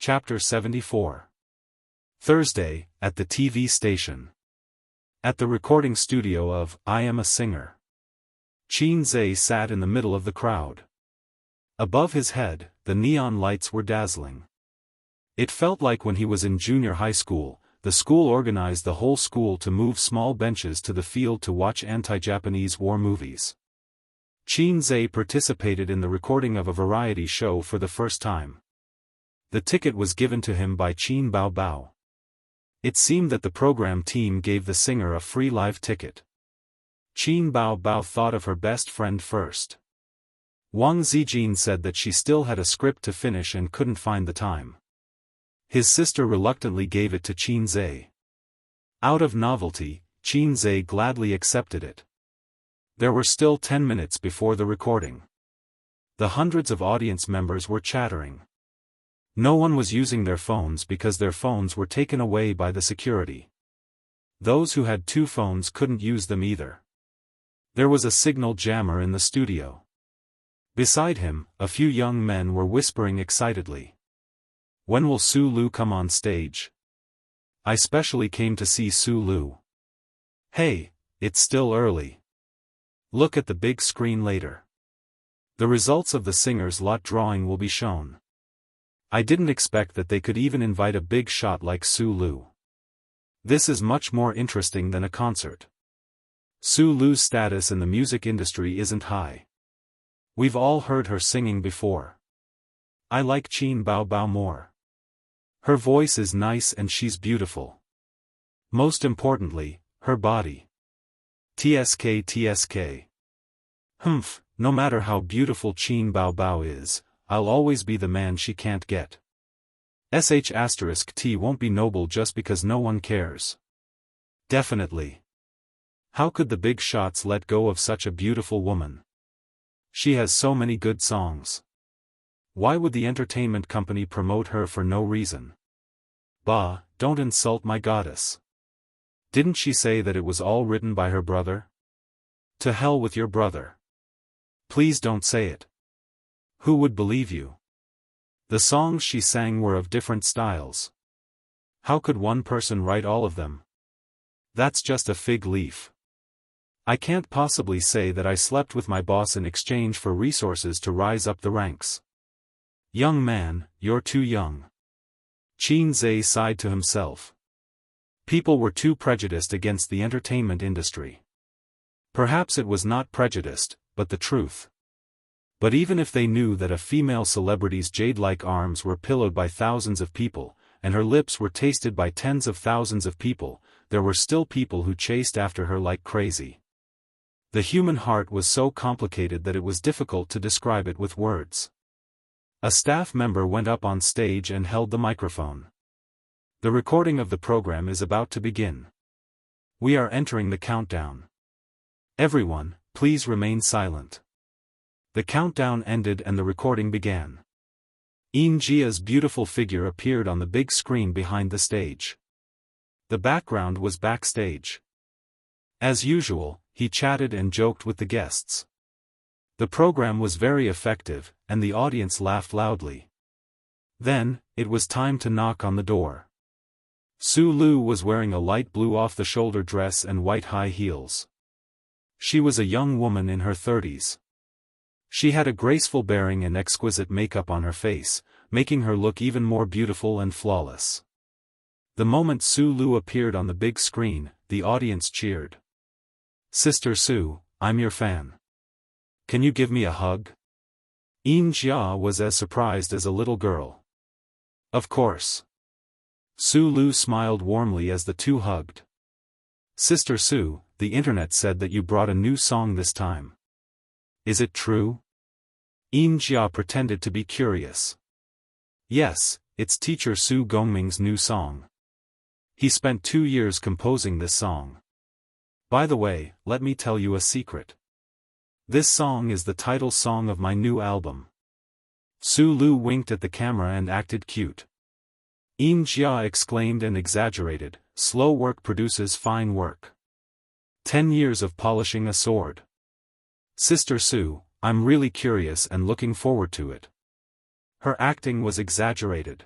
Chapter 74. Thursday, at the TV station. At the recording studio of I Am a Singer. Qin Zhe sat in the middle of the crowd. Above his head, the neon lights were dazzling. It felt like when he was in junior high school, the school organized the whole school to move small benches to the field to watch anti-Japanese war movies. Qin Zhe participated in the recording of a variety show for the first time. The ticket was given to him by Qin Bao Bao. It seemed that the program team gave the singer a free live ticket. Qin Bao Bao thought of her best friend first. Wang Zijin said that she still had a script to finish and couldn't find the time. His sister reluctantly gave it to Qin Zhe. Out of novelty, Qin Zhe gladly accepted it. There were still 10 minutes before the recording. The hundreds of audience members were chattering. No one was using their phones because their phones were taken away by the security. Those who had 2 phones couldn't use them either. There was a signal jammer in the studio. Beside him, a few young men were whispering excitedly. When will Su Lu come on stage? I specially came to see Su Lu. Hey, it's still early. Look at the big screen later. The results of the singer's lot drawing will be shown. I didn't expect that they could even invite a big shot like Su Lu. This is much more interesting than a concert. Su Lu's status in the music industry isn't high. We've all heard her singing before. I like Qin Bao Bao more. Her voice is nice and she's beautiful. Most importantly, her body. TSK. No matter how beautiful Qin Bao Bao is, I'll always be the man she can't get. *T won't be noble just because no one cares. Definitely. How could the big shots let go of such a beautiful woman? She has so many good songs. Why would the entertainment company promote her for no reason? Bah, don't insult my goddess. Didn't she say that it was all written by her brother? To hell with your brother. Please don't say it. Who would believe you? The songs she sang were of different styles. How could one person write all of them? That's just a fig leaf. I can't possibly say that I slept with my boss in exchange for resources to rise up the ranks. Young man, you're too young. Qin Zhe sighed to himself. People were too prejudiced against the entertainment industry. Perhaps it was not prejudiced, but the truth. But even if they knew that a female celebrity's jade-like arms were pillowed by thousands of people, and her lips were tasted by tens of thousands of people, there were still people who chased after her like crazy. The human heart was so complicated that it was difficult to describe it with words. A staff member went up on stage and held the microphone. The recording of the program is about to begin. We are entering the countdown. Everyone, please remain silent. The countdown ended and the recording began. In Jia's beautiful figure appeared on the big screen behind the stage. The background was backstage. As usual, he chatted and joked with the guests. The program was very effective, and the audience laughed loudly. Then, it was time to knock on the door. Su Lu was wearing a light blue off-the-shoulder dress and white high heels. She was a young woman in her 30s. She had a graceful bearing and exquisite makeup on her face, making her look even more beautiful and flawless. The moment Su Lu appeared on the big screen, the audience cheered. Sister Su, I'm your fan. Can you give me a hug? In Jia was as surprised as a little girl. Of course. Su Lu smiled warmly as the two hugged. Sister Su, the internet said that you brought a new song this time. Is it true? In Jia pretended to be curious. Yes, it's teacher Su Gongming's new song. He spent 2 years composing this song. By the way, let me tell you a secret. This song is the title song of my new album. Su Lu winked at the camera and acted cute. In Jia exclaimed and exaggerated, slow work produces fine work. 10 years of polishing a sword. Sister Su, I'm really curious and looking forward to it. Her acting was exaggerated.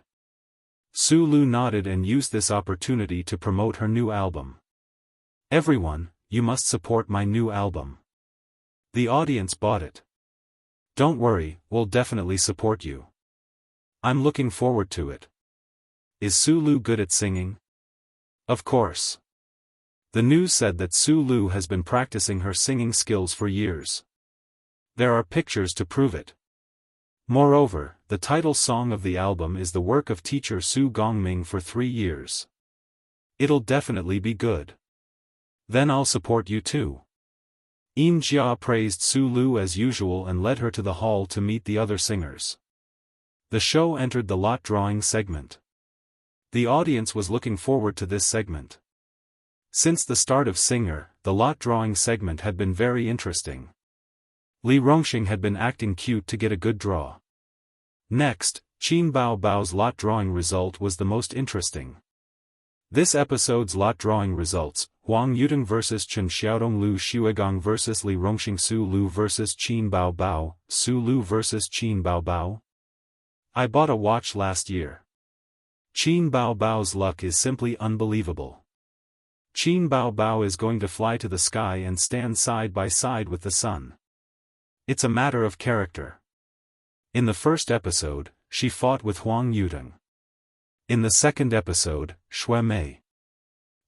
Su Lu nodded and used this opportunity to promote her new album. Everyone, you must support my new album. The audience bought it. Don't worry, we'll definitely support you. I'm looking forward to it. Is Su Lu good at singing? Of course. The news said that Su Lu has been practicing her singing skills for years. There are pictures to prove it. Moreover, the title song of the album is the work of teacher Su Gongming for 3 years. It'll definitely be good. Then I'll support you too. Yin Jia praised Su Lu as usual and led her to the hall to meet the other singers. The show entered the lot drawing segment. The audience was looking forward to this segment. Since the start of Singer, the lot drawing segment had been very interesting. Li Rongxing had been acting cute to get a good draw. Next, Qin Bao Bao's lot drawing result was the most interesting. This episode's lot drawing results: Huang Yutong vs Chen Xiaodong, Lu Xuegong vs Li Rongxing, Su Lu vs Qin Bao Bao, Su Lu vs Qin Bao Bao. I bought a watch last year. Qin Bao Bao's luck is simply unbelievable. Qin Bao Bao is going to fly to the sky and stand side by side with the sun. It's a matter of character. In the first episode, she fought with Huang Yutong. In the second episode, Xue Mei.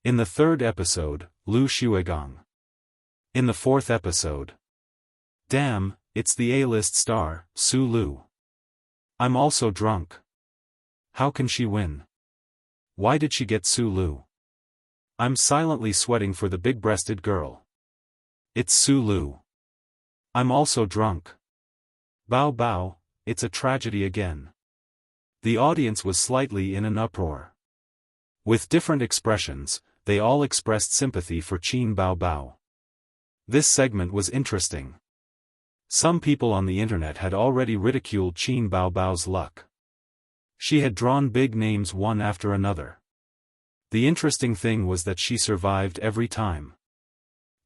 In the third episode, Lu Xuegong. In the fourth episode. Damn, it's the A-list star, Su Lu. I'm also drunk. How can she win? Why did she get Su Lu? I'm silently sweating for the big-breasted girl. It's Su Lu. I'm also drunk. Bao Bao, it's a tragedy again. The audience was slightly in an uproar. With different expressions, they all expressed sympathy for Qin Bao Bao. This segment was interesting. Some people on the internet had already ridiculed Qin Bao Bao's luck. She had drawn big names one after another. The interesting thing was that she survived every time.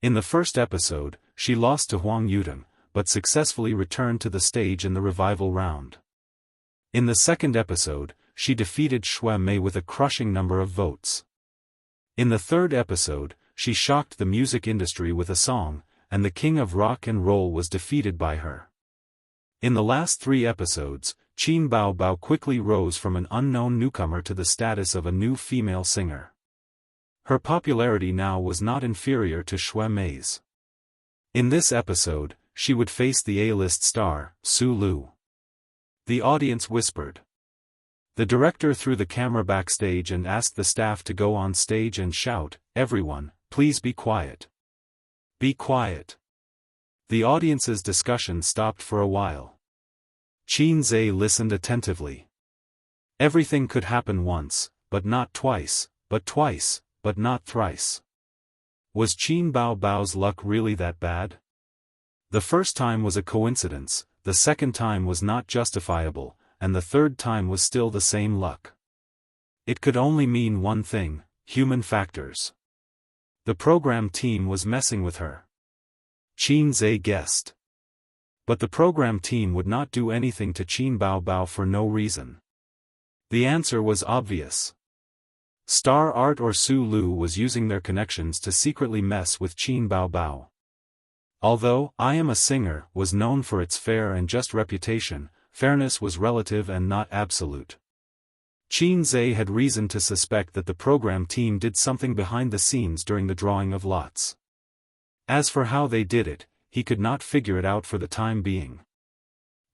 In the first episode, she lost to Huang Yutong, but successfully returned to the stage in the revival round. In the second episode, she defeated Xue Mei with a crushing number of votes. In the third episode, she shocked the music industry with a song, and the king of rock and roll was defeated by her. In the last 3 episodes, Qin Bao Bao quickly rose from an unknown newcomer to the status of a new female singer. Her popularity now was not inferior to Xue Mei's. In this episode, she would face the A-list star, Su Lu. The audience whispered. The director threw the camera backstage and asked the staff to go on stage and shout, "Everyone, please be quiet. Be quiet." The audience's discussion stopped for a while. Qin Zhe listened attentively. Everything could happen once, but not twice, but twice, but not thrice. Was Qin Bao Bao's luck really that bad? The first time was a coincidence, the second time was not justifiable, and the third time was still the same luck. It could only mean one thing: human factors. The program team was messing with her. Qin Zhe guessed. But the program team would not do anything to Qin Bao Bao for no reason. The answer was obvious. Star Art or Su Lu was using their connections to secretly mess with Qin Bao Bao. Although I Am a Singer was known for its fair and just reputation, fairness was relative and not absolute. Qin Zhe had reason to suspect that the program team did something behind the scenes during the drawing of lots. As for how they did it, he could not figure it out for the time being.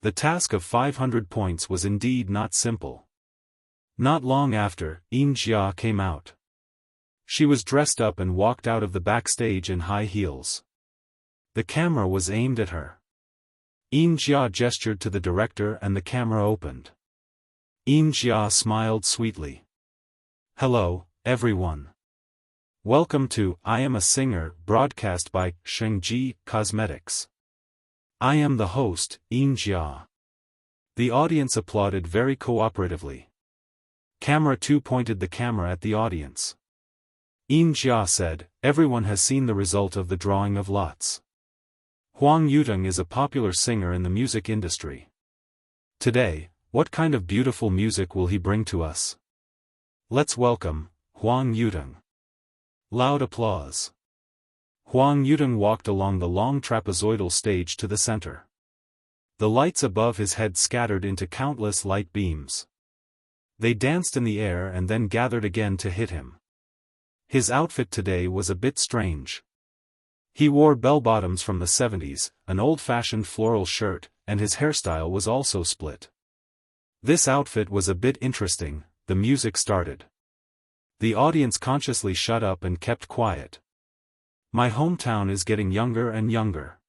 The task of 500 points was indeed not simple. Not long after, Yin Jia came out. She was dressed up and walked out of the backstage in high heels. The camera was aimed at her. Yin Jia gestured to the director and the camera opened. Yin Jia smiled sweetly. "Hello, everyone. Welcome to I Am a Singer, broadcast by Shengji Cosmetics. I am the host, Yin Jia." The audience applauded very cooperatively. Camera 2 pointed the camera at the audience. Yin Jia said, "Everyone has seen the result of the drawing of lots. Huang Yutong is a popular singer in the music industry. Today, what kind of beautiful music will he bring to us? Let's welcome Huang Yudong. Loud applause. Huang Yudong walked along the long trapezoidal stage to the center. The lights above his head scattered into countless light beams. They danced in the air and then gathered again to hit him. His outfit today was a bit strange. He wore bell-bottoms from the 70s, an old-fashioned floral shirt, and his hairstyle was also split. This outfit was a bit interesting. The music started. The audience consciously shut up and kept quiet. My hometown is getting younger and younger.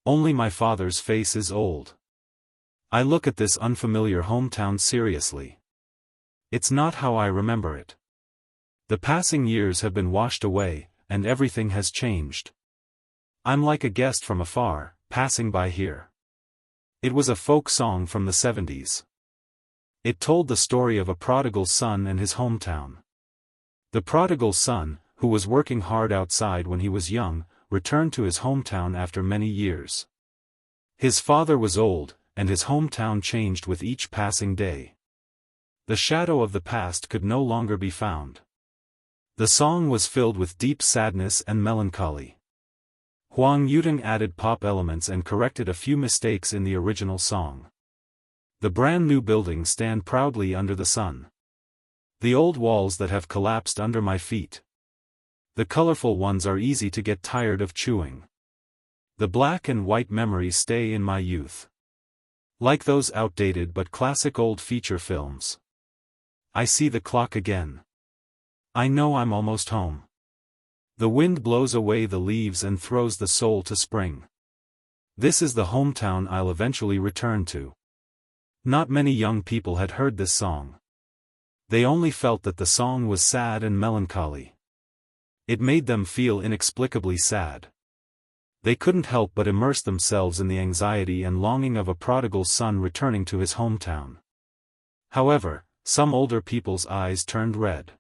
Only my father's face is old. I look at this unfamiliar hometown seriously. It's not how I remember it. The passing years have been washed away, and everything has changed. I'm like a guest from afar, passing by here. It was a folk song from the 70s. It told the story of a prodigal son and his hometown. The prodigal son, who was working hard outside when he was young, returned to his hometown after many years. His father was old, and his hometown changed with each passing day. The shadow of the past could no longer be found. The song was filled with deep sadness and melancholy. Huang Yudong added pop elements and corrected a few mistakes in the original song. The brand new buildings stand proudly under the sun. The old walls that have collapsed under my feet. The colorful ones are easy to get tired of chewing. The black and white memories stay in my youth. Like those outdated but classic old feature films. I see the clock again. I know I'm almost home. The wind blows away the leaves and throws the soul to spring. This is the hometown I'll eventually return to. Not many young people had heard this song. They only felt that the song was sad and melancholy. It made them feel inexplicably sad. They couldn't help but immerse themselves in the anxiety and longing of a prodigal son returning to his hometown. However, some older people's eyes turned red.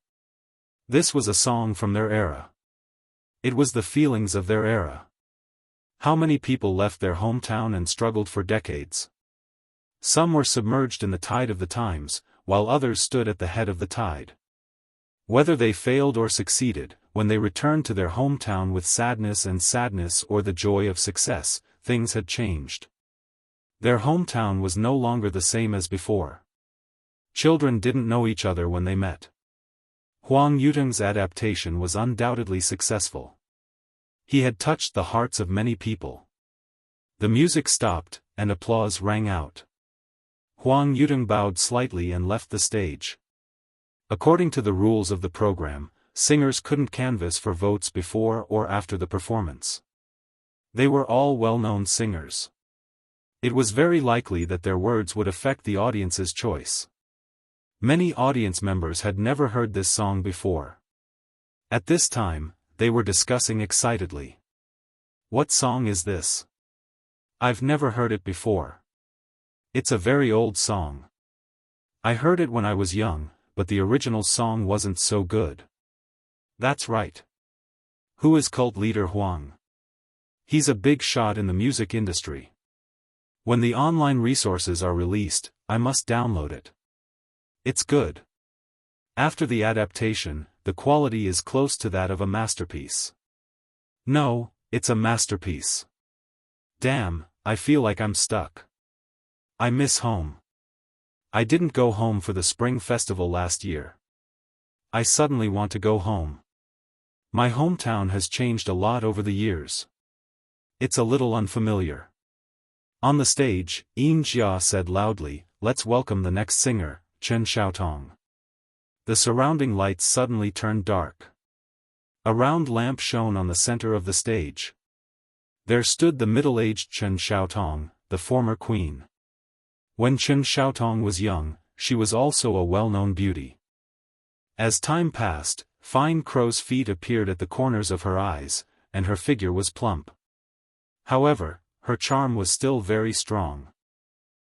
This was a song from their era. It was the feelings of their era. How many people left their hometown and struggled for decades? Some were submerged in the tide of the times, while others stood at the head of the tide. Whether they failed or succeeded, when they returned to their hometown with sadness or the joy of success, things had changed. Their hometown was no longer the same as before. Children didn't know each other when they met. Huang Yudong's adaptation was undoubtedly successful. He had touched the hearts of many people. The music stopped, and applause rang out. Huang Yudong bowed slightly and left the stage. According to the rules of the program, singers couldn't canvass for votes before or after the performance. They were all well-known singers. It was very likely that their words would affect the audience's choice. Many audience members had never heard this song before. At this time, they were discussing excitedly. What song is this? I've never heard it before. It's a very old song. I heard it when I was young, but the original song wasn't so good. That's right. Who is cult leader Huang? He's a big shot in the music industry. When the online resources are released, I must download it. It's good. After the adaptation, the quality is close to that of a masterpiece. No, it's a masterpiece. Damn, I feel like I'm stuck. I miss home. I didn't go home for the spring festival last year. I suddenly want to go home. My hometown has changed a lot over the years. It's a little unfamiliar. On the stage, Jia said loudly, "Let's welcome the next singer, Chen Xiaotong." The surrounding lights suddenly turned dark. A round lamp shone on the center of the stage. There stood the middle-aged Chen Xiaotong, the former queen. When Chen Xiaotong was young, she was also a well-known beauty. As time passed, fine crow's feet appeared at the corners of her eyes, and her figure was plump. However, her charm was still very strong.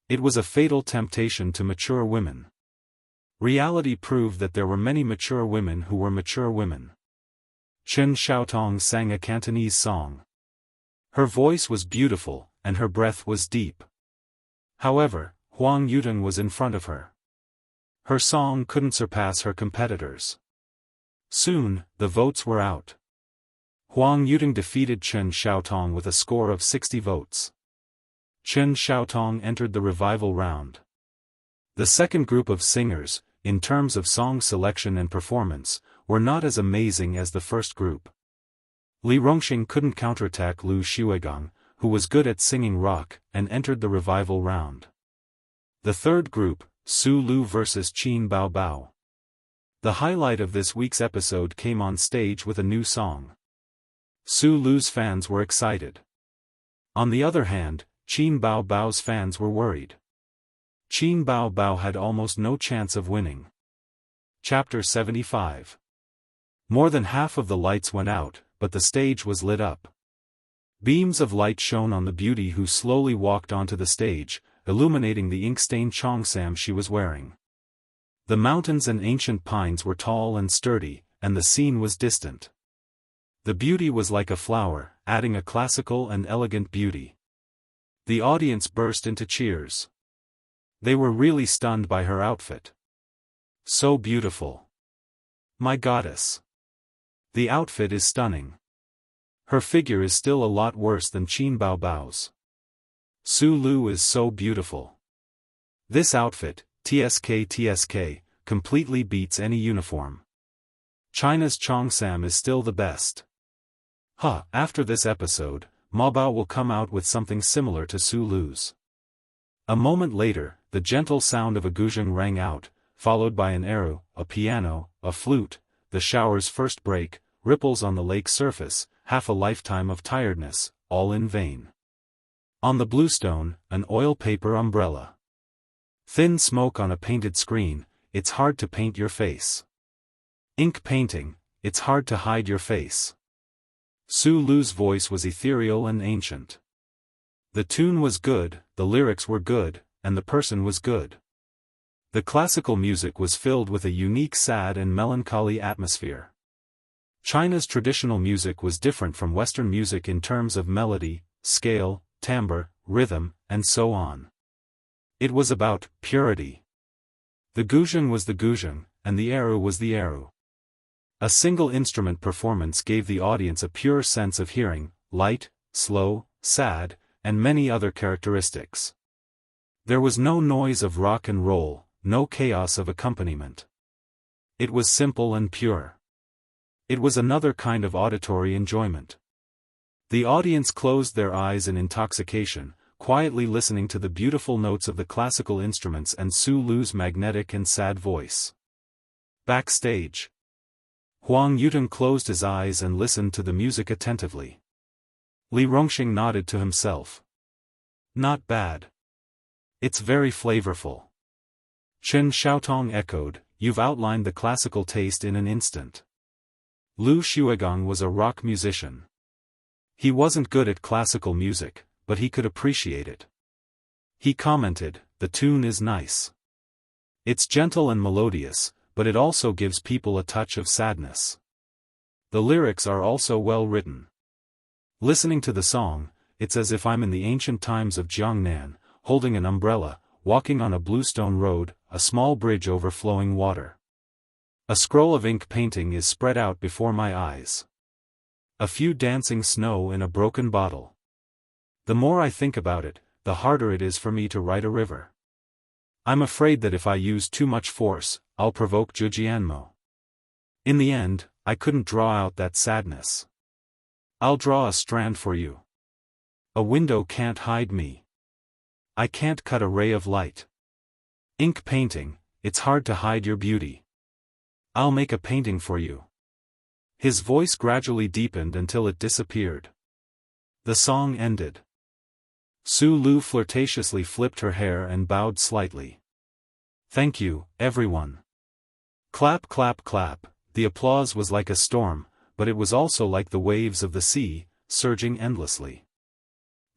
It was a fatal temptation to mature women. Reality proved that there were many mature women who were mature women. Chen Xiaotong sang a Cantonese song. Her voice was beautiful, and her breath was deep. However, Huang Yudong was in front of her. Her song couldn't surpass her competitors. Soon, the votes were out. Huang Yuting defeated Chen Xiaotong with a score of 60 votes. Chen Xiaotong entered the revival round. The second group of singers, in terms of song selection and performance, were not as amazing as the first group. Li Rongxing couldn't counterattack Lu Xuegang, who was good at singing rock, and entered the revival round. The third group, Su Lu vs Qin Bao Bao. The highlight of this week's episode came on stage with a new song. Su Lu's fans were excited. On the other hand, Qin Bao Bao's fans were worried. Qin Bao Bao had almost no chance of winning. Chapter 75. More than half of the lights went out, but the stage was lit up. Beams of light shone on the beauty who slowly walked onto the stage, illuminating the ink-stained cheongsam she was wearing. The mountains and ancient pines were tall and sturdy, and the scene was distant. The beauty was like a flower, adding a classical and elegant beauty. The audience burst into cheers. They were really stunned by her outfit. So beautiful. My goddess. The outfit is stunning. Her figure is still a lot worse than Qin Bao Bao's. Su Lu is so beautiful. This outfit, TSK, completely beats any uniform. China's cheongsam is still the best. After this episode, Ma Bao will come out with something similar to Su Lu's. A moment later, the gentle sound of a guzheng rang out, followed by an eru, a piano, a flute, the shower's first break, ripples on the lake surface, half a lifetime of tiredness, all in vain. On the bluestone, an oil paper umbrella. Thin smoke on a painted screen, it's hard to paint your face. Ink painting, it's hard to hide your face. Su Lu's voice was ethereal and ancient. The tune was good, the lyrics were good, and the person was good. The classical music was filled with a unique sad and melancholy atmosphere. China's traditional music was different from Western music in terms of melody, scale, timbre, rhythm, and so on. It was about purity. The guzheng was the guzheng, and the eru was the eru. A single instrument performance gave the audience a pure sense of hearing, light, slow, sad, and many other characteristics. There was no noise of rock and roll, no chaos of accompaniment. It was simple and pure. It was another kind of auditory enjoyment. The audience closed their eyes in intoxication, quietly listening to the beautiful notes of the classical instruments and Su Lu's magnetic and sad voice. Backstage. Huang Yuting closed his eyes and listened to the music attentively. Li Rongxing nodded to himself. Not bad. It's very flavorful. Chen Xiaotong echoed, you've outlined the classical taste in an instant. Lu Xuegang was a rock musician. He wasn't good at classical music, but he could appreciate it. He commented, the tune is nice. It's gentle and melodious, but it also gives people a touch of sadness. The lyrics are also well written. Listening to the song, it's as if I'm in the ancient times of Jiangnan, holding an umbrella, walking on a bluestone road, a small bridge over flowing water. A scroll of ink painting is spread out before my eyes. A few dancing snow in a broken bottle. The more I think about it, the harder it is for me to write a river. I'm afraid that if I use too much force, I'll provoke Zhujianmo. In the end, I couldn't draw out that sadness. I'll draw a strand for you. A window can't hide me. I can't cut a ray of light. Ink painting, it's hard to hide your beauty. I'll make a painting for you. His voice gradually deepened until it disappeared. The song ended. Su Lu flirtatiously flipped her hair and bowed slightly. Thank you, everyone. Clap, clap, clap. The applause was like a storm, but it was also like the waves of the sea, surging endlessly.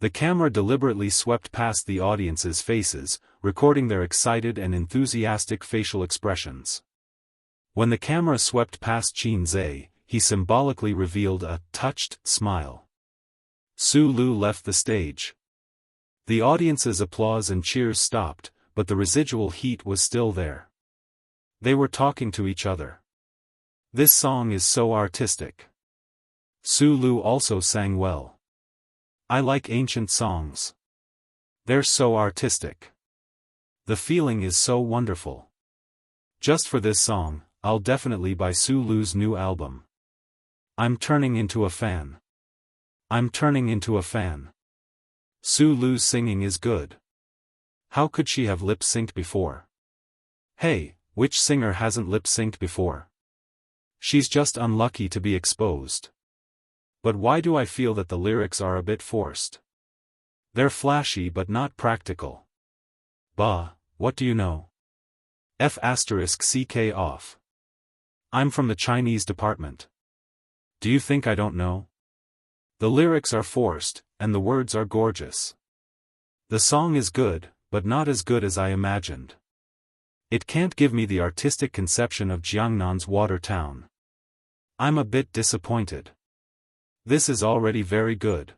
The camera deliberately swept past the audience's faces, recording their excited and enthusiastic facial expressions. When the camera swept past Qin Zhe, he symbolically revealed a touched smile. Su Lu left the stage. The audience's applause and cheers stopped, but the residual heat was still there. They were talking to each other. This song is so artistic. Su Lu also sang well. I like ancient songs. They're so artistic. The feeling is so wonderful. Just for this song, I'll definitely buy Su Lu's new album. I'm turning into a fan. I'm turning into a fan. Su Lu's singing is good. How could she have lip-synced before? Hey, which singer hasn't lip-synced before? She's just unlucky to be exposed. But why do I feel that the lyrics are a bit forced? They're flashy but not practical. Bah, what do you know? F***ck off. I'm from the Chinese department. Do you think I don't know? The lyrics are forced, and the words are gorgeous. The song is good, but not as good as I imagined. It can't give me the artistic conception of Jiangnan's water town. I'm a bit disappointed. This is already very good.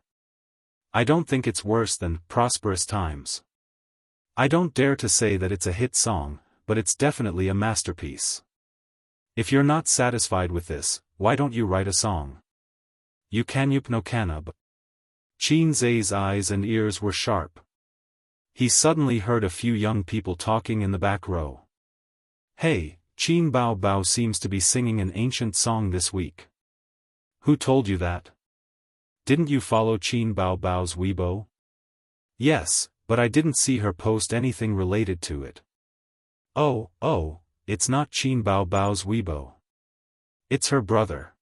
I don't think it's worse than Prosperous Times. I don't dare to say that it's a hit song, but it's definitely a masterpiece. If you're not satisfied with this, why don't you write a song? You Kanyup no Kanab. Qin Zai's eyes and ears were sharp. He suddenly heard a few young people talking in the back row. Hey, Qin Bao Bao seems to be singing an ancient song this week. Who told you that? Didn't you follow Qin Bao Bao's Weibo? Yes, but I didn't see her post anything related to it. Oh, it's not Qin Bao Bao's Weibo. It's her brother.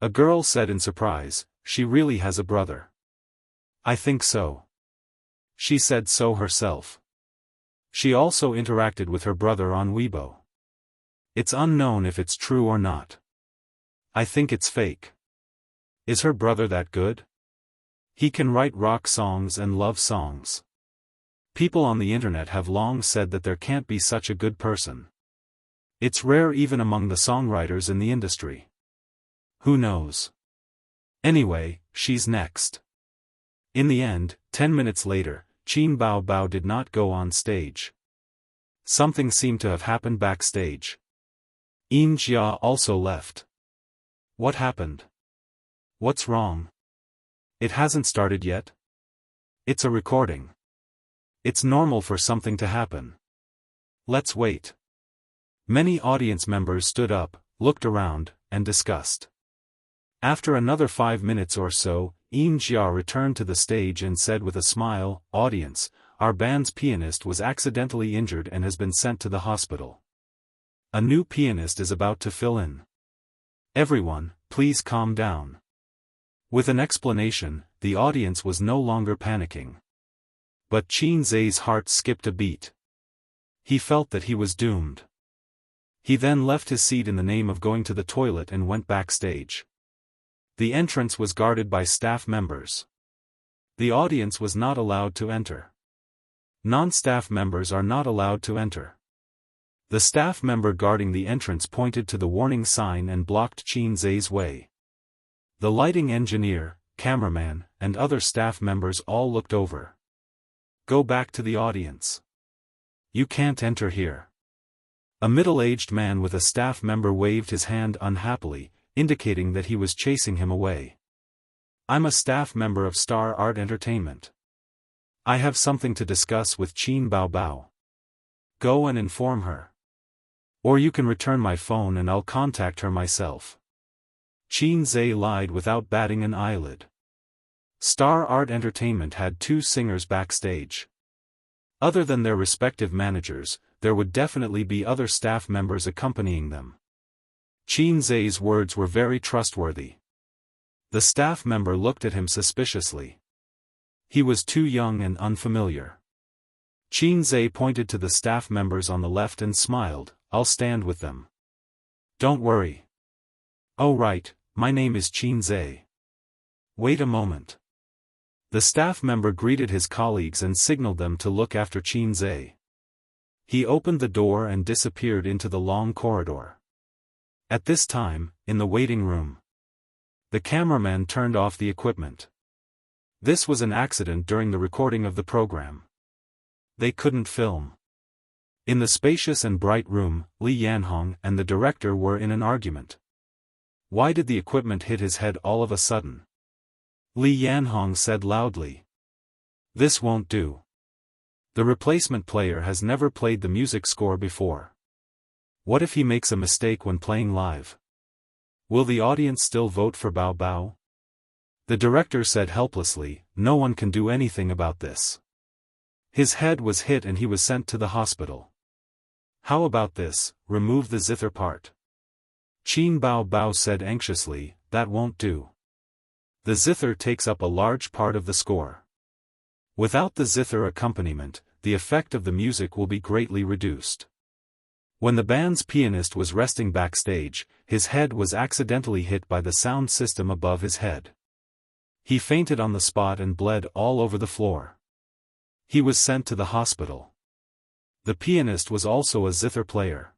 A girl said in surprise, she really has a brother. I think so. She said so herself. She also interacted with her brother on Weibo. It's unknown if it's true or not. I think it's fake. Is her brother that good? He can write rock songs and love songs. People on the internet have long said that there can't be such a good person. It's rare even among the songwriters in the industry. Who knows? Anyway, she's next. In the end, 10 minutes later, Qin Bao Bao did not go on stage. Something seemed to have happened backstage. Yin Jia also left. What happened? What's wrong? It hasn't started yet? It's a recording. It's normal for something to happen. Let's wait. Many audience members stood up, looked around, and discussed. After another 5 minutes or so, Yin Jia returned to the stage and said with a smile, "Audience, our band's pianist was accidentally injured and has been sent to the hospital. A new pianist is about to fill in. Everyone, please calm down." With an explanation, the audience was no longer panicking. But Qin Zai's heart skipped a beat. He felt that he was doomed. He then left his seat in the name of going to the toilet and went backstage. The entrance was guarded by staff members. The audience was not allowed to enter. Non-staff members are not allowed to enter. The staff member guarding the entrance pointed to the warning sign and blocked Qin Zai's way. The lighting engineer, cameraman, and other staff members all looked over. "Go back to the audience. You can't enter here." A middle-aged man with a staff member waved his hand unhappily, indicating that he was chasing him away. "I'm a staff member of Star Art Entertainment. I have something to discuss with Qin Bao Bao. Go and inform her. Or you can return my phone and I'll contact her myself." Qin Zai lied without batting an eyelid. Star Art Entertainment had 2 singers backstage. Other than their respective managers, there would definitely be other staff members accompanying them. Qin Zai's words were very trustworthy. The staff member looked at him suspiciously. He was too young and unfamiliar. Qin Zai pointed to the staff members on the left and smiled, "I'll stand with them. Don't worry." "Oh right, my name is Qin Zai." "Wait a moment." The staff member greeted his colleagues and signaled them to look after Qin Zai. He opened the door and disappeared into the long corridor. At this time, in the waiting room, the cameraman turned off the equipment. This was an accident during the recording of the program. They couldn't film. In the spacious and bright room, Li Yanhong and the director were in an argument. Why did the equipment hit his head all of a sudden? Li Yanhong said loudly. This won't do. The replacement player has never played the music score before. What if he makes a mistake when playing live? Will the audience still vote for Bao Bao? The director said helplessly, no one can do anything about this. His head was hit and he was sent to the hospital. How about this, remove the zither part? Qin Bao Bao said anxiously, that won't do. The zither takes up a large part of the score. Without the zither accompaniment, the effect of the music will be greatly reduced. When the band's pianist was resting backstage, his head was accidentally hit by the sound system above his head. He fainted on the spot and bled all over the floor. He was sent to the hospital. The pianist was also a zither player.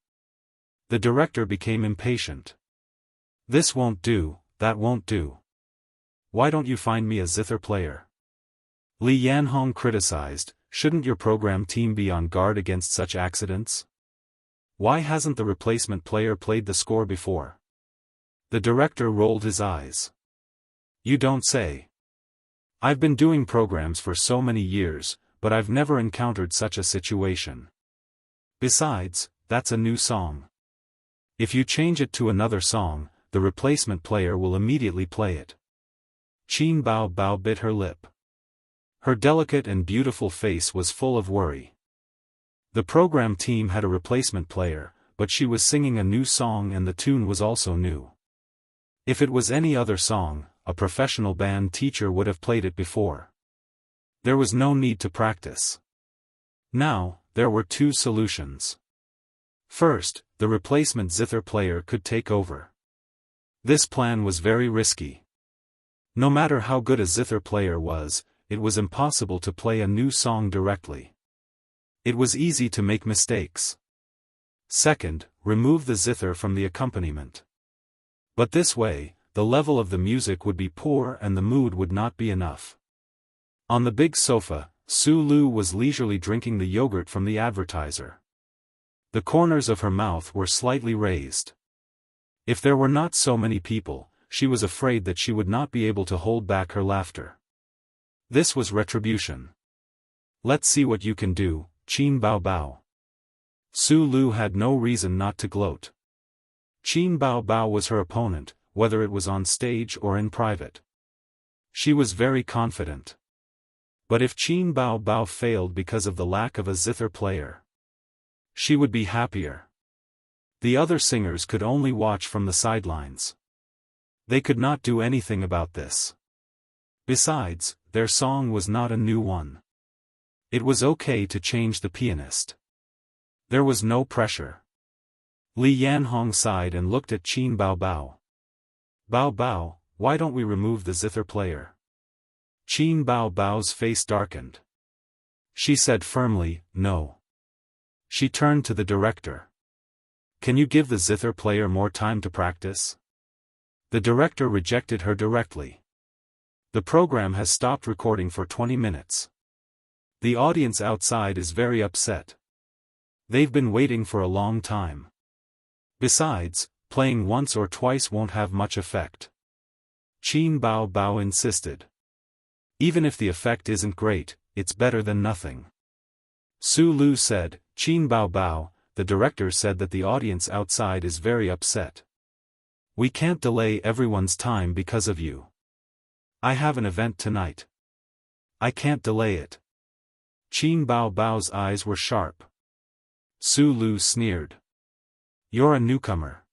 The director became impatient. This won't do, that won't do. Why don't you find me a zither player? Li Yanhong criticized, shouldn't your program team be on guard against such accidents? Why hasn't the replacement player played the score before? The director rolled his eyes. You don't say. I've been doing programs for so many years, but I've never encountered such a situation. Besides, that's a new song. If you change it to another song, the replacement player will immediately play it. Qin Bao Bao bit her lip. Her delicate and beautiful face was full of worry. The program team had a replacement player, but she was singing a new song and the tune was also new. If it was any other song, a professional band teacher would have played it before. There was no need to practice. Now, there were two solutions. First, the replacement zither player could take over. This plan was very risky. No matter how good a zither player was, it was impossible to play a new song directly. It was easy to make mistakes. Second, remove the zither from the accompaniment. But this way, the level of the music would be poor and the mood would not be enough. On the big sofa, Su Lu was leisurely drinking the yogurt from the advertiser. The corners of her mouth were slightly raised. If there were not so many people, she was afraid that she would not be able to hold back her laughter. This was retribution. Let's see what you can do, Qin Bao Bao. Su Lu had no reason not to gloat. Qin Bao Bao was her opponent, whether it was on stage or in private. She was very confident. But if Qin Bao Bao failed because of the lack of a zither player, she would be happier. The other singers could only watch from the sidelines. They could not do anything about this. Besides, their song was not a new one. It was okay to change the pianist. There was no pressure. Li Yanhong sighed and looked at Qin Bao Bao. Bao Bao, why don't we remove the zither player? Qin Bao Bao's face darkened. She said firmly, no. She turned to the director. Can you give the zither player more time to practice? The director rejected her directly. The program has stopped recording for 20 minutes. The audience outside is very upset. They've been waiting for a long time. Besides, playing once or twice won't have much effect. Qin Bao Bao insisted. Even if the effect isn't great, it's better than nothing. Su Lu said, Qin Bao Bao, the director said that the audience outside is very upset. We can't delay everyone's time because of you. I have an event tonight. I can't delay it. Qin Bao Bao's eyes were sharp. Su Lu sneered. You're a newcomer.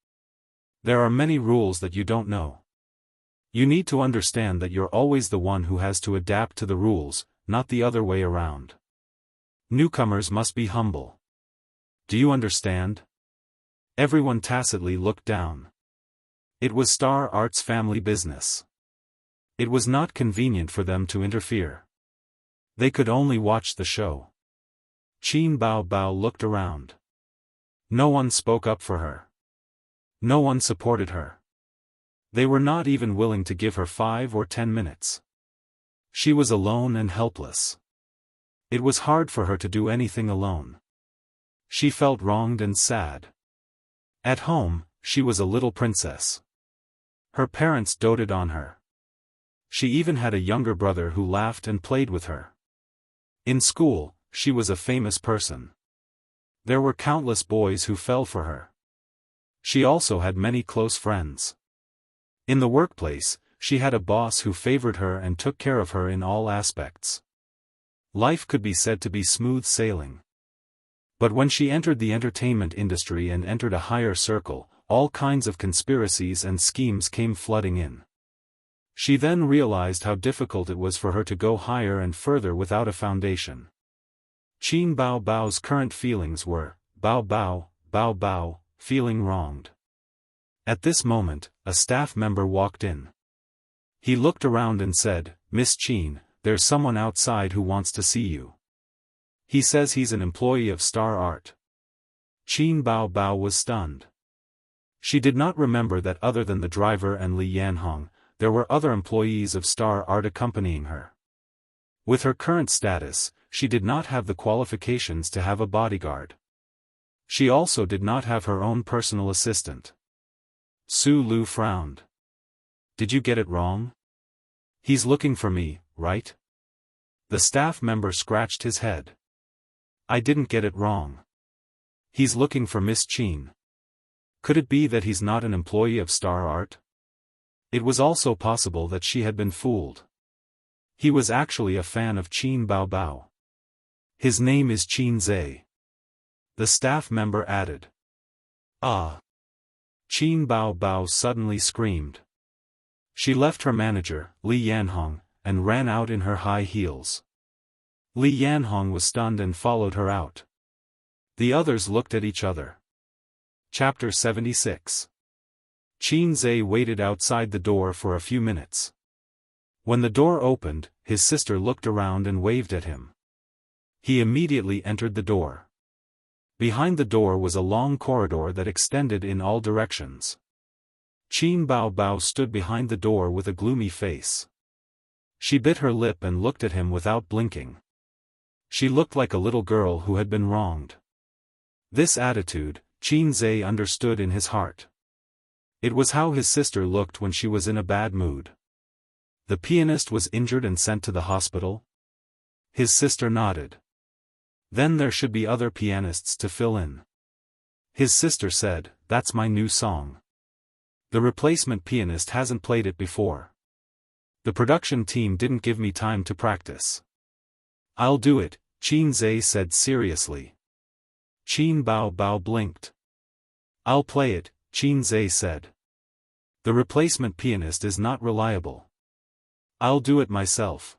There are many rules that you don't know. You need to understand that you're always the one who has to adapt to the rules, not the other way around. Newcomers must be humble. Do you understand? Everyone tacitly looked down. It was Star Arts' family business. It was not convenient for them to interfere. They could only watch the show. Qin Bao Bao looked around. No one spoke up for her. No one supported her. They were not even willing to give her 5 or 10 minutes. She was alone and helpless. It was hard for her to do anything alone. She felt wronged and sad. At home, she was a little princess. Her parents doted on her. She even had a younger brother who laughed and played with her. In school, she was a famous person. There were countless boys who fell for her. She also had many close friends. In the workplace, she had a boss who favored her and took care of her in all aspects. Life could be said to be smooth sailing. But when she entered the entertainment industry and entered a higher circle, all kinds of conspiracies and schemes came flooding in. She then realized how difficult it was for her to go higher and further without a foundation. Qin Bao Bao's current feelings were, Bao Bao, feeling wronged. At this moment, a staff member walked in. He looked around and said, "Miss Qin, there's someone outside who wants to see you. He says he's an employee of Star Art." Qin Bao Bao was stunned. She did not remember that other than the driver and Li Yanhong, there were other employees of Star Art accompanying her. With her current status, she did not have the qualifications to have a bodyguard. She also did not have her own personal assistant. Su Lu frowned. "Did you get it wrong? He's looking for me, right?" The staff member scratched his head. "I didn't get it wrong. He's looking for Miss Qin. Could it be that he's not an employee of Star Art?" It was also possible that she had been fooled. He was actually a fan of Qin Bao Bao. "His name is Qin Zhe," the staff member added. "Ah!" Qin Bao Bao suddenly screamed. She left her manager, Li Yanhong, and ran out in her high heels. Li Yanhong was stunned and followed her out. The others looked at each other. Chapter 76. Qin Zhe waited outside the door for a few minutes. When the door opened, his sister looked around and waved at him. He immediately entered the door. Behind the door was a long corridor that extended in all directions. Qin Bao Bao stood behind the door with a gloomy face. She bit her lip and looked at him without blinking. She looked like a little girl who had been wronged. This attitude, Qin Zhe understood in his heart. It was how his sister looked when she was in a bad mood. The pianist was injured and sent to the hospital? His sister nodded. Then there should be other pianists to fill in. His sister said, "That's my new song. The replacement pianist hasn't played it before. The production team didn't give me time to practice." "I'll do it," Qin Zhe said seriously. Qin Bao Bao blinked. "I'll play it," Qin Zhe said. "The replacement pianist is not reliable. I'll do it myself."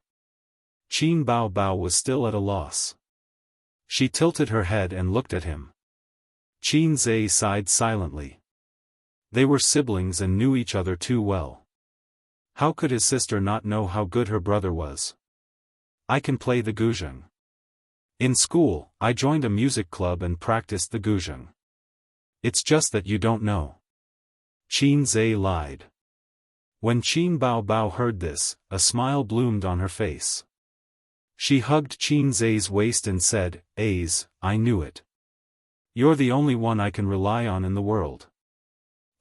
Qin Bao Bao was still at a loss. She tilted her head and looked at him. Qin Zhe sighed silently. They were siblings and knew each other too well. How could his sister not know how good her brother was? "I can play the guzheng. In school, I joined a music club and practiced the guzheng. It's just that you don't know." Qin Zhe lied. When Qin Bao Bao heard this, a smile bloomed on her face. She hugged Qin Zhe's waist and said, "Aze, I knew it. You're the only one I can rely on in the world."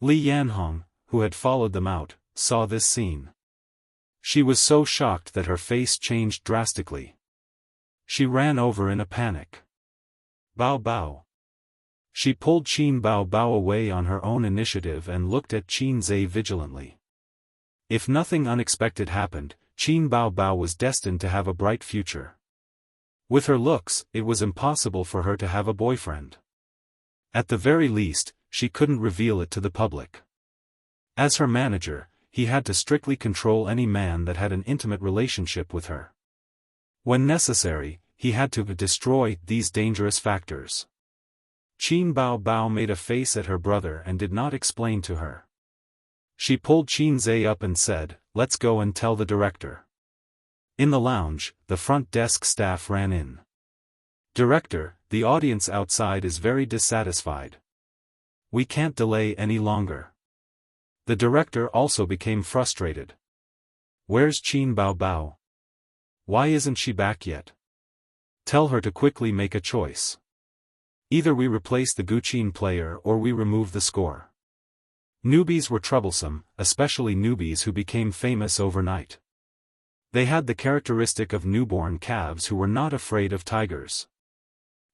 Li Yanhong, who had followed them out, saw this scene. She was so shocked that her face changed drastically. She ran over in a panic. "Bao Bao." She pulled Qin Bao Bao away on her own initiative and looked at Qin Zhe vigilantly. If nothing unexpected happened, Qin Bao Bao was destined to have a bright future. With her looks, it was impossible for her to have a boyfriend. At the very least, she couldn't reveal it to the public. As her manager, he had to strictly control any man that had an intimate relationship with her. When necessary, he had to destroy these dangerous factors. Qin Bao Bao made a face at her brother and did not explain to her. She pulled Qin Zhe up and said, "Let's go and tell the director." In the lounge, the front desk staff ran in. "Director, the audience outside is very dissatisfied. We can't delay any longer." The director also became frustrated. "Where's Qin Bao Bao? Why isn't she back yet? Tell her to quickly make a choice." Either we replace the Guqin player or we remove the score. Newbies were troublesome, especially newbies who became famous overnight. They had the characteristic of newborn calves who were not afraid of tigers.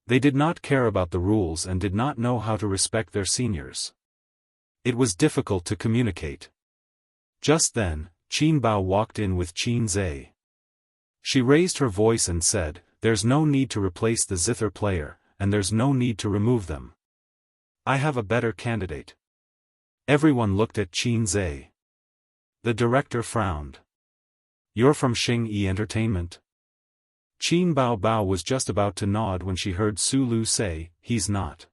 They did not care about the rules and did not know how to respect their seniors. It was difficult to communicate. Just then, Qin Bao walked in with Qin Zhe. She raised her voice and said, "There's no need to replace the zither player, and there's no need to remove them. I have a better candidate." Everyone looked at Qin Zhe. The director frowned. "You're from Xingyi Entertainment?" Qin Bao was just about to nod when she heard Su Lu say, "He's not.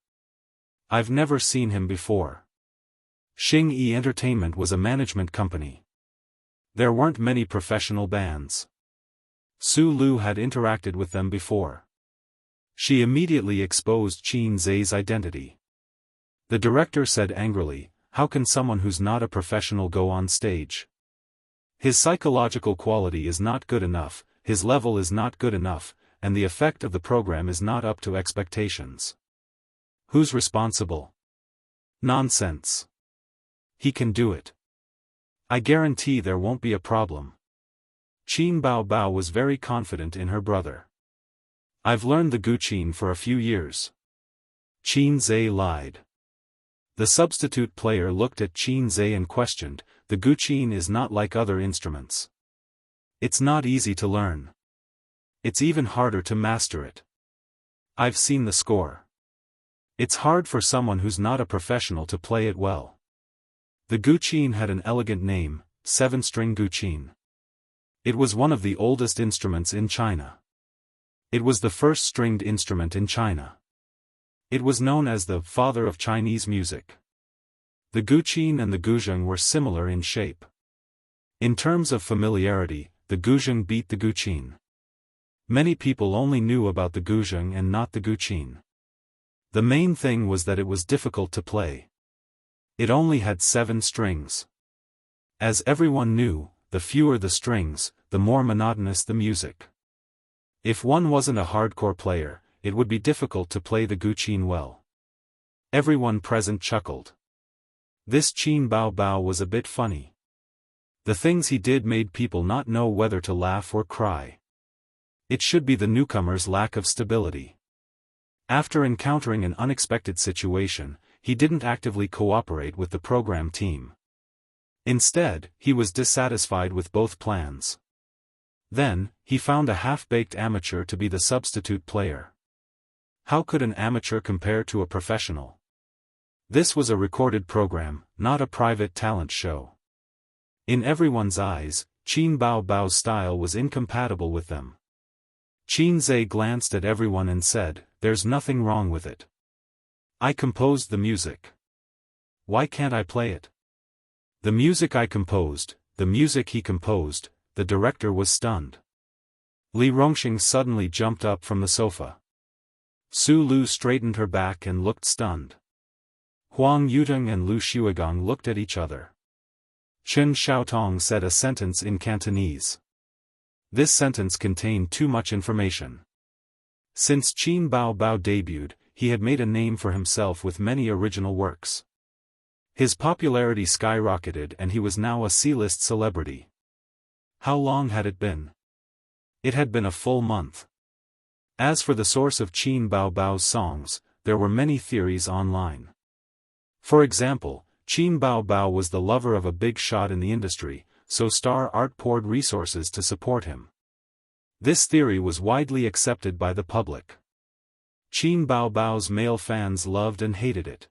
I've never seen him before." Xingyi Entertainment was a management company. There weren't many professional bands. Su Lu had interacted with them before. She immediately exposed Qin Zhe's identity. The director said angrily, "How can someone who's not a professional go on stage? His psychological quality is not good enough, his level is not good enough, and the effect of the program is not up to expectations. Who's responsible? Nonsense. He can do it. I guarantee there won't be a problem." Qin Bao was very confident in her brother. "I've learned the Guqin for a few years." Qin Zhe lied. The substitute player looked at Qin Zhe and questioned, "The Guqin is not like other instruments. It's not easy to learn. It's even harder to master it. I've seen the score. It's hard for someone who's not a professional to play it well." The Guqin had an elegant name, 7-string Guqin. It was one of the oldest instruments in China. It was the first stringed instrument in China. It was known as the father of Chinese music. The Guqin and the guzheng were similar in shape. In terms of familiarity, the guzheng beat the Guqin. Many people only knew about the guzheng and not the Guqin. The main thing was that it was difficult to play. It only had 7 strings. As everyone knew, the fewer the strings, the more monotonous the music. If one wasn't a hardcore player, it would be difficult to play the Guqin well. Everyone present chuckled. This Qin Bao was a bit funny. The things he did made people not know whether to laugh or cry. It should be the newcomer's lack of stability. After encountering an unexpected situation, he didn't actively cooperate with the program team. Instead, he was dissatisfied with both plans. Then, he found a half-baked amateur to be the substitute player. How could an amateur compare to a professional? This was a recorded program, not a private talent show. In everyone's eyes, Qin Bao's style was incompatible with them. Qin Zhe glanced at everyone and said, "There's nothing wrong with it. I composed the music. Why can't I play it?" "The music I composed, the music he composed." The director was stunned. Li Rongxing suddenly jumped up from the sofa. Su Lu straightened her back and looked stunned. Huang Yutong and Lu Shuigong looked at each other. Chen Xiaotong said a sentence in Cantonese. This sentence contained too much information. Since Qin Bao debuted, he had made a name for himself with many original works. His popularity skyrocketed and he was now a C-list celebrity. How long had it been? It had been a full month. As for the source of Qin Bao's songs, there were many theories online. For example, Qin Bao was the lover of a big shot in the industry, so Star Art poured resources to support him. This theory was widely accepted by the public. Qin Bao's male fans loved and hated it.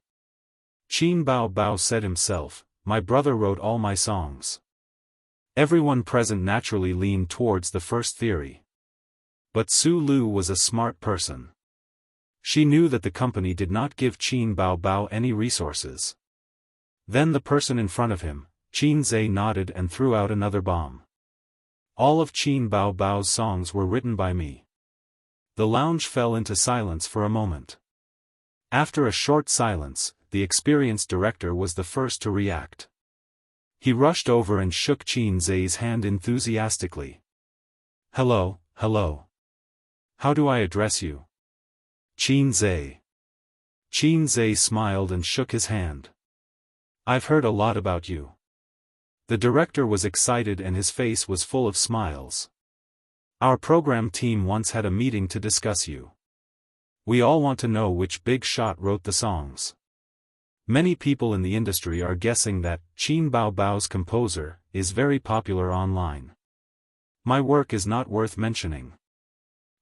Qin Bao said himself, "My brother wrote all my songs." Everyone present naturally leaned towards the first theory. But Su Lu was a smart person. She knew that the company did not give Qin Bao any resources. Then the person in front of him, Qin Zhe, nodded and threw out another bomb. "All of Qin Bao's songs were written by me." The lounge fell into silence for a moment. After a short silence, the experienced director was the first to react. He rushed over and shook Qin Zhe's hand enthusiastically. "Hello, hello. How do I address you?" "Qin Zhe." Qin Zhe smiled and shook his hand. I've heard a lot about you. The director was excited and his face was full of smiles. Our program team once had a meeting to discuss you. We all want to know which big shot wrote the songs. Many people in the industry are guessing that Qin Baobao's composer is very popular online. My work is not worth mentioning.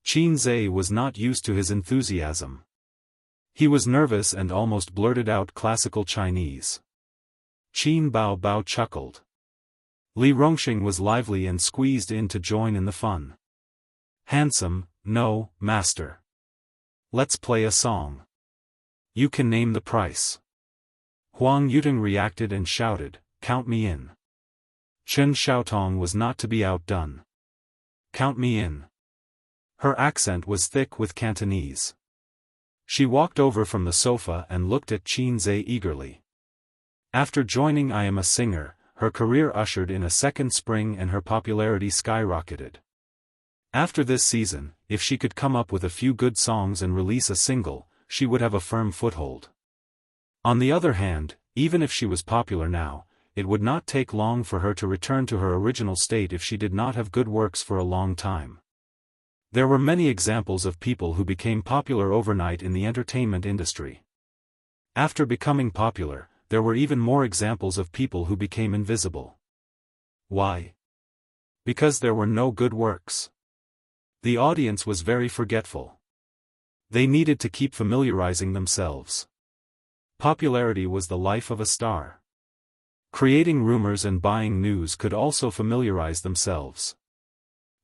Qin Zhe was not used to his enthusiasm. He was nervous and almost blurted out classical Chinese. Qin Baobao chuckled. Li Rongxing was lively and squeezed in to join in the fun. Handsome, no, master. Let's play a song. You can name the price. Huang Yutong reacted and shouted, count me in. Chen Xiaotong was not to be outdone. Count me in. Her accent was thick with Cantonese. She walked over from the sofa and looked at Qin Zhe eagerly. After joining I Am a Singer, her career ushered in a second spring and her popularity skyrocketed. After this season, if she could come up with a few good songs and release a single, she would have a firm foothold. On the other hand, even if she was popular now, it would not take long for her to return to her original state if she did not have good works for a long time. There were many examples of people who became popular overnight in the entertainment industry. After becoming popular, there were even more examples of people who became invisible. Why? Because there were no good works. The audience was very forgetful. They needed to keep familiarizing themselves. Popularity was the life of a star. Creating rumors and buying news could also familiarize themselves.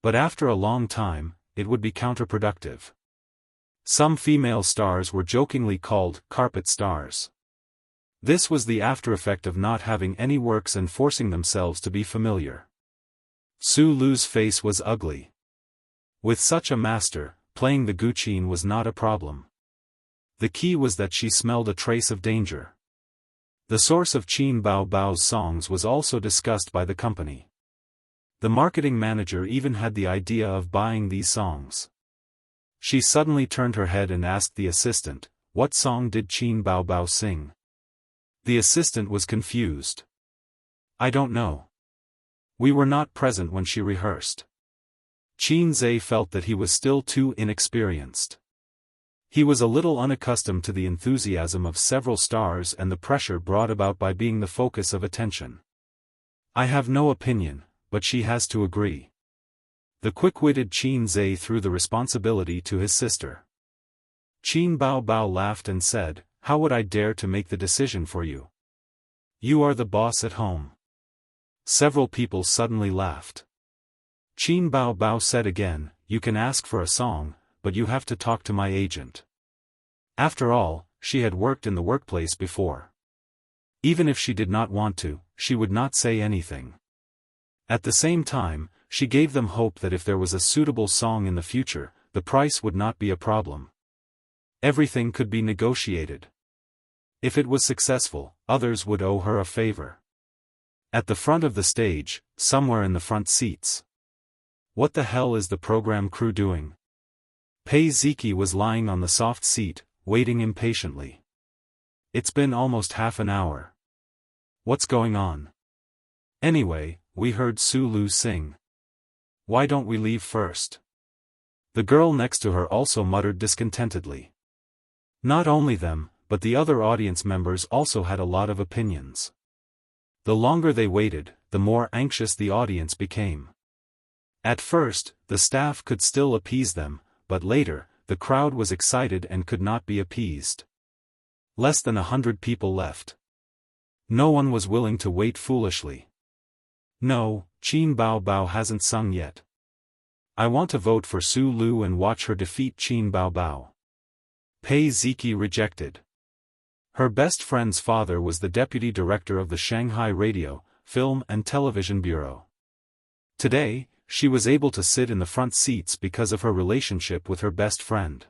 But after a long time, it would be counterproductive. Some female stars were jokingly called carpet stars. This was the aftereffect of not having any works and forcing themselves to be familiar. Su Lu's face was ugly. With such a master, playing the guqin was not a problem. The key was that she smelled a trace of danger. The source of Qin Baobao's songs was also discussed by the company. The marketing manager even had the idea of buying these songs. She suddenly turned her head and asked the assistant, "What song did Qin Baobao sing?" The assistant was confused. "I don't know. We were not present when she rehearsed." Qin Zhe felt that he was still too inexperienced. He was a little unaccustomed to the enthusiasm of several stars and the pressure brought about by being the focus of attention. "I have no opinion, but she has to agree." The quick-witted Qin Zhe threw the responsibility to his sister. Qin Baobao laughed and said, "How would I dare to make the decision for you? You are the boss at home." Several people suddenly laughed. Qin Baobao said again, "You can ask for a song, but you have to talk to my agent." After all, she had worked in the workplace before. Even if she did not want to, she would not say anything. At the same time, she gave them hope that if there was a suitable song in the future, the price would not be a problem. Everything could be negotiated. If it was successful, others would owe her a favor. At the front of the stage, somewhere in the front seats. What the hell is the program crew doing? Pei Ziki was lying on the soft seat, waiting impatiently. It's been almost half an hour. What's going on? Anyway, we heard Su Lu sing. Why don't we leave first? The girl next to her also muttered discontentedly. Not only them, but the other audience members also had a lot of opinions. The longer they waited, the more anxious the audience became. At first, the staff could still appease them, but later, the crowd was excited and could not be appeased. Less than 100 people left. No one was willing to wait foolishly. No, Qin Baobao hasn't sung yet. I want to vote for Su Lu and watch her defeat Qin Baobao. Pei Ziki rejected. Her best friend's father was the deputy director of the Shanghai Radio, Film and Television Bureau. Today, she was able to sit in the front seats because of her relationship with her best friend.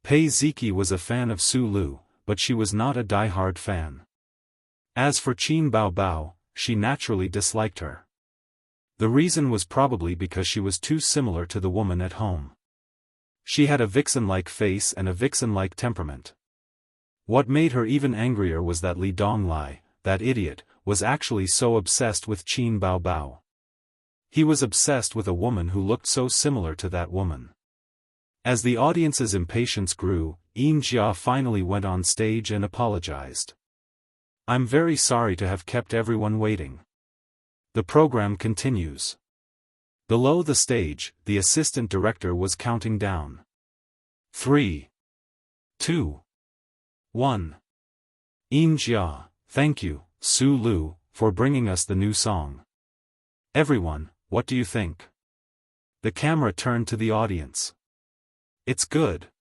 Pei Ziki was a fan of Su Lu, but she was not a die-hard fan. As for Qin Baobao, she naturally disliked her. The reason was probably because she was too similar to the woman at home. She had a vixen-like face and a vixen-like temperament. What made her even angrier was that Li Donglai, that idiot, was actually so obsessed with Qin Bao Bao. He was obsessed with a woman who looked so similar to that woman. As the audience's impatience grew, Yin Jia finally went on stage and apologized. "I'm very sorry to have kept everyone waiting." The program continues. Below the stage, the assistant director was counting down. 3, 2, 1. Yin Jia, thank you, Su Lu, for bringing us the new song. Everyone, what do you think? The camera turned to the audience. It's good.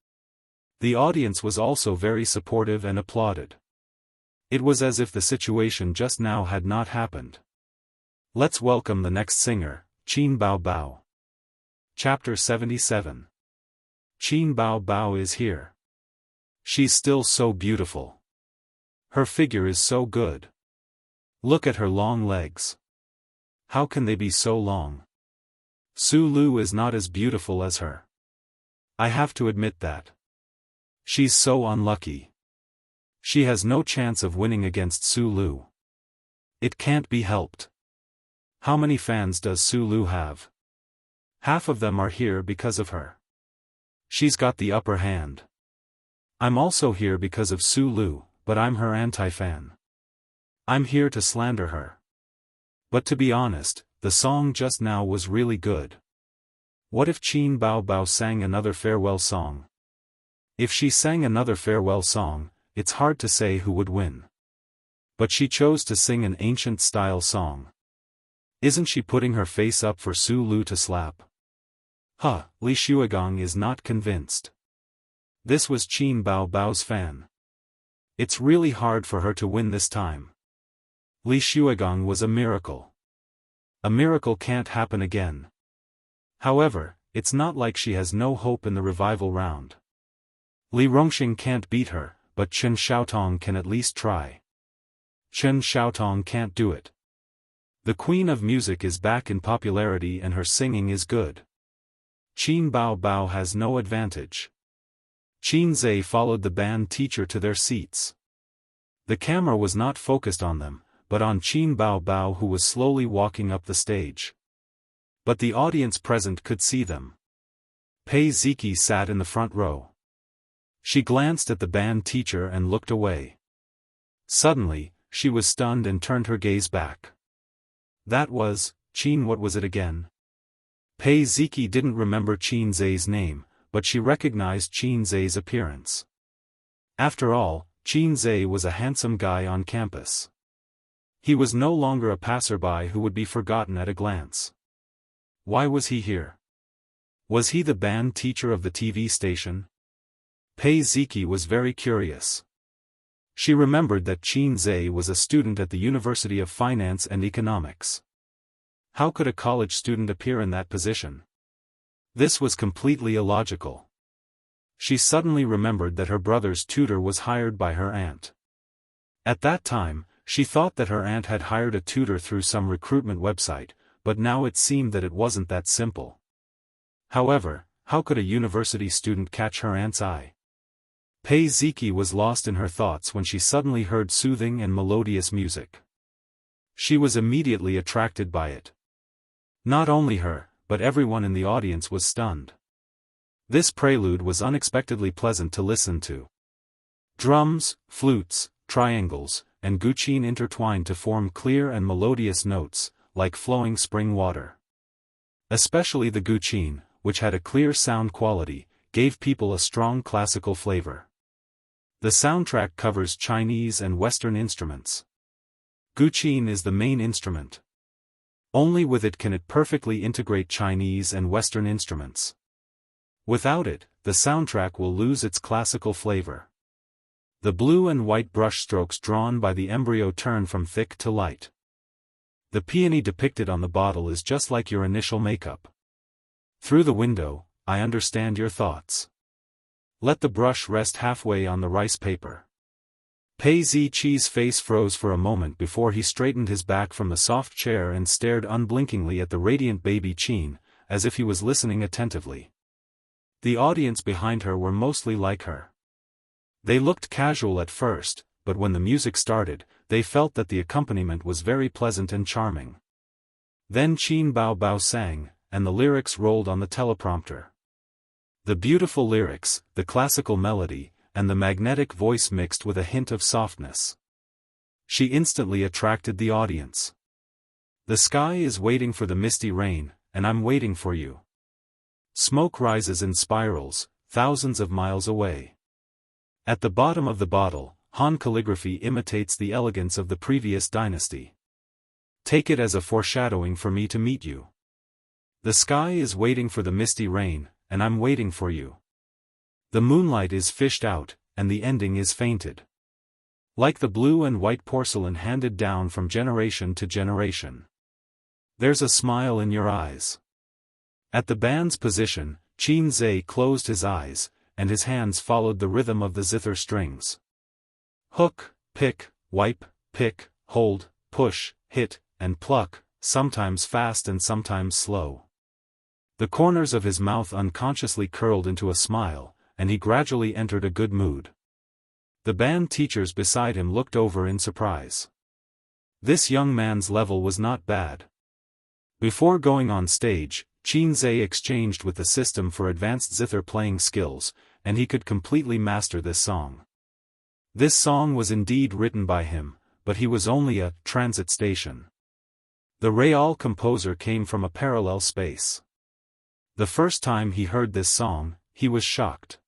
The audience was also very supportive and applauded. It was as if the situation just now had not happened. Let's welcome the next singer, Qin Bao Bao. Chapter 77. Qin Bao Bao is here. She's still so beautiful. Her figure is so good. Look at her long legs. How can they be so long? Su Lu is not as beautiful as her. I have to admit that. She's so unlucky. She has no chance of winning against Su Lu. It can't be helped. How many fans does Su Lu have? Half of them are here because of her. She's got the upper hand. I'm also here because of Su Lu, but I'm her anti-fan. I'm here to slander her. But to be honest, the song just now was really good. What if Qin Bao Bao sang another farewell song? If she sang another farewell song, it's hard to say who would win. But she chose to sing an ancient-style song. Isn't she putting her face up for Su Lu to slap? Li Shuigong is not convinced. This was Qin Bao Bao's fan. It's really hard for her to win this time. Li Shuigong was a miracle. A miracle can't happen again. However, it's not like she has no hope in the revival round. Li Rongxing can't beat her, but Chen Xiaotong can at least try. Chen Xiaotong can't do it. The Queen of Music is back in popularity and her singing is good. Qin Bao Bao has no advantage. Qin Zhe followed the band teacher to their seats. The camera was not focused on them, but on Qin Bao Bao, who was slowly walking up the stage. But the audience present could see them. Pei Ziki sat in the front row. She glanced at the band teacher and looked away. Suddenly, she was stunned and turned her gaze back. That was, Qin, what was it again? Pei Ziki didn't remember Qin Zhe's name, but she recognized Qin Zhe's appearance. After all, Qin Zhe was a handsome guy on campus. He was no longer a passerby who would be forgotten at a glance. Why was he here? Was he the band teacher of the TV station? Pei Ziki was very curious. She remembered that Qin Zhe was a student at the University of Finance and Economics. How could a college student appear in that position? This was completely illogical. She suddenly remembered that her brother's tutor was hired by her aunt. At that time, she thought that her aunt had hired a tutor through some recruitment website, but now it seemed that it wasn't that simple. However, how could a university student catch her aunt's eye? Pei Ziki was lost in her thoughts when she suddenly heard soothing and melodious music. She was immediately attracted by it. Not only her, but everyone in the audience was stunned. This prelude was unexpectedly pleasant to listen to. Drums, flutes, triangles, and guqin intertwined to form clear and melodious notes, like flowing spring water. Especially the guqin, which had a clear sound quality, gave people a strong classical flavor. The soundtrack covers Chinese and Western instruments. Guqin is the main instrument. Only with it can it perfectly integrate Chinese and Western instruments. Without it, the soundtrack will lose its classical flavor. The blue and white brushstrokes drawn by the embryo turn from thick to light. The peony depicted on the bottle is just like your initial makeup. Through the window, I understand your thoughts. Let the brush rest halfway on the rice paper. Pei Ziqi's face froze for a moment before he straightened his back from the soft chair and stared unblinkingly at the radiant baby Qin, as if he was listening attentively. The audience behind her were mostly like her. They looked casual at first, but when the music started, they felt that the accompaniment was very pleasant and charming. Then Qin Bao Bao sang, and the lyrics rolled on the teleprompter. The beautiful lyrics, the classical melody, and the magnetic voice mixed with a hint of softness. She instantly attracted the audience. The sky is waiting for the misty rain, and I'm waiting for you. Smoke rises in spirals, thousands of miles away. At the bottom of the bottle, Han calligraphy imitates the elegance of the previous dynasty. Take it as a foreshadowing for me to meet you. The sky is waiting for the misty rain, and I'm waiting for you. The moonlight is fished out, and the ending is fainted. Like the blue and white porcelain handed down from generation to generation. There's a smile in your eyes. At the band's position, Qin Zhe closed his eyes, and his hands followed the rhythm of the zither strings. Hook, pick, wipe, pick, hold, push, hit, and pluck, sometimes fast and sometimes slow. The corners of his mouth unconsciously curled into a smile, and he gradually entered a good mood. The band teachers beside him looked over in surprise. This young man's level was not bad. Before going on stage, Qin Zhe exchanged with the system for advanced zither playing skills, and he could completely master this song. This song was indeed written by him, but he was only a transit station. The real composer came from a parallel space. The first time he heard this song, he was shocked.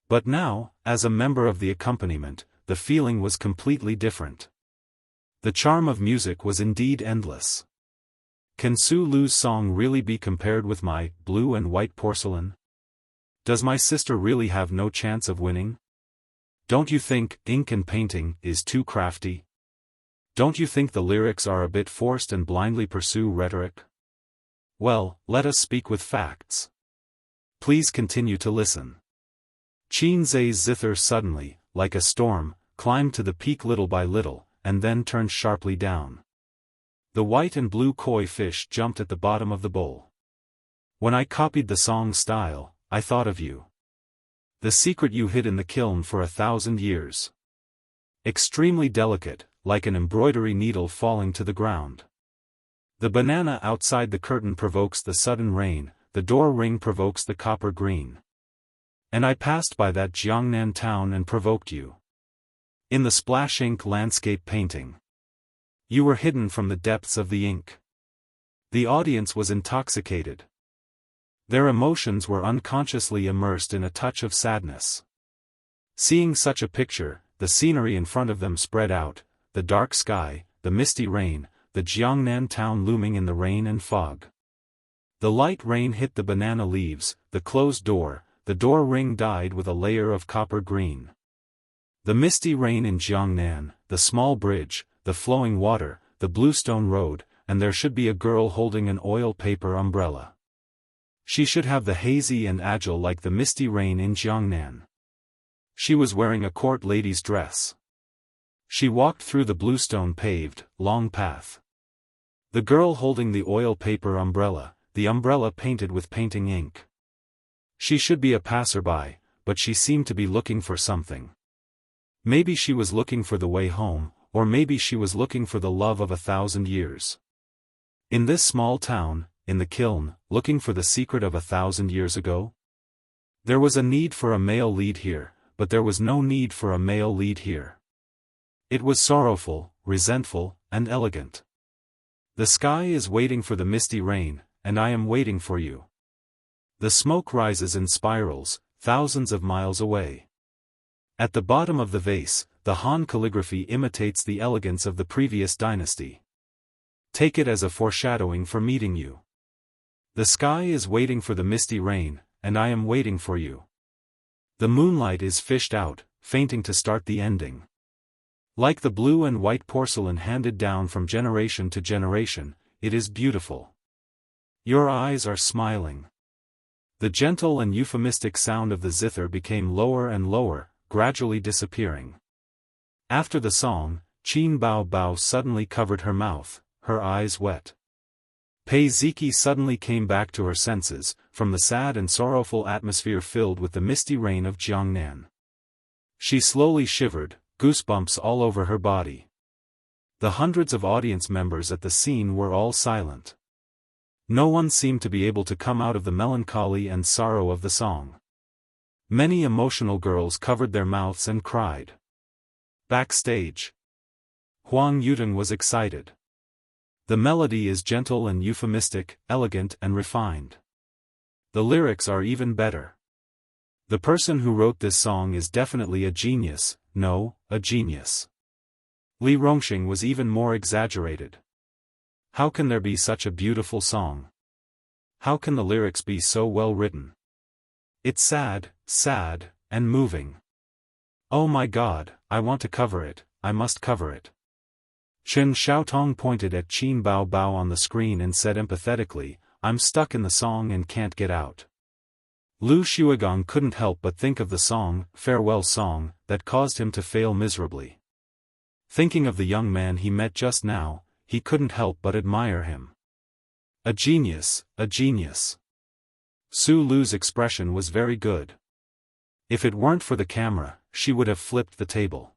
But now, as a member of the accompaniment, the feeling was completely different. The charm of music was indeed endless. Can Su Lu's song really be compared with my blue and white porcelain? Does my sister really have no chance of winning? Don't you think ink and painting is too crafty? Don't you think the lyrics are a bit forced and blindly pursue rhetoric? Well, let us speak with facts. Please continue to listen. Qin Zhe's zither suddenly, like a storm, climbed to the peak little by little, and then turned sharply down. The white and blue koi fish jumped at the bottom of the bowl. When I copied the song style, I thought of you. The secret you hid in the kiln for 1,000 years. Extremely delicate, like an embroidery needle falling to the ground. The banana outside the curtain provokes the sudden rain, the door ring provokes the copper green. And I passed by that Jiangnan town and provoked you. In the splash ink landscape painting. You were hidden from the depths of the ink. The audience was intoxicated. Their emotions were unconsciously immersed in a touch of sadness. Seeing such a picture, the scenery in front of them spread out, the dark sky, the misty rain, the Jiangnan town looming in the rain and fog. The light rain hit the banana leaves, the closed door, the door ring dyed with a layer of copper green. The misty rain in Jiangnan, the small bridge, the flowing water, the bluestone road, and there should be a girl holding an oil paper umbrella. She should have the hazy and agile like the misty rain in Jiangnan. She was wearing a court lady's dress. She walked through the bluestone paved, long path. The girl holding the oil paper umbrella, the umbrella painted with painting ink. She should be a passerby, but she seemed to be looking for something. Maybe she was looking for the way home, or maybe she was looking for the love of 1,000 years. In this small town, in the kiln, looking for the secret of 1,000 years ago? There was a need for a male lead here, but there was no need for a male lead here. It was sorrowful, resentful, and elegant. The sky is waiting for the misty rain, and I am waiting for you. The smoke rises in spirals, thousands of miles away. At the bottom of the vase, the Han calligraphy imitates the elegance of the previous dynasty. Take it as a foreshadowing for meeting you. The sky is waiting for the misty rain, and I am waiting for you. The moonlight is fished out, fainting to start the ending. Like the blue and white porcelain handed down from generation to generation, it is beautiful. Your eyes are smiling. The gentle and euphemistic sound of the zither became lower and lower, gradually disappearing. After the song, Qin Bao Bao suddenly covered her mouth, her eyes wet. Pei Ziki suddenly came back to her senses, from the sad and sorrowful atmosphere filled with the misty rain of Jiangnan. She slowly shivered, goosebumps all over her body. The hundreds of audience members at the scene were all silent. No one seemed to be able to come out of the melancholy and sorrow of the song. Many emotional girls covered their mouths and cried. Backstage, Huang Yuteng was excited. The melody is gentle and euphemistic, elegant and refined. The lyrics are even better. The person who wrote this song is definitely a genius, a genius. Li Rongxing was even more exaggerated. How can there be such a beautiful song? How can the lyrics be so well written? It's sad, and moving. Oh my God, I want to cover it, I must cover it. Chen Xiaotong pointed at Qin Bao Bao on the screen and said empathetically, I'm stuck in the song and can't get out. Lu Xuegong couldn't help but think of the song, farewell song, that caused him to fail miserably. Thinking of the young man he met just now, he couldn't help but admire him. A genius, a genius. Su Lu's expression was very good. If it weren't for the camera, she would have flipped the table.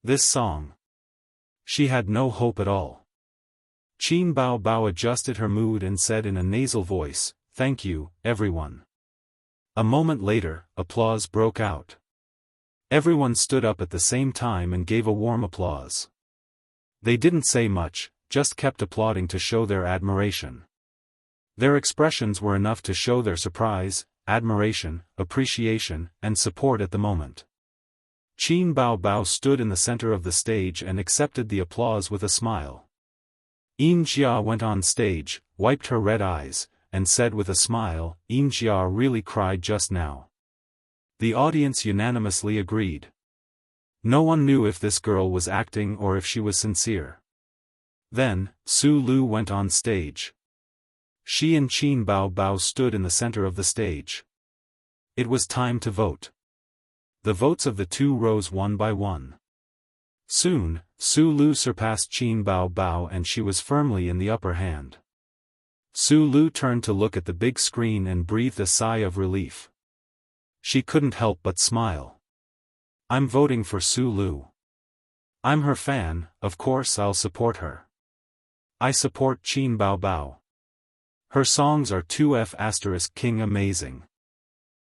This song. She had no hope at all. Qin Bao Bao adjusted her mood and said in a nasal voice, thank you, everyone. A moment later, applause broke out. Everyone stood up at the same time and gave a warm applause. They didn't say much, just kept applauding to show their admiration. Their expressions were enough to show their surprise, admiration, appreciation, and support at the moment. Qin Bao Bao stood in the center of the stage and accepted the applause with a smile. Yin Jia went on stage, wiped her red eyes, and said with a smile, Yin Jia really cried just now. The audience unanimously agreed. No one knew if this girl was acting or if she was sincere. Then, Su Lu went on stage. She and Qin Bao Bao stood in the center of the stage. It was time to vote. The votes of the two rose one by one. Soon, Su Lu surpassed Qin Bao Bao and she was firmly in the upper hand. Su Lu turned to look at the big screen and breathed a sigh of relief. She couldn't help but smile. I'm voting for Su Lu. I'm her fan, of course I'll support her. I support Qin Bao Bao. Her songs are 2F** King amazing.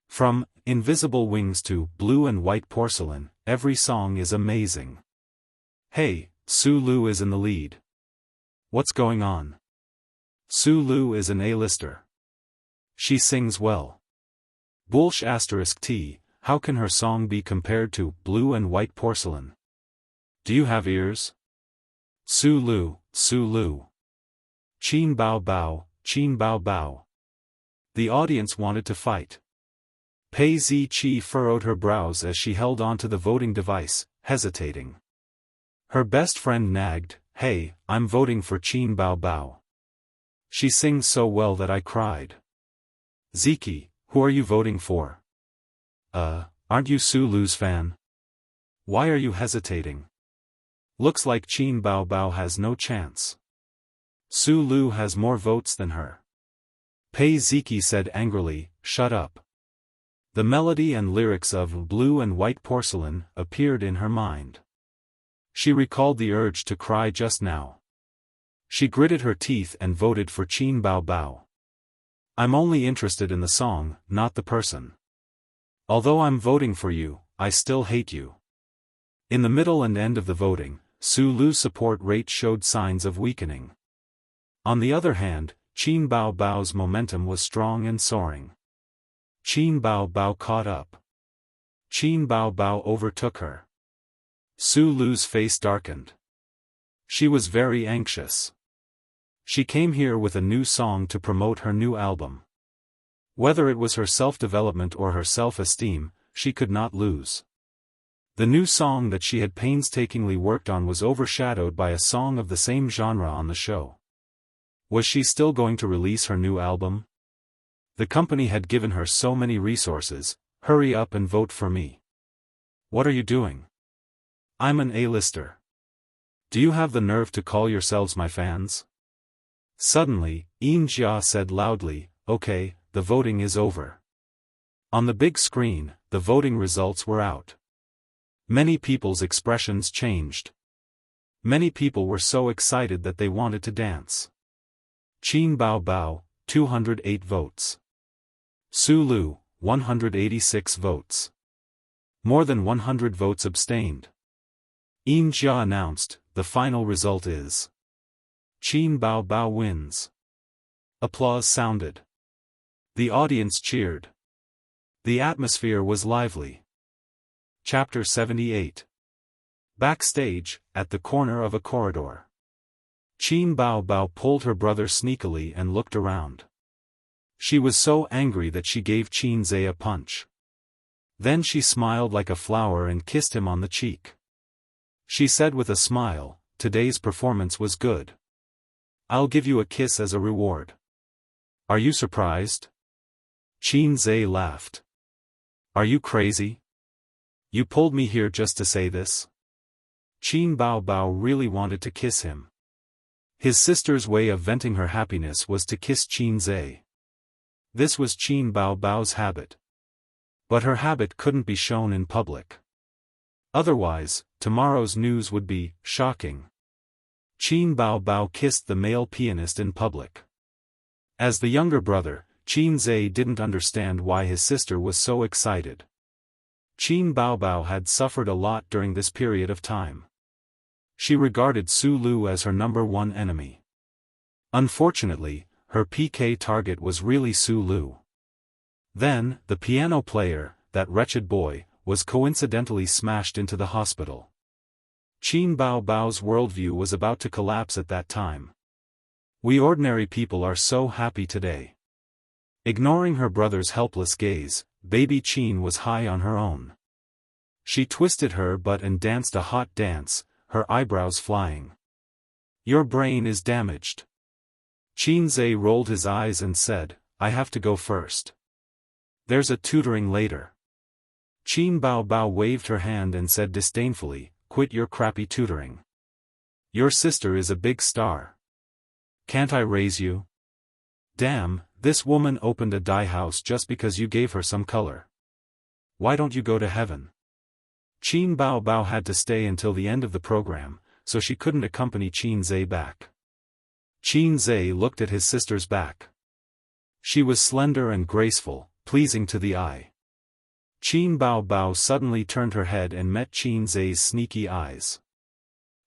From Invisible Wings to Blue and White Porcelain, every song is amazing. Hey, Su Lu is in the lead. What's going on? Su Lu is an A-lister. She sings well. Bullsh *T, how can her song be compared to Blue and White Porcelain? Do you have ears? Su Lu, Su Lu. Qin Bao Bao, Qin Bao Bao. The audience wanted to fight. Pei Ziqi furrowed her brows as she held onto the voting device, hesitating. Her best friend nagged, hey, I'm voting for Qin Bao Bao. She sings so well that I cried. Ziki, who are you voting for? Aren't you Su Lu's fan? Why are you hesitating? Looks like Qin Bao Bao has no chance. Su Lu has more votes than her. Pei Ziki said angrily, shut up. The melody and lyrics of Blue and White Porcelain appeared in her mind. She recalled the urge to cry just now. She gritted her teeth and voted for Qin Bao Bao. I'm only interested in the song, not the person. Although I'm voting for you, I still hate you. In the middle and end of the voting, Su Lu's support rate showed signs of weakening. On the other hand, Qin Bao Bao's momentum was strong and soaring. Qin Bao Bao caught up. Qin Bao Bao overtook her. Su Lu's face darkened. She was very anxious. She came here with a new song to promote her new album. Whether it was her self-development or her self-esteem, she could not lose. The new song that she had painstakingly worked on was overshadowed by a song of the same genre on the show. Was she still going to release her new album? The company had given her so many resources. Hurry up and vote for me. What are you doing? I'm an A-lister. Do you have the nerve to call yourselves my fans? Suddenly, Yin Jia said loudly, okay, the voting is over. On the big screen, the voting results were out. Many people's expressions changed. Many people were so excited that they wanted to dance. Qin Bao Bao, 208 votes. Su Lu, 186 votes. More than 100 votes abstained. Yin Jia announced, the final result is Qin Bao Bao wins. Applause sounded. The audience cheered. The atmosphere was lively. Chapter 78. Backstage, at the corner of a corridor. Qin Bao Bao pulled her brother sneakily and looked around. She was so angry that she gave Qin Zhe a punch. Then she smiled like a flower and kissed him on the cheek. She said with a smile, "Today's performance was good. I'll give you a kiss as a reward." "Are you surprised?" Qin Zhe laughed. "Are you crazy? You pulled me here just to say this?" Qin Bao Bao really wanted to kiss him. His sister's way of venting her happiness was to kiss Qin Zhe. This was Qin Bao Bao's habit. But her habit couldn't be shown in public. Otherwise, tomorrow's news would be shocking. Qin Bao Bao kissed the male pianist in public. As the younger brother, Qin Zhe didn't understand why his sister was so excited. Qin Bao Bao had suffered a lot during this period of time. She regarded Su Lu as her number one enemy. Unfortunately, her PK target was really Su Lu. Then, the piano player, that wretched boy, was coincidentally smashed into the hospital. Qin Bao Bao's worldview was about to collapse at that time. We ordinary people are so happy today. Ignoring her brother's helpless gaze, baby Qin was high on her own. She twisted her butt and danced a hot dance, her eyebrows flying. "Your brain is damaged." Qin Zhe rolled his eyes and said, "I have to go first. There's a tutoring later." Qin Bao Bao waved her hand and said disdainfully, "Quit your crappy tutoring. Your sister is a big star. Can't I raise you? Damn, this woman opened a dye house just because you gave her some color. Why don't you go to heaven?" Qin Bao Bao had to stay until the end of the program, so she couldn't accompany Qin Zhe back. Qin Zhe looked at his sister's back. She was slender and graceful, pleasing to the eye. Qin Bao Bao suddenly turned her head and met Qin Zhe's sneaky eyes.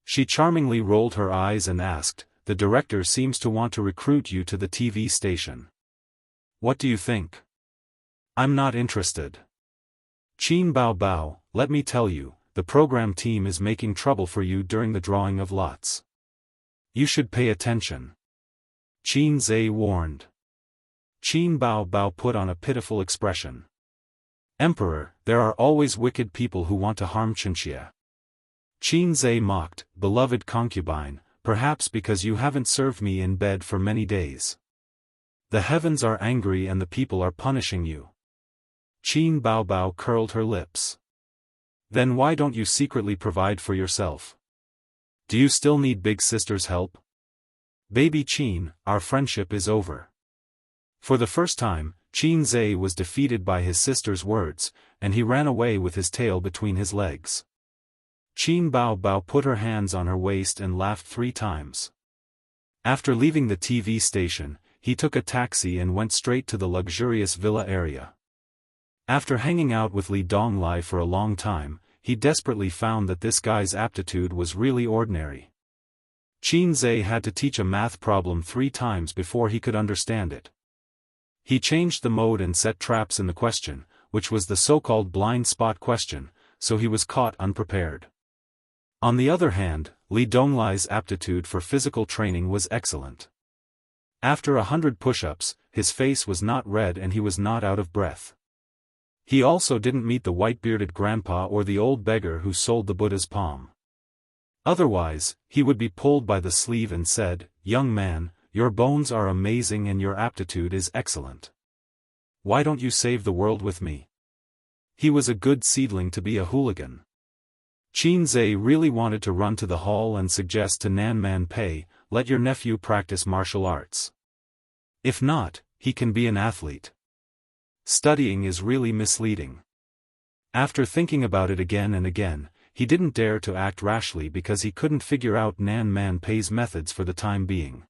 She charmingly rolled her eyes and asked, "The director seems to want to recruit you to the TV station. What do you think?" "I'm not interested." Qin Bao Bao, let me tell you, the program team is making trouble for you during the drawing of lots. You should pay attention. Qin Zhe warned. Qin Bao Bao put on a pitiful expression. "Emperor, there are always wicked people who want to harm Xianxia." Qin Zhe mocked, "Beloved concubine, perhaps because you haven't served me in bed for many days. The heavens are angry and the people are punishing you." Qin Bao Bao curled her lips. "Then why don't you secretly provide for yourself? Do you still need big sister's help?" "Baby Qin, our friendship is over." For the first time, Qin Zhe was defeated by his sister's words, and he ran away with his tail between his legs. Qin Bao Bao put her hands on her waist and laughed 3 times. After leaving the TV station, he took a taxi and went straight to the luxurious villa area. After hanging out with Li Donglai for a long time, he desperately found that this guy's aptitude was really ordinary. Qin Zhe had to teach a math problem 3 times before he could understand it. He changed the mode and set traps in the question, which was the so-called blind spot question, so he was caught unprepared. On the other hand, Li Donglai's aptitude for physical training was excellent. After 100 push-ups, his face was not red and he was not out of breath. He also didn't meet the white-bearded grandpa or the old beggar who sold the Buddha's palm. Otherwise, he would be pulled by the sleeve and said, "Young man, your bones are amazing and your aptitude is excellent. Why don't you save the world with me?" He was a good seedling to be a hooligan. Qin Zhe really wanted to run to the hall and suggest to Nan Man Pei, "Let your nephew practice martial arts. If not, he can be an athlete. Studying is really misleading." After thinking about it again and again, he didn't dare to act rashly because he couldn't figure out Nan Man Pei's methods for the time being.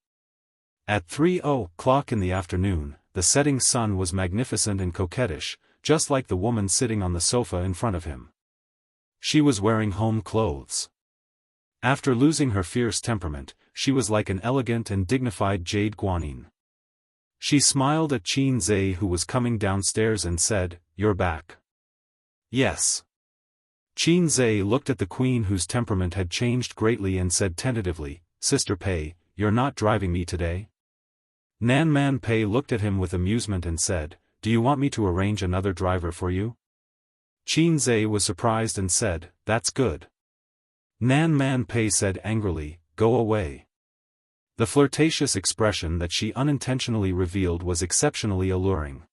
At 3:00 in the afternoon, the setting sun was magnificent and coquettish, just like the woman sitting on the sofa in front of him. She was wearing home clothes. After losing her fierce temperament, she was like an elegant and dignified jade guanine. She smiled at Qin Zhe, who was coming downstairs, and said, "You're back." "Yes." Qin Zhe looked at the queen, whose temperament had changed greatly, and said tentatively, "Sister Pei, you're not driving me today?" Nan Man Pei looked at him with amusement and said, "Do you want me to arrange another driver for you?" Qin Zhe was surprised and said, "That's good." Nan Man Pei said angrily, "Go away." The flirtatious expression that she unintentionally revealed was exceptionally alluring.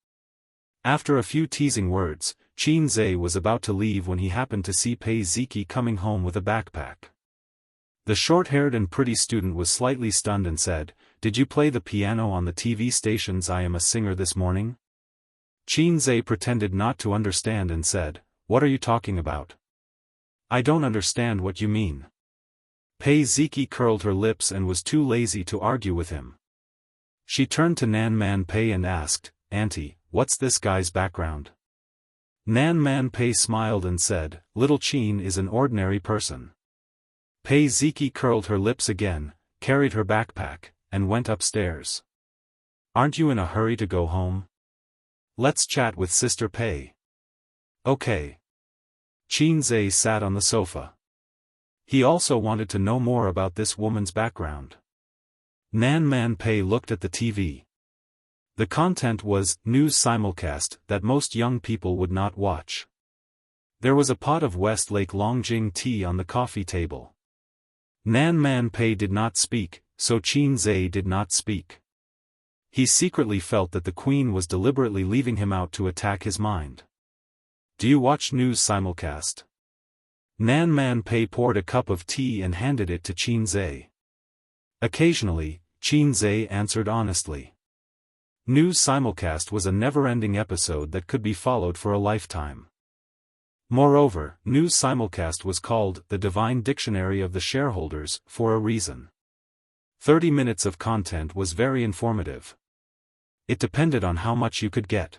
After a few teasing words, Qin Zhe was about to leave when he happened to see Pei Ziki coming home with a backpack. The short-haired and pretty student was slightly stunned and said, "Did you play the piano on the TV station's I Am a Singer this morning?" Qin Zhe pretended not to understand and said, "What are you talking about? I don't understand what you mean." Pei Ziki curled her lips and was too lazy to argue with him. She turned to Nan Man Pei and asked, "Auntie, what's this guy's background?" Nan Man Pei smiled and said, "Little Qin is an ordinary person." Pei Ziki curled her lips again, carried her backpack, and went upstairs. "Aren't you in a hurry to go home? Let's chat with Sister Pei." "Okay." Qin Zhe sat on the sofa. He also wanted to know more about this woman's background. Nan Man Pei looked at the TV. The content was news simulcast that most young people would not watch. There was a pot of Westlake Longjing tea on the coffee table. Nan Man Pei did not speak, so Qin Zhe did not speak. He secretly felt that the queen was deliberately leaving him out to attack his mind. "Do you watch news simulcast?" Nan Man Pei poured a cup of tea and handed it to Qin Zhe. Occasionally, Qin Zhe answered honestly. News simulcast was a never-ending episode that could be followed for a lifetime. Moreover, news simulcast was called the Divine Dictionary of the Shareholders for a reason. 30 minutes of content was very informative. It depended on how much you could get.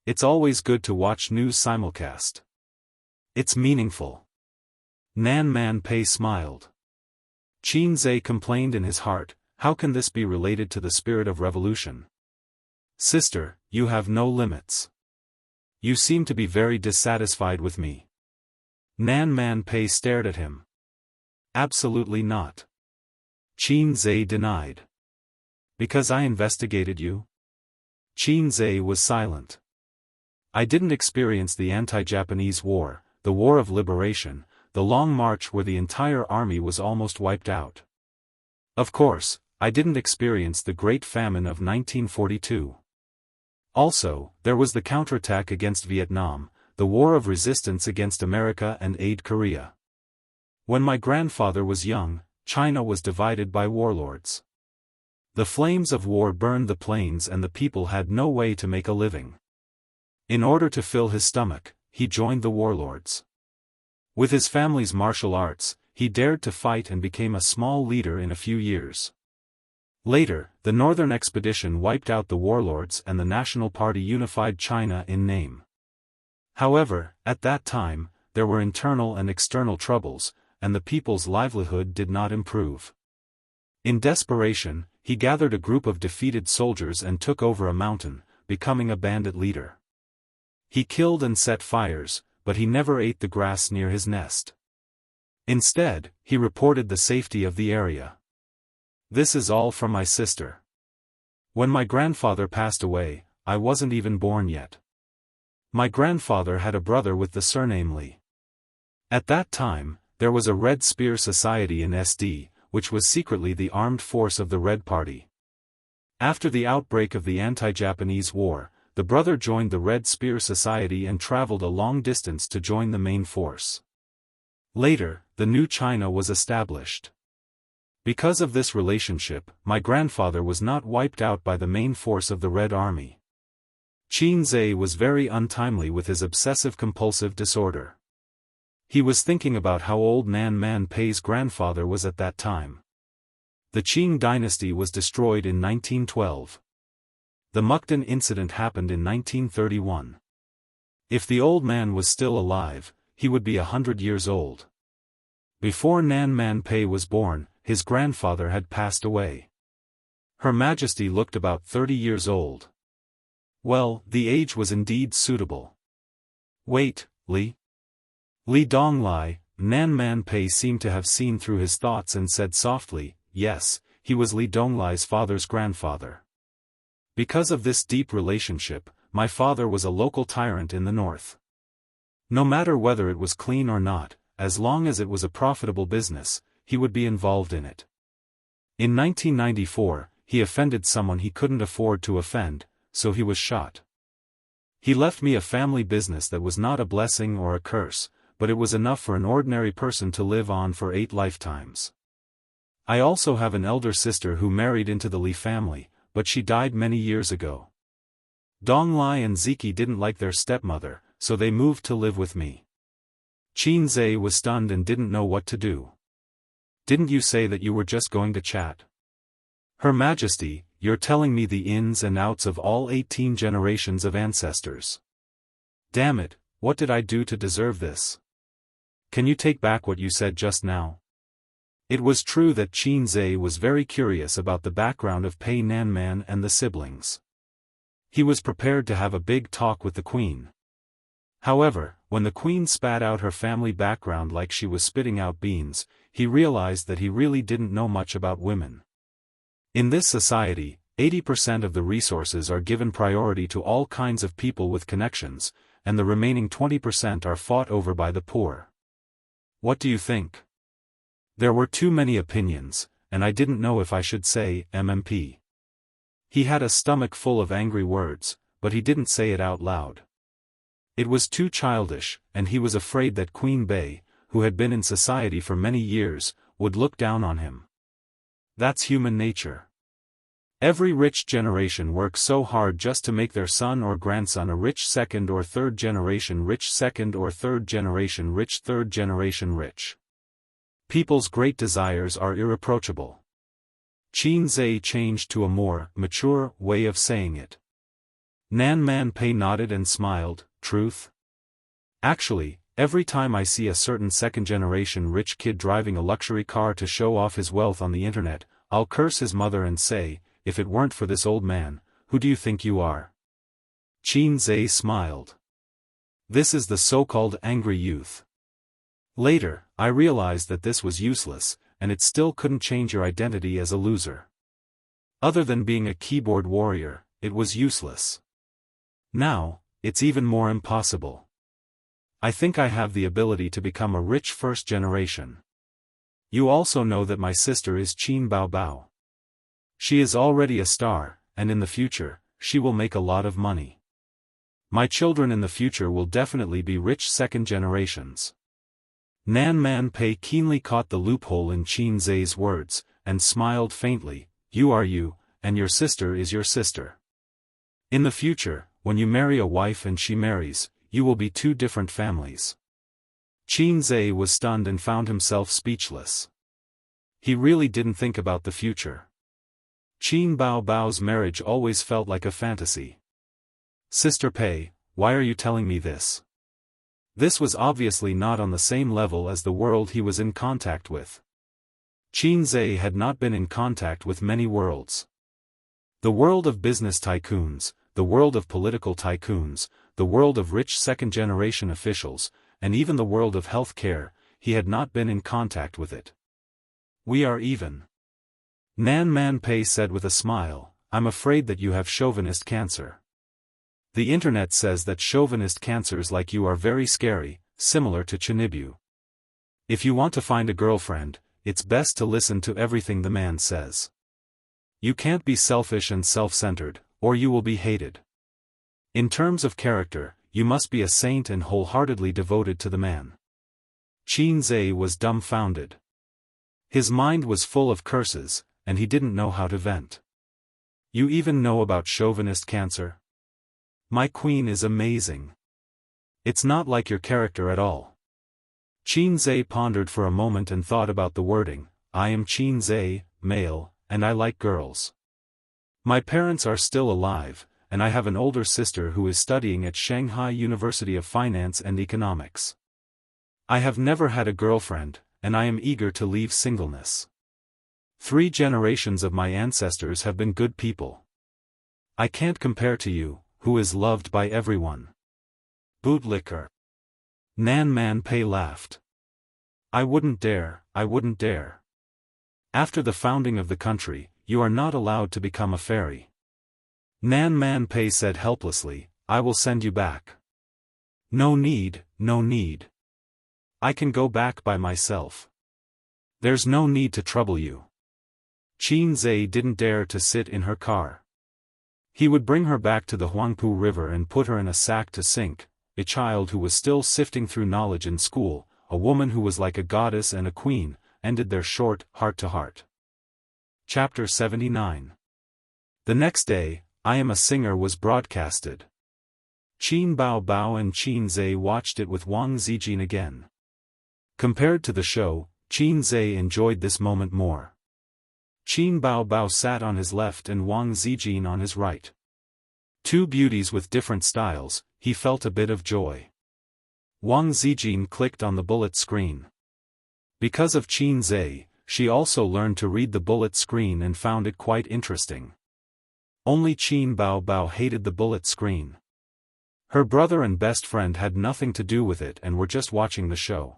It's always good to watch news simulcast. It's meaningful. Nan Man Pei smiled. Qin Zhe complained in his heart, "How can this be related to the spirit of revolution? Sister, you have no limits. You seem to be very dissatisfied with me." Nan Man Pei stared at him. "Absolutely not." Qin Zhe denied. "Because I investigated you?" Qin Zhe was silent. "I didn't experience the anti-Japanese war, the war of liberation, the long march where the entire army was almost wiped out. Of course, I didn't experience the Great Famine of 1942. Also, there was the counterattack against Vietnam, the war of resistance against America and aid Korea. When my grandfather was young, China was divided by warlords. The flames of war burned the plains and the people had no way to make a living. In order to fill his stomach, he joined the warlords. With his family's martial arts, he dared to fight and became a small leader in a few years. Later, the Northern Expedition wiped out the warlords and the National Party unified China in name. However, at that time, there were internal and external troubles, and the people's livelihood did not improve. In desperation, he gathered a group of defeated soldiers and took over a mountain, becoming a bandit leader. He killed and set fires, but he never ate the grass near his nest. Instead, he reported the safety of the area. "This is all from my sister. When my grandfather passed away, I wasn't even born yet. My grandfather had a brother with the surname Li. At that time, there was a Red Spear Society in SD, which was secretly the armed force of the Red Party. After the outbreak of the anti-Japanese war, the brother joined the Red Spear Society and traveled a long distance to join the main force. Later, the new China was established. Because of this relationship, my grandfather was not wiped out by the main force of the Red Army. Xianxia was very untimely with his obsessive-compulsive disorder. He was thinking about how old Nan Man Pei's grandfather was at that time. The Qing dynasty was destroyed in 1912. The Mukden incident happened in 1931. If the old man was still alive, he would be 100 years old. Before Nan Man Pei was born, his grandfather had passed away. Her Majesty looked about 30 years old. Well, the age was indeed suitable. Wait, Li Donglai, Nan Man Pei seemed to have seen through his thoughts and said softly, yes, he was Li Donglai's father's grandfather. Because of this deep relationship, my father was a local tyrant in the north. No matter whether it was clean or not, as long as it was a profitable business, he would be involved in it. In 1994, he offended someone he couldn't afford to offend, so he was shot. He left me a family business that was not a blessing or a curse, but it was enough for an ordinary person to live on for 8 lifetimes. I also have an elder sister who married into the Li family, but she died many years ago. Donglai and Ziki didn't like their stepmother, so they moved to live with me. Xianxia was stunned and didn't know what to do. Didn't you say that you were just going to chat? Her Majesty, you're telling me the ins and outs of all 18 generations of ancestors. Damn it, what did I do to deserve this? Can you take back what you said just now? It was true that Xianxia was very curious about the background of Pei Nanman and the siblings. He was prepared to have a big talk with the queen. However, when the queen spat out her family background like she was spitting out beans, he realized that he really didn't know much about women. In this society, 80% of the resources are given priority to all kinds of people with connections, and the remaining 20% are fought over by the poor. What do you think? There were too many opinions, and I didn't know if I should say MMP. He had a stomach full of angry words, but he didn't say it out loud. It was too childish, and he was afraid that Queen Bei, who had been in society for many years, would look down on him. That's human nature. Every rich generation works so hard just to make their son or grandson a rich second or third generation rich second or third generation rich third generation rich. People's great desires are irreproachable. Xianxia changed to a more mature way of saying it. Nan Man Pei nodded and smiled. Truth? Actually, every time I see a certain second-generation rich kid driving a luxury car to show off his wealth on the internet, I'll curse his mother and say, if it weren't for this old man, who do you think you are? Xianxia smiled. This is the so-called angry youth. Later, I realized that this was useless, and it still couldn't change your identity as a loser. Other than being a keyboard warrior, it was useless. Now, it's even more impossible. I think I have the ability to become a rich first generation. You also know that my sister is Qin Bao Bao. She is already a star, and in the future, she will make a lot of money. My children in the future will definitely be rich second generations. Nan Man Pei keenly caught the loophole in Xianxia's words, and smiled faintly. You are you, and your sister is your sister. In the future, when you marry a wife and she marries, you will be 2 different families. Xianxia was stunned and found himself speechless. He really didn't think about the future. Qin Bao Bao's marriage always felt like a fantasy. Sister Pei, why are you telling me this? This was obviously not on the same level as the world he was in contact with. Xianxia had not been in contact with many worlds. The world of business tycoons, the world of political tycoons, the world of rich second-generation officials, and even the world of health care, he had not been in contact with it. We are even. Nan Man Pei said with a smile, I'm afraid that you have chauvinist cancer. The internet says that chauvinist cancers like you are very scary, similar to Chinibu. If you want to find a girlfriend, it's best to listen to everything the man says. You can't be selfish and self-centered, or you will be hated. In terms of character, you must be a saint and wholeheartedly devoted to the man. Xianxia was dumbfounded. His mind was full of curses, and he didn't know how to vent. You even know about chauvinist cancer? My queen is amazing. It's not like your character at all. Qin Zhe pondered for a moment and thought about the wording. I am Qin Zhe, male, and I like girls. My parents are still alive, and I have an older sister who is studying at Shanghai University of Finance and Economics. I have never had a girlfriend, and I am eager to leave singleness. 3 generations of my ancestors have been good people. I can't compare to you, who is loved by everyone. Bootlicker. Nan Man Pei laughed. I wouldn't dare, I wouldn't dare. After the founding of the country, you are not allowed to become a fairy. Nan Man Pei said helplessly, I will send you back. No need, no need. I can go back by myself. There's no need to trouble you. Qin Zhe didn't dare to sit in her car. He would bring her back to the Huangpu River and put her in a sack to sink, a child who was still sifting through knowledge in school, a woman who was like a goddess and a queen, ended their short heart-to-heart. Chapter 79. The next day, I Am a Singer was broadcasted. Qin Bao Bao and Qin Zhe watched it with Wang Zijin again. Compared to the show, Qin Zhe enjoyed this moment more. Qin Bao Bao sat on his left and Wang Zijin on his right. 2 beauties with different styles, he felt a bit of joy. Wang Zijin clicked on the bullet screen. Because of Qin Zhe, she also learned to read the bullet screen and found it quite interesting. Only Qin Bao Bao hated the bullet screen. Her brother and best friend had nothing to do with it and were just watching the show.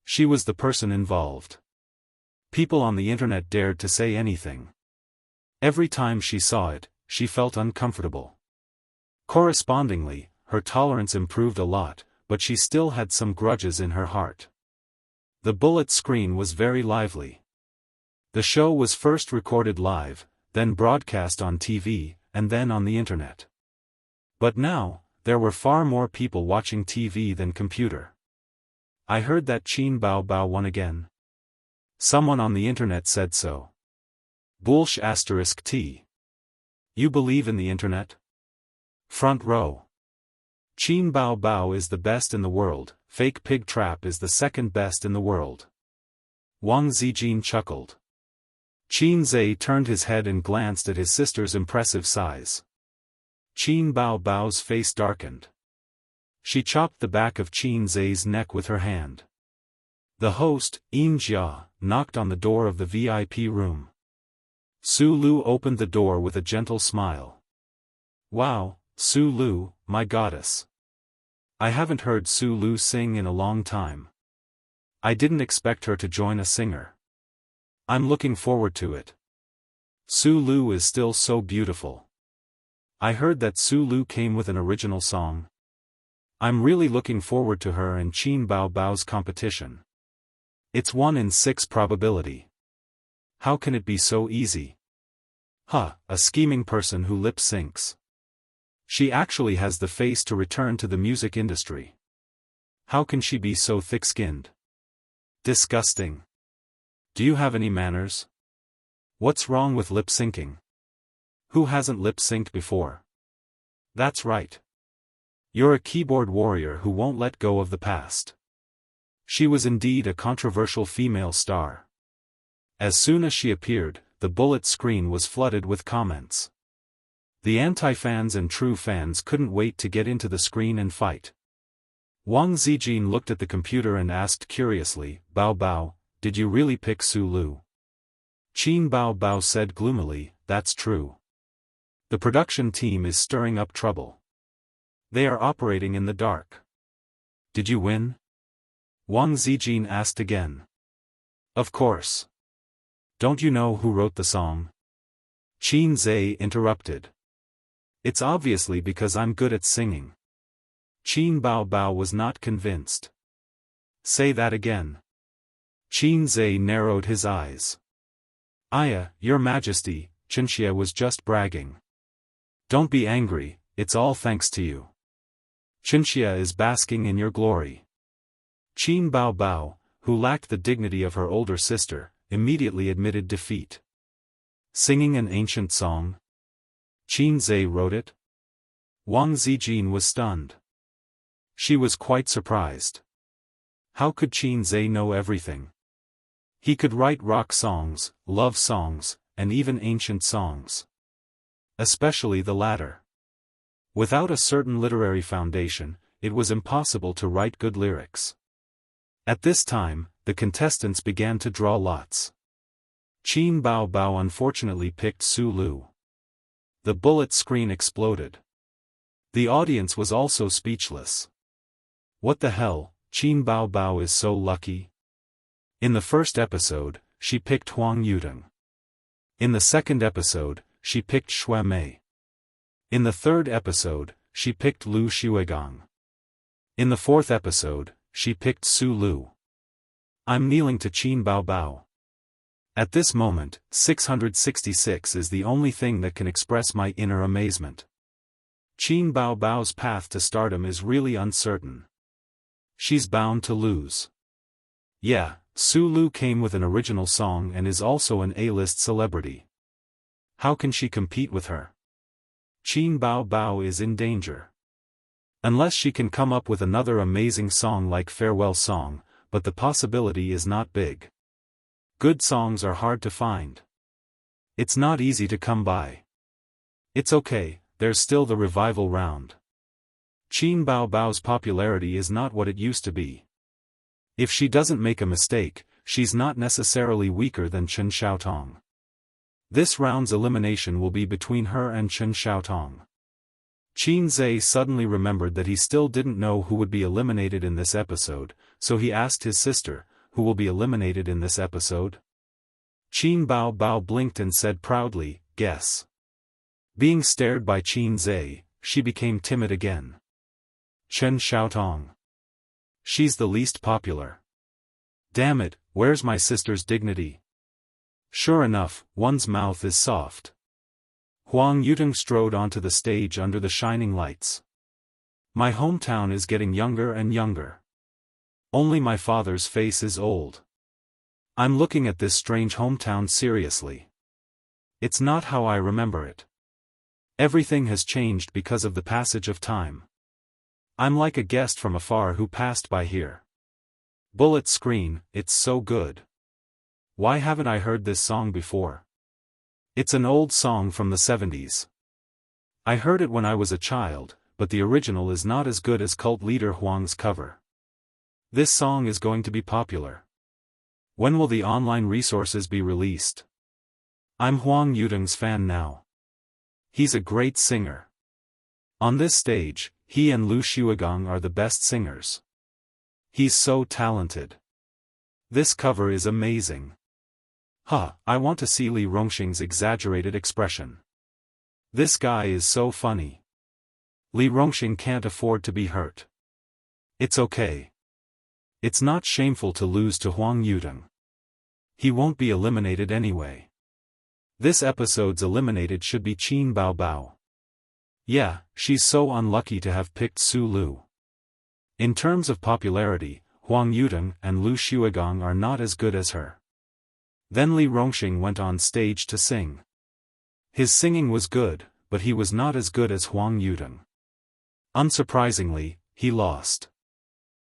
She was the person involved. People on the internet dared to say anything. Every time she saw it, she felt uncomfortable. Correspondingly, her tolerance improved a lot, but she still had some grudges in her heart. The bullet screen was very lively. The show was first recorded live, then broadcast on TV, and then on the internet. But now, there were far more people watching TV than computer. I heard that Qin Bao Bao won again. Someone on the internet said so. Bullsh *T. You believe in the internet? Front row. Qin Bao Bao is the best in the world, Fake Pig Trap is the second best in the world. Wang Zijin chuckled. Qin Zhe turned his head and glanced at his sister's impressive size. Qin Bao Bao's face darkened. She chopped the back of Qin Zhe's neck with her hand. The host, Yin Jia, knocked on the door of the VIP room. Su Lu opened the door with a gentle smile. Wow, Su Lu, my goddess. I haven't heard Su Lu sing in a long time. I didn't expect her to join a singer. I'm looking forward to it. Su Lu is still so beautiful. I heard that Su Lu came with an original song. I'm really looking forward to her and Qin Bao Bao's competition. It's 1 in 6 probability. How can it be so easy? A scheming person who lip syncs. She actually has the face to return to the music industry. How can she be so thick-skinned? Disgusting. Do you have any manners? What's wrong with lip syncing? Who hasn't lip synced before? That's right. You're a keyboard warrior who won't let go of the past. She was indeed a controversial female star. As soon as she appeared, the bullet screen was flooded with comments. The anti-fans and true fans couldn't wait to get into the screen and fight. Wang Zijin looked at the computer and asked curiously, Bao Bao, did you really pick Su Lu? Qin Bao Bao said gloomily, that's true. The production team is stirring up trouble. They are operating in the dark. Did you win? Wang Zijin asked again. Of course. Don't you know who wrote the song? Qin Zhe interrupted. It's obviously because I'm good at singing. Qin Bao Bao was not convinced. Say that again. Qin Zhe narrowed his eyes. Your Majesty, Xianxia was just bragging. Don't be angry, it's all thanks to you. Xianxia is basking in your glory. Qin Bao Bao, who lacked the dignity of her older sister, immediately admitted defeat. Singing an ancient song? Qin Zhe wrote it? Wang Zijin was stunned. She was quite surprised. How could Qin Zhe know everything? He could write rock songs, love songs, and even ancient songs. Especially the latter. Without a certain literary foundation, it was impossible to write good lyrics. At this time, the contestants began to draw lots. Qin Bao Bao unfortunately picked Su Lu. The bullet screen exploded. The audience was also speechless. What the hell, Qin Bao Bao is so lucky? In the first episode, she picked Huang Yudong. In the second episode, she picked Xue Mei. In the third episode, she picked Lu Xuegang. In the fourth episode, she picked Su Lu. I'm kneeling to Qin Bao Bao. At this moment, 666 is the only thing that can express my inner amazement. Qin Bao Bao's path to stardom is really uncertain. She's bound to lose. Yeah, Su Lu came with an original song and is also an A-list celebrity. How can she compete with her? Qin Bao Bao is in danger. Unless she can come up with another amazing song like Farewell Song, but the possibility is not big. Good songs are hard to find. It's not easy to come by. It's okay, there's still the revival round. Qin Bao Bao's popularity is not what it used to be. If she doesn't make a mistake, she's not necessarily weaker than Chen Xiaotong. This round's elimination will be between her and Chen Xiaotong. Qin Zhe suddenly remembered that he still didn't know who would be eliminated in this episode, so he asked his sister, who will be eliminated in this episode? Qin Bao Bao blinked and said proudly, guess. Being stared by Qin Zhe, she became timid again. Chen Xiaotong. She's the least popular. Damn it, where's my sister's dignity? Sure enough, one's mouth is soft. Huang Yudong strode onto the stage under the shining lights. My hometown is getting younger and younger. Only my father's face is old. I'm looking at this strange hometown seriously. It's not how I remember it. Everything has changed because of the passage of time. I'm like a guest from afar who passed by here. Bullet screen, it's so good. Why haven't I heard this song before? It's an old song from the 70s. I heard it when I was a child, but the original is not as good as cult leader Huang's cover. This song is going to be popular. When will the online resources be released? I'm Huang Yudong's fan now. He's a great singer. On this stage, he and Lu Xuegang are the best singers. He's so talented. This cover is amazing. I want to see Li Rongxing's exaggerated expression. This guy is so funny. Li Rongxing can't afford to be hurt. It's okay. It's not shameful to lose to Huang Yudong. He won't be eliminated anyway. This episode's eliminated should be Qin Bao Bao. Yeah, she's so unlucky to have picked Su Lu. In terms of popularity, Huang Yudong and Lu Xuegang are not as good as her. Then Li Rongxing went on stage to sing. His singing was good, but he was not as good as Huang Yudong. Unsurprisingly, he lost.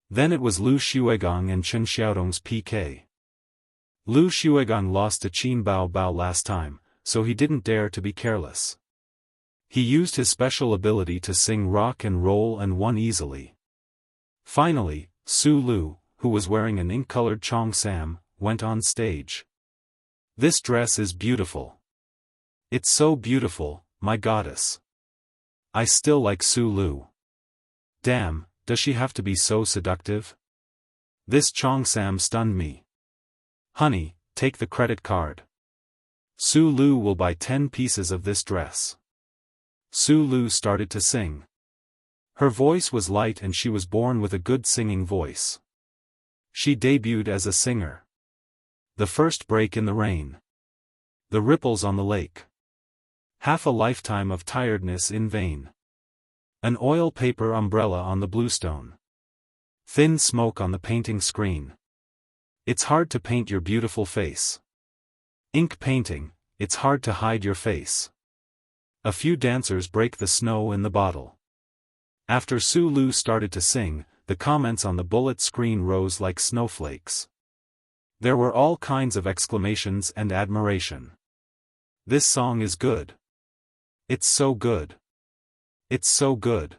Then it was Lu Xuegang and Chen Xiaotong's PK. Lu Xuegang lost to Qin Bao Bao last time, so he didn't dare to be careless. He used his special ability to sing rock and roll and won easily. Finally, Su Lu, who was wearing an ink-colored cheongsam, went on stage. This dress is beautiful. It's so beautiful, my goddess. I still like Su Lu. Damn, does she have to be so seductive? This cheongsam stunned me. Honey, take the credit card. Su Lu will buy 10 pieces of this dress. Su Lu started to sing. Her voice was light and she was born with a good singing voice. She debuted as a singer. The first break in the rain. The ripples on the lake. Half a lifetime of tiredness in vain. An oil paper umbrella on the bluestone. Thin smoke on the painting screen. It's hard to paint your beautiful face. Ink painting, it's hard to hide your face. A few dancers break the snow in the bottle. After Su Lu started to sing, the comments on the bullet screen rose like snowflakes. There were all kinds of exclamations and admiration. This song is good. It's so good. It's so good.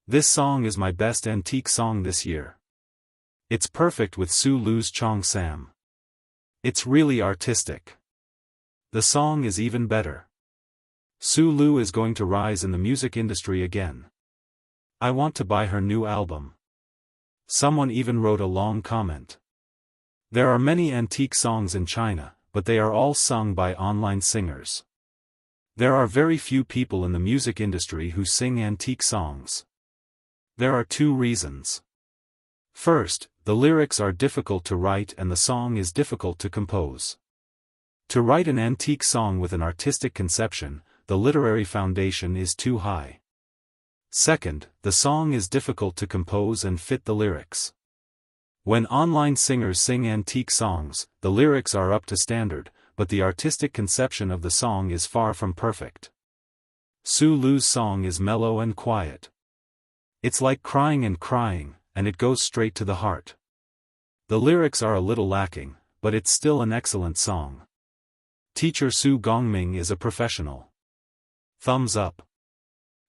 This song is my best antique song this year. It's perfect with Su Lu's Chong Sam. It's really artistic. The song is even better. Su Lu is going to rise in the music industry again. I want to buy her new album. Someone even wrote a long comment. There are many antique songs in China, but they are all sung by online singers. There are very few people in the music industry who sing antique songs. There are two reasons. First, the lyrics are difficult to write and the song is difficult to compose. To write an antique song with an artistic conception, the literary foundation is too high. Second, the song is difficult to compose and fit the lyrics. When online singers sing antique songs, the lyrics are up to standard, but the artistic conception of the song is far from perfect. Su Lu's song is mellow and quiet. It's like crying, and it goes straight to the heart. The lyrics are a little lacking, but it's still an excellent song. Teacher Su Gongming is a professional. Thumbs up.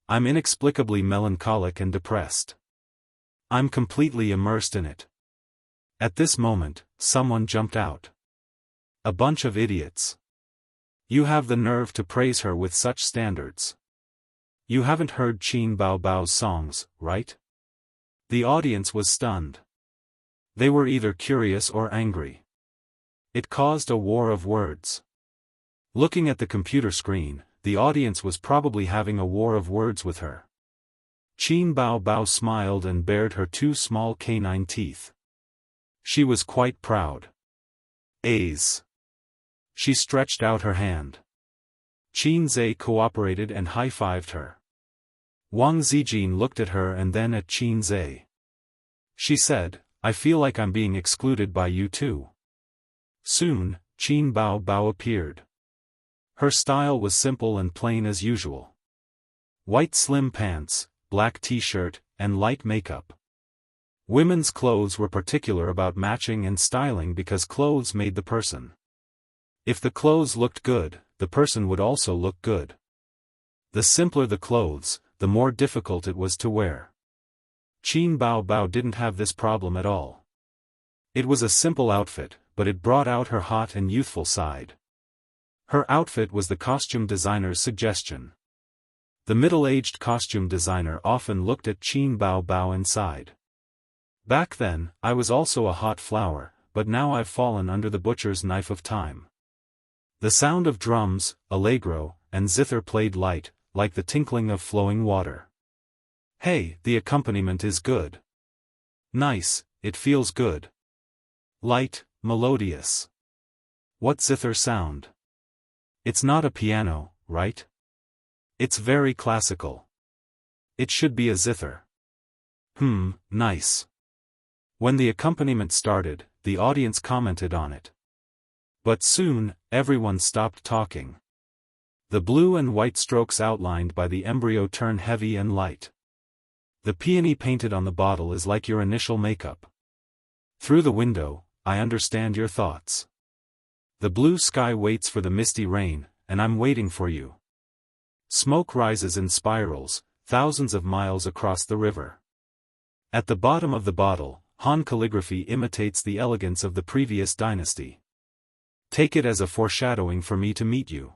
I'm inexplicably melancholic and depressed. I'm completely immersed in it. At this moment, someone jumped out. A bunch of idiots. You have the nerve to praise her with such standards. You haven't heard Qin Bao Bao's songs, right? The audience was stunned. They were either curious or angry. It caused a war of words. Looking at the computer screen, the audience was probably having a war of words with her. Qin Bao Bao smiled and bared her two small canine teeth. She was quite proud. A's. She stretched out her hand. Qin Zhe cooperated and high-fived her. Wang Zijin looked at her and then at Qin Zhe. She said, I feel like I'm being excluded by you too. Soon, Qin Bao Bao appeared. Her style was simple and plain as usual. White slim pants, black t-shirt, and light makeup. Women's clothes were particular about matching and styling because clothes made the person. If the clothes looked good, the person would also look good. The simpler the clothes, the more difficult it was to wear. Qin Bao Bao didn't have this problem at all. It was a simple outfit, but it brought out her hot and youthful side. Her outfit was the costume designer's suggestion. The middle-aged costume designer often looked at Qin Bao Bao and sighed. Back then, I was also a hot flower, but now I've fallen under the butcher's knife of time. The sound of drums, allegro, and zither played light, like the tinkling of flowing water. Hey, the accompaniment is good. Nice, it feels good. Light, melodious. What zither sound? It's not a piano, right? It's very classical. It should be a zither. Nice. When the accompaniment started, the audience commented on it. But soon, everyone stopped talking. The blue and white strokes outlined by the embryo turn heavy and light. The peony painted on the bottle is like your initial makeup. Through the window, I understand your thoughts. The blue sky waits for the misty rain, and I'm waiting for you. Smoke rises in spirals, thousands of miles across the river. At the bottom of the bottle, Han calligraphy imitates the elegance of the previous dynasty. Take it as a foreshadowing for me to meet you.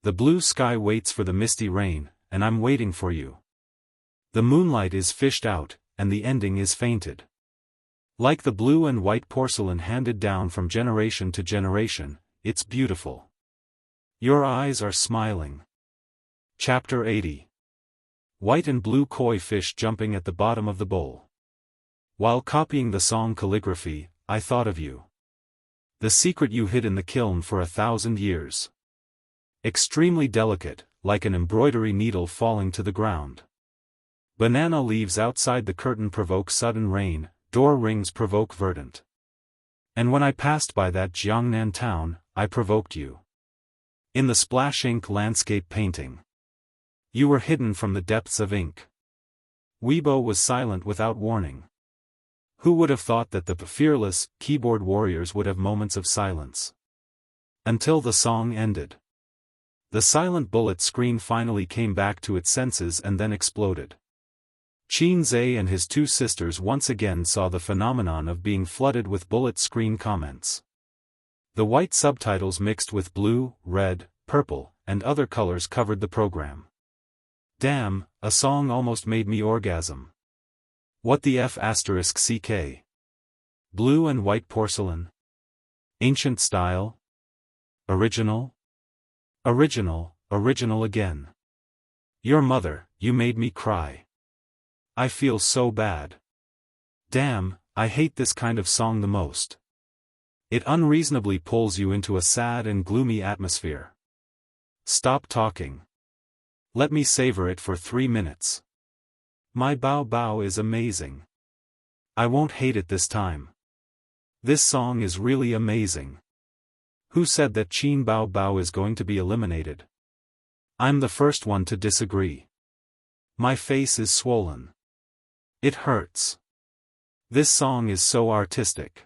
The blue sky waits for the misty rain, and I'm waiting for you. The moonlight is fished out, and the ending is fainted. Like the blue and white porcelain handed down from generation to generation, it's beautiful. Your eyes are smiling. Chapter 80. White and blue koi fish jumping at the bottom of the bowl. While copying the song calligraphy, I thought of you. The secret you hid in the kiln for 1,000 years. Extremely delicate, like an embroidery needle falling to the ground. Banana leaves outside the curtain provoke sudden rain, door rings provoke verdant. And when I passed by that Jiangnan town, I provoked you. In the splash ink landscape painting. You were hidden from the depths of ink. Weibo was silent without warning. Who would have thought that the fearless, keyboard warriors would have moments of silence? Until the song ended. The silent bullet screen finally came back to its senses and then exploded. Qin Zhe and his two sisters once again saw the phenomenon of being flooded with bullet screen comments. The white subtitles mixed with blue, red, purple, and other colors covered the program. Damn, a song almost made me orgasm. What the F***? Blue and white porcelain? Ancient style? Original? Original again. Your mother, you made me cry. I feel so bad. Damn, I hate this kind of song the most. It unreasonably pulls you into a sad and gloomy atmosphere. Stop talking. Let me savor it for 3 minutes. My Bao Bao is amazing. I won't hate it this time. This song is really amazing. Who said that Qin Bao Bao is going to be eliminated? I'm the first one to disagree. My face is swollen. It hurts. This song is so artistic.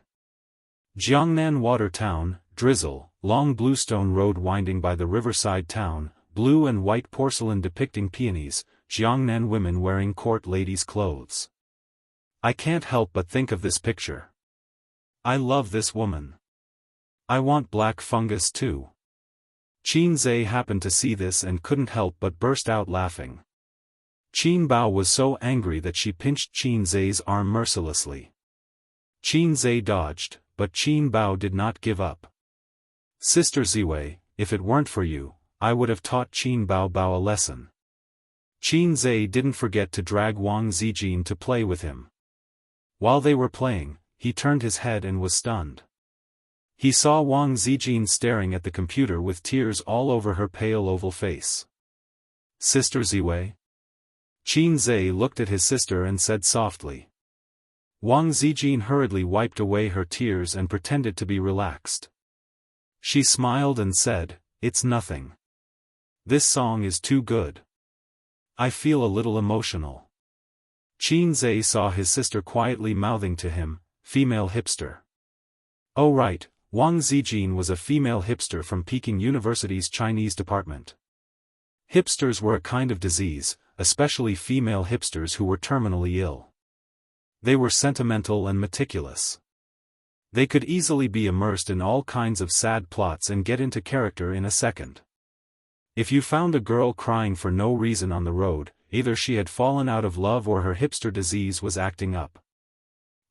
Jiangnan Water Town, drizzle, long bluestone road winding by the riverside town, blue and white porcelain depicting peonies, Jiangnan women wearing court ladies' clothes. I can't help but think of this picture. I love this woman. I want black fungus too. Qin Zhe happened to see this and couldn't help but burst out laughing. Qin Bao was so angry that she pinched Qin Zhe's arm mercilessly. Qin Zhe dodged, but Qin Bao did not give up. Sister Ziwei, if it weren't for you, I would have taught Qin Bao Bao a lesson. Qin Zhe didn't forget to drag Wang Zijin to play with him. While they were playing, he turned his head and was stunned. He saw Wang Zijin staring at the computer with tears all over her pale oval face. Sister Ziwei? Qin Zhe looked at his sister and said softly. Wang Zijin hurriedly wiped away her tears and pretended to be relaxed. She smiled and said, "It's nothing. This song is too good. I feel a little emotional." Qin Zhe saw his sister quietly mouthing to him, "Female hipster." Oh right, Wang Zijin was a female hipster from Peking University's Chinese department. Hipsters were a kind of disease, especially female hipsters who were terminally ill. They were sentimental and meticulous. They could easily be immersed in all kinds of sad plots and get into character in a second. If you found a girl crying for no reason on the road, either she had fallen out of love or her hipster disease was acting up.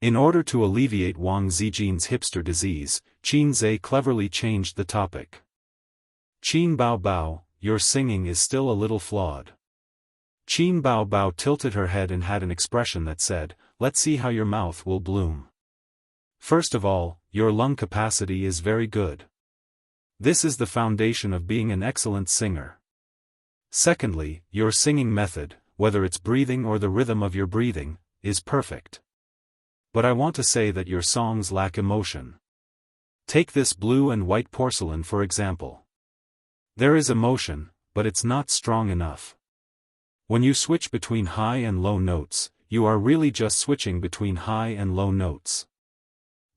In order to alleviate Wang Zijin's hipster disease, Qin Zhe cleverly changed the topic. Qin Bao Bao, your singing is still a little flawed. Qin Bao Bao tilted her head and had an expression that said, "Let's see how your mouth will bloom. First of all, your lung capacity is very good. This is the foundation of being an excellent singer. Secondly, your singing method, whether it's breathing or the rhythm of your breathing, is perfect. But I want to say that your songs lack emotion. Take this blue and white porcelain for example. There is emotion, but it's not strong enough. When you switch between high and low notes, you are really just switching between high and low notes.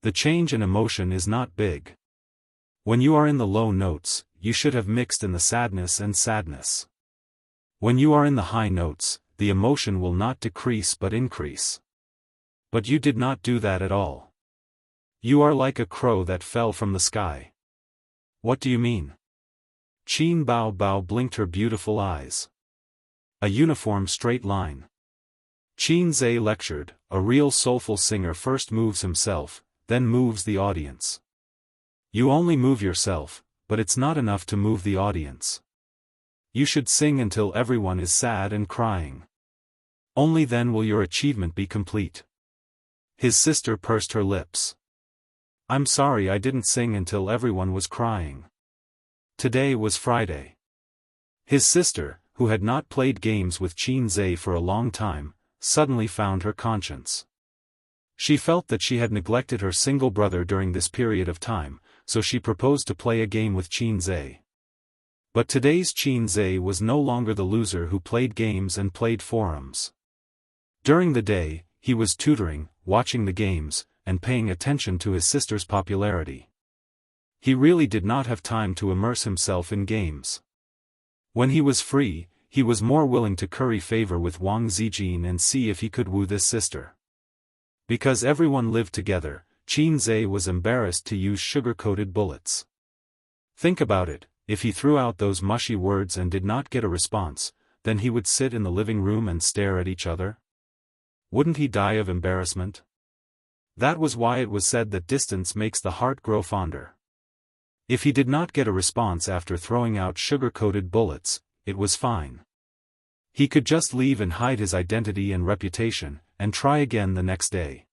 The change in emotion is not big. When you are in the low notes, you should have mixed in the sadness and sadness. When you are in the high notes, the emotion will not decrease but increase. But you did not do that at all. You are like a crow that fell from the sky. What do you mean? Qin Bao Bao blinked her beautiful eyes. A uniform straight line. Qin Zhe lectured, a real soulful singer first moves himself, then moves the audience. You only move yourself, but it's not enough to move the audience. You should sing until everyone is sad and crying. Only then will your achievement be complete. His sister pursed her lips. I'm sorry I didn't sing until everyone was crying. Today was Friday. His sister, who had not played games with Qin Zhe for a long time, suddenly found her conscience. She felt that she had neglected her single brother during this period of time, so she proposed to play a game with Qin Zhe. But today's Qin Zhe was no longer the loser who played games and played forums. During the day, he was tutoring, watching the games, and paying attention to his sister's popularity. He really did not have time to immerse himself in games. When he was free, he was more willing to curry favor with Wang Zijin and see if he could woo this sister. Because everyone lived together, Qin Zhe was embarrassed to use sugar-coated bullets. Think about it, if he threw out those mushy words and did not get a response, then he would sit in the living room and stare at each other? Wouldn't he die of embarrassment? That was why it was said that distance makes the heart grow fonder. If he did not get a response after throwing out sugar-coated bullets, it was fine. He could just leave and hide his identity and reputation, and try again the next day.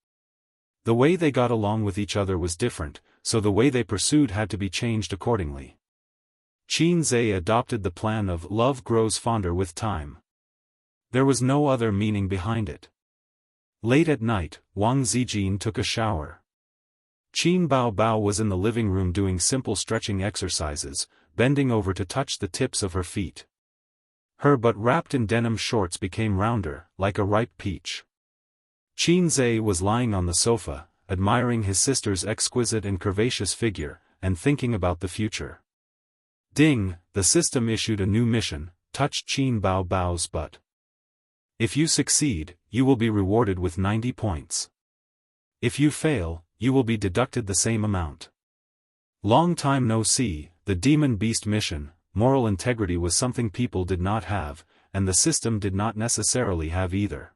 The way they got along with each other was different, so the way they pursued had to be changed accordingly. Qin Zhe adopted the plan of love grows fonder with time. There was no other meaning behind it. Late at night, Wang Zijin took a shower. Qin Baobao was in the living room doing simple stretching exercises, bending over to touch the tips of her feet. Her butt wrapped in denim shorts became rounder, like a ripe peach. Qin Zhe was lying on the sofa, admiring his sister's exquisite and curvaceous figure, and thinking about the future. Ding, the system issued a new mission, touch Qin Baobao's butt. If you succeed, you will be rewarded with 90 points. If you fail, you will be deducted the same amount. Long time no see, the Demon Beast mission. Moral integrity was something people did not have, and the system did not necessarily have either.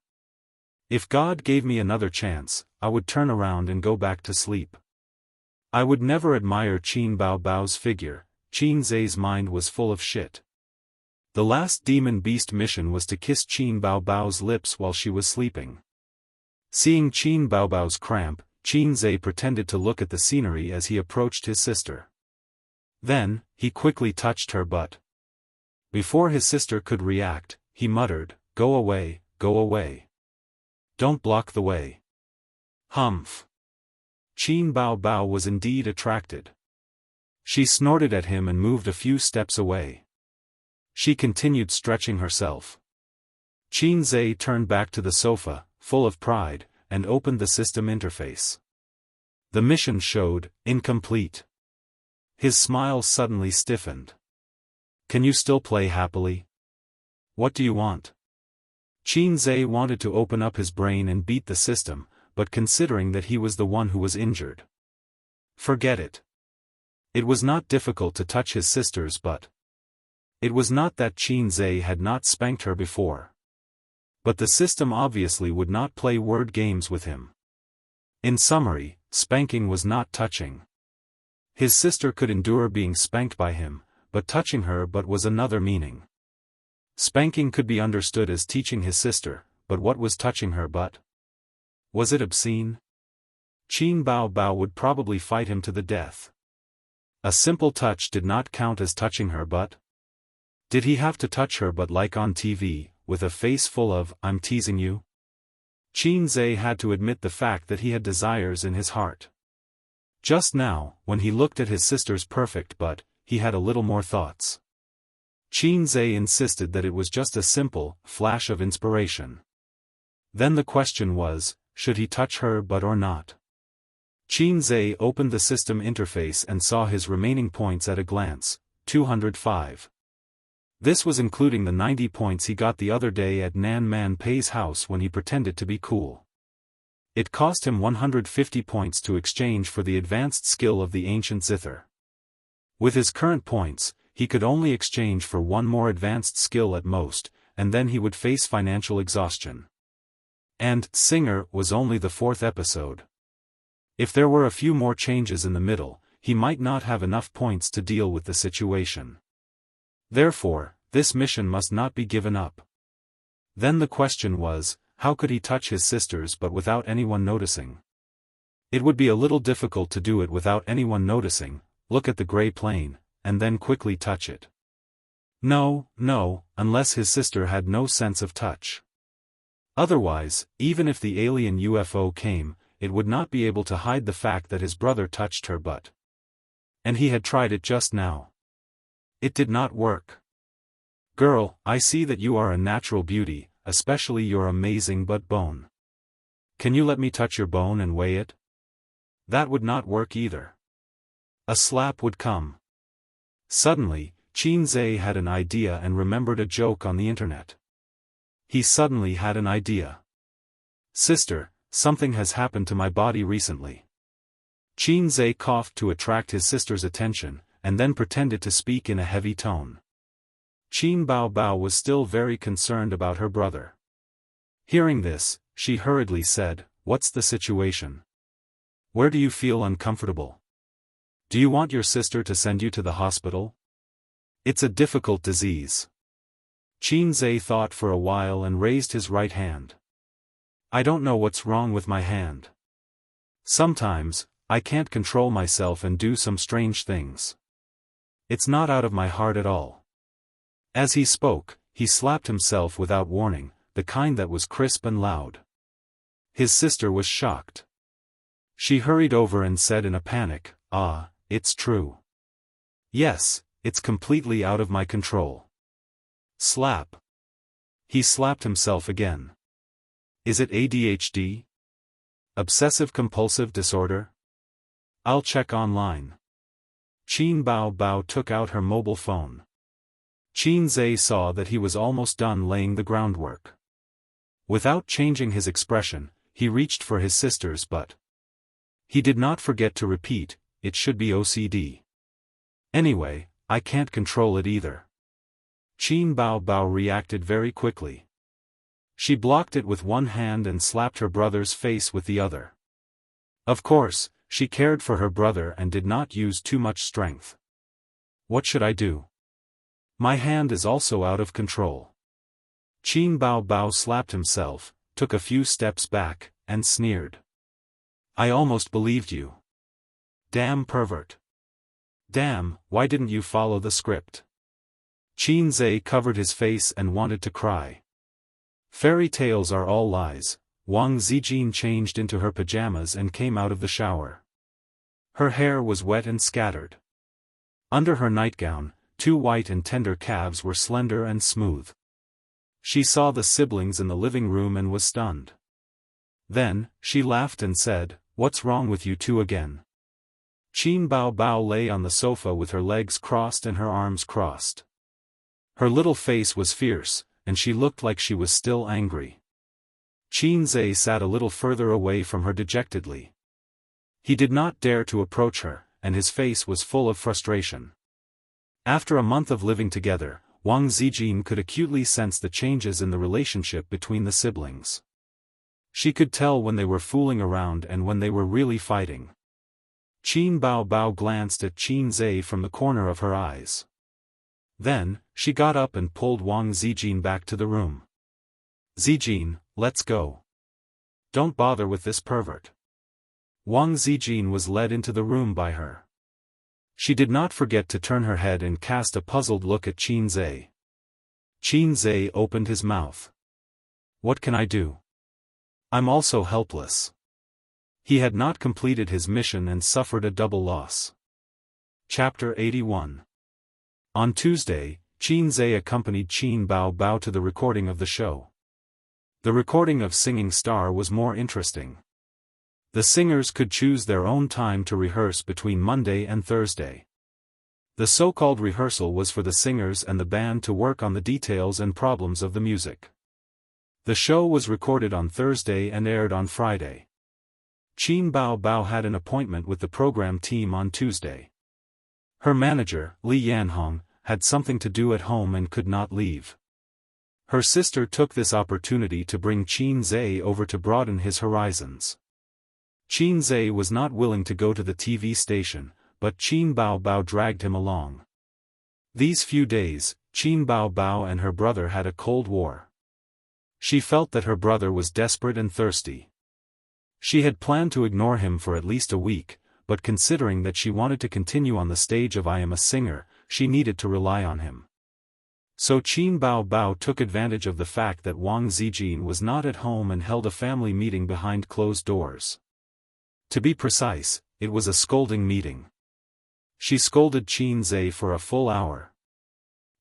If God gave me another chance, I would turn around and go back to sleep. I would never admire Qin Baobao's figure. Qin Zhe's mind was full of shit. The last Demon Beast mission was to kiss Qin Baobao's lips while she was sleeping. Seeing Qin Baobao's cramp, Qin Zhe pretended to look at the scenery as he approached his sister. Then, he quickly touched her butt. Before his sister could react, he muttered, "Go away, go away. Don't block the way." Humph. Qin Baobao was indeed attracted. She snorted at him and moved a few steps away. She continued stretching herself. Qin Zhe turned back to the sofa, full of pride, and opened the system interface. The mission showed, incomplete. His smile suddenly stiffened. Can you still play happily? What do you want? Qin Zhe wanted to open up his brain and beat the system, but considering that he was the one who was injured. Forget it. It was not difficult to touch his sister's butt. It was not that Qin Zhe had not spanked her before. But the system obviously would not play word games with him. In summary, spanking was not touching. His sister could endure being spanked by him, but touching her butt was another meaning. Spanking could be understood as teaching his sister, but what was touching her butt? Was it obscene? Qin Baobao would probably fight him to the death. A simple touch did not count as touching her butt? Did he have to touch her butt like on TV, with a face full of, "I'm teasing you"? Qin Zhe had to admit the fact that he had desires in his heart. Just now, when he looked at his sister's perfect butt, he had a little more thoughts. Qin Zhe insisted that it was just a simple flash of inspiration. Then the question was, should he touch her butt or not? Qin Zhe opened the system interface and saw his remaining points at a glance, 205. This was including the 90 points he got the other day at Nan Man Pei's house when he pretended to be cool. It cost him 150 points to exchange for the advanced skill of the ancient zither. With his current points, he could only exchange for one more advanced skill at most, and then he would face financial exhaustion. And Singer was only the 4th episode. If there were a few more changes in the middle, he might not have enough points to deal with the situation. Therefore, this mission must not be given up. Then the question was, how could he touch his sisters but without anyone noticing? It would be a little difficult to do it without anyone noticing, look at the gray plane, and then quickly touch it. No, unless his sister had no sense of touch. Otherwise, even if the alien UFO came, it would not be able to hide the fact that his brother touched her butt. And he had tried it just now. It did not work. Girl, I see that you are a natural beauty, especially your amazing butt bone. Can you let me touch your bone and weigh it? That would not work either. A slap would come. Suddenly, Qinze had an idea and remembered a joke on the internet. He suddenly had an idea. Sister, something has happened to my body recently. Qinze coughed to attract his sister's attention, and then pretended to speak in a heavy tone. Qin Baobao was still very concerned about her brother. Hearing this, she hurriedly said, "What's the situation? Where do you feel uncomfortable? Do you want your sister to send you to the hospital? It's a difficult disease." Qinze thought for a while and raised his right hand. "I don't know what's wrong with my hand. Sometimes, I can't control myself and do some strange things. It's not out of my heart at all." As he spoke, he slapped himself without warning, the kind that was crisp and loud. His sister was shocked. She hurried over and said in a panic, "Ah, it's true. Yes, it's completely out of my control." Slap. He slapped himself again. Is it ADHD? Obsessive-compulsive disorder? I'll check online. Qin Baobao took out her mobile phone. Qinze saw that he was almost done laying the groundwork. Without changing his expression, he reached for his sister's butt. He did not forget to repeat, "It should be OCD. Anyway, I can't control it either." Qin Baobao reacted very quickly. She blocked it with one hand and slapped her brother's face with the other. Of course, she cared for her brother and did not use too much strength. "What should I do? My hand is also out of control." Qin Baobao slapped himself, took a few steps back, and sneered. "I almost believed you. Damn pervert. Damn, why didn't you follow the script?" Qinze covered his face and wanted to cry. Fairy tales are all lies. Wang Zijin changed into her pajamas and came out of the shower. Her hair was wet and scattered. Under her nightgown, two white and tender calves were slender and smooth. She saw the siblings in the living room and was stunned. Then, she laughed and said, "What's wrong with you two again?" Qin Baobao lay on the sofa with her legs crossed and her arms crossed. Her little face was fierce, and she looked like she was still angry. Qinze sat a little further away from her dejectedly. He did not dare to approach her, and his face was full of frustration. After a month of living together, Wang Zijin could acutely sense the changes in the relationship between the siblings. She could tell when they were fooling around and when they were really fighting. Qin Baobao glanced at Qinze from the corner of her eyes. Then, she got up and pulled Wang Zijin back to the room. "Zijin, let's go. Don't bother with this pervert." Wang Zijin was led into the room by her. She did not forget to turn her head and cast a puzzled look at Qinze. Qinze opened his mouth. "What can I do? I'm also helpless." He had not completed his mission and suffered a double loss. Chapter 81. On Tuesday, Qinze accompanied Qin Baobao to the recording of the show. The recording of Singing Star was more interesting. The singers could choose their own time to rehearse between Monday and Thursday. The so-called rehearsal was for the singers and the band to work on the details and problems of the music. The show was recorded on Thursday and aired on Friday. Qin Baobao had an appointment with the program team on Tuesday. Her manager, Li Yanhong, had something to do at home and could not leave. Her sister took this opportunity to bring Qinze over to broaden his horizons. Qinze was not willing to go to the TV station, but Qin Baobao dragged him along. These few days, Qin Baobao and her brother had a cold war. She felt that her brother was desperate and thirsty. She had planned to ignore him for at least a week, but considering that she wanted to continue on the stage of I Am a Singer, she needed to rely on him. So Qin Baobao took advantage of the fact that Wang Zijin was not at home and held a family meeting behind closed doors. To be precise, it was a scolding meeting. She scolded Qinze for a full hour.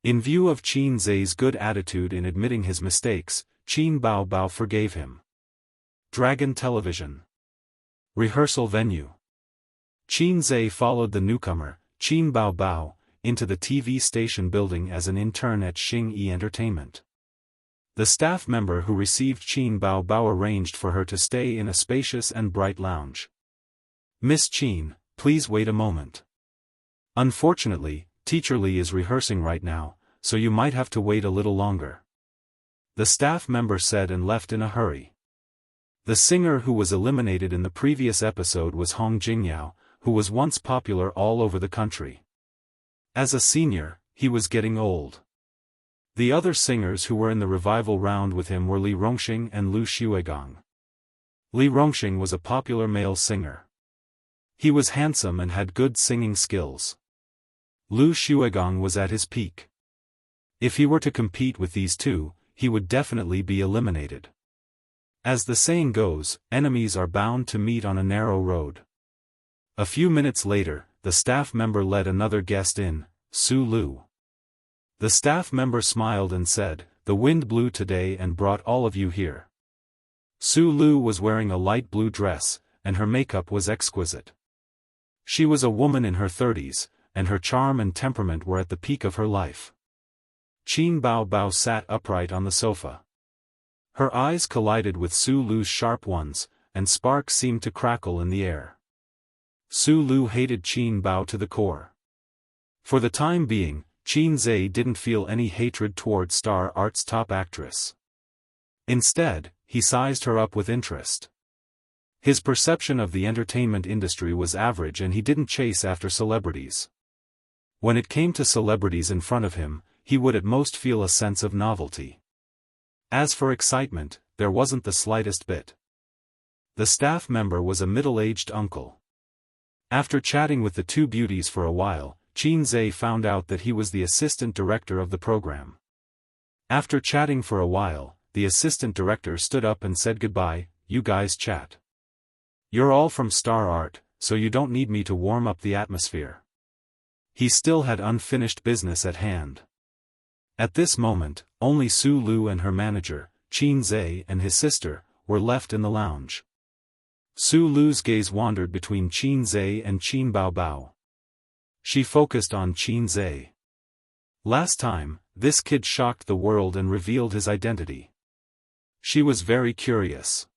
In view of Qinze's good attitude in admitting his mistakes, Qin Bao Bao forgave him. Dragon Television. Rehearsal venue. Qin Zhe followed the newcomer, Qin Bao Bao, into the TV station building as an intern at Xing Yi Entertainment. The staff member who received Qin Bao Bao arranged for her to stay in a spacious and bright lounge. "Miss Qin, please wait a moment. Unfortunately, Teacher Li is rehearsing right now, so you might have to wait a little longer," the staff member said and left in a hurry. The singer who was eliminated in the previous episode was Hong Jingyao, who was once popular all over the country. As a senior, he was getting old. The other singers who were in the revival round with him were Li Rongxing and Lu Xuegong. Li Rongxing was a popular male singer. He was handsome and had good singing skills. Lu Xuegong was at his peak. If he were to compete with these two, he would definitely be eliminated. As the saying goes, enemies are bound to meet on a narrow road. A few minutes later, the staff member led another guest in, Su Lu. The staff member smiled and said, "The wind blew today and brought all of you here." Su Lu was wearing a light blue dress, and her makeup was exquisite. She was a woman in her 30s, and her charm and temperament were at the peak of her life. Qin Bao Bao sat upright on the sofa. Her eyes collided with Su Lu's sharp ones, and sparks seemed to crackle in the air. Su Lu hated Qin Bao to the core. For the time being, Qin Zhe didn't feel any hatred toward Star Art's top actress. Instead, he sized her up with interest. His perception of the entertainment industry was average and he didn't chase after celebrities. When it came to celebrities in front of him, he would at most feel a sense of novelty. As for excitement, there wasn't the slightest bit. The staff member was a middle-aged uncle. After chatting with the two beauties for a while, Qin Zhe found out that he was the assistant director of the program. After chatting for a while, the assistant director stood up and said, "Goodbye, you guys chat. You're all from Star Art, so you don't need me to warm up the atmosphere." He still had unfinished business at hand. At this moment, only Su Lu and her manager, Qin Zhe and his sister, were left in the lounge. Su Lu's gaze wandered between Qin Zhe and Qin Bao Bao. She focused on Qin Zhe. Last time, this kid shocked the world and revealed his identity. She was very curious.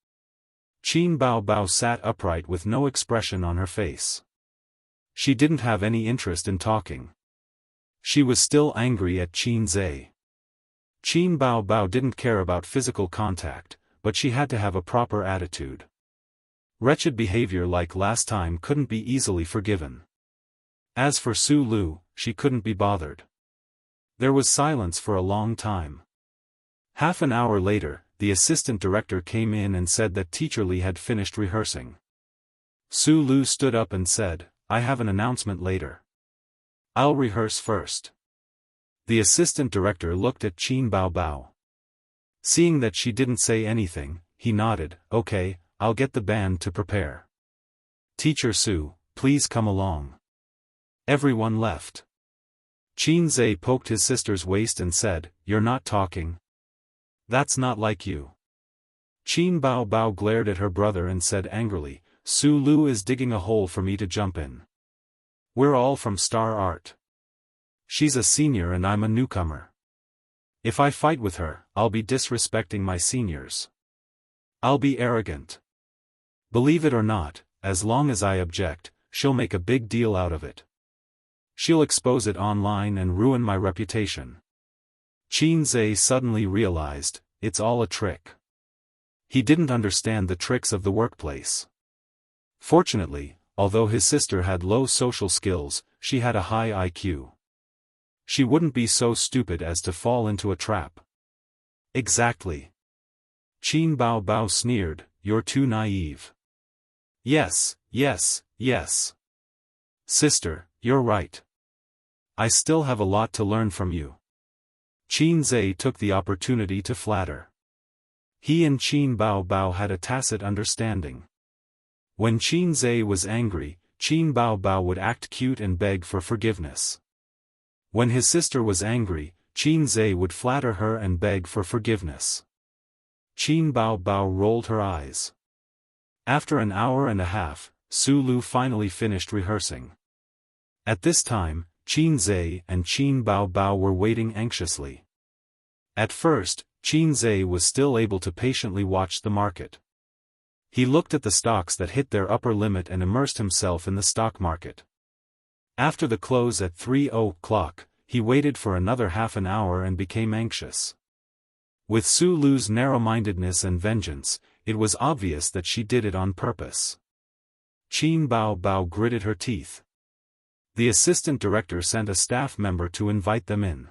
Qin Bao Bao sat upright with no expression on her face. She didn't have any interest in talking. She was still angry at Qin Zhe. Qin Bao Bao didn't care about physical contact, but she had to have a proper attitude. Wretched behavior like last time couldn't be easily forgiven. As for Su Lu, she couldn't be bothered. There was silence for a long time. Half an hour later, the assistant director came in and said that Teacher Li had finished rehearsing. Su Lu stood up and said, "I have an announcement later. I'll rehearse first." The assistant director looked at Qin Bao Bao. Seeing that she didn't say anything, he nodded, "Okay, I'll get the band to prepare. Teacher Su, please come along." Everyone left. Qin Zhe poked his sister's waist and said, "You're not talking? That's not like you." Qin Bao Bao glared at her brother and said angrily, "Su Lu is digging a hole for me to jump in. We're all from Star Art. She's a senior and I'm a newcomer. If I fight with her, I'll be disrespecting my seniors. I'll be arrogant. Believe it or not, as long as I object, she'll make a big deal out of it. She'll expose it online and ruin my reputation." Qin Zhe suddenly realized, it's all a trick. He didn't understand the tricks of the workplace. Fortunately, although his sister had low social skills, she had a high IQ. She wouldn't be so stupid as to fall into a trap. Exactly. Qin Bao Bao sneered, "You're too naive." Yes, yes, yes. Sister, you're right. I still have a lot to learn from you." Qin Zhe took the opportunity to flatter. He and Qin Bao Bao had a tacit understanding. When Qin Zhe was angry, Qin Bao Bao would act cute and beg for forgiveness. When his sister was angry, Qin Zhe would flatter her and beg for forgiveness. Qin Bao Bao rolled her eyes. After an hour and a half, Su Lu finally finished rehearsing. At this time, Qin Zhe and Qin Bao Bao were waiting anxiously. At first, Qin Zhe was still able to patiently watch the market. He looked at the stocks that hit their upper limit and immersed himself in the stock market. After the close at 3:00, he waited for another half an hour and became anxious. With Su Lu's narrow-mindedness and vengeance, it was obvious that she did it on purpose. Qin Bao Bao gritted her teeth. The assistant director sent a staff member to invite them in.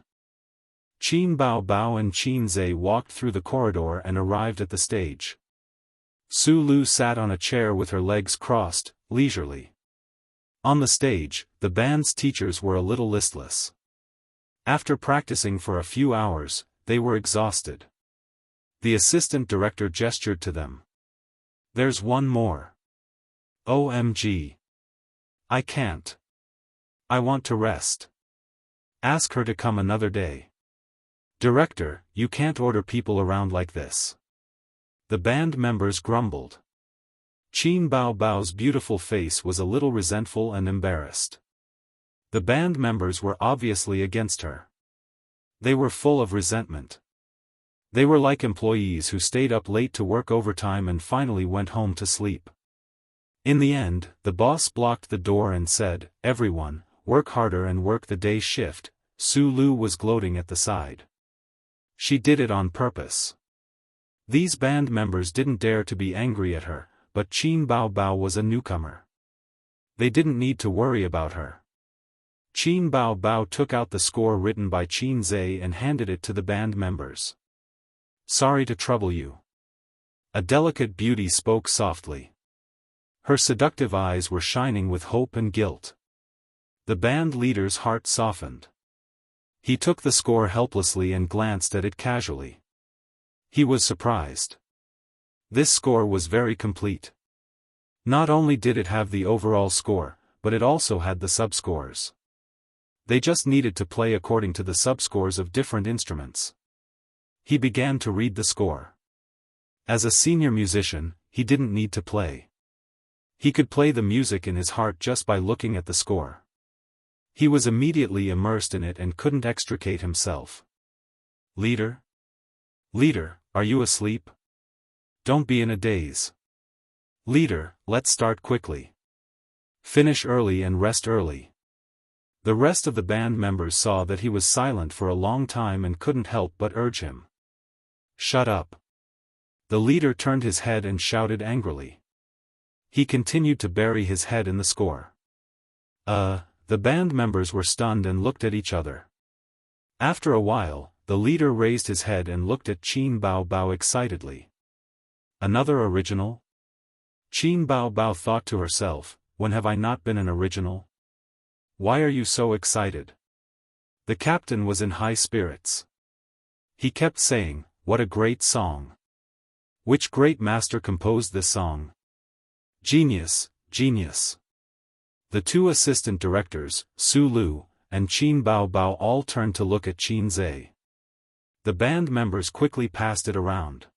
Qin Bao Bao and Qin Zhe walked through the corridor and arrived at the stage. Su Lu sat on a chair with her legs crossed, leisurely. On the stage, the band's teachers were a little listless. After practicing for a few hours, they were exhausted. The assistant director gestured to them. "There's one more. OMG. I can't. I want to rest. Ask her to come another day." "Director, you can't order people around like this." The band members grumbled. Qin Bao Bao's beautiful face was a little resentful and embarrassed. The band members were obviously against her. They were full of resentment. They were like employees who stayed up late to work overtime and finally went home to sleep. In the end, the boss blocked the door and said, "Everyone, work harder and work the day shift." Su Lu was gloating at the side. She did it on purpose. These band members didn't dare to be angry at her, but Qin Bao Bao was a newcomer. They didn't need to worry about her. Qin Bao Bao took out the score written by Qin Zhe and handed it to the band members. "Sorry to trouble you." A delicate beauty spoke softly. Her seductive eyes were shining with hope and guilt. The band leader's heart softened. He took the score helplessly and glanced at it casually. He was surprised. This score was very complete. Not only did it have the overall score, but it also had the subscores. They just needed to play according to the subscores of different instruments. He began to read the score. As a senior musician, he didn't need to play. He could play the music in his heart just by looking at the score. He was immediately immersed in it and couldn't extricate himself. "Leader? Leader, are you asleep? Don't be in a daze. Leader, let's start quickly. Finish early and rest early." The rest of the band members saw that he was silent for a long time and couldn't help but urge him. "Shut up." The leader turned his head and shouted angrily. He continued to bury his head in the score. The band members were stunned and looked at each other. After a while, the leader raised his head and looked at Qin Bao Bao excitedly. "Another original?" Qin Bao Bao thought to herself, "When have I not been an original? Why are you so excited?" The captain was in high spirits. He kept saying, "What a great song! Which great master composed this song? Genius, genius." The two assistant directors, Su Lu and Qin Bao Bao, all turned to look at Qin Zhe. The band members quickly passed it around.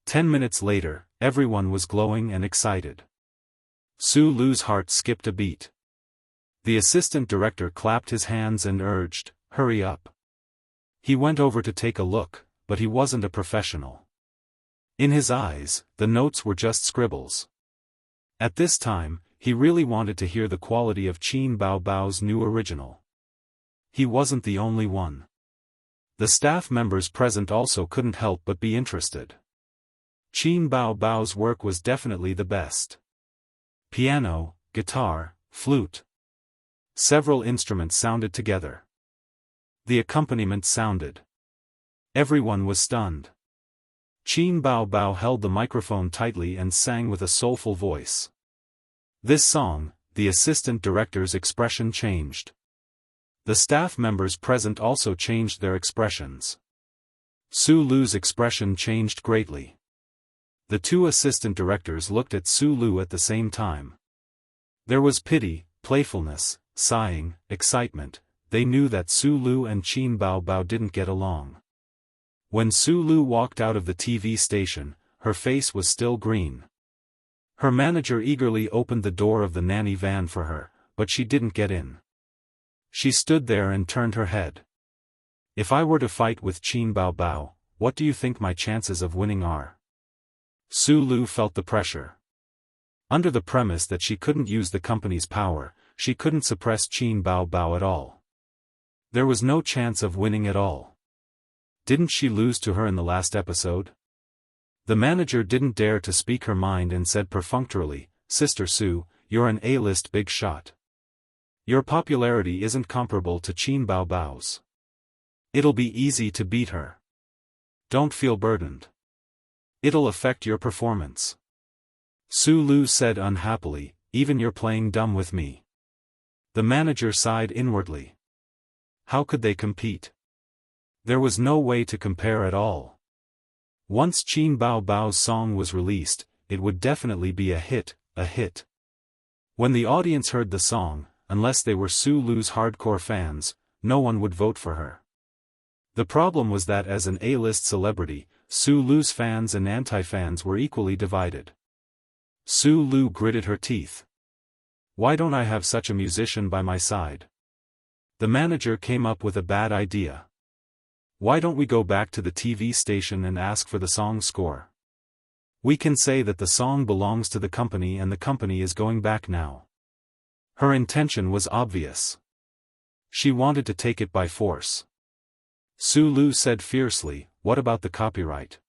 10 minutes later, everyone was glowing and excited. Su Lu's heart skipped a beat. The assistant director clapped his hands and urged, "Hurry up." He went over to take a look, but he wasn't a professional. In his eyes, the notes were just scribbles. At this time, he really wanted to hear the quality of Qin Bao Bao's new original. He wasn't the only one. The staff members present also couldn't help but be interested. Qin Bao Bao's work was definitely the best. Piano, guitar, flute. Several instruments sounded together. The accompaniment sounded. Everyone was stunned. Qin Bao Bao held the microphone tightly and sang with a soulful voice. This song, the assistant director's expression changed. The staff members present also changed their expressions. Su Lu's expression changed greatly. The two assistant directors looked at Su Lu at the same time. There was pity, playfulness, sighing, excitement. They knew that Su Lu and Qin Bao Bao didn't get along. When Su Lu walked out of the TV station, her face was still green. Her manager eagerly opened the door of the nanny van for her, but she didn't get in. She stood there and turned her head. If I were to fight with Qin Bao Bao, what do you think my chances of winning are? Su Lu felt the pressure. Under the premise that she couldn't use the company's power, she couldn't suppress Qin Bao Bao at all. There was no chance of winning at all. Didn't she lose to her in the last episode? The manager didn't dare to speak her mind and said perfunctorily, "Sister Su, you're an A-list big shot. Your popularity isn't comparable to Qin Bao Bao's. It'll be easy to beat her. Don't feel burdened. It'll affect your performance." Su Lu said unhappily, "Even you're playing dumb with me." The manager sighed inwardly. How could they compete? There was no way to compare at all. Once Qin Bao Bao's song was released, it would definitely be a hit. When the audience heard the song, unless they were Su Lu's hardcore fans, no one would vote for her. The problem was that as an A-list celebrity, Su Lu's fans and anti-fans were equally divided. Su Lu gritted her teeth. Why don't I have such a musician by my side? The manager came up with a bad idea. Why don't we go back to the TV station and ask for the song score? We can say that the song belongs to the company and the company is going back now. Her intention was obvious. She wanted to take it by force. Su Lu said fiercely, "What about the copyright?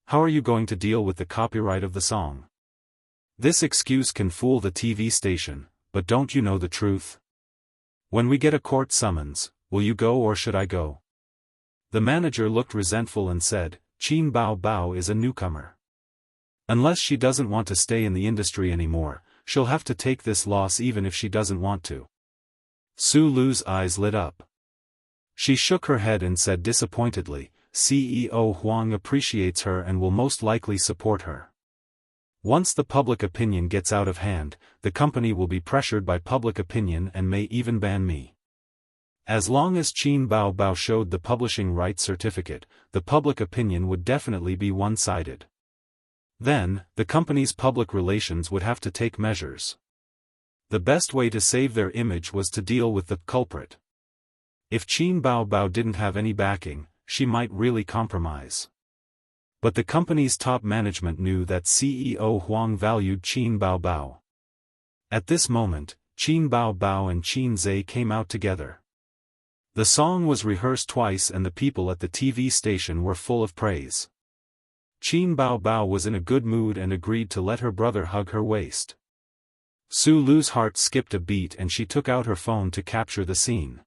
How are you going to deal with the copyright of the song? This excuse can fool the TV station, but don't you know the truth? When we get a court summons, will you go or should I go?" The manager looked resentful and said, "Qin Bao Bao is a newcomer. Unless she doesn't want to stay in the industry anymore, she'll have to take this loss even if she doesn't want to." Su Lu's eyes lit up. She shook her head and said disappointedly, "CEO Huang appreciates her and will most likely support her. Once the public opinion gets out of hand, the company will be pressured by public opinion and may even ban me. As long as Qin Bao Bao showed the publishing rights certificate, the public opinion would definitely be one-sided. Then, the company's public relations would have to take measures. The best way to save their image was to deal with the culprit. If Qin Bao Bao didn't have any backing, she might really compromise. But the company's top management knew that CEO Huang valued Qin Bao Bao. At this moment, Qin Bao Bao and Qin Zhe came out together. The song was rehearsed twice and the people at the TV station were full of praise. Qin Bao Bao was in a good mood and agreed to let her brother hug her waist. Su Lu's heart skipped a beat and she took out her phone to capture the scene.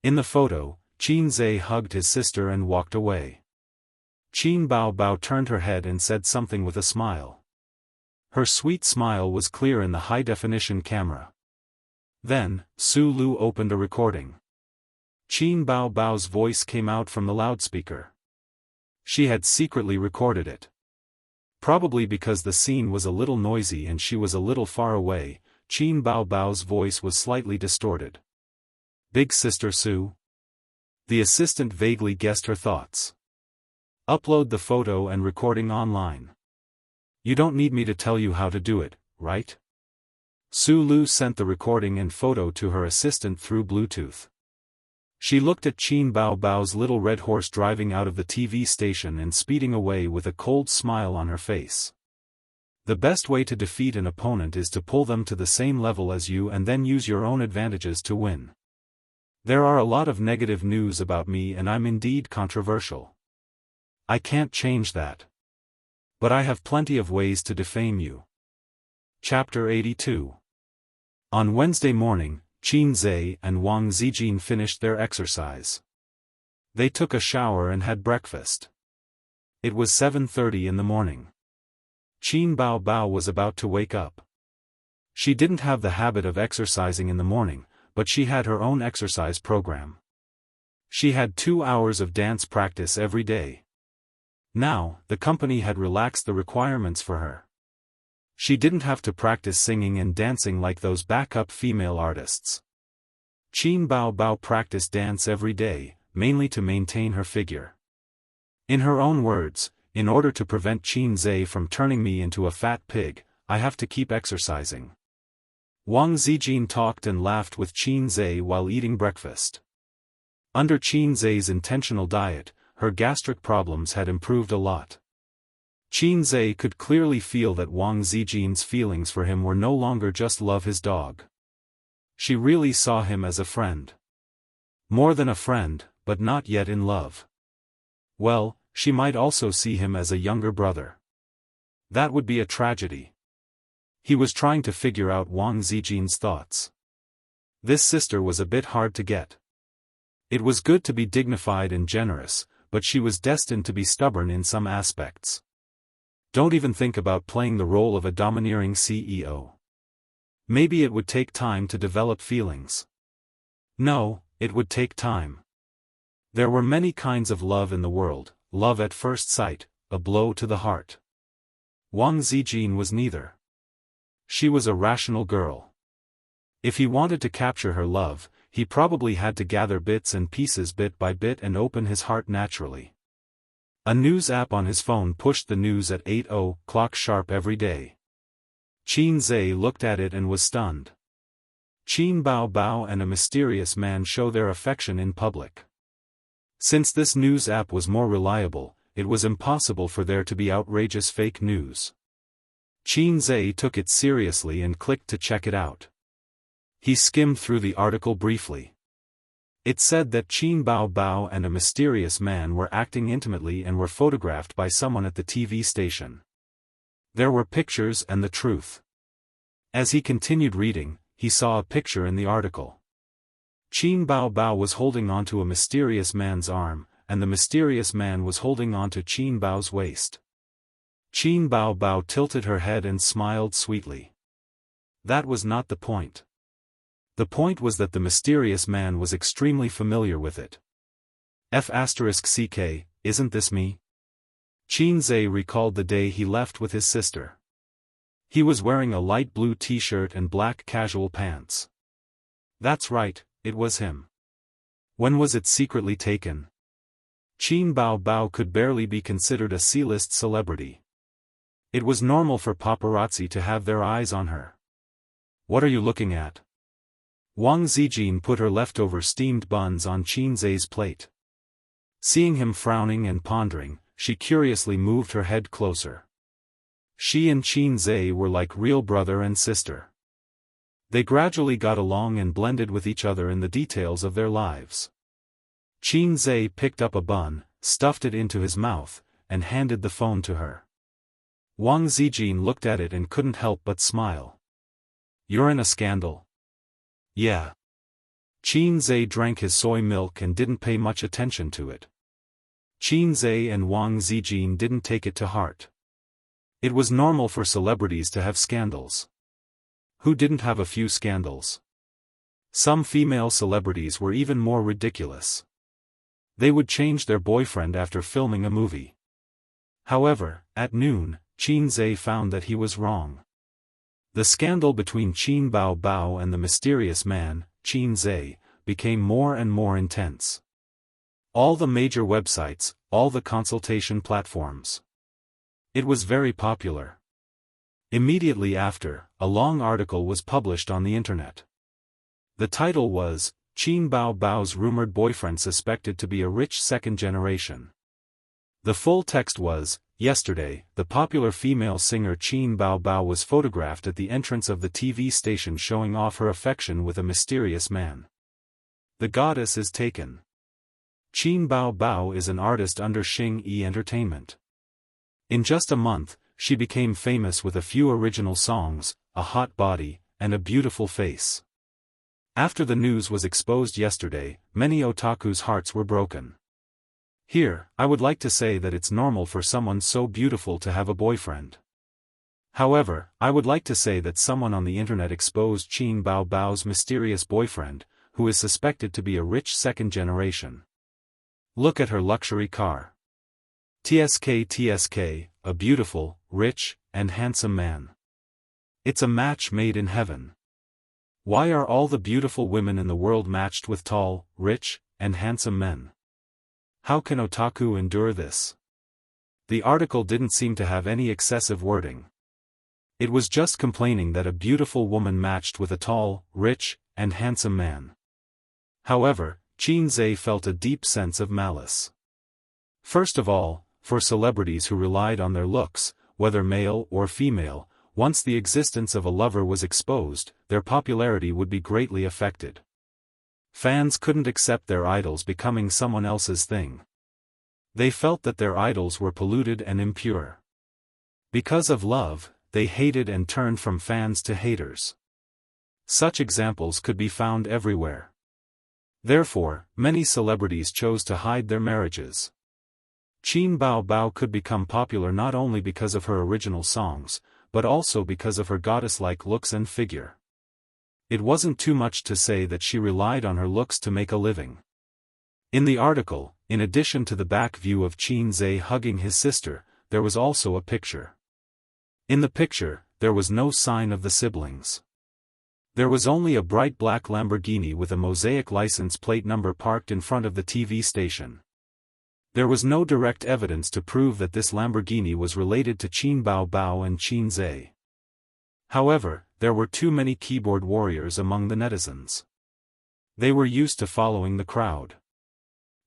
In the photo, Qin Zhe hugged his sister and walked away. Qin Bao Bao turned her head and said something with a smile. Her sweet smile was clear in the high-definition camera. Then, Su Lu opened a recording. Qin Bao Bao's voice came out from the loudspeaker. She had secretly recorded it. Probably because the scene was a little noisy and she was a little far away, Qin Bao Bao's voice was slightly distorted. "Big Sister Su?" The assistant vaguely guessed her thoughts. "Upload the photo and recording online. You don't need me to tell you how to do it, right?" Su Lu sent the recording and photo to her assistant through Bluetooth. She looked at Qin Bao Bao's little red horse driving out of the TV station and speeding away with a cold smile on her face. The best way to defeat an opponent is to pull them to the same level as you and then use your own advantages to win. There are a lot of negative news about me and I'm indeed controversial. I can't change that. But I have plenty of ways to defame you. Chapter 82. On Wednesday morning, Qin Zhe and Wang Zijin finished their exercise. They took a shower and had breakfast. It was 7:30 in the morning. Qin Bao Bao was about to wake up. She didn't have the habit of exercising in the morning, but she had her own exercise program. She had 2 hours of dance practice every day. Now, the company had relaxed the requirements for her. She didn't have to practice singing and dancing like those backup female artists. Qin Bao Bao practiced dance every day, mainly to maintain her figure. In her own words, in order to prevent Qin Zhe from turning me into a fat pig, I have to keep exercising. Wang Zijin talked and laughed with Qin Zhe while eating breakfast. Under Qin Zhe's intentional diet, her gastric problems had improved a lot. Qin Zhe could clearly feel that Wang Zijin's feelings for him were no longer just love his dog. She really saw him as a friend. More than a friend, but not yet in love. Well, she might also see him as a younger brother. That would be a tragedy. He was trying to figure out Wang Zijin's thoughts. This sister was a bit hard to get. It was good to be dignified and generous, but she was destined to be stubborn in some aspects. Don't even think about playing the role of a domineering CEO. Maybe it would take time to develop feelings. No, it would take time. There were many kinds of love in the world, love at first sight, a blow to the heart. Wang Zijin was neither. She was a rational girl. If he wanted to capture her love, he probably had to gather bits and pieces bit by bit and open his heart naturally. A news app on his phone pushed the news at 8:00 sharp every day. Qin Zhe looked at it and was stunned. Qin Bao Bao and a mysterious man show their affection in public. Since this news app was more reliable, it was impossible for there to be outrageous fake news. Qin Zhe took it seriously and clicked to check it out. He skimmed through the article briefly. It said that Qin Bao Bao and a mysterious man were acting intimately and were photographed by someone at the TV station. There were pictures and the truth. As he continued reading, he saw a picture in the article. Qin Bao Bao was holding onto a mysterious man's arm, and the mysterious man was holding onto Qin Bao's waist. Qin Bao Bao tilted her head and smiled sweetly. That was not the point. The point was that the mysterious man was extremely familiar with it. F***ck, isn't this me? Qin Zhe recalled the day he left with his sister. He was wearing a light blue t-shirt and black casual pants. That's right, it was him. When was it secretly taken? Qin Bao Bao could barely be considered a C-list celebrity. It was normal for paparazzi to have their eyes on her. What are you looking at? Wang Zijin put her leftover steamed buns on Qin Zhe's plate. Seeing him frowning and pondering, she curiously moved her head closer. She and Qin Zhe were like real brother and sister. They gradually got along and blended with each other in the details of their lives. Qin Zhe picked up a bun, stuffed it into his mouth, and handed the phone to her. Wang Zijin looked at it and couldn't help but smile. You're in a scandal? Yeah. Qin Zhe drank his soy milk and didn't pay much attention to it. Qin Zhe and Wang Zijin didn't take it to heart. It was normal for celebrities to have scandals. Who didn't have a few scandals? Some female celebrities were even more ridiculous. They would change their boyfriend after filming a movie. However, at noon, Qin Zhe found that he was wrong. The scandal between Qin Bao Bao and the mysterious man, Qin Zhe, became more and more intense. All the major websites, all the consultation platforms. It was very popular. Immediately after, a long article was published on the internet. The title was, Qin Bao Bao's rumored boyfriend suspected to be a rich second generation. The full text was, yesterday, the popular female singer Qin Bao Bao was photographed at the entrance of the TV station showing off her affection with a mysterious man. The goddess is taken. Qin Bao Bao is an artist under Xing Yi Entertainment. In just a month, she became famous with a few original songs, a hot body, and a beautiful face. After the news was exposed yesterday, many otakus' hearts were broken. Here, I would like to say that it's normal for someone so beautiful to have a boyfriend. However, I would like to say that someone on the internet exposed Qin Bao Bao's mysterious boyfriend, who is suspected to be a rich second generation. Look at her luxury car. TSK, a beautiful, rich, and handsome man. It's a match made in heaven. Why are all the beautiful women in the world matched with tall, rich, and handsome men? How can otaku endure this? The article didn't seem to have any excessive wording. It was just complaining that a beautiful woman matched with a tall, rich, and handsome man. However, Xianxia felt a deep sense of malice. First of all, for celebrities who relied on their looks, whether male or female, once the existence of a lover was exposed, their popularity would be greatly affected. Fans couldn't accept their idols becoming someone else's thing. They felt that their idols were polluted and impure. Because of love, they hated and turned from fans to haters. Such examples could be found everywhere. Therefore, many celebrities chose to hide their marriages. Qin Bao Bao could become popular not only because of her original songs, but also because of her goddess-like looks and figure. It wasn't too much to say that she relied on her looks to make a living. In the article, in addition to the back view of Xianxia hugging his sister, there was also a picture. In the picture, there was no sign of the siblings. There was only a bright black Lamborghini with a mosaic license plate number parked in front of the TV station. There was no direct evidence to prove that this Lamborghini was related to Qin Bao Bao and Xianxia. However, there were too many keyboard warriors among the netizens. They were used to following the crowd.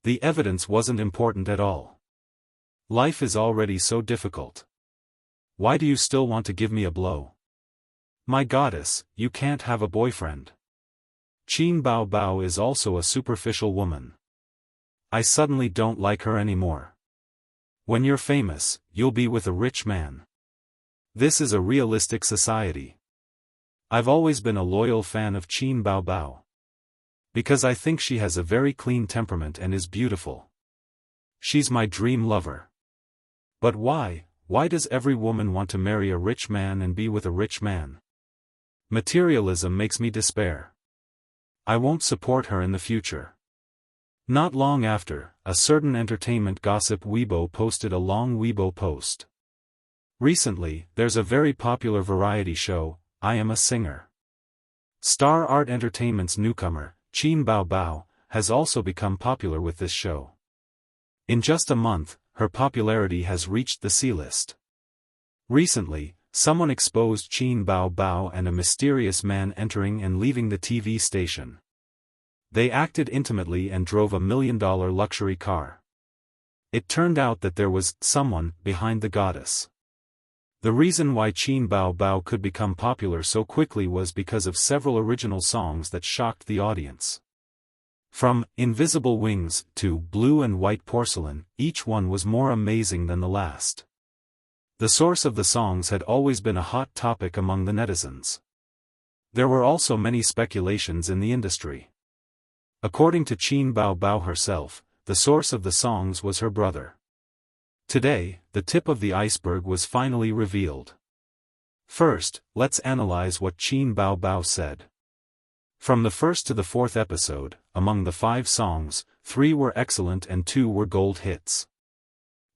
The evidence wasn't important at all. Life is already so difficult. Why do you still want to give me a blow? My goddess, you can't have a boyfriend. Qin Bao Bao is also a superficial woman. I suddenly don't like her anymore. When you're famous, you'll be with a rich man. This is a realistic society. I've always been a loyal fan of Qin Bao Bao. Because I think she has a very clean temperament and is beautiful. She's my dream lover. But why does every woman want to marry a rich man and be with a rich man? Materialism makes me despair. I won't support her in the future. Not long after, a certain entertainment gossip Weibo posted a long Weibo post. Recently, there's a very popular variety show, I Am a Singer. Star Art Entertainment's newcomer, Qin Bao Bao, has also become popular with this show. In just a month, her popularity has reached the C-list. Recently, someone exposed Qin Bao Bao and a mysterious man entering and leaving the TV station. They acted intimately and drove $1 million luxury car. It turned out that there was someone behind the goddess. The reason why Qin Bao Bao could become popular so quickly was because of several original songs that shocked the audience. From Invisible Wings to Blue and White Porcelain, each one was more amazing than the last. The source of the songs had always been a hot topic among the netizens. There were also many speculations in the industry. According to Qin Bao Bao herself, the source of the songs was her brother. Today, the tip of the iceberg was finally revealed. First, let's analyze what Qin Bao Bao said. From the first to the fourth episode, among the 5 songs, 3 were excellent and 2 were gold hits.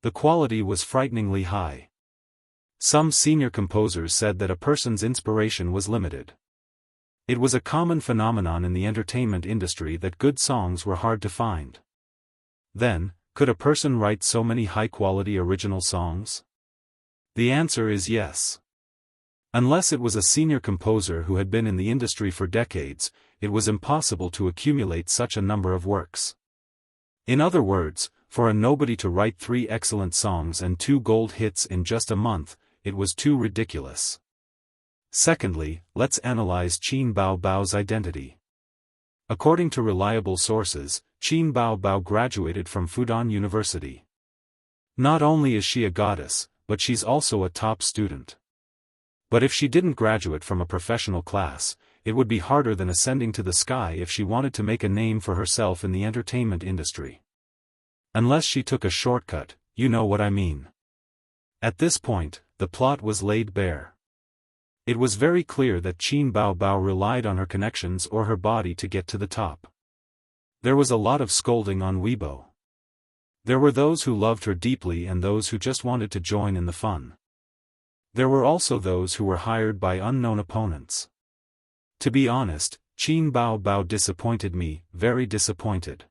The quality was frighteningly high. Some senior composers said that a person's inspiration was limited. It was a common phenomenon in the entertainment industry that good songs were hard to find. Then, could a person write so many high-quality original songs? The answer is yes. Unless it was a senior composer who had been in the industry for decades, it was impossible to accumulate such a number of works. In other words, for a nobody to write 3 excellent songs and 2 gold hits in just a month, it was too ridiculous. Secondly, let's analyze Qin Bao Bao's identity. According to reliable sources, Qin Bao Bao graduated from Fudan University. Not only is she a goddess, but she's also a top student. But if she didn't graduate from a professional class, it would be harder than ascending to the sky if she wanted to make a name for herself in the entertainment industry. Unless she took a shortcut, you know what I mean. At this point, the plot was laid bare. It was very clear that Qin Bao Bao relied on her connections or her body to get to the top. There was a lot of scolding on Weibo. There were those who loved her deeply and those who just wanted to join in the fun. There were also those who were hired by unknown opponents. To be honest, Qin Bao Bao disappointed me, very disappointed.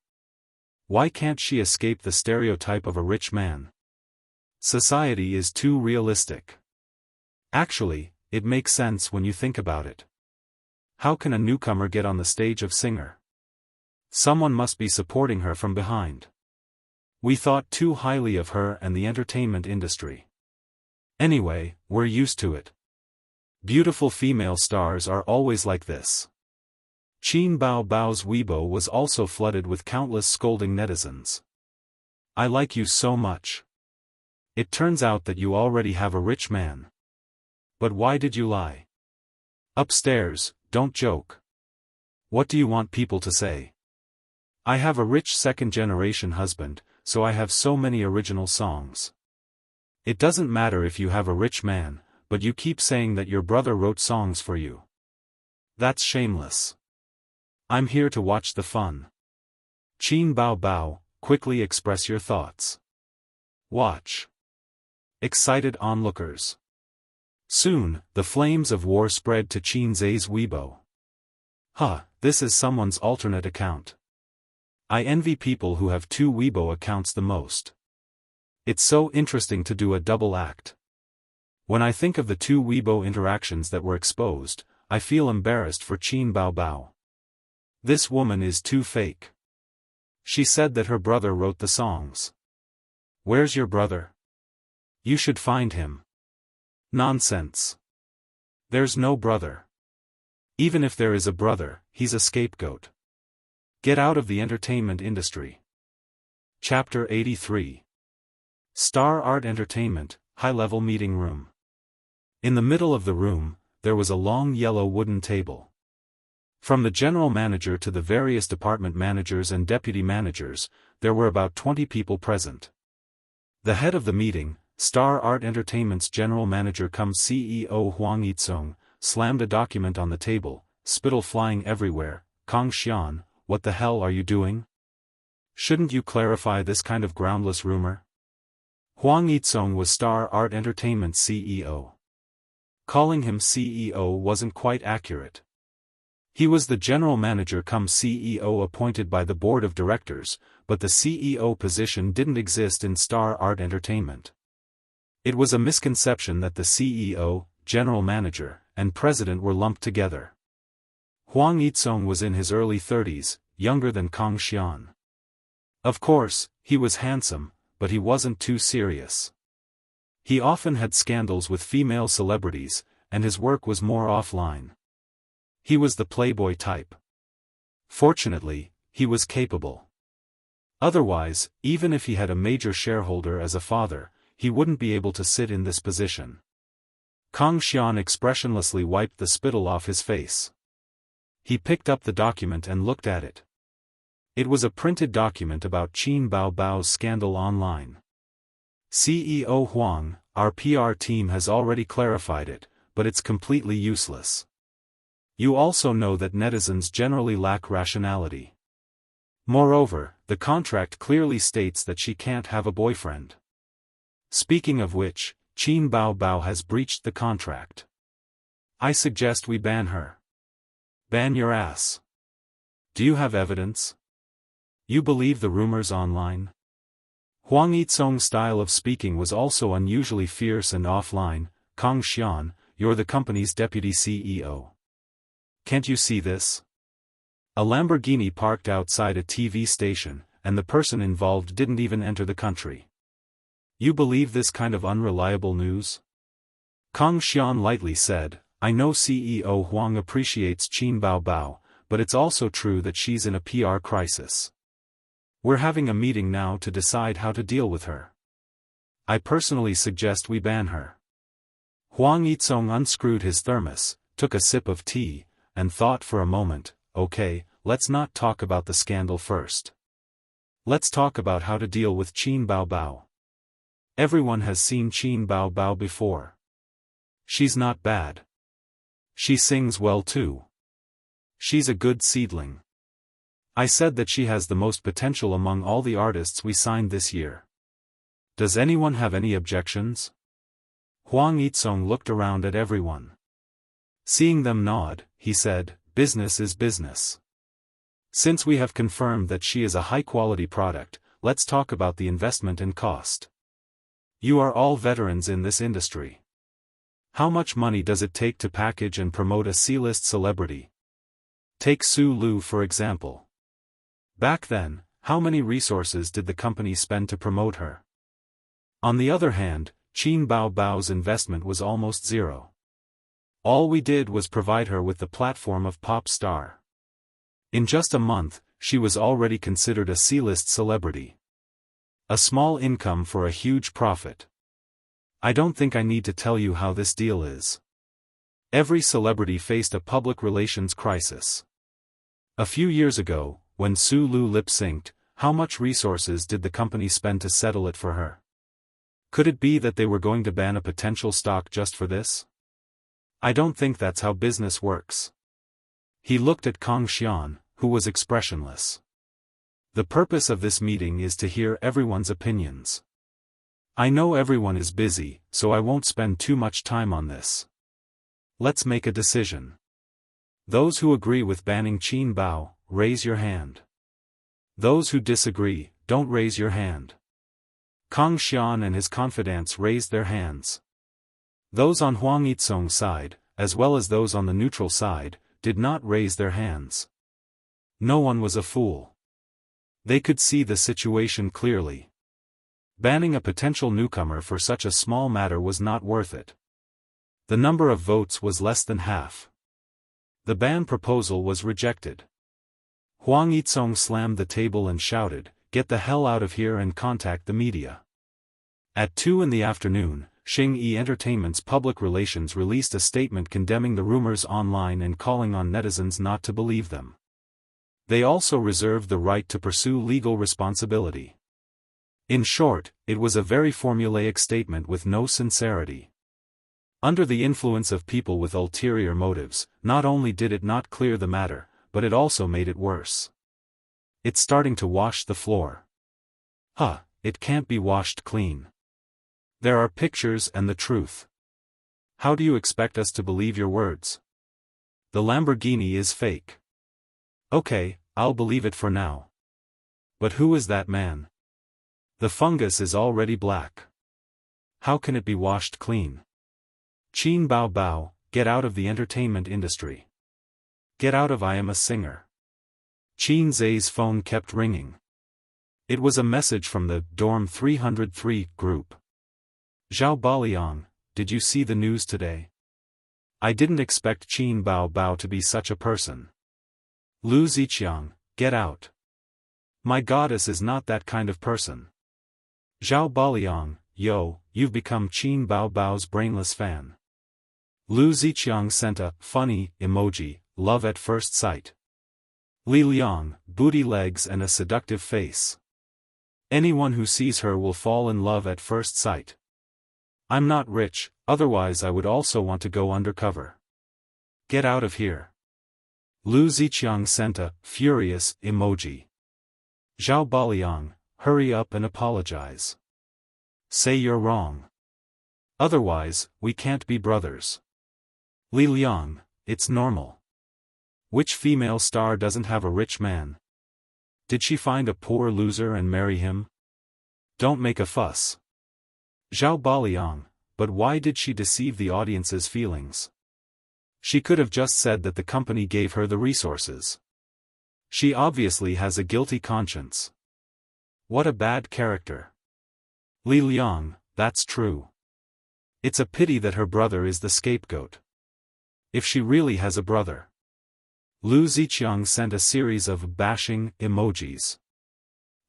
Why can't she escape the stereotype of a rich man? Society is too realistic. Actually, it makes sense when you think about it. How can a newcomer get on the stage of singer? Someone must be supporting her from behind. We thought too highly of her and the entertainment industry. Anyway, we're used to it. Beautiful female stars are always like this. Qin Bao Bao's Weibo was also flooded with countless scolding netizens. I like you so much. It turns out that you already have a rich man. But why did you lie? Upstairs, don't joke. What do you want people to say? I have a rich second-generation husband, so I have so many original songs. It doesn't matter if you have a rich man, but you keep saying that your brother wrote songs for you. That's shameless. I'm here to watch the fun. Qin Bao Bao, quickly express your thoughts. Watch. Excited onlookers. Soon, the flames of war spread to Qin Zai's Weibo. This is someone's alternate account. I envy people who have 2 Weibo accounts the most. It's so interesting to do a double act. When I think of the 2 Weibo interactions that were exposed, I feel embarrassed for Qin Bao Bao. This woman is too fake. She said that her brother wrote the songs. Where's your brother? You should find him. Nonsense. There's no brother. Even if there is a brother, he's a scapegoat. Get out of the entertainment industry. Chapter 83. Star Art Entertainment, High-Level Meeting Room. In the middle of the room, there was a long yellow wooden table. From the general manager to the various department managers and deputy managers, there were about 20 people present. The head of the meeting, Star Art Entertainment's general manager cum CEO Huang Yitsong, slammed a document on the table, spittle flying everywhere. Kong Xian, what the hell are you doing? Shouldn't you clarify this kind of groundless rumor? Huang Yitsong was Star Art Entertainment's CEO. Calling him CEO wasn't quite accurate. He was the general manager cum CEO appointed by the board of directors, but the CEO position didn't exist in Star Art Entertainment. It was a misconception that the CEO, general manager, and president were lumped together. Huang Yitsong was in his early 30s, younger than Kong Xian. Of course, he was handsome, but he wasn't too serious. He often had scandals with female celebrities, and his work was more offline. He was the playboy type. Fortunately, he was capable. Otherwise, even if he had a major shareholder as a father, he wouldn't be able to sit in this position. Kong Xian expressionlessly wiped the spittle off his face. He picked up the document and looked at it. It was a printed document about Qin Bao Bao's scandal online. CEO Huang, our PR team has already clarified it, but it's completely useless. You also know that netizens generally lack rationality. Moreover, the contract clearly states that she can't have a boyfriend. Speaking of which, Qin Bao Bao has breached the contract. I suggest we ban her. Ban your ass. Do you have evidence? You believe the rumors online? Huang Yitsong's style of speaking was also unusually fierce and offline. Kong Xian, you're the company's deputy CEO. Can't you see this? A Lamborghini parked outside a TV station, and the person involved didn't even enter the country. You believe this kind of unreliable news? Kong Xian lightly said, I know CEO Huang appreciates Qin Bao Bao, but it's also true that she's in a PR crisis. We're having a meeting now to decide how to deal with her. I personally suggest we ban her. Huang Yitsong unscrewed his thermos, took a sip of tea, and thought for a moment, okay, let's not talk about the scandal first. Let's talk about how to deal with Qin Bao Bao. Everyone has seen Qin Bao Bao before. She's not bad. She sings well too. She's a good seedling. I said that she has the most potential among all the artists we signed this year. Does anyone have any objections? Huang Yitsong looked around at everyone. Seeing them nod, he said, business is business. Since we have confirmed that she is a high-quality product, let's talk about the investment and cost. You are all veterans in this industry. How much money does it take to package and promote a C-list celebrity? Take Su Lu for example. Back then, how many resources did the company spend to promote her? On the other hand, Qin Bao Bao's investment was almost zero. All we did was provide her with the platform of pop star. In just a month, she was already considered a C-list celebrity. A small income for a huge profit. I don't think I need to tell you how this deal is. Every celebrity faced a public relations crisis. A few years ago, when Su Lu lip-synced, how much resources did the company spend to settle it for her? Could it be that they were going to ban a potential stock just for this? I don't think that's how business works. He looked at Kang Xian, who was expressionless. The purpose of this meeting is to hear everyone's opinions. I know everyone is busy, so I won't spend too much time on this. Let's make a decision. Those who agree with banning Qin Bao, raise your hand. Those who disagree, don't raise your hand. Kang Xian and his confidants raised their hands. Those on Huang Yizong's side, as well as those on the neutral side, did not raise their hands. No one was a fool. They could see the situation clearly. Banning a potential newcomer for such a small matter was not worth it. The number of votes was less than half. The ban proposal was rejected. Huang Yizong slammed the table and shouted, "Get the hell out of here and contact the media." At 2 p.m, Xing-Yi Entertainment's public relations released a statement condemning the rumors online and calling on netizens not to believe them. They also reserved the right to pursue legal responsibility. In short, it was a very formulaic statement with no sincerity. Under the influence of people with ulterior motives, not only did it not clear the matter, but it also made it worse. It's starting to wash the floor. It can't be washed clean. There are pictures and the truth. How do you expect us to believe your words? The Lamborghini is fake. Okay, I'll believe it for now. But who is that man? The fungus is already black. How can it be washed clean? Qin Bao Bao, get out of the entertainment industry. Get out of I am a singer. Qin Zai's phone kept ringing. It was a message from the Dorm 303 group. Zhao Baliang, did you see the news today? I didn't expect Qin Bao Bao to be such a person. Lu Ziqiang, get out. My goddess is not that kind of person. Zhao Baliang, yo, you've become Qin Bao Bao's brainless fan. Lu Ziqiang sent a funny emoji, love at first sight. Li Liang, booty legs and a seductive face. Anyone who sees her will fall in love at first sight. I'm not rich, otherwise I would also want to go undercover. Get out of here. Lu Ziqiang sent a furious emoji. Zhao Baliang, hurry up and apologize. Say you're wrong. Otherwise, we can't be brothers. Li Liang, it's normal. Which female star doesn't have a rich man? Did she find a poor loser and marry him? Don't make a fuss. Zhao Baliang, but why did she deceive the audience's feelings? She could have just said that the company gave her the resources. She obviously has a guilty conscience. What a bad character. Li Liang, that's true. It's a pity that her brother is the scapegoat. If she really has a brother. Lu Ziqiang sent a series of bashing emojis.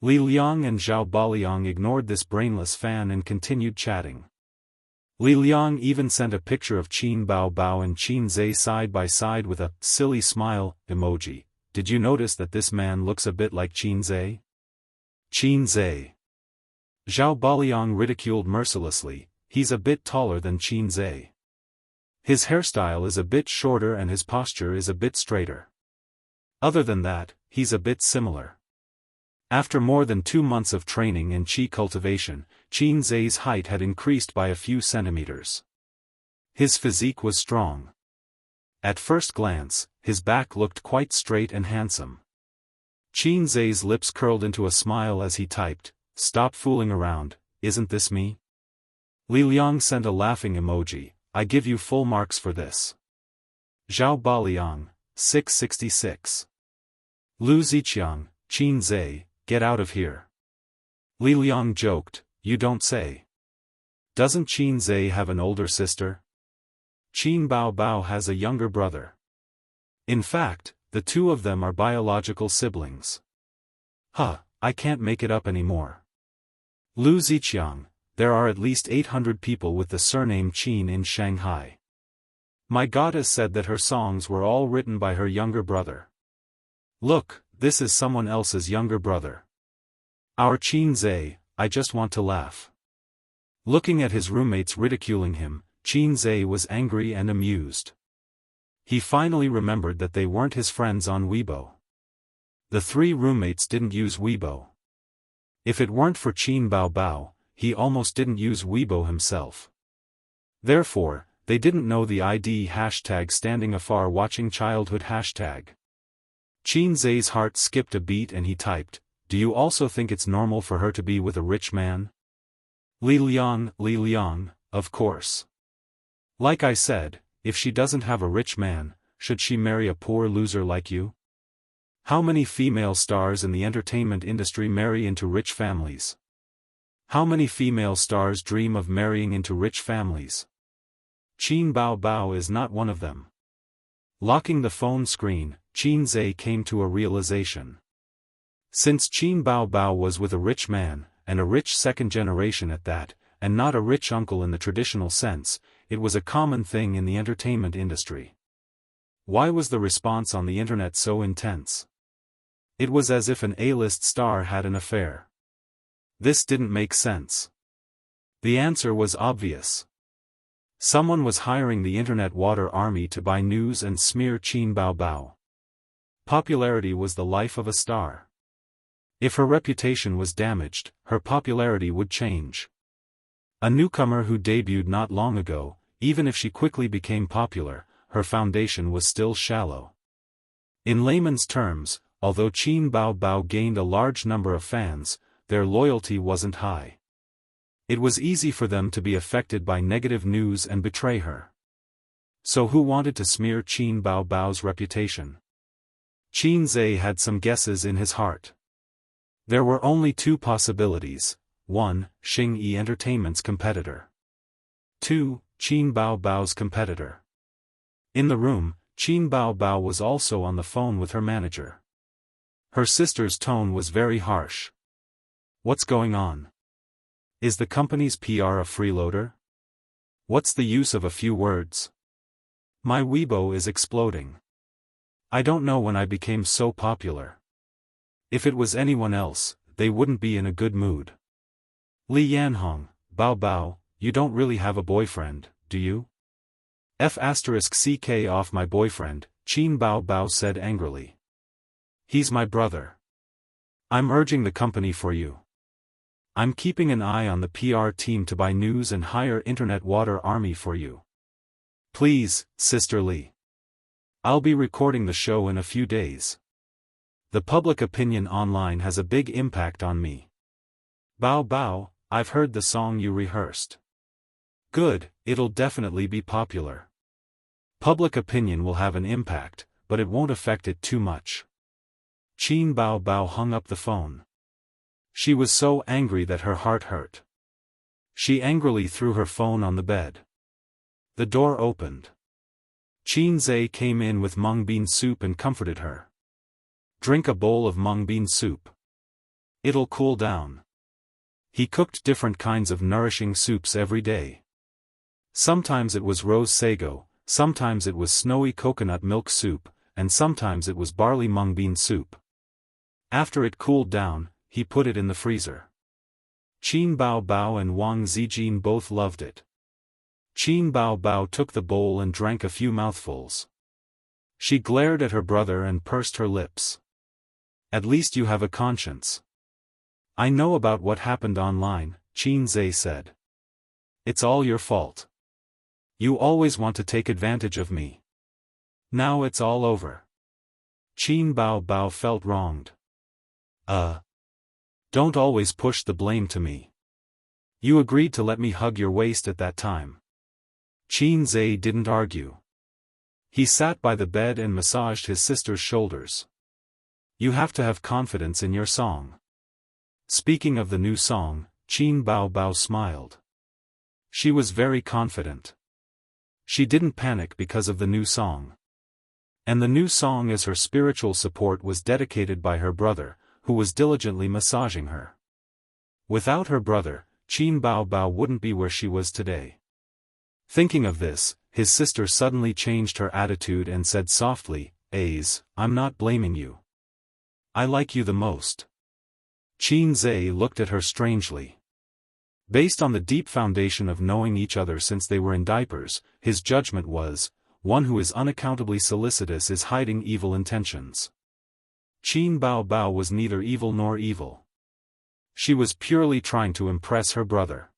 Li Liang and Zhao Baliang ignored this brainless fan and continued chatting. Li Liang even sent a picture of Qin Bao Bao and Qin Zai side by side with a silly smile emoji. Did you notice that this man looks a bit like Qin Zai? Qin Zai. Zhao Baliang ridiculed mercilessly, he's a bit taller than Qin Zai. His hairstyle is a bit shorter and his posture is a bit straighter. Other than that, he's a bit similar. After more than 2 months of training in Qi cultivation, Qin Zai's height had increased by a few centimeters. His physique was strong. At first glance, his back looked quite straight and handsome. Qin Zai's lips curled into a smile as he typed, "Stop fooling around, isn't this me?" Li Liang sent a laughing emoji. I give you full marks for this. Zhao Baliang, 666. Lu Ziqiang, Qin Zai, get out of here. Li Liang joked, you don't say. Doesn't Qin Zai have an older sister? Qin Bao Bao has a younger brother. In fact, the two of them are biological siblings. Huh, I can't make it up anymore. Lu Ziqiang, there are at least 800 people with the surname Qin in Shanghai. My goddess said that her songs were all written by her younger brother. Look, this is someone else's younger brother. Our Qin Zai, I just want to laugh. Looking at his roommates ridiculing him, Qin Zai was angry and amused. He finally remembered that they weren't his friends on Weibo. The three roommates didn't use Weibo. If it weren't for Qin Bao Bao, he almost didn't use Weibo himself. Therefore, they didn't know the ID hashtag standing afar watching childhood hashtag. Qin Zai's heart skipped a beat and he typed, do you also think it's normal for her to be with a rich man? Li Liang, of course. Like I said, if she doesn't have a rich man, should she marry a poor loser like you? How many female stars in the entertainment industry marry into rich families? How many female stars dream of marrying into rich families? Qin Bao Bao is not one of them. Locking the phone screen, Qin Zai came to a realization. Since Qin Bao Bao was with a rich man, and a rich second generation at that, and not a rich uncle in the traditional sense, it was a common thing in the entertainment industry. Why was the response on the internet so intense? It was as if an A-list star had an affair. This didn't make sense. The answer was obvious. Someone was hiring the internet water army to buy news and smear Qin Bao Bao. Popularity was the life of a star. If her reputation was damaged, her popularity would change. A newcomer who debuted not long ago, even if she quickly became popular, her foundation was still shallow. In layman's terms, although Qin Bao Bao gained a large number of fans, their loyalty wasn't high. It was easy for them to be affected by negative news and betray her. So who wanted to smear Qin Bao Bao's reputation? Qin Zai had some guesses in his heart. There were only two possibilities: 1. Xingyi Entertainment's competitor. 2. Qin Bao Bao's competitor. In the room, Qin Bao Bao was also on the phone with her manager. Her sister's tone was very harsh. What's going on? Is the company's PR a freeloader? What's the use of a few words? My Weibo is exploding. I don't know when I became so popular. If it was anyone else, they wouldn't be in a good mood. Li Yanhong, Bao Bao, you don't really have a boyfriend, do you? F***ck off my boyfriend, Qin Bao Bao said angrily. He's my brother. I'm urging the company for you. I'm keeping an eye on the PR team to buy news and hire internet water army for you. Please, Sister Li. I'll be recording the show in a few days. The public opinion online has a big impact on me. Bao Bao, I've heard the song you rehearsed. Good, it'll definitely be popular. Public opinion will have an impact, but it won't affect it too much. Qin Bao Bao hung up the phone. She was so angry that her heart hurt. She angrily threw her phone on the bed. The door opened. Qin Zai came in with mung bean soup and comforted her. Drink a bowl of mung bean soup. It'll cool down. He cooked different kinds of nourishing soups every day. Sometimes it was rose sago, sometimes it was snowy coconut milk soup, and sometimes it was barley mung bean soup. After it cooled down, he put it in the freezer. Qin Bao Bao and Wang Zijin both loved it. Qin Bao Bao took the bowl and drank a few mouthfuls. She glared at her brother and pursed her lips. At least you have a conscience. I know about what happened online, Qin Zai said. It's all your fault. You always want to take advantage of me. Now it's all over. Qin Bao Bao felt wronged. Don't always push the blame to me. You agreed to let me hug your waist at that time. Qin Zhe didn't argue. He sat by the bed and massaged his sister's shoulders. You have to have confidence in your song. Speaking of the new song, Qin Bao Bao smiled. She was very confident. She didn't panic because of the new song. And the new song as her spiritual support was dedicated by her brother, who was diligently massaging her. Without her brother, Qin Bao Bao wouldn't be where she was today. Thinking of this, his sister suddenly changed her attitude and said softly, "Aze, I'm not blaming you. I like you the most." Qin Zhe looked at her strangely. Based on the deep foundation of knowing each other since they were in diapers, his judgment was, one who is unaccountably solicitous is hiding evil intentions. Qin Bao Bao was neither evil nor evil. She was purely trying to impress her brother.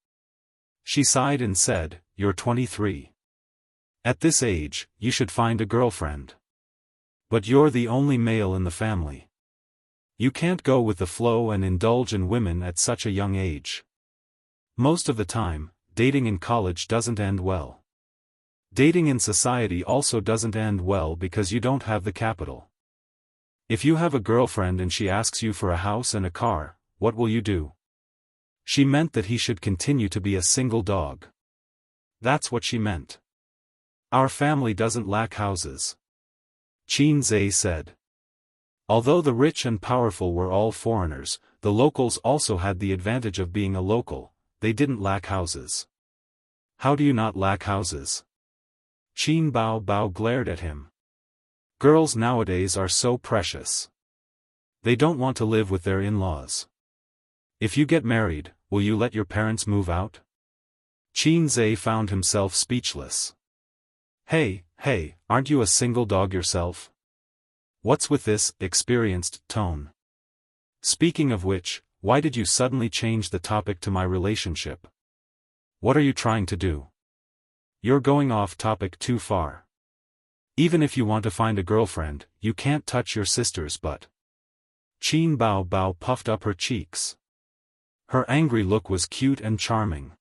She sighed and said, "You're 23. At this age, you should find a girlfriend. But you're the only male in the family. You can't go with the flow and indulge in women at such a young age. Most of the time, dating in college doesn't end well. Dating in society also doesn't end well because you don't have the capital. If you have a girlfriend and she asks you for a house and a car, what will you do?" She meant that he should continue to be a single dog. That's what she meant. "Our family doesn't lack houses," Qin Zhe said. Although the rich and powerful were all foreigners, the locals also had the advantage of being a local. They didn't lack houses. "How do you not lack houses?" Qin Bao Bao glared at him. "Girls nowadays are so precious. They don't want to live with their in-laws. If you get married, will you let your parents move out?" Qin Zhe found himself speechless. Hey, aren't you a single dog yourself? What's with this experienced tone? Speaking of which, why did you suddenly change the topic to my relationship? What are you trying to do? You're going off topic too far. Even if you want to find a girlfriend, you can't touch your sister's butt. Qin Bao Bao puffed up her cheeks. Her angry look was cute and charming.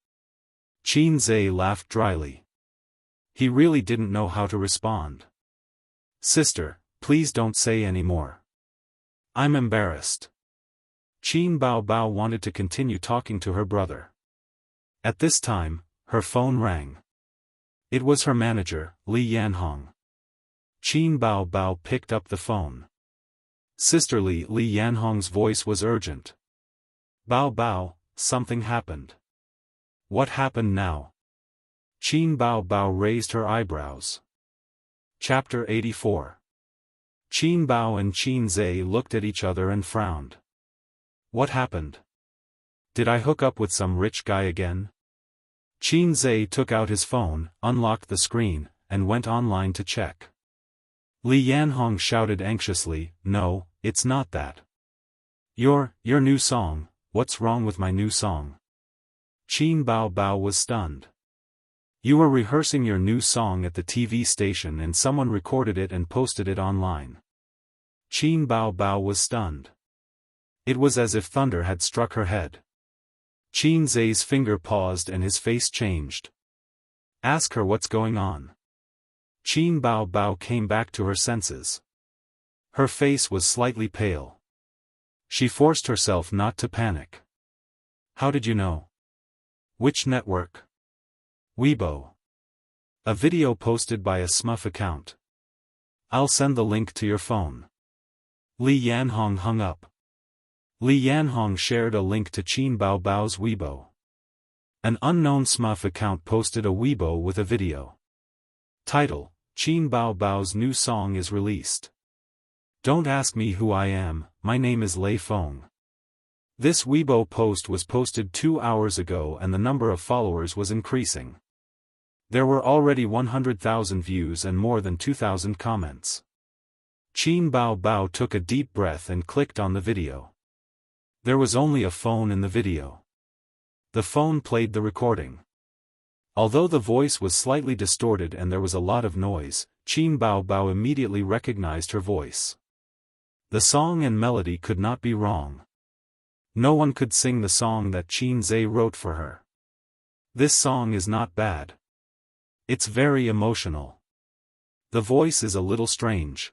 Qin Zhe laughed dryly. He really didn't know how to respond. "Sister, please don't say any more. I'm embarrassed." Qin Bao Bao wanted to continue talking to her brother. At this time, her phone rang. It was her manager, Li Yanhong. Qin Bao Bao picked up the phone. Sisterly Li Yanhong's voice was urgent. "Bao Bao, something happened." "What happened now?" Qin Bao Bao raised her eyebrows. Chapter 84. Qin Bao and Qin Zhe looked at each other and frowned. What happened? Did I hook up with some rich guy again? Qin Zhe took out his phone, unlocked the screen, and went online to check. Li Yanhong shouted anxiously, "No, it's not that. Your new song, what's wrong with my new song?" Qin Bao Bao was stunned. "You were rehearsing your new song at the TV station and someone recorded it and posted it online." Qin Bao Bao was stunned. It was as if thunder had struck her head. Qin Zhe's finger paused and his face changed. "Ask her what's going on." Qin Bao Bao came back to her senses. Her face was slightly pale. She forced herself not to panic. "How did you know?" "Which network?" Weibo. "A video posted by a smurf account. I'll send the link to your phone." Li Yanhong hung up. Li Yanhong shared a link to Qin Bao Bao's Weibo. An unknown smurf account posted a Weibo with a video. Title: Qin Bao Bao's new song is released. "Don't ask me who I am, my name is Lei Feng." This Weibo post was posted 2 hours ago and the number of followers was increasing. There were already 100,000 views and more than 2,000 comments. Qin Bao Bao took a deep breath and clicked on the video. There was only a phone in the video. The phone played the recording. Although the voice was slightly distorted and there was a lot of noise, Qin Bao Bao immediately recognized her voice. The song and melody could not be wrong. No one could sing the song that Qin Zhe wrote for her. This song is not bad. It's very emotional. The voice is a little strange.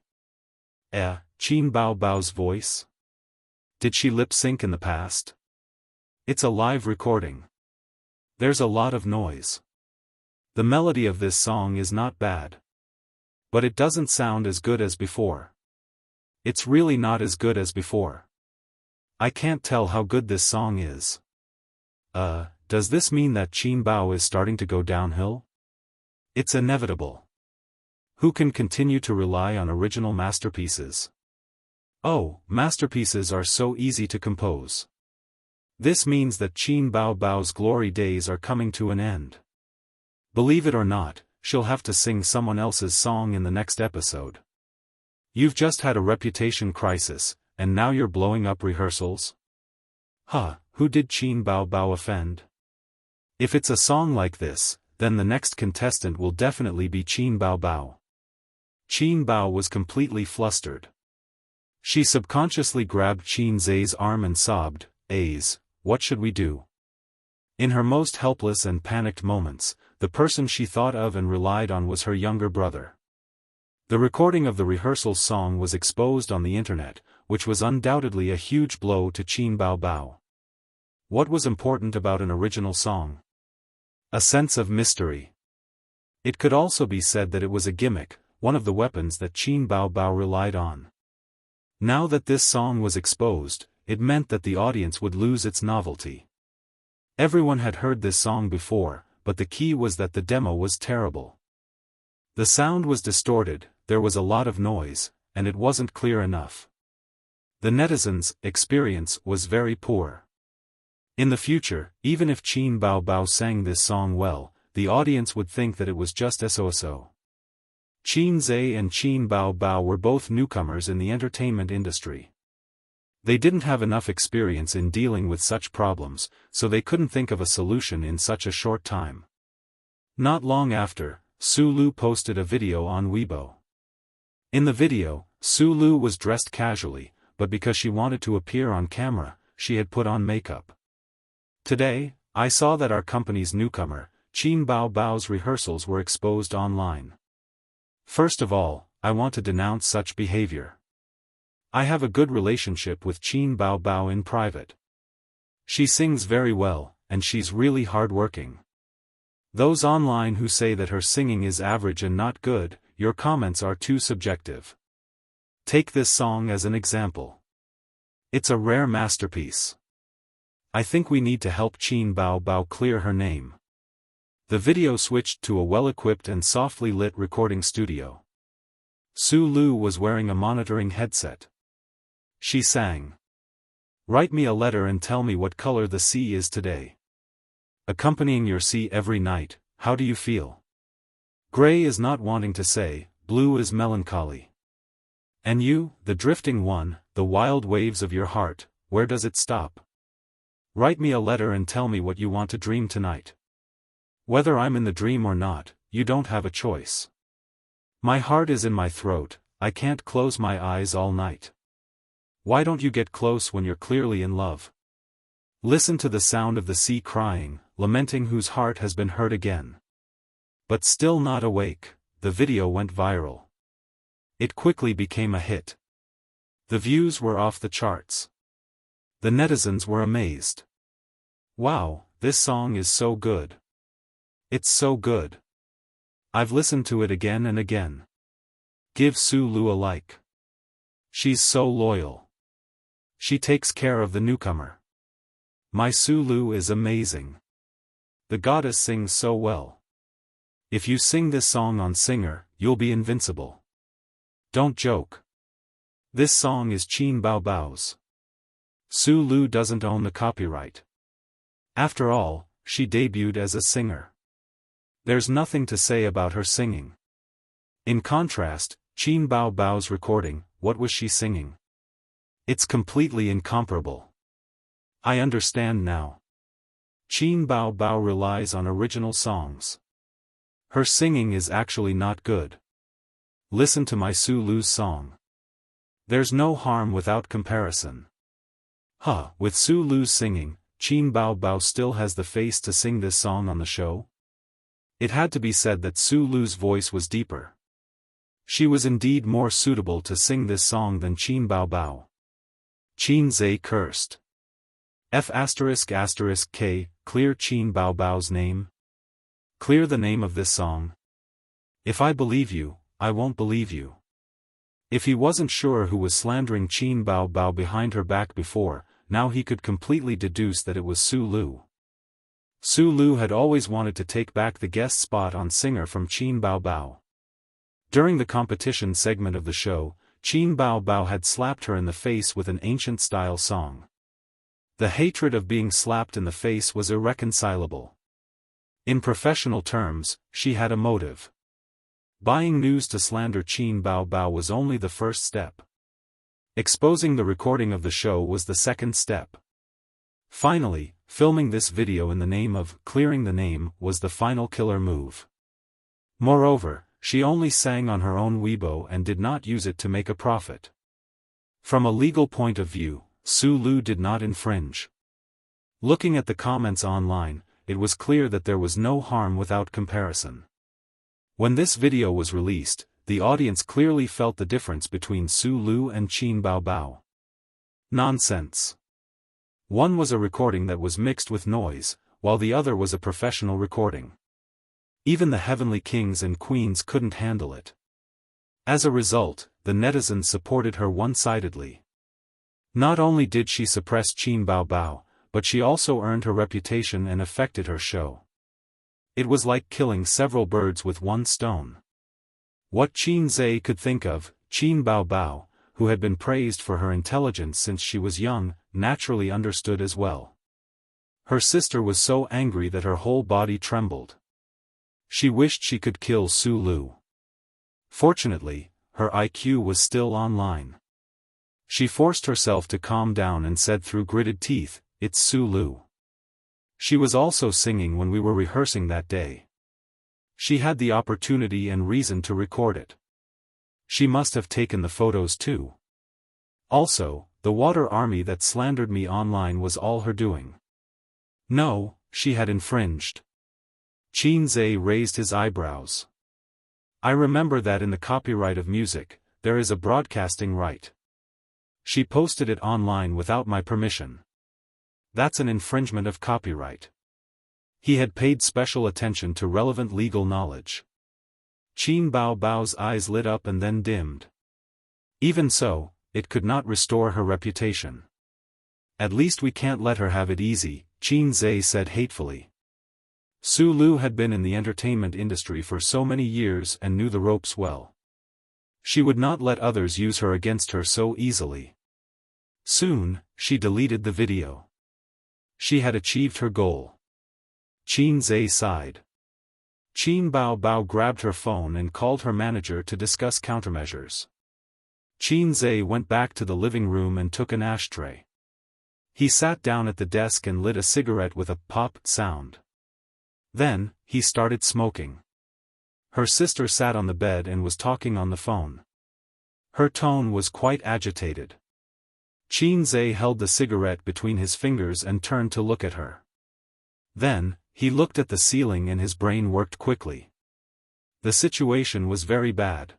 Qin Bao Bao's voice? Did she lip-sync in the past? It's a live recording. There's a lot of noise. The melody of this song is not bad. But it doesn't sound as good as before. It's really not as good as before. I can't tell how good this song is. Does this mean that Qin Bao is starting to go downhill? It's inevitable. Who can continue to rely on original masterpieces? Oh, masterpieces are so easy to compose. This means that Qin Bao Bao's glory days are coming to an end. Believe it or not, she'll have to sing someone else's song in the next episode. You've just had a reputation crisis, and now you're blowing up rehearsals? Who did Qin Bao Bao offend? If it's a song like this, then the next contestant will definitely be Qin Bao Bao. Qin Bao was completely flustered. She subconsciously grabbed Qin Zai's arm and sobbed, what should we do? In her most helpless and panicked moments, the person she thought of and relied on was her younger brother. The recording of the rehearsal song was exposed on the internet, which was undoubtedly a huge blow to Qin Bao Bao. What was important about an original song? A sense of mystery. It could also be said that it was a gimmick, one of the weapons that Qin Bao Bao relied on. Now that this song was exposed, it meant that the audience would lose its novelty. Everyone had heard this song before, but the key was that the demo was terrible. The sound was distorted, there was a lot of noise, and it wasn't clear enough. The netizens' experience was very poor. In the future, even if Qin Bao Bao sang this song well, the audience would think that it was just so. Qin Zai and Qin Bao Bao were both newcomers in the entertainment industry. They didn't have enough experience in dealing with such problems, so they couldn't think of a solution in such a short time. Not long after, Su Lu posted a video on Weibo. In the video, Su Lu was dressed casually, but because she wanted to appear on camera, she had put on makeup. Today, I saw that our company's newcomer, Qin Bao Bao's rehearsals were exposed online. First of all, I want to denounce such behavior. I have a good relationship with Qin Bao Bao in private. She sings very well, and she's really hardworking. Those online who say that her singing is average and not good, your comments are too subjective. Take this song as an example. It's a rare masterpiece. I think we need to help Qin Bao Bao clear her name. The video switched to a well-equipped and softly lit recording studio. Su Lu was wearing a monitoring headset. She sang. Write me a letter and tell me what color the sea is today. Accompanying your sea every night, how do you feel? Gray is not wanting to say, blue is melancholy. And you, the drifting one, the wild waves of your heart, where does it stop? Write me a letter and tell me what you want to dream tonight. Whether I'm in the dream or not, you don't have a choice. My heart is in my throat, I can't close my eyes all night. Why don't you get close when you're clearly in love? Listen to the sound of the sea crying, lamenting whose heart has been hurt again. But still not awake, the video went viral. It quickly became a hit. The views were off the charts. The netizens were amazed. Wow, this song is so good. It's so good. I've listened to it again and again. Give Su Lu a like. She's so loyal. She takes care of the newcomer. My Su Lu is amazing. The goddess sings so well. If you sing this song on Singer, you'll be invincible. Don't joke. This song is Qin Bao Bao's. Su Lu doesn't own the copyright. After all, she debuted as a singer. There's nothing to say about her singing. In contrast, Qin Bao Bao's recording, what was she singing? It's completely incomparable. I understand now. Qin Bao Bao relies on original songs. Her singing is actually not good. Listen to my Su Lu's song. There's no harm without comparison. With Su Lu's singing, Qin Bao Bao still has the face to sing this song on the show? It had to be said that Su Lu's voice was deeper. She was indeed more suitable to sing this song than Qin Bao Bao. Qin Zhe cursed. F***K, clear Qin Bao Bao's name? Clear the name of this song? If I believe you, I won't believe you. If he wasn't sure who was slandering Qin Bao Bao behind her back before, now he could completely deduce that it was Su Lu. Su Lu had always wanted to take back the guest spot on singer from Qin Bao Bao. During the competition segment of the show, Qin Bao Bao had slapped her in the face with an ancient-style song. The hatred of being slapped in the face was irreconcilable. In professional terms, she had a motive. Buying news to slander Qin Bao Bao was only the first step. Exposing the recording of the show was the second step. Finally, filming this video in the name of clearing the name was the final killer move. Moreover, she only sang on her own Weibo and did not use it to make a profit. From a legal point of view, Su Lu did not infringe. Looking at the comments online, it was clear that there was no harm without comparison. When this video was released, the audience clearly felt the difference between Su Lu and Qin Bao Bao. Nonsense. One was a recording that was mixed with noise, while the other was a professional recording. Even the heavenly kings and queens couldn't handle it. As a result, the netizens supported her one-sidedly. Not only did she suppress Qin Bao Bao, but she also earned her reputation and affected her show. It was like killing several birds with one stone. What Qin Zhe could think of, Qin Bao Bao, who had been praised for her intelligence since she was young, naturally understood as well. Her sister was so angry that her whole body trembled. She wished she could kill Su Lu. Fortunately, her IQ was still online. She forced herself to calm down and said through gritted teeth, "It's Su Lu." She was also singing when we were rehearsing that day. She had the opportunity and reason to record it. She must have taken the photos too. Also, the water army that slandered me online was all her doing. No, she had infringed. Qin Zhe raised his eyebrows. I remember that in the copyright of music, there is a broadcasting right. She posted it online without my permission. That's an infringement of copyright. He had paid special attention to relevant legal knowledge. Qin Bao Bao's eyes lit up and then dimmed. Even so, it could not restore her reputation. At least we can't let her have it easy, Qin Zhe said hatefully. Su Lu had been in the entertainment industry for so many years and knew the ropes well. She would not let others use her against her so easily. Soon, she deleted the video. She had achieved her goal. Qin Zhe sighed. Qin Bao Bao grabbed her phone and called her manager to discuss countermeasures. Qin Zhe went back to the living room and took an ashtray. He sat down at the desk and lit a cigarette with a pop sound. Then, he started smoking. Her sister sat on the bed and was talking on the phone. Her tone was quite agitated. Qin Zhe held the cigarette between his fingers and turned to look at her. Then, he looked at the ceiling and his brain worked quickly. The situation was very bad.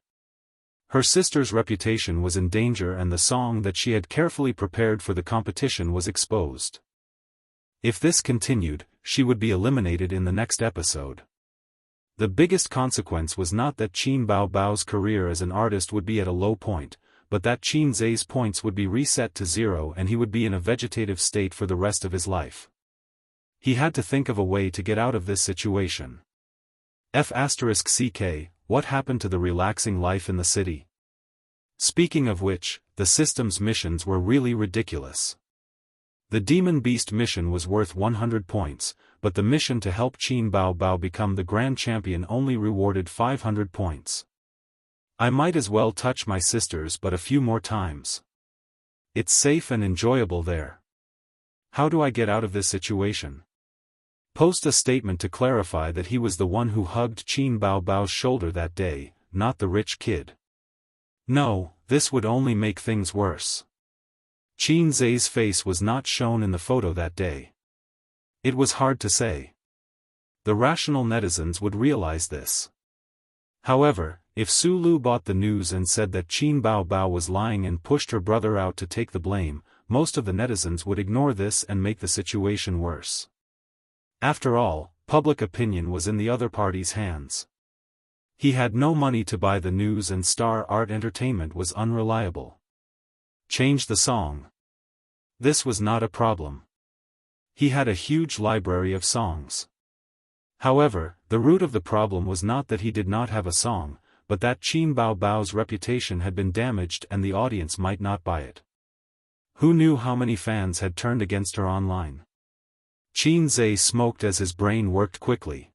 Her sister's reputation was in danger and the song that she had carefully prepared for the competition was exposed. If this continued, she would be eliminated in the next episode. The biggest consequence was not that Qin Bao Bao's career as an artist would be at a low point, but that Qin Zhe's points would be reset to 0 and he would be in a vegetative state for the rest of his life. He had to think of a way to get out of this situation. F***ck, what happened to the relaxing life in the city? Speaking of which, the system's missions were really ridiculous. The Demon Beast mission was worth 100 points, but the mission to help Qin Bao Bao become the Grand Champion only rewarded 500 points. I might as well touch my sisters but a few more times. It's safe and enjoyable there. How do I get out of this situation? Post a statement to clarify that he was the one who hugged Qin Bao Bao's shoulder that day, not the rich kid. No, this would only make things worse. Qin Zhe's face was not shown in the photo that day. It was hard to say. The rational netizens would realize this. However, if Su Lu bought the news and said that Qin Bao Bao was lying and pushed her brother out to take the blame, most of the netizens would ignore this and make the situation worse. After all, public opinion was in the other party's hands. He had no money to buy the news and Star Art Entertainment was unreliable. Change the song. This was not a problem. He had a huge library of songs. However, the root of the problem was not that he did not have a song, but that Qin Bao Bao's reputation had been damaged and the audience might not buy it. Who knew how many fans had turned against her online? Qin Zhe smoked as his brain worked quickly.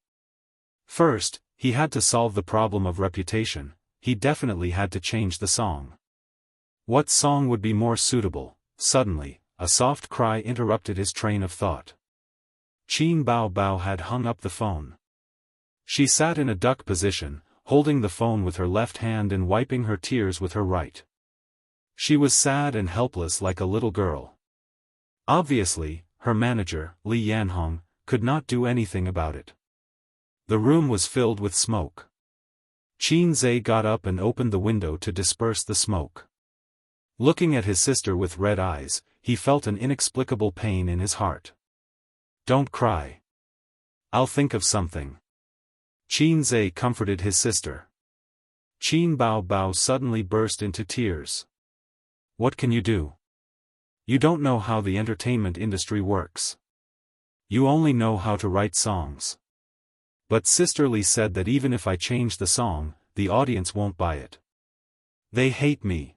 First, he had to solve the problem of reputation. He definitely had to change the song. What song would be more suitable? Suddenly, a soft cry interrupted his train of thought. Qin Bao Bao had hung up the phone. She sat in a duck position, holding the phone with her left hand and wiping her tears with her right. She was sad and helpless like a little girl. Obviously, her manager, Li Yanhong, could not do anything about it. The room was filled with smoke. Qin Zhe got up and opened the window to disperse the smoke. Looking at his sister with red eyes, he felt an inexplicable pain in his heart. Don't cry. I'll think of something. Qin Zhe comforted his sister. Qin Bao Bao suddenly burst into tears. What can you do? You don't know how the entertainment industry works. You only know how to write songs. But Sister Li said that even if I change the song, the audience won't buy it. They hate me.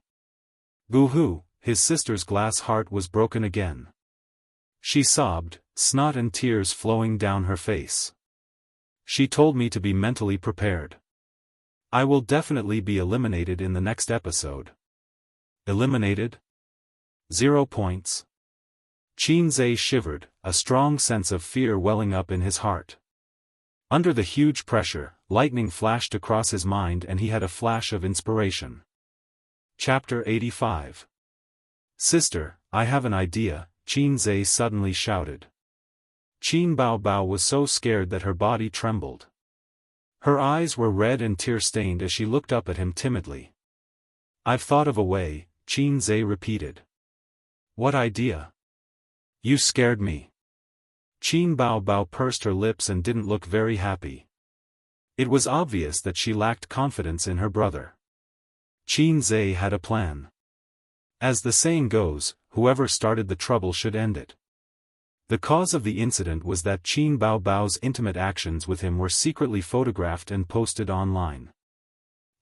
Boo-hoo, his sister's glass heart was broken again. She sobbed, snot and tears flowing down her face. She told me to be mentally prepared. I will definitely be eliminated in the next episode. Eliminated? 0 points. Qin Zhe shivered, a strong sense of fear welling up in his heart. Under the huge pressure, lightning flashed across his mind and he had a flash of inspiration. Chapter 85. Sister, I have an idea, Qin Zhe suddenly shouted. Qin Bao Bao was so scared that her body trembled. Her eyes were red and tear-stained as she looked up at him timidly. I've thought of a way, Qin Zhe repeated. What idea? You scared me. Qin Bao Bao pursed her lips and didn't look very happy. It was obvious that she lacked confidence in her brother. Qin Zhe had a plan. As the saying goes, whoever started the trouble should end it. The cause of the incident was that Qin Bao Bao's intimate actions with him were secretly photographed and posted online.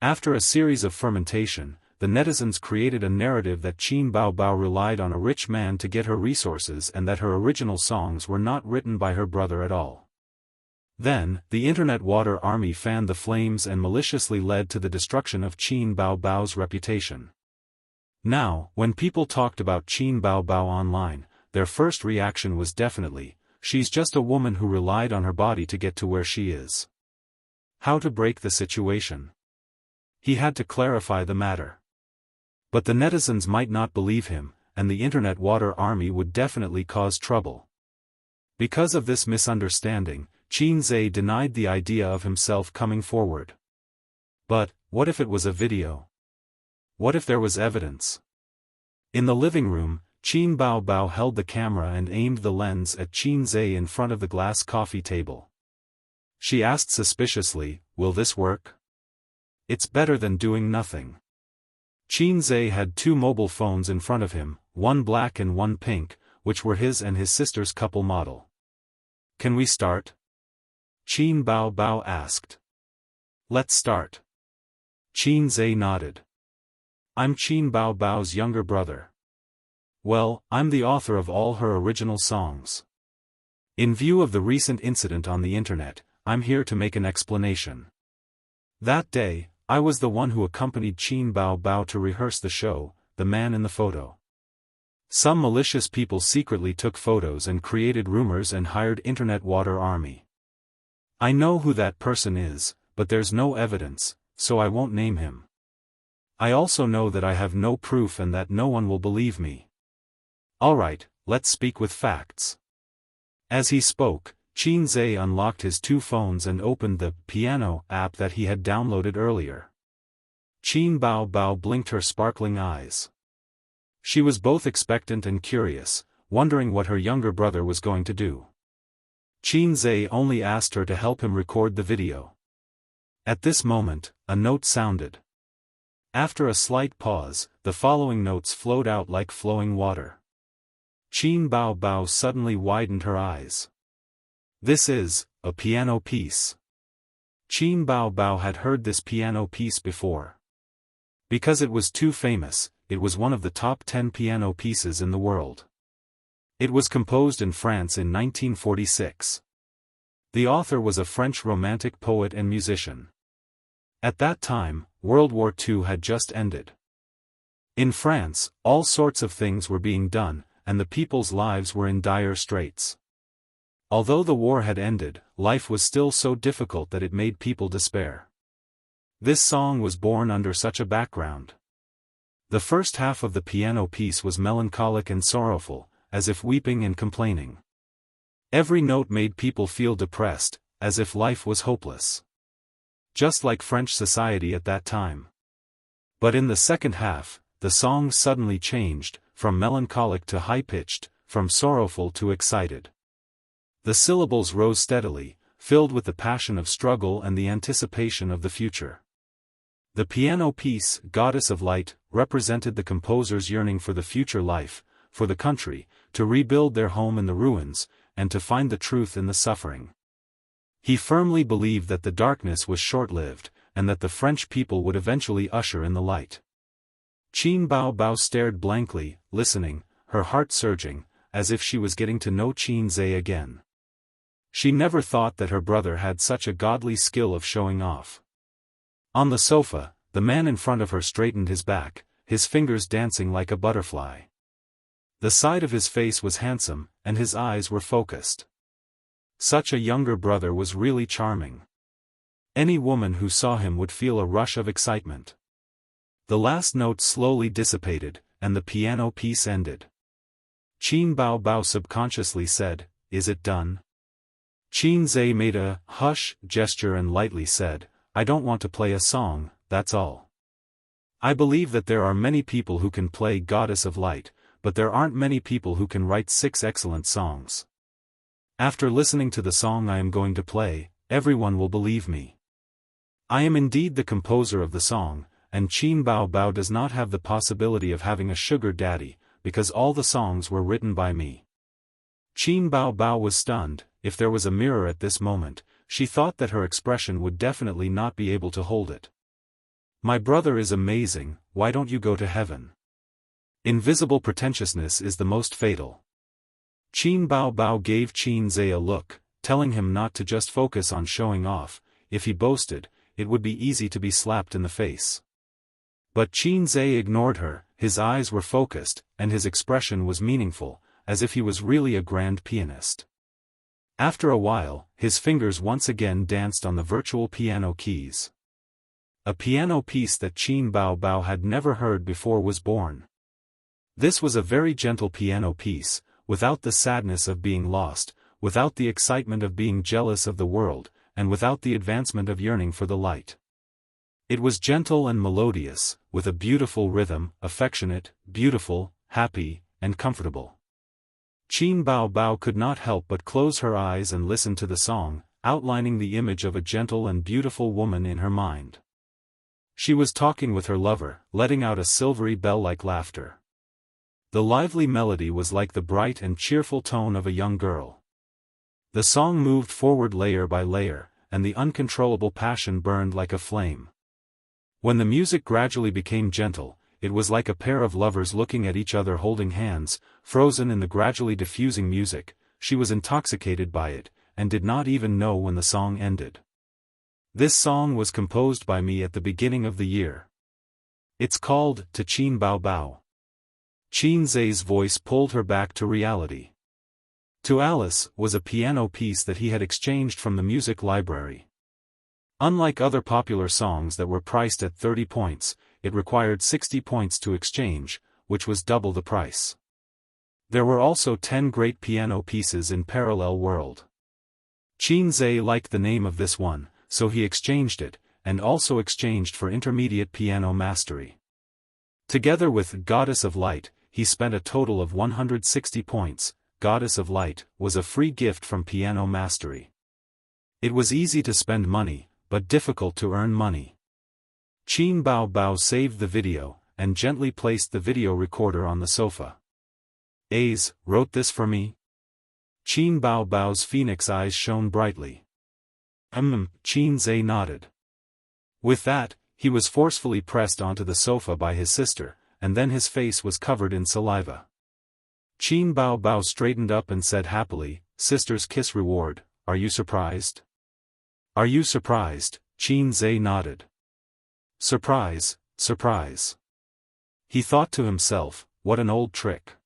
After a series of fermentation, the netizens created a narrative that Qin Bao Bao relied on a rich man to get her resources and that her original songs were not written by her brother at all. Then, the internet water army fanned the flames and maliciously led to the destruction of Qin Bao Bao's reputation. Now, when people talked about Qin Bao Bao online, their first reaction was definitely, she's just a woman who relied on her body to get to where she is. How to break the situation? He had to clarify the matter. But the netizens might not believe him, and the internet water army would definitely cause trouble. Because of this misunderstanding, Qin Zhe denied the idea of himself coming forward. But, what if it was a video? What if there was evidence? In the living room, Qin Bao Bao held the camera and aimed the lens at Qin Zhe in front of the glass coffee table. She asked suspiciously, will this work? It's better than doing nothing. Qin Zhe had 2 mobile phones in front of him, one black and one pink, which were his and his sister's couple model. Can we start? Qin Bao Bao asked. Let's start. Qin Zhe nodded. I'm Qin Bao Bao's younger brother. Well, I'm the author of all her original songs. In view of the recent incident on the internet, I'm here to make an explanation. That day, I was the one who accompanied Qin Bao Bao to rehearse the show, the man in the photo. Some malicious people secretly took photos and created rumors and hired internet water army. I know who that person is, but there's no evidence, so I won't name him. I also know that I have no proof and that no one will believe me. Alright, let's speak with facts. As he spoke, Qin Zhe unlocked his two phones and opened the piano app that he had downloaded earlier. Qin Bao Bao blinked her sparkling eyes. She was both expectant and curious, wondering what her younger brother was going to do. Qin Zhe only asked her to help him record the video. At this moment, a note sounded. After a slight pause, the following notes flowed out like flowing water. Qin Bao Bao suddenly widened her eyes. This is a piano piece. Qin Bao Bao had heard this piano piece before. Because it was too famous, it was one of the top 10 piano pieces in the world. It was composed in France in 1946. The author was a French romantic poet and musician. At that time, World War II had just ended. In France, all sorts of things were being done, and the people's lives were in dire straits. Although the war had ended, life was still so difficult that it made people despair. This song was born under such a background. The first half of the piano piece was melancholic and sorrowful, as if weeping and complaining. Every note made people feel depressed, as if life was hopeless. Just like French society at that time. But in the second half, the song suddenly changed, from melancholic to high-pitched, from sorrowful to excited. The syllables rose steadily, filled with the passion of struggle and the anticipation of the future. The piano piece, Goddess of Light, represented the composer's yearning for the future life, for the country, to rebuild their home in the ruins, and to find the truth in the suffering. He firmly believed that the darkness was short-lived, and that the French people would eventually usher in the light. Qin Bao Bao stared blankly, listening, her heart surging, as if she was getting to know Qin Zhe again. She never thought that her brother had such a godly skill of showing off. On the sofa, the man in front of her straightened his back, his fingers dancing like a butterfly. The side of his face was handsome, and his eyes were focused. Such a younger brother was really charming. Any woman who saw him would feel a rush of excitement. The last note slowly dissipated, and the piano piece ended. Qin Bao Bao subconsciously said, "Is it done?" Qin Zhe made a hush gesture and lightly said, "I don't want to play a song, that's all. I believe that there are many people who can play Goddess of Light, but there aren't many people who can write 6 excellent songs. After listening to the song I am going to play, everyone will believe me. I am indeed the composer of the song, and Qin Bao Bao does not have the possibility of having a sugar daddy, because all the songs were written by me." Qin Bao Bao was stunned. If there was a mirror at this moment, she thought that her expression would definitely not be able to hold it. "My brother is amazing, why don't you go to heaven? Invisible pretentiousness is the most fatal." Qin Bao Bao gave Qin Zhe a look, telling him not to just focus on showing off. If he boasted, it would be easy to be slapped in the face. But Qin Zhe ignored her, his eyes were focused, and his expression was meaningful, as if he was really a grand pianist. After a while, his fingers once again danced on the virtual piano keys. A piano piece that Qin Bao Bao had never heard before was born. This was a very gentle piano piece, without the sadness of being lost, without the excitement of being jealous of the world, and without the advancement of yearning for the light. It was gentle and melodious, with a beautiful rhythm, affectionate, beautiful, happy, and comfortable. Qin Bao Bao could not help but close her eyes and listen to the song, outlining the image of a gentle and beautiful woman in her mind. She was talking with her lover, letting out a silvery bell-like laughter. The lively melody was like the bright and cheerful tone of a young girl. The song moved forward layer by layer, and the uncontrollable passion burned like a flame. When the music gradually became gentle, it was like a pair of lovers looking at each other holding hands, frozen in the gradually diffusing music. She was intoxicated by it, and did not even know when the song ended. "This song was composed by me at the beginning of the year. It's called To Qin Bao Bao." Qin Zhe's voice pulled her back to reality. To Alice was a piano piece that he had exchanged from the music library. Unlike other popular songs that were priced at 30 points, it required 60 points to exchange, which was double the price. There were also 10 great piano pieces in Parallel World. Qin Zhe liked the name of this one, so he exchanged it, and also exchanged for intermediate piano mastery. Together with Goddess of Light, he spent a total of 160 points. Goddess of Light was a free gift from piano mastery. It was easy to spend money, but difficult to earn money. Qin Bao Bao saved the video, and gently placed the video recorder on the sofa. A's wrote this for me? Qin Bao Bao's phoenix eyes shone brightly. Qin Zhe nodded. With that, he was forcefully pressed onto the sofa by his sister, and then his face was covered in saliva. Qin Bao Bao straightened up and said happily, "Sister's kiss reward, are you surprised?" "Are you surprised?" Qin Zhe nodded. "Surprise, surprise." He thought to himself, what an old trick.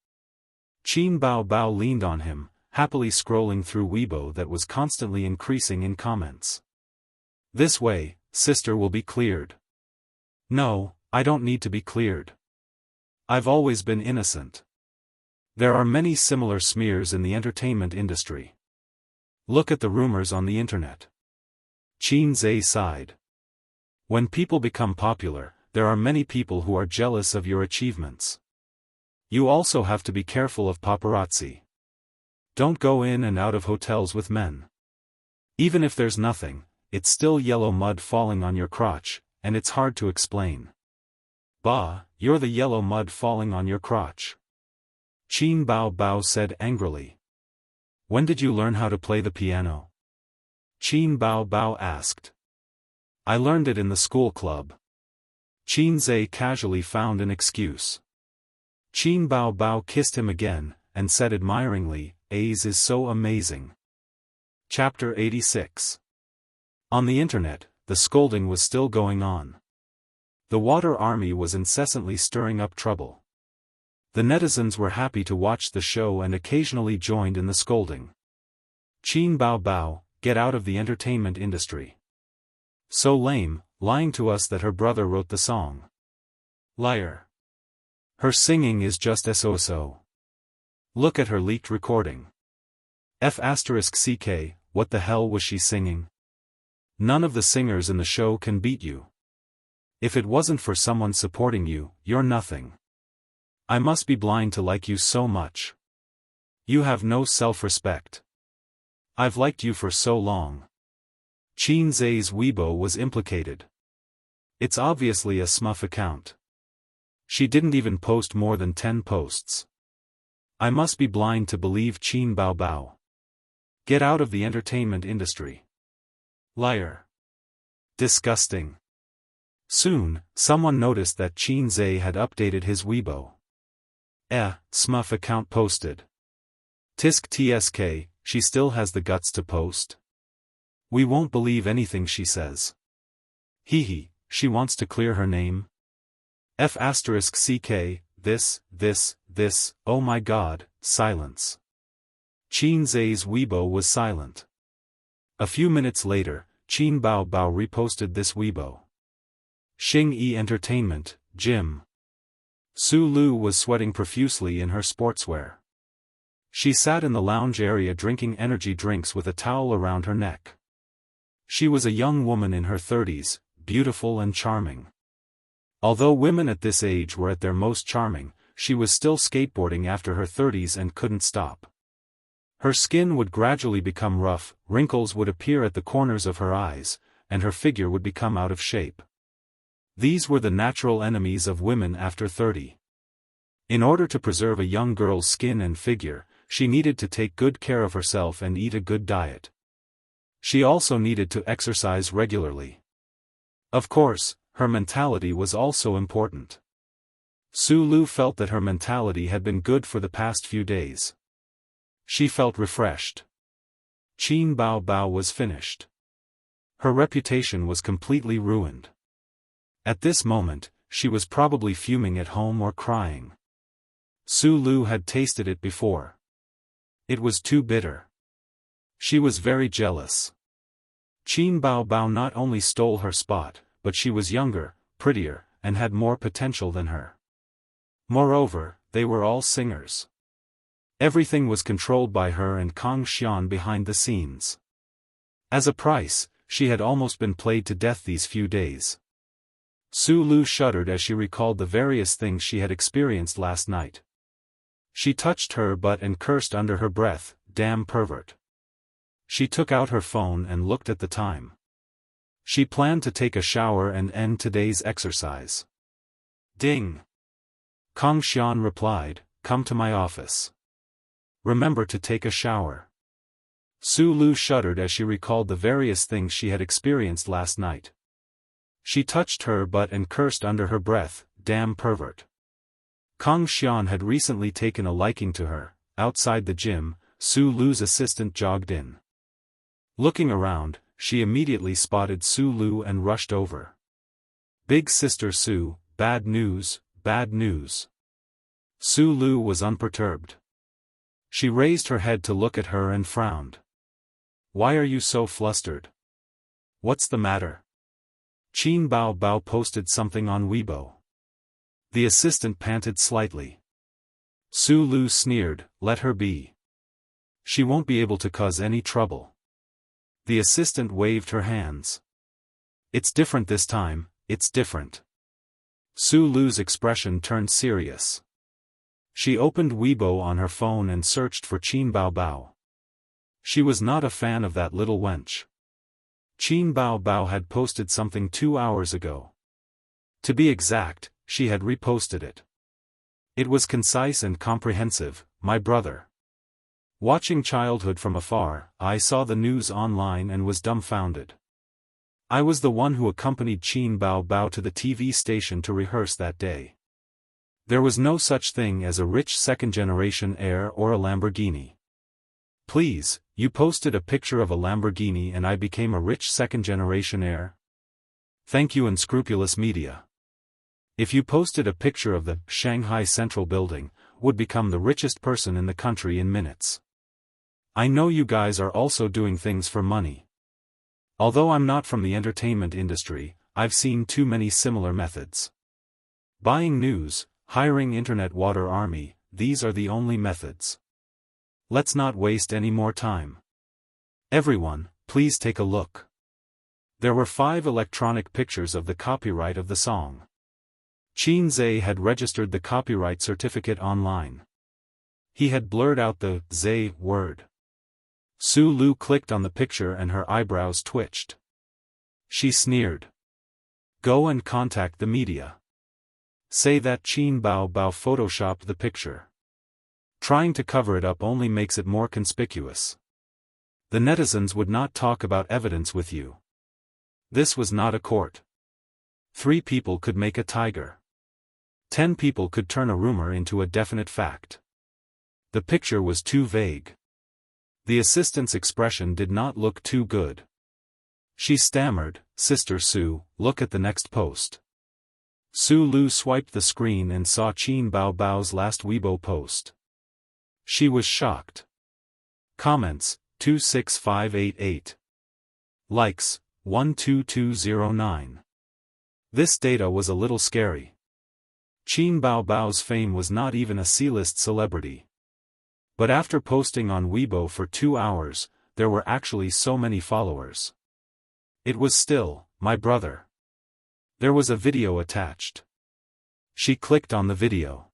Qin Bao Bao leaned on him, happily scrolling through Weibo that was constantly increasing in comments. "This way, sister will be cleared." "No, I don't need to be cleared. I've always been innocent." There are many similar smears in the entertainment industry. Look at the rumors on the internet. Qin Zhe sighed. When people become popular, there are many people who are jealous of your achievements. You also have to be careful of paparazzi. Don't go in and out of hotels with men. Even if there's nothing, it's still yellow mud falling on your crotch, and it's hard to explain. "Bah, you're the yellow mud falling on your crotch," Qin Bao Bao said angrily. "When did you learn how to play the piano?" Qin Bao Bao asked. "I learned it in the school club." Qin Zhe casually found an excuse. Qin Bao Bao kissed him again, and said admiringly, "A's is so amazing." Chapter 86. On the internet, the scolding was still going on. The water army was incessantly stirring up trouble. The netizens were happy to watch the show and occasionally joined in the scolding. "Qin Bao Bao, get out of the entertainment industry. So lame, lying to us that her brother wrote the song. Liar. Her singing is just so. Look at her leaked recording. F***ck, what the hell was she singing? None of the singers in the show can beat you. If it wasn't for someone supporting you, you're nothing. I must be blind to like you so much. You have no self-respect. I've liked you for so long." Qin Zhe's Weibo was implicated. It's obviously a smurf account. She didn't even post more than 10 posts. I must be blind to believe Qin Bao Bao. Get out of the entertainment industry. Liar. Disgusting. Soon, someone noticed that Qin Zhe had updated his Weibo. Smurf account posted. Tisk tsk, she still has the guts to post? We won't believe anything she says. Hehe, she wants to clear her name? F***ck, this, oh my god, silence. Qin Zhe's Weibo was silent. A few minutes later, Qin Bao Bao reposted this Weibo. Xing Yi Entertainment, Gym. Su Lu was sweating profusely in her sportswear. She sat in the lounge area drinking energy drinks with a towel around her neck. She was a young woman in her 30s, beautiful and charming. Although women at this age were at their most charming, she was still skateboarding after her 30s and couldn't stop. Her skin would gradually become rough, wrinkles would appear at the corners of her eyes, and her figure would become out of shape. These were the natural enemies of women after 30. In order to preserve a young girl's skin and figure, she needed to take good care of herself and eat a good diet. She also needed to exercise regularly. Of course, her mentality was also important. Su Lu felt that her mentality had been good for the past few days. She felt refreshed. Qin Bao Bao was finished. Her reputation was completely ruined. At this moment, she was probably fuming at home or crying. Su Lu had tasted it before. It was too bitter. She was very jealous. Qin Bao Bao not only stole her spot, but she was younger, prettier, and had more potential than her. Moreover, they were all singers. Everything was controlled by her and Kang Xian behind the scenes. As a price, she had almost been played to death these few days. Su Lu shuddered as she recalled the various things she had experienced last night. She touched her butt and cursed under her breath, "Damn pervert." She took out her phone and looked at the time. She planned to take a shower and end today's exercise. Ding! Kang Xian replied, "Come to my office. Remember to take a shower." Su Lu shuddered as she recalled the various things she had experienced last night. She touched her butt and cursed under her breath, "Damn pervert." Kang Xian had recently taken a liking to her. Outside the gym, Su Lu's assistant jogged in. Looking around, she immediately spotted Su Lu and rushed over. "Big sister Su, bad news, bad news." Su Lu was unperturbed. She raised her head to look at her and frowned. "Why are you so flustered? What's the matter?" Qin Bao Bao posted something on Weibo. The assistant panted slightly. Su Lu sneered, "Let her be. She won't be able to cause any trouble." The assistant waved her hands. "It's different this time, it's different." Su Lu's expression turned serious. She opened Weibo on her phone and searched for Qin Bao Bao. She was not a fan of that little wench. Qin Bao Bao had posted something 2 hours ago. To be exact, she had reposted it. It was concise and comprehensive. "My brother. Watching childhood from afar, I saw the news online and was dumbfounded. I was the one who accompanied Qin Bao Bao to the TV station to rehearse that day. There was no such thing as a rich second-generation heir or a Lamborghini. Please, you posted a picture of a Lamborghini and I became a rich second-generation heir? Thank you, unscrupulous media. If you posted a picture of the Shanghai Central Building, would become the richest person in the country in minutes. I know you guys are also doing things for money. Although I'm not from the entertainment industry, I've seen too many similar methods. Buying news, hiring internet water army, these are the only methods. Let's not waste any more time. Everyone, please take a look." There were 5 electronic pictures of the copyright of the song. Qin Zhe had registered the copyright certificate online. He had blurred out the "Zhe" word. Su Lu clicked on the picture and her eyebrows twitched. She sneered. "Go and contact the media. Say that Qin Bao Bao photoshopped the picture. Trying to cover it up only makes it more conspicuous. The netizens would not talk about evidence with you. This was not a court. 3 people could make a tiger. 10 people could turn a rumor into a definite fact. The picture was too vague." The assistant's expression did not look too good. She stammered, "Sister Su, look at the next post." Su Lu swiped the screen and saw Qin Bao Bao's last Weibo post. She was shocked. Comments, 26588. Likes, 12209. This data was a little scary. Qin Bao Bao's fame was not even a C-list celebrity. But after posting on Weibo for 2 hours, there were actually so many followers. It was still, "My brother." There was a video attached. She clicked on the video.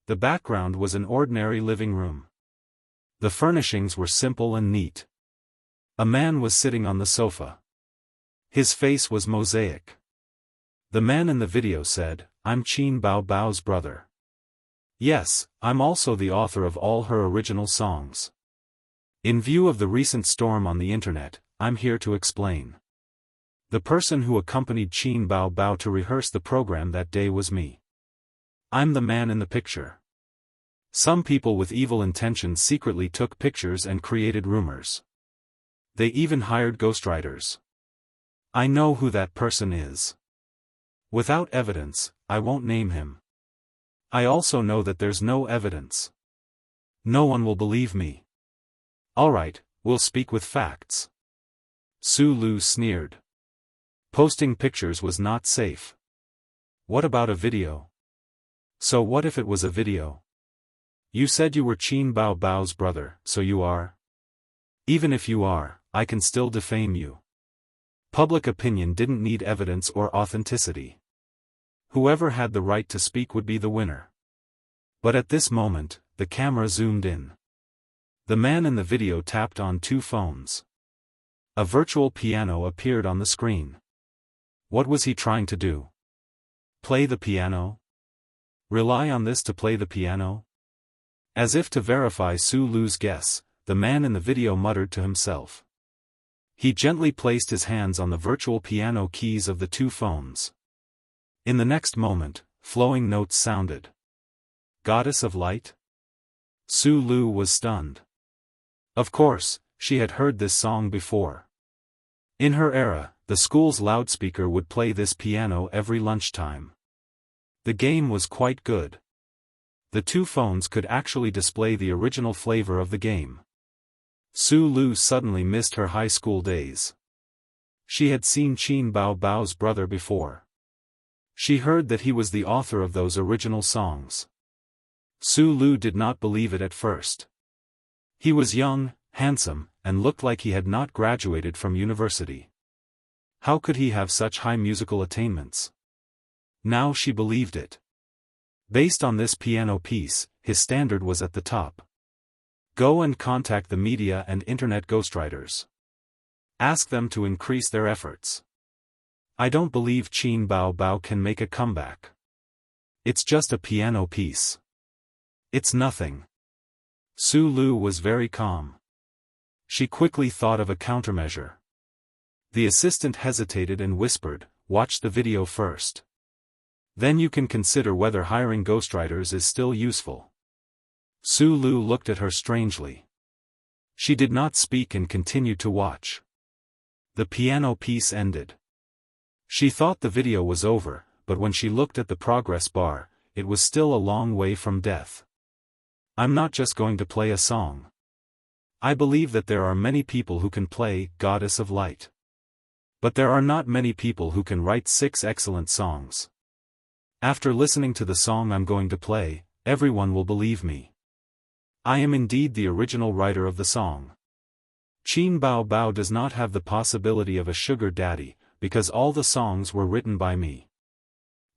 The background was an ordinary living room. The furnishings were simple and neat. A man was sitting on the sofa. His face was mosaic. The man in the video said, "I'm Qin Bao Bao's brother. Yes, I'm also the author of all her original songs. In view of the recent storm on the internet, I'm here to explain. The person who accompanied Qin Bao Bao to rehearse the program that day was me. I'm the man in the picture. Some people with evil intentions secretly took pictures and created rumors. They even hired ghostwriters. I know who that person is. Without evidence, I won't name him. I also know that there's no evidence. No one will believe me. Alright, we'll speak with facts." Su Lu sneered. Posting pictures was not safe. What about a video? So what if it was a video? You said you were Qin Bao Bao's brother, so you are? Even if you are, I can still defame you. Public opinion didn't need evidence or authenticity. Whoever had the right to speak would be the winner. But at this moment, the camera zoomed in. The man in the video tapped on 2 phones. A virtual piano appeared on the screen. What was he trying to do? Play the piano? Rely on this to play the piano? As if to verify Su Lu's guess, the man in the video muttered to himself. He gently placed his hands on the virtual piano keys of the 2 phones. In the next moment, flowing notes sounded. Goddess of Light? Su Lu was stunned. Of course, she had heard this song before. In her era, the school's loudspeaker would play this piano every lunchtime. The game was quite good. The 2 phones could actually display the original flavor of the game. Su Lu suddenly missed her high school days. She had seen Qin Bao Bao's brother before. She heard that he was the author of those original songs. Su Lu did not believe it at first. He was young, handsome, and looked like he had not graduated from university. How could he have such high musical attainments? Now she believed it. Based on this piano piece, his standard was at the top. Go and contact the media and internet ghostwriters. Ask them to increase their efforts. I don't believe Qin Bao Bao can make a comeback. It's just a piano piece. It's nothing. Su Lu was very calm. She quickly thought of a countermeasure. The assistant hesitated and whispered, "Watch the video first. Then you can consider whether hiring ghostwriters is still useful." Su Lu looked at her strangely. She did not speak and continued to watch. The piano piece ended. She thought the video was over, but when she looked at the progress bar, it was still a long way from death. I'm not just going to play a song. I believe that there are many people who can play Goddess of Light. But there are not many people who can write 6 excellent songs. After listening to the song I'm going to play, everyone will believe me. I am indeed the original writer of the song. Qin Bao Bao does not have the possibility of a sugar daddy, because all the songs were written by me.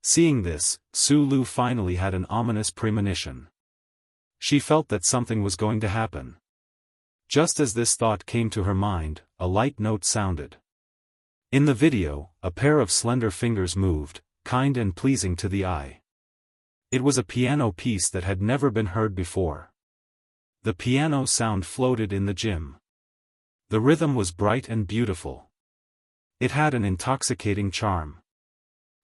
Seeing this, Su Lu finally had an ominous premonition. She felt that something was going to happen. Just as this thought came to her mind, a light note sounded. In the video, a pair of slender fingers moved, kind and pleasing to the eye. It was a piano piece that had never been heard before. The piano sound floated in the gym. The rhythm was bright and beautiful. It had an intoxicating charm.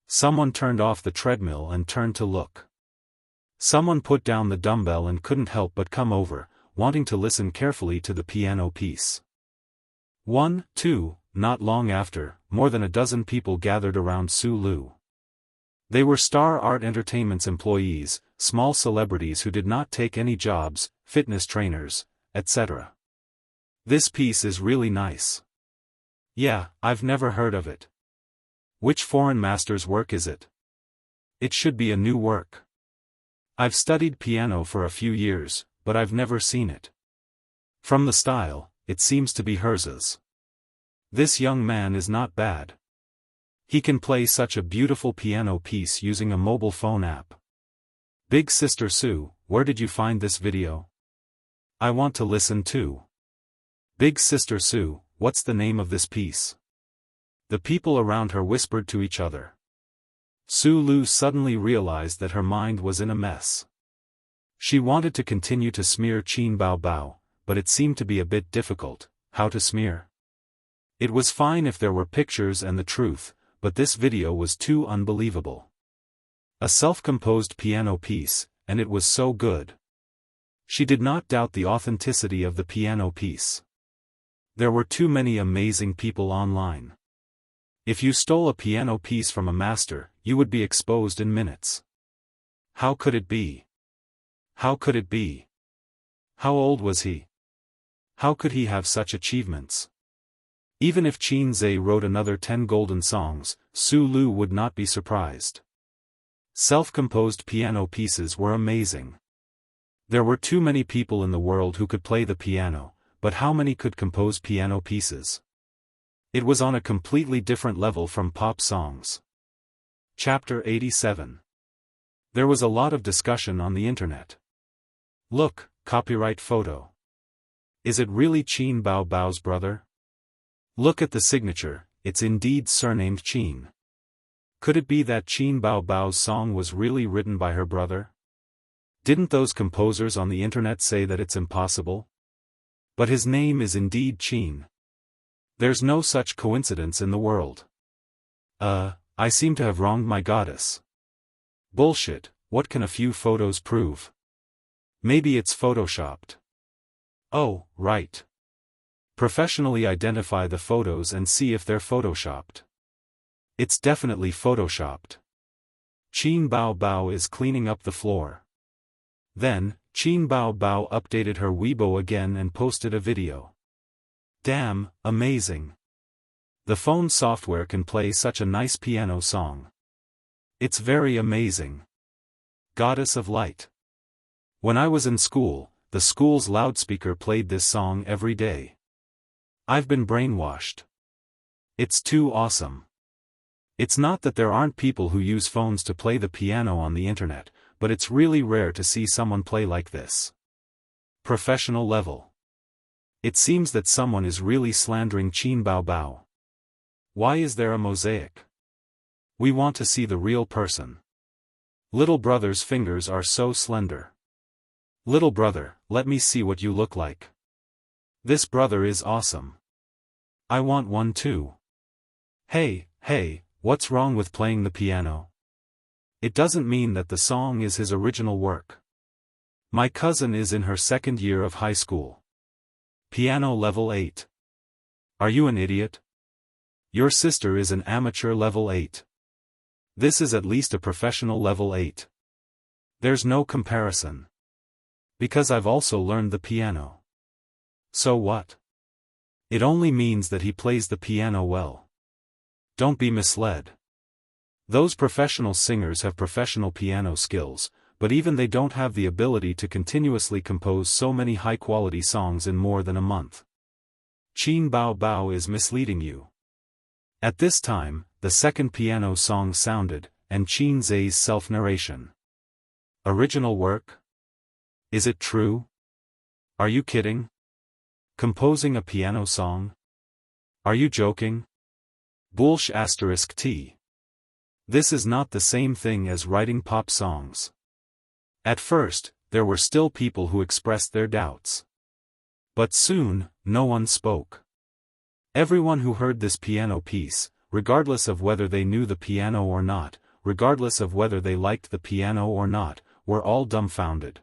Someone turned off the treadmill and turned to look. Someone put down the dumbbell and couldn't help but come over, wanting to listen carefully to the piano piece. 1, 2, not long after, more than a dozen people gathered around Su Lu. They were Star Art Entertainment's employees, small celebrities who did not take any jobs, fitness trainers, etc. This piece is really nice. Yeah, I've never heard of it. Which foreign master's work is it? It should be a new work. I've studied piano for a few years, but I've never seen it. From the style, it seems to be hers. This young man is not bad. He can play such a beautiful piano piece using a mobile phone app. Big Sister Su, where did you find this video? I want to listen too. Big Sister Su, what's the name of this piece? The people around her whispered to each other. Su Lu suddenly realized that her mind was in a mess. She wanted to continue to smear Qin Bao Bao, but it seemed to be a bit difficult. How to smear? It was fine if there were pictures and the truth, but this video was too unbelievable. A self-composed piano piece, and it was so good. She did not doubt the authenticity of the piano piece. There were too many amazing people online. If you stole a piano piece from a master, you would be exposed in minutes. How could it be? How could it be? How old was he? How could he have such achievements? Even if Qin Zhe wrote another 10 golden songs, Su Lu would not be surprised. Self-composed piano pieces were amazing. There were too many people in the world who could play the piano, but how many could compose piano pieces? It was on a completely different level from pop songs. Chapter 87. There was a lot of discussion on the internet. Look, copyright photo. Is it really Qin Bao Bao's brother? Look at the signature, it's indeed surnamed Qin. Could it be that Qin Bao Bao's song was really written by her brother? Didn't those composers on the internet say that it's impossible? But his name is indeed Qin. There's no such coincidence in the world. I seem to have wronged my goddess. Bullshit, what can a few photos prove? Maybe it's photoshopped. Oh, right. Professionally identify the photos and see if they're photoshopped. It's definitely photoshopped. Qin Bao Bao is cleaning up the floor. Then, Qin Bao Bao updated her Weibo again and posted a video. Damn, amazing. The phone software can play such a nice piano song. It's very amazing. Goddess of Light. When I was in school, the school's loudspeaker played this song every day. I've been brainwashed. It's too awesome. It's not that there aren't people who use phones to play the piano on the internet, but it's really rare to see someone play like this. Professional level. It seems that someone is really slandering Qin Bao Bao. Why is there a mosaic? We want to see the real person. Little brother's fingers are so slender. Little brother, let me see what you look like. This brother is awesome. I want one too. Hey, what's wrong with playing the piano? It doesn't mean that the song is his original work. My cousin is in her second year of high school. Piano level 8. Are you an idiot? Your sister is an amateur level 8. This is at least a professional level 8. There's no comparison. Because I've also learned the piano. So what? It only means that he plays the piano well. Don't be misled. Those professional singers have professional piano skills, but even they don't have the ability to continuously compose so many high-quality songs in more than a month. Qin Bao Bao is misleading you. At this time, the second piano song sounded, and Qin Zai's self-narration. Original work? Is it true? Are you kidding? Composing a piano song? Are you joking? Bullsh****. This is not the same thing as writing pop songs. At first, there were still people who expressed their doubts. But soon, no one spoke. Everyone who heard this piano piece, regardless of whether they knew the piano or not, regardless of whether they liked the piano or not, were all dumbfounded.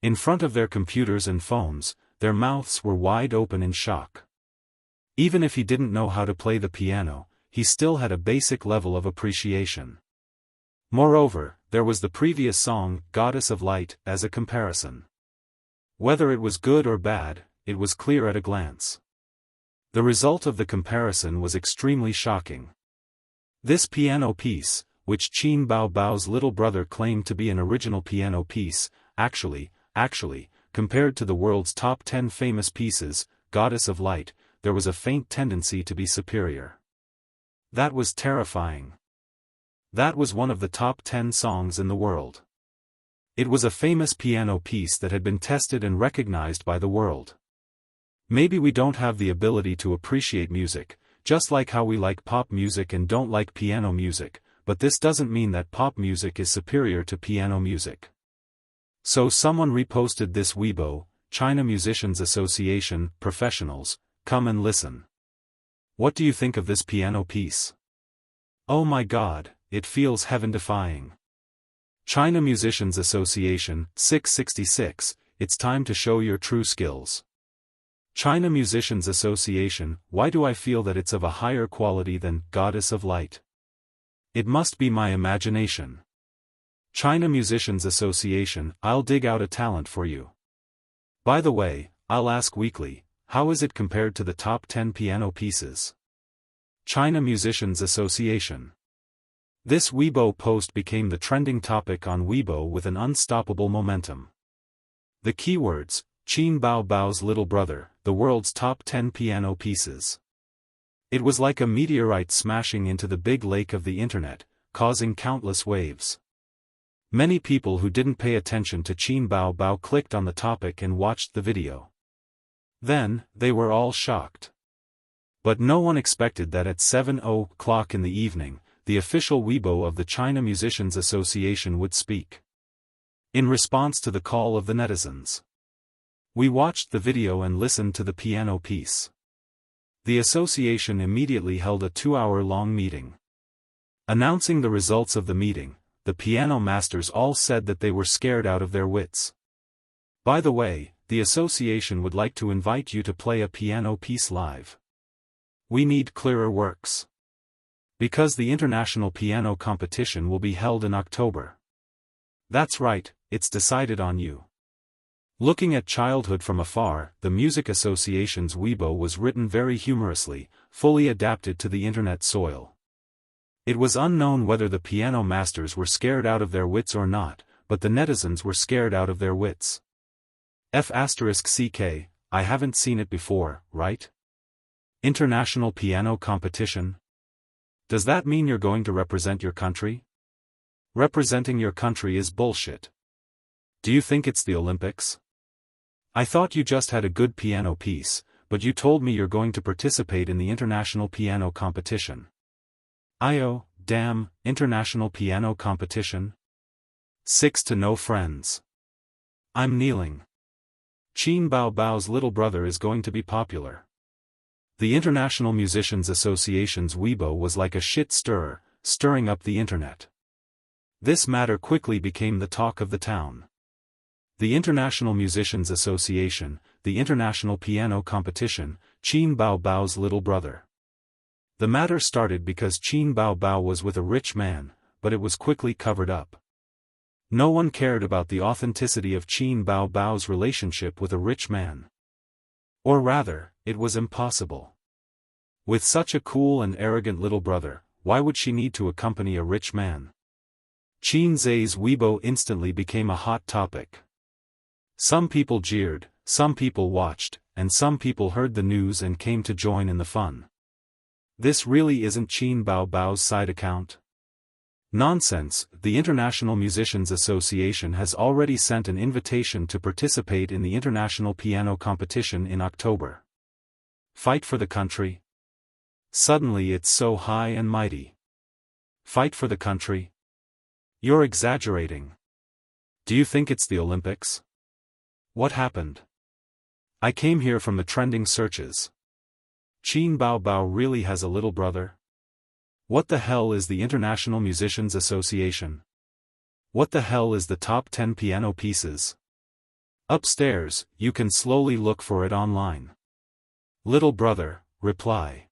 In front of their computers and phones, their mouths were wide open in shock. Even if he didn't know how to play the piano, he still had a basic level of appreciation. Moreover, there was the previous song, Goddess of Light, as a comparison. Whether it was good or bad, it was clear at a glance. The result of the comparison was extremely shocking. This piano piece, which Qin Bao Bao's little brother claimed to be an original piano piece, actually, compared to the world's top 10 famous pieces, Goddess of Light, there was a faint tendency to be superior. That was terrifying. That was one of the top 10 songs in the world. It was a famous piano piece that had been tested and recognized by the world. Maybe we don't have the ability to appreciate music, just like how we like pop music and don't like piano music, but this doesn't mean that pop music is superior to piano music. So someone reposted this Weibo, China Musicians Association, professionals, come and listen. What do you think of this piano piece? Oh my god, it feels heaven-defying. China Musicians Association, 666, it's time to show your true skills. China Musicians Association, why do I feel that it's of a higher quality than Goddess of Light? It must be my imagination. China Musicians Association, I'll dig out a talent for you. By the way, I'll ask weekly, how is it compared to the top 10 piano pieces? China Musicians Association. This Weibo post became the trending topic on Weibo with an unstoppable momentum. The keywords: Qin Bao Bao's little brother, the world's top 10 piano pieces. It was like a meteorite smashing into the big lake of the internet, causing countless waves. Many people who didn't pay attention to Qin Bao Bao clicked on the topic and watched the video. Then, they were all shocked. But no one expected that at 7:00 in the evening, the official Weibo of the China Musicians Association would speak. In response to the call of the netizens, we watched the video and listened to the piano piece. The association immediately held a 2-hour-long meeting. Announcing the results of the meeting, the piano masters all said that they were scared out of their wits. By the way, the association would like to invite you to play a piano piece live. We need clearer works. Because the international piano competition will be held in October. That's right, it's decided on you. Looking at childhood from afar, the Music Association's Weibo was written very humorously, fully adapted to the internet soil. It was unknown whether the piano masters were scared out of their wits or not, but the netizens were scared out of their wits. F***ck, I haven't seen it before, right? International piano competition? Does that mean you're going to represent your country? Representing your country is bullshit. Do you think it's the Olympics? I thought you just had a good piano piece, but you told me you're going to participate in the international piano competition. Damn, international piano competition? 6 to no friends. I'm kneeling. Qin Bao Bao's little brother is going to be popular. The International Musicians Association's Weibo was like a shit stirrer, stirring up the internet. This matter quickly became the talk of the town. The International Musicians Association, the International Piano Competition, Qin Bao Bao's little brother. The matter started because Qin Bao Bao was with a rich man, but it was quickly covered up. No one cared about the authenticity of Qin Bao Bao's relationship with a rich man. Or rather, it was impossible. With such a cool and arrogant little brother, why would she need to accompany a rich man? Qin Zai's Weibo instantly became a hot topic. Some people jeered, some people watched, and some people heard the news and came to join in the fun. This really isn't Qin Bao Bao's side account? Nonsense, the International Musicians Association has already sent an invitation to participate in the International Piano Competition in October. Fight for the country? Suddenly it's so high and mighty. Fight for the country? You're exaggerating. Do you think it's the Olympics? What happened? I came here from the trending searches. Qin Bao Bao really has a little brother? What the hell is the International Musicians Association? What the hell is the top 10 piano pieces? Upstairs, you can slowly look for it online. Little brother, reply.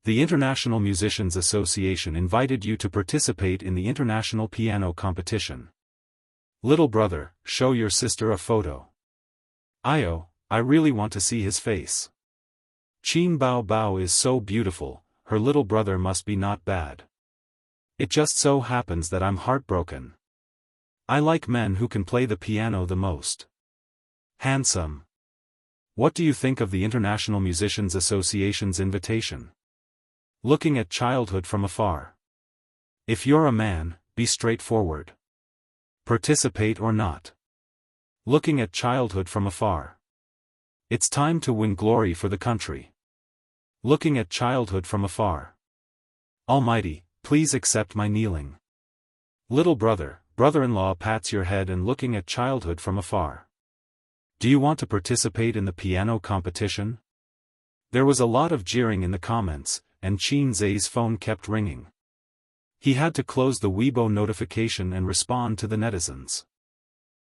The International Musicians Association invited you to participate in the International Piano Competition. Little brother, show your sister a photo. I really want to see his face. Qin Bao Bao is so beautiful, her little brother must be not bad. It just so happens that I'm heartbroken. I like men who can play the piano the most. Handsome. What do you think of the International Musicians Association's invitation? Looking at childhood from afar. If you're a man, be straightforward. Participate or not. Looking at childhood from afar. It's time to win glory for the country. Looking at childhood from afar. Almighty, please accept my kneeling. Little brother, brother-in-law pats your head and looking at childhood from afar. Do you want to participate in the piano competition? There was a lot of jeering in the comments, and Qin Zai's phone kept ringing. He had to close the Weibo notification and respond to the netizens.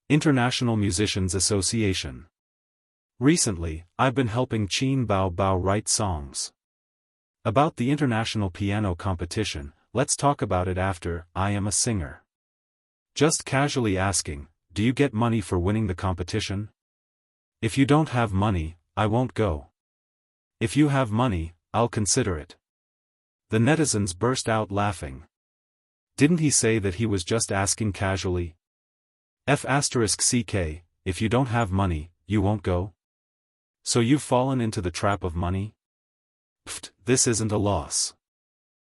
International Musicians Association. Recently, I've been helping Qin Bao Bao write songs. About the International Piano Competition, let's talk about it after. I am a singer. Just casually asking, do you get money for winning the competition? If you don't have money, I won't go. If you have money, I'll consider it. The netizens burst out laughing. Didn't he say that he was just asking casually? F***ck, if you don't have money, you won't go? So you've fallen into the trap of money? Pfft, this isn't a loss.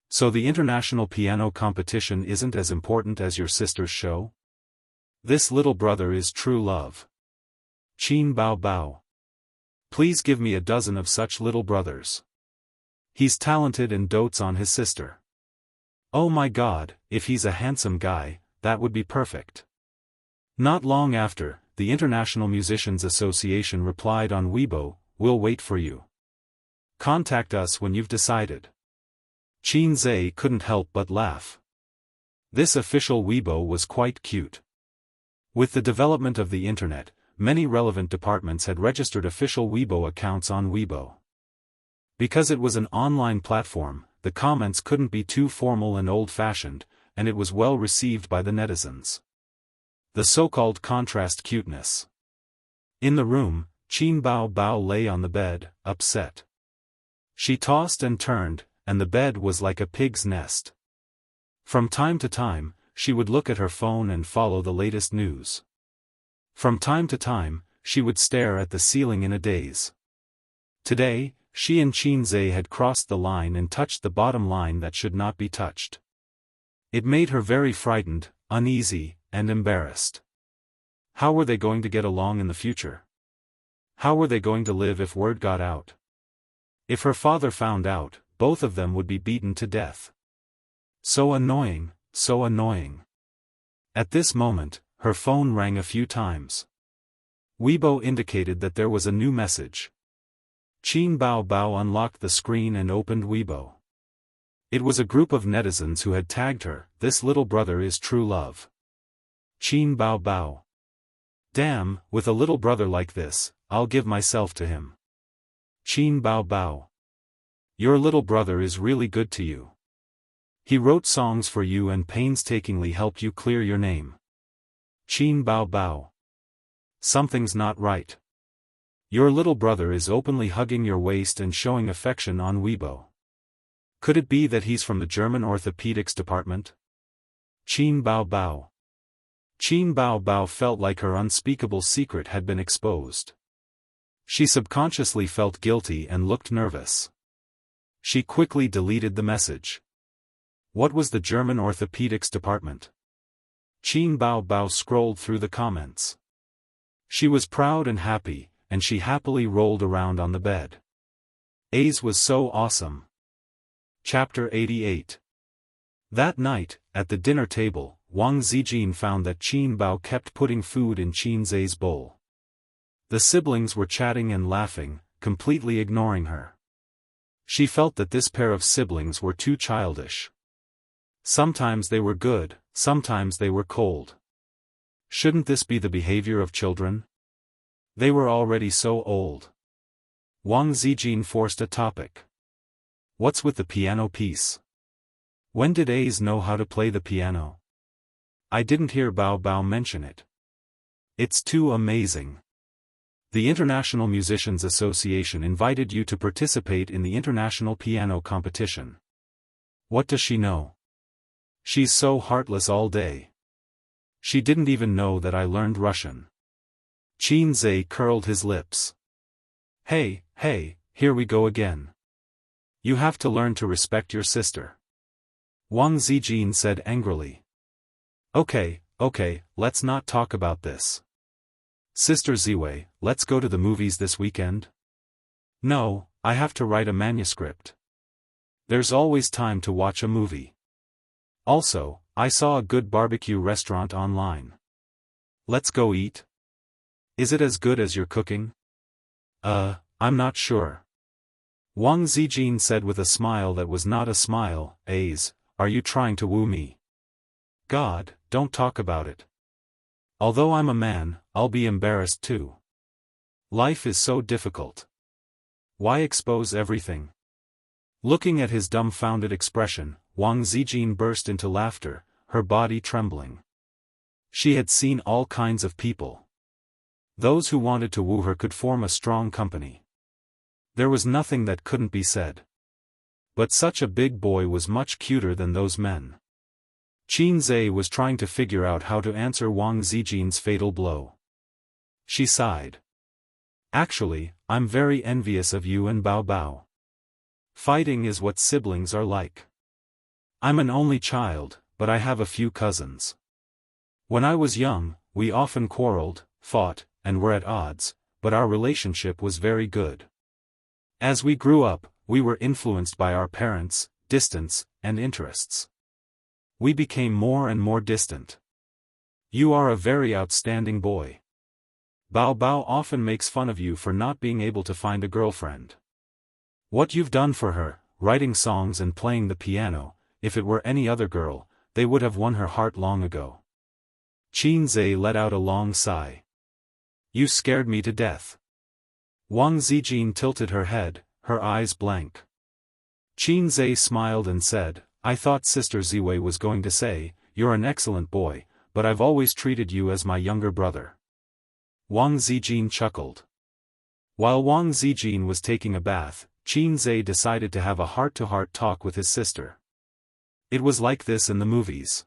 So the international piano competition isn't as important as your sister's show? This little brother is true love. Qin Bao Bao. Please give me a dozen of such little brothers. He's talented and dotes on his sister. Oh my God, if he's a handsome guy, that would be perfect. Not long after, the International Musicians Association replied on Weibo, "We'll wait for you. Contact us when you've decided." Qin Zhe couldn't help but laugh. This official Weibo was quite cute. With the development of the internet, many relevant departments had registered official Weibo accounts on Weibo. Because it was an online platform, the comments couldn't be too formal and old-fashioned, and it was well received by the netizens. The so-called contrast cuteness. In the room, Qin Bao Bao lay on the bed, upset. She tossed and turned, and the bed was like a pig's nest. From time to time, she would look at her phone and follow the latest news. From time to time, she would stare at the ceiling in a daze. Today, she and Qin Zhe had crossed the line and touched the bottom line that should not be touched. It made her very frightened, uneasy, and embarrassed. How were they going to get along in the future? How were they going to live if word got out? If her father found out, both of them would be beaten to death. So annoying, so annoying. At this moment, her phone rang a few times. Weibo indicated that there was a new message. Qin Bao Bao unlocked the screen and opened Weibo. It was a group of netizens who had tagged her, "This little brother is true love." Qin Bao Bao. Damn, with a little brother like this, I'll give myself to him. Qin Bao Bao. Your little brother is really good to you. He wrote songs for you and painstakingly helped you clear your name. Qin Bao Bao. Something's not right. Your little brother is openly hugging your waist and showing affection on Weibo. Could it be that he's from the German orthopedics department? Qin Bao Bao. Qin Bao Bao felt like her unspeakable secret had been exposed. She subconsciously felt guilty and looked nervous. She quickly deleted the message. What was the German orthopedics department? Qin Bao Bao scrolled through the comments. She was proud and happy, and she happily rolled around on the bed. A's was so awesome. Chapter 88. That night, at the dinner table, Wang Zijin found that Qin Bao kept putting food in Qin Zhe's bowl. The siblings were chatting and laughing, completely ignoring her. She felt that this pair of siblings were too childish. Sometimes they were good, sometimes they were cold. Shouldn't this be the behavior of children? They were already so old. Wang Zijin forced a topic. What's with the piano piece? When did A's know how to play the piano? I didn't hear Bao Bao mention it. It's too amazing. The International Musicians Association invited you to participate in the International Piano Competition. What does she know? She's so heartless all day. She didn't even know that I learned Russian. Qin Zhe curled his lips. Hey, here we go again. You have to learn to respect your sister. Wang Zijin said angrily. Okay, let's not talk about this. Sister Ziwei, let's go to the movies this weekend? No, I have to write a manuscript. There's always time to watch a movie. Also, I saw a good barbecue restaurant online. Let's go eat? Is it as good as your cooking? I'm not sure. Wang Zijin said with a smile that was not a smile. A's, are you trying to woo me? God, don't talk about it. Although I'm a man, I'll be embarrassed too. Life is so difficult. Why expose everything? Looking at his dumbfounded expression, Wang Zijin burst into laughter, her body trembling. She had seen all kinds of people. Those who wanted to woo her could form a strong company. There was nothing that couldn't be said. But such a big boy was much cuter than those men. Qin Zhe was trying to figure out how to answer Wang Zijin's fatal blow. She sighed. Actually, I'm very envious of you and Bao Bao. Fighting is what siblings are like. I'm an only child, but I have a few cousins. When I was young, we often quarreled, fought, and were at odds, but our relationship was very good. As we grew up, we were influenced by our parents, distance, and interests. We became more and more distant. You are a very outstanding boy. Bao Bao often makes fun of you for not being able to find a girlfriend. What you've done for her, writing songs and playing the piano, if it were any other girl, they would have won her heart long ago. Qin Zhe let out a long sigh. You scared me to death. Wang Zijin tilted her head, her eyes blank. Qin Zhe smiled and said, I thought Sister Ziwei was going to say, you're an excellent boy, but I've always treated you as my younger brother. Wang Zijin chuckled. While Wang Zijin was taking a bath, Qin Zhe decided to have a heart-to-heart talk with his sister. It was like this in the movies.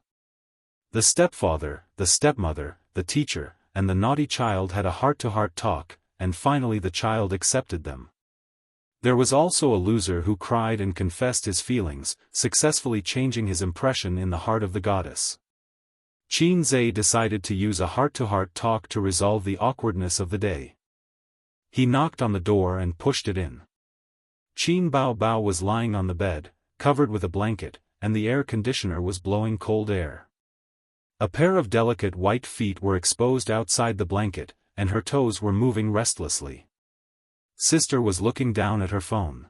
The stepfather, the stepmother, the teacher, and the naughty child had a heart-to-heart talk, and finally the child accepted them. There was also a loser who cried and confessed his feelings, successfully changing his impression in the heart of the goddess. Qin Zhe decided to use a heart-to-heart talk to resolve the awkwardness of the day. He knocked on the door and pushed it in. Qin Bao Bao was lying on the bed, covered with a blanket, and the air conditioner was blowing cold air. A pair of delicate white feet were exposed outside the blanket, and her toes were moving restlessly. Sister was looking down at her phone.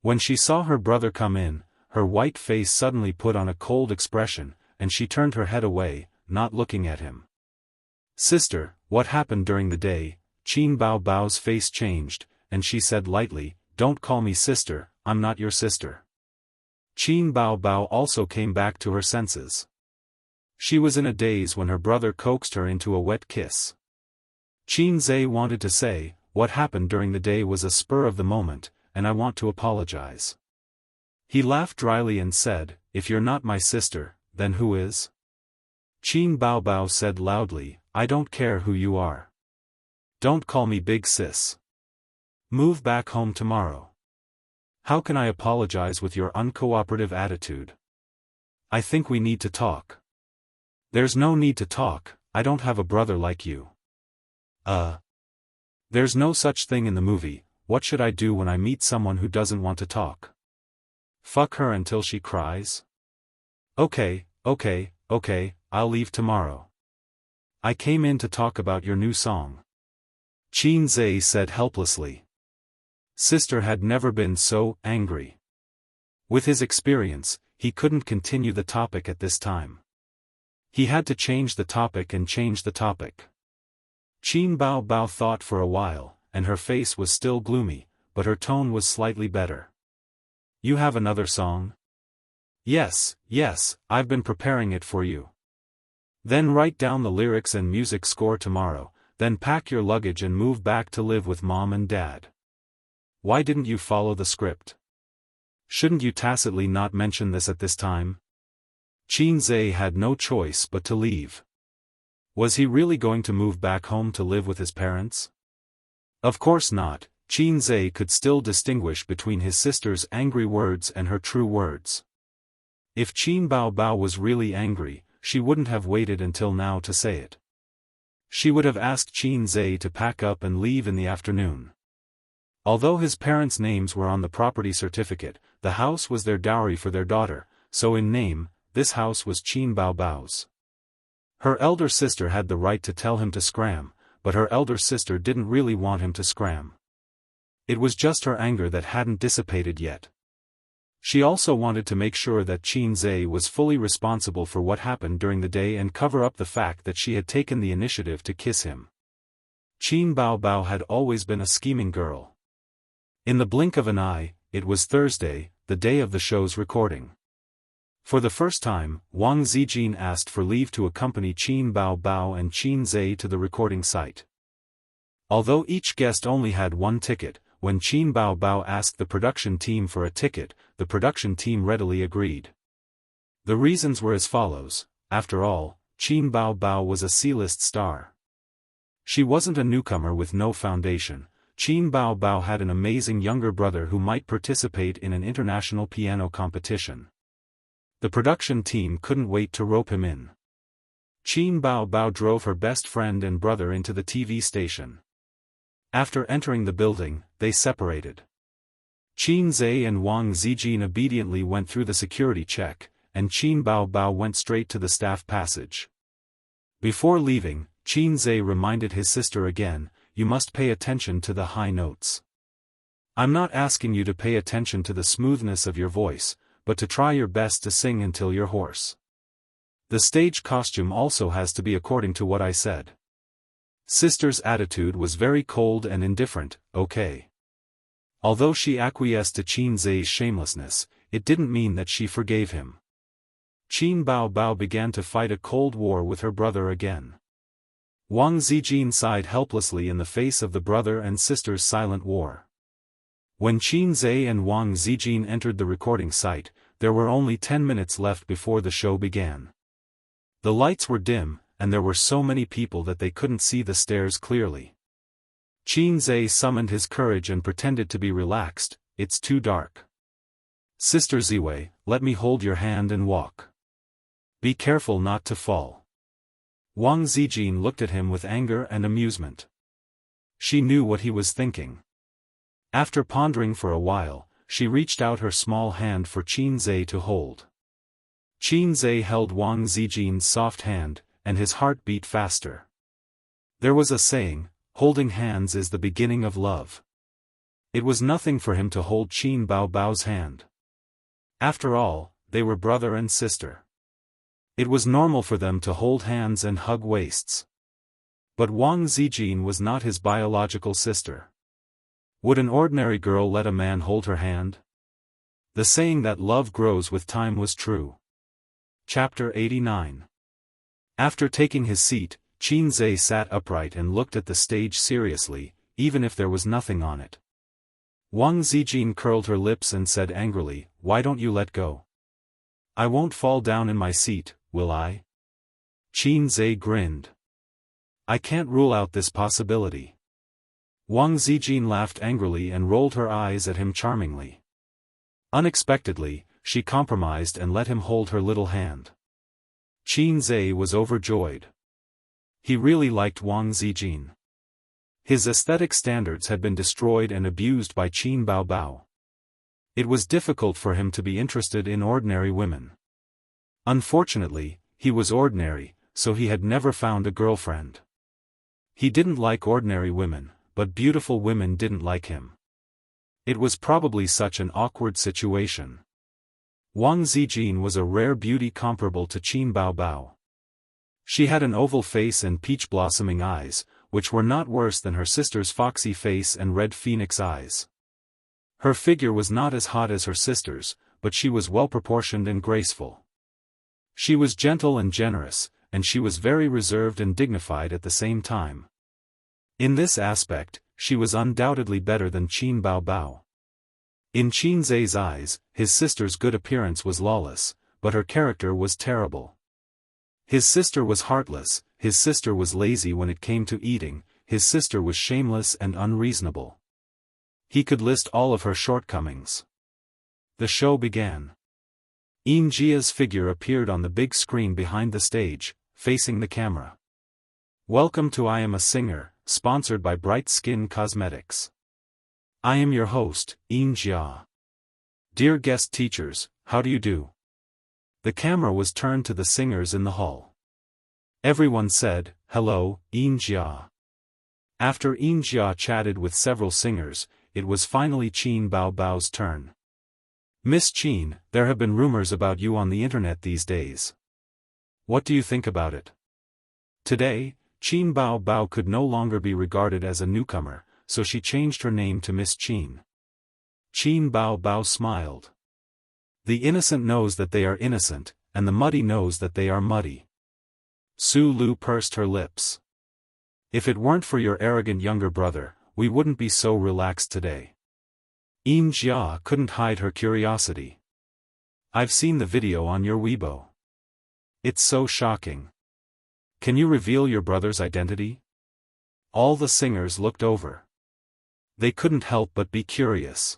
When she saw her brother come in, her white face suddenly put on a cold expression, and she turned her head away, not looking at him. Sister, what happened during the day? Qin Bao Bao's face changed, and she said lightly, Don't call me sister, I'm not your sister. Qin Bao Bao also came back to her senses. She was in a daze when her brother coaxed her into a wet kiss. Qin Zhe wanted to say, what happened during the day was a spur of the moment, and I want to apologize. He laughed dryly and said, if you're not my sister, then who is? Qin Bao Bao said loudly, I don't care who you are. Don't call me big sis. Move back home tomorrow. How can I apologize with your uncooperative attitude? I think we need to talk. There's no need to talk, I don't have a brother like you. There's no such thing in the movie. What should I do when I meet someone who doesn't want to talk? Fuck her until she cries? Okay, I'll leave tomorrow. I came in to talk about your new song. Qin Zhe said helplessly. Sister had never been so angry. With his experience, he couldn't continue the topic at this time. He had to change the topic and change the topic. Qin Bao Bao thought for a while, and her face was still gloomy, but her tone was slightly better. You have another song? Yes, I've been preparing it for you. Then write down the lyrics and music score tomorrow, then pack your luggage and move back to live with mom and dad. Why didn't you follow the script? Shouldn't you tacitly not mention this at this time? Qin Zhe had no choice but to leave. Was he really going to move back home to live with his parents? Of course not. Qin Zhe could still distinguish between his sister's angry words and her true words. If Qin Bao Bao was really angry, she wouldn't have waited until now to say it. She would have asked Qin Zhe to pack up and leave in the afternoon. Although his parents' names were on the property certificate, the house was their dowry for their daughter, so in name, this house was Qin Bao Bao's. Her elder sister had the right to tell him to scram, but her elder sister didn't really want him to scram. It was just her anger that hadn't dissipated yet. She also wanted to make sure that Qin Zhe was fully responsible for what happened during the day and cover up the fact that she had taken the initiative to kiss him. Qin Bao Bao had always been a scheming girl. In the blink of an eye, it was Thursday, the day of the show's recording. For the first time, Wang Zijin asked for leave to accompany Qin Bao Bao and Qin Zhe to the recording site. Although each guest only had one ticket, when Qin Bao Bao asked the production team for a ticket, the production team readily agreed. The reasons were as follows: after all, Qin Bao Bao was a C-list star. She wasn't a newcomer with no foundation. Qin Bao Bao had an amazing younger brother who might participate in an international piano competition. The production team couldn't wait to rope him in. Qin Bao Bao drove her best friend and brother into the TV station. After entering the building, they separated. Qin Zhe and Wang Zijin obediently went through the security check, and Qin Bao Bao went straight to the staff passage. Before leaving, Qin Zhe reminded his sister again, "You must pay attention to the high notes. I'm not asking you to pay attention to the smoothness of your voice, but to try your best to sing until you're hoarse. The stage costume also has to be according to what I said." Sister's attitude was very cold and indifferent. "Okay." Although she acquiesced to Qin Zhe's shamelessness, it didn't mean that she forgave him. Qin Bao Bao began to fight a cold war with her brother again. Wang Zijin sighed helplessly in the face of the brother and sister's silent war. When Qin Zhe and Wang Zijin entered the recording site, there were only 10 minutes left before the show began. The lights were dim, and there were so many people that they couldn't see the stairs clearly. Qin Zhe summoned his courage and pretended to be relaxed. "It's too dark. Sister Ziwei, let me hold your hand and walk. Be careful not to fall." Wang Zijin looked at him with anger and amusement. She knew what he was thinking. After pondering for a while, she reached out her small hand for Qin Zhe to hold. Qin Zhe held Wang Zijin's soft hand, and his heart beat faster. There was a saying, "Holding hands is the beginning of love." It was nothing for him to hold Qin Bao Bao's hand. After all, they were brother and sister. It was normal for them to hold hands and hug waists. But Wang Zijin was not his biological sister. Would an ordinary girl let a man hold her hand? The saying that love grows with time was true. Chapter 89. After taking his seat, Qin Zhe sat upright and looked at the stage seriously, even if there was nothing on it. Wang Zijin curled her lips and said angrily, "Why don't you let go? I won't fall down in my seat, will I?" Qin Zhe grinned. "I can't rule out this possibility." Wang Zijin laughed angrily and rolled her eyes at him charmingly. Unexpectedly, she compromised and let him hold her little hand. Qin Zhe was overjoyed. He really liked Wang Zijin. His aesthetic standards had been destroyed and abused by Qin Bao Bao. It was difficult for him to be interested in ordinary women. Unfortunately, he was ordinary, so he had never found a girlfriend. He didn't like ordinary women, but beautiful women didn't like him. It was probably such an awkward situation. Wang Zijin was a rare beauty comparable to Qin Bao Bao. She had an oval face and peach-blossoming eyes, which were not worse than her sister's foxy face and red phoenix eyes. Her figure was not as hot as her sister's, but she was well-proportioned and graceful. She was gentle and generous, and she was very reserved and dignified at the same time. In this aspect, she was undoubtedly better than Qin Bao Bao. In Qin Zhe's eyes, his sister's good appearance was lawless, but her character was terrible. His sister was heartless, his sister was lazy when it came to eating, his sister was shameless and unreasonable. He could list all of her shortcomings. The show began. Yin Jia's figure appeared on the big screen behind the stage, facing the camera. "Welcome to I Am a Singer," sponsored by Bright Skin Cosmetics. I am your host, Yin Jia. Dear guest teachers, how do you do? The camera was turned to the singers in the hall. Everyone said, "Hello, Yin Jia." After Yin Jia chatted with several singers, it was finally Qin Bao Bao's turn. "Miss Qin, there have been rumors about you on the internet these days. What do you think about it?" Today, Qin Bao Bao could no longer be regarded as a newcomer, so she changed her name to Miss Qin. Qin Bao Bao smiled. The innocent knows that they are innocent, and the muddy knows that they are muddy. Su Lu pursed her lips. "If it weren't for your arrogant younger brother, we wouldn't be so relaxed today." Yin Jia couldn't hide her curiosity. "I've seen the video on your Weibo. It's so shocking. Can you reveal your brother's identity?" All the singers looked over. They couldn't help but be curious.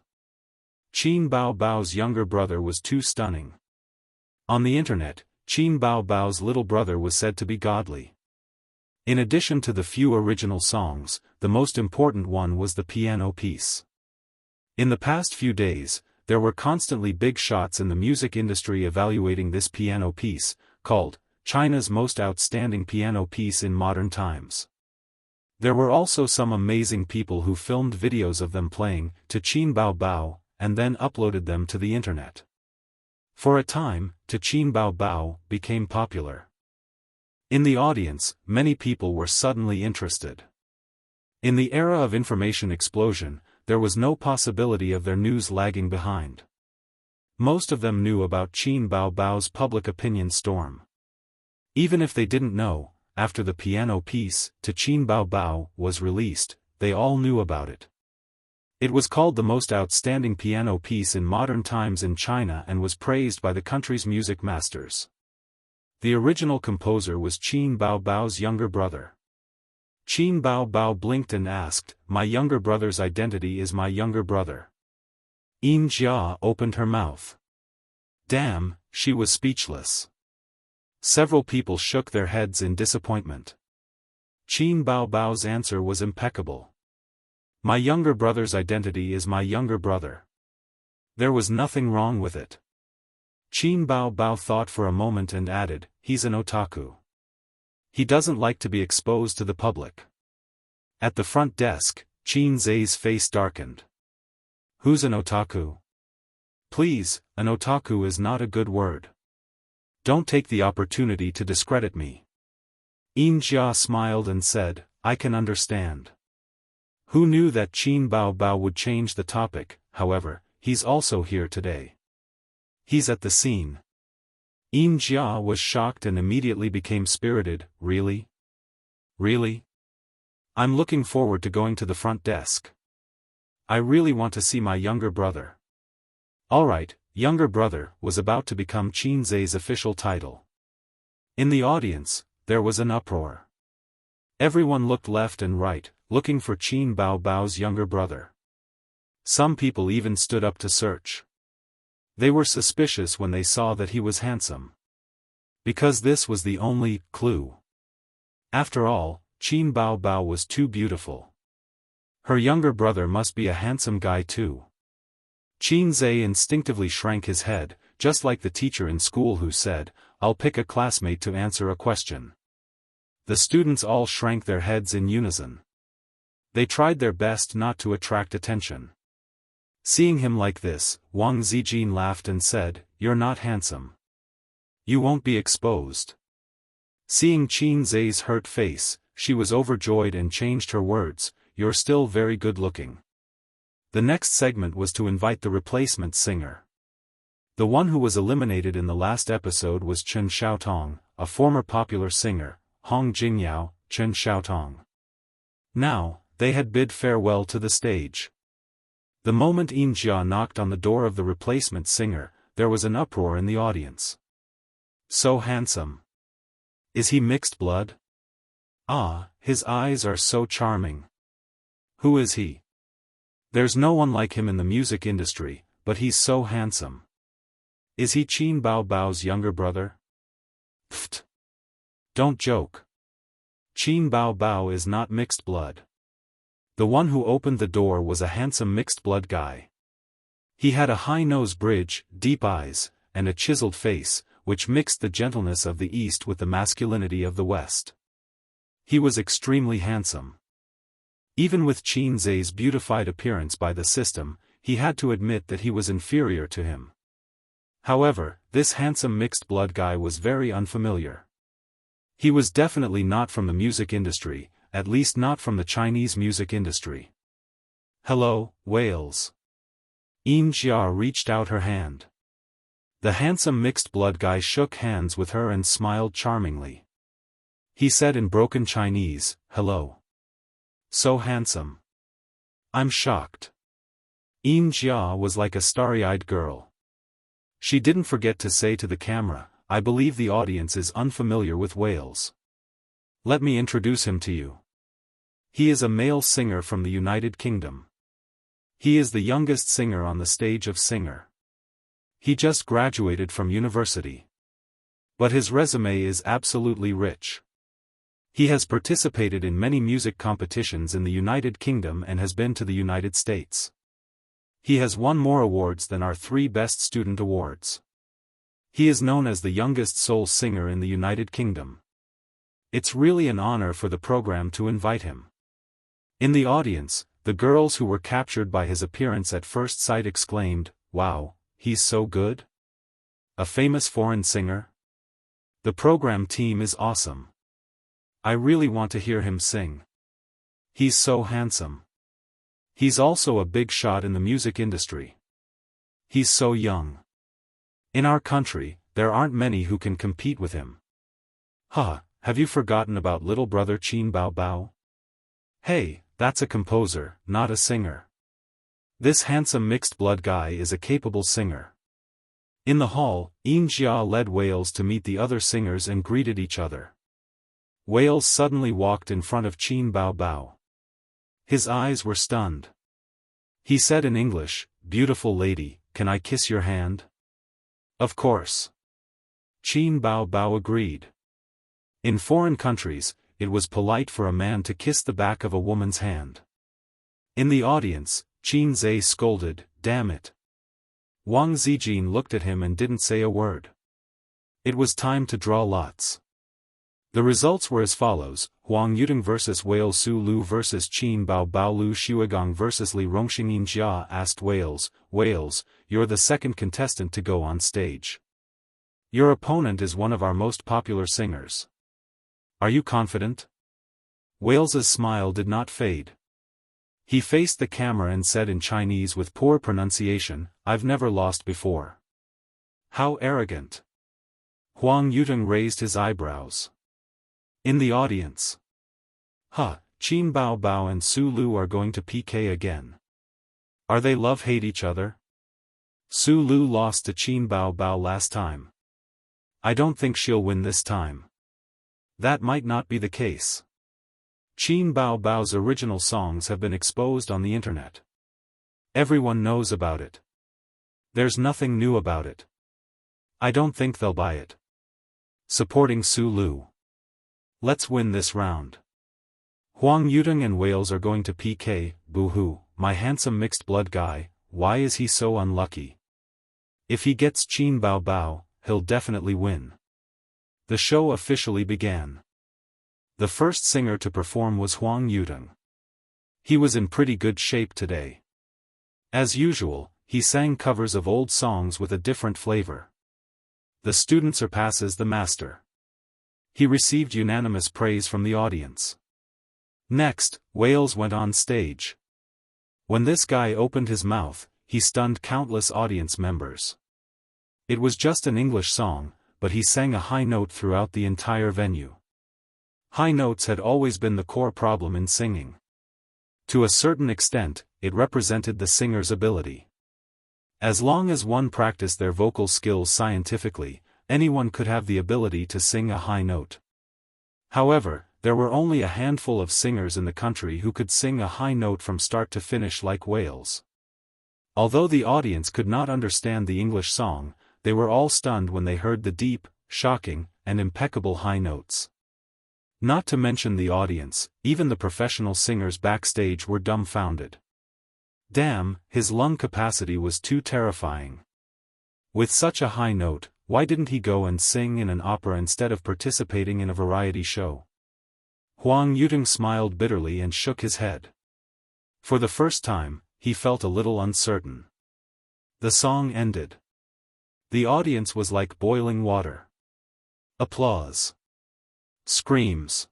Qin Bao Bao's younger brother was too stunning. On the internet, Qin Bao Bao's little brother was said to be godly. In addition to the few original songs, the most important one was the piano piece. In the past few days, there were constantly big shots in the music industry evaluating this piano piece, called China's most outstanding piano piece in modern times. There were also some amazing people who filmed videos of them playing to Qin Bao Bao, and then uploaded them to the internet. For a time, Qin Bao Bao became popular. In the audience, many people were suddenly interested. In the era of information explosion, there was no possibility of their news lagging behind. Most of them knew about Qin Bao Bao's public opinion storm. Even if they didn't know, after the piano piece, Qin Bao Bao, was released, they all knew about it. It was called the most outstanding piano piece in modern times in China and was praised by the country's music masters. The original composer was Qin Bao Bao's younger brother. Qin Bao Bao blinked and asked, "My younger brother's identity is my younger brother." Yin Jia opened her mouth. Damn, she was speechless. Several people shook their heads in disappointment. Qin Bao Bao's answer was impeccable. My younger brother's identity is my younger brother. There was nothing wrong with it. Qin Bao Bao thought for a moment and added, he's an otaku. He doesn't like to be exposed to the public. At the front desk, Qin Zai's face darkened. Who's an otaku? Please, an otaku is not a good word. Don't take the opportunity to discredit me. Yin Jia smiled and said, I can understand. Who knew that Qin Bao Bao would change the topic? However, he's also here today. He's at the scene. Yin Jia was shocked and immediately became spirited. Really? Really? I'm looking forward to going to the front desk. I really want to see my younger brother. Alright, younger brother was about to become Qin Zai's official title. In the audience, there was an uproar. Everyone looked left and right, looking for Qin Bao Bao's younger brother. Some people even stood up to search. They were suspicious when they saw that he was handsome. Because this was the only clue. After all, Qin Bao Bao was too beautiful. Her younger brother must be a handsome guy too. Qin Zai instinctively shrank his head, just like the teacher in school who said, I'll pick a classmate to answer a question. The students all shrank their heads in unison. They tried their best not to attract attention. Seeing him like this, Wang Zijin laughed and said, You're not handsome. You won't be exposed. Seeing Qin Zai's hurt face, she was overjoyed and changed her words, You're still very good looking. The next segment was to invite the replacement singer. The one who was eliminated in the last episode was Chen Xiaotong, a former popular singer, Hong Jingyao, Chen Xiaotong. Now, they had bid farewell to the stage. The moment Yin Jia knocked on the door of the replacement singer, there was an uproar in the audience. So handsome. Is he mixed blood? Ah, his eyes are so charming. Who is he? There's no one like him in the music industry, but he's so handsome. Is he Qin Bao Bao's younger brother? Pfft. Don't joke. Qin Bao Bao is not mixed blood. The one who opened the door was a handsome mixed-blood guy. He had a high nose bridge, deep eyes, and a chiseled face, which mixed the gentleness of the East with the masculinity of the West. He was extremely handsome. Even with Qin Zai's beautified appearance by the system, he had to admit that he was inferior to him. However, this handsome mixed-blood guy was very unfamiliar. He was definitely not from the music industry, at least not from the Chinese music industry. Hello, Wales. Yin Jia reached out her hand. The handsome mixed-blood guy shook hands with her and smiled charmingly. He said in broken Chinese, Hello. So handsome. I'm shocked. Yin Jia was like a starry-eyed girl. She didn't forget to say to the camera, I believe the audience is unfamiliar with Wales. Let me introduce him to you. He is a male singer from the United Kingdom. He is the youngest singer on the stage of Singer. He just graduated from university. But his resume is absolutely rich. He has participated in many music competitions in the United Kingdom and has been to the United States. He has won more awards than our 3 Best Student Awards. He is known as the youngest soul singer in the United Kingdom. It's really an honor for the program to invite him. In the audience, the girls who were captured by his appearance at first sight exclaimed, "Wow, he's so good? A famous foreign singer? The program team is awesome. I really want to hear him sing. He's so handsome. He's also a big shot in the music industry. He's so young. In our country, there aren't many who can compete with him. Huh, have you forgotten about little brother Qin Bao Bao? Hey, that's a composer, not a singer. This handsome mixed-blood guy is a capable singer." In the hall, Xianxia led Wales to meet the other singers and greeted each other. Wales suddenly walked in front of Qin Bao Bao. His eyes were stunned. He said in English, "Beautiful lady, can I kiss your hand?" Of course. Qin Bao Bao agreed. In foreign countries, it was polite for a man to kiss the back of a woman's hand. In the audience, Qin Zhe scolded, "Damn it." Wang Zijin looked at him and didn't say a word. It was time to draw lots. The results were as follows: Huang Yutong vs. Wales, Su Lu vs. Qin Bao Bao, Lu Shuigong vs. Li Rongxing. Jia asked Wales, "Wales, you're the second contestant to go on stage. Your opponent is one of our most popular singers. Are you confident?" Wales's smile did not fade. He faced the camera and said in Chinese with poor pronunciation, "I've never lost before." How arrogant. Huang Yutong raised his eyebrows. In the audience. Huh, Qin Bao Bao and Su Lu are going to PK again. Are they love-hate each other? Su Lu lost to Qin Bao Bao last time. I don't think she'll win this time. That might not be the case. Qin Bao Bao's original songs have been exposed on the internet. Everyone knows about it. There's nothing new about it. I don't think they'll buy it. Supporting Su Lu. Let's win this round. Huang Yutong and Wales are going to PK, boo-hoo, my handsome mixed-blood guy, why is he so unlucky? If he gets Qin Bao Bao, he'll definitely win. The show officially began. The first singer to perform was Huang Yutong. He was in pretty good shape today. As usual, he sang covers of old songs with a different flavor. The student surpasses the master. He received unanimous praise from the audience. Next, Wales went on stage. When this guy opened his mouth, he stunned countless audience members. It was just an English song, but he sang a high note throughout the entire venue. High notes had always been the core problem in singing. To a certain extent, it represented the singer's ability. As long as one practiced their vocal skills scientifically, anyone could have the ability to sing a high note. However, there were only a handful of singers in the country who could sing a high note from start to finish like Wales. Although the audience could not understand the English song, they were all stunned when they heard the deep, shocking, and impeccable high notes. Not to mention the audience, even the professional singers backstage were dumbfounded. Damn, his lung capacity was too terrifying. With such a high note, why didn't he go and sing in an opera instead of participating in a variety show? Huang Yutong smiled bitterly and shook his head. For the first time, he felt a little uncertain. The song ended. The audience was like boiling water. Applause. Screams.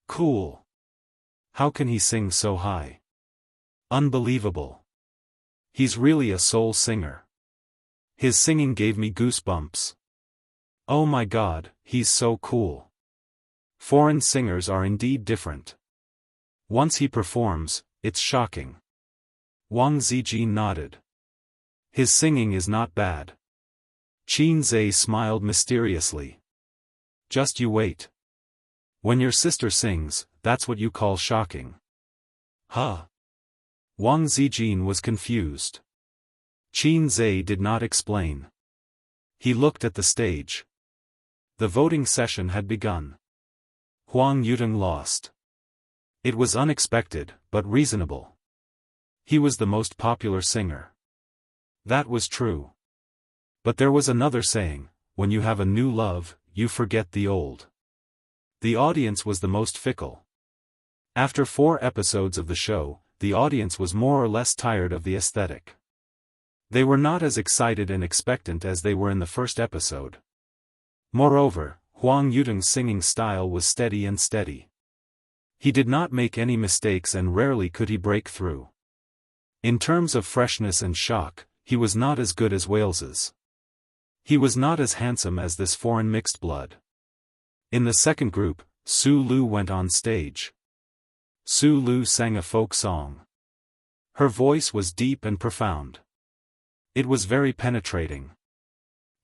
Cool. How can he sing so high? Unbelievable. He's really a soul singer. His singing gave me goosebumps. Oh my God, he's so cool. Foreign singers are indeed different. Once he performs, it's shocking. Wang Zijin nodded. His singing is not bad. Qin Zhe smiled mysteriously. Just you wait. When your sister sings, that's what you call shocking. Huh? Wang Zijin was confused. Qin Zhe did not explain. He looked at the stage. The voting session had begun. Huang Yuteng lost. It was unexpected, but reasonable. He was the most popular singer. That was true. But there was another saying, when you have a new love, you forget the old. The audience was the most fickle. After 4 episodes of the show, the audience was more or less tired of the aesthetic. They were not as excited and expectant as they were in the first episode. Moreover, Huang Yuteng's singing style was steady and steady. He did not make any mistakes and rarely could he break through. In terms of freshness and shock, he was not as good as Wales's. He was not as handsome as this foreign mixed blood. In the second group, Su Lu went on stage. Su Lu sang a folk song. Her voice was deep and profound. It was very penetrating.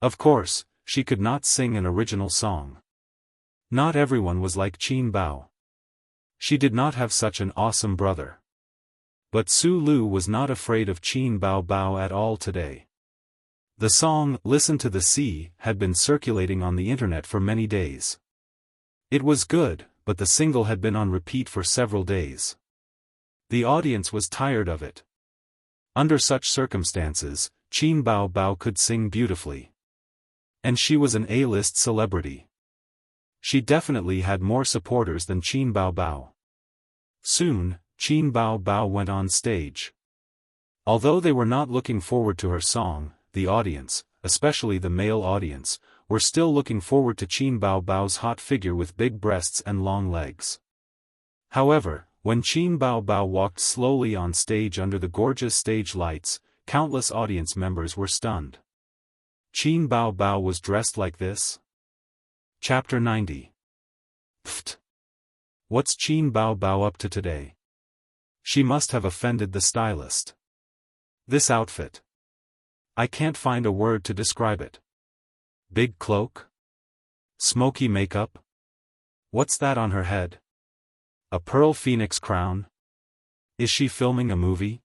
Of course, she could not sing an original song. Not everyone was like Qin Bao. She did not have such an awesome brother. But Su Lu was not afraid of Qin Bao Bao at all today. The song, Listen to the Sea, had been circulating on the internet for many days. It was good, but the single had been on repeat for several days. The audience was tired of it. Under such circumstances, Qin Bao Bao could sing beautifully. And she was an A-list celebrity. She definitely had more supporters than Qin Bao Bao. Soon, Qin Bao Bao went on stage. Although they were not looking forward to her song, the audience, especially the male audience, were still looking forward to Qin Bao Bao's hot figure with big breasts and long legs. However, when Qin Bao Bao walked slowly on stage under the gorgeous stage lights, countless audience members were stunned. Qin Bao Bao was dressed like this? Chapter 90. Pfft! What's Qin Bao Bao up to today? She must have offended the stylist. This outfit. I can't find a word to describe it. Big cloak? Smoky makeup? What's that on her head? A pearl phoenix crown? Is she filming a movie?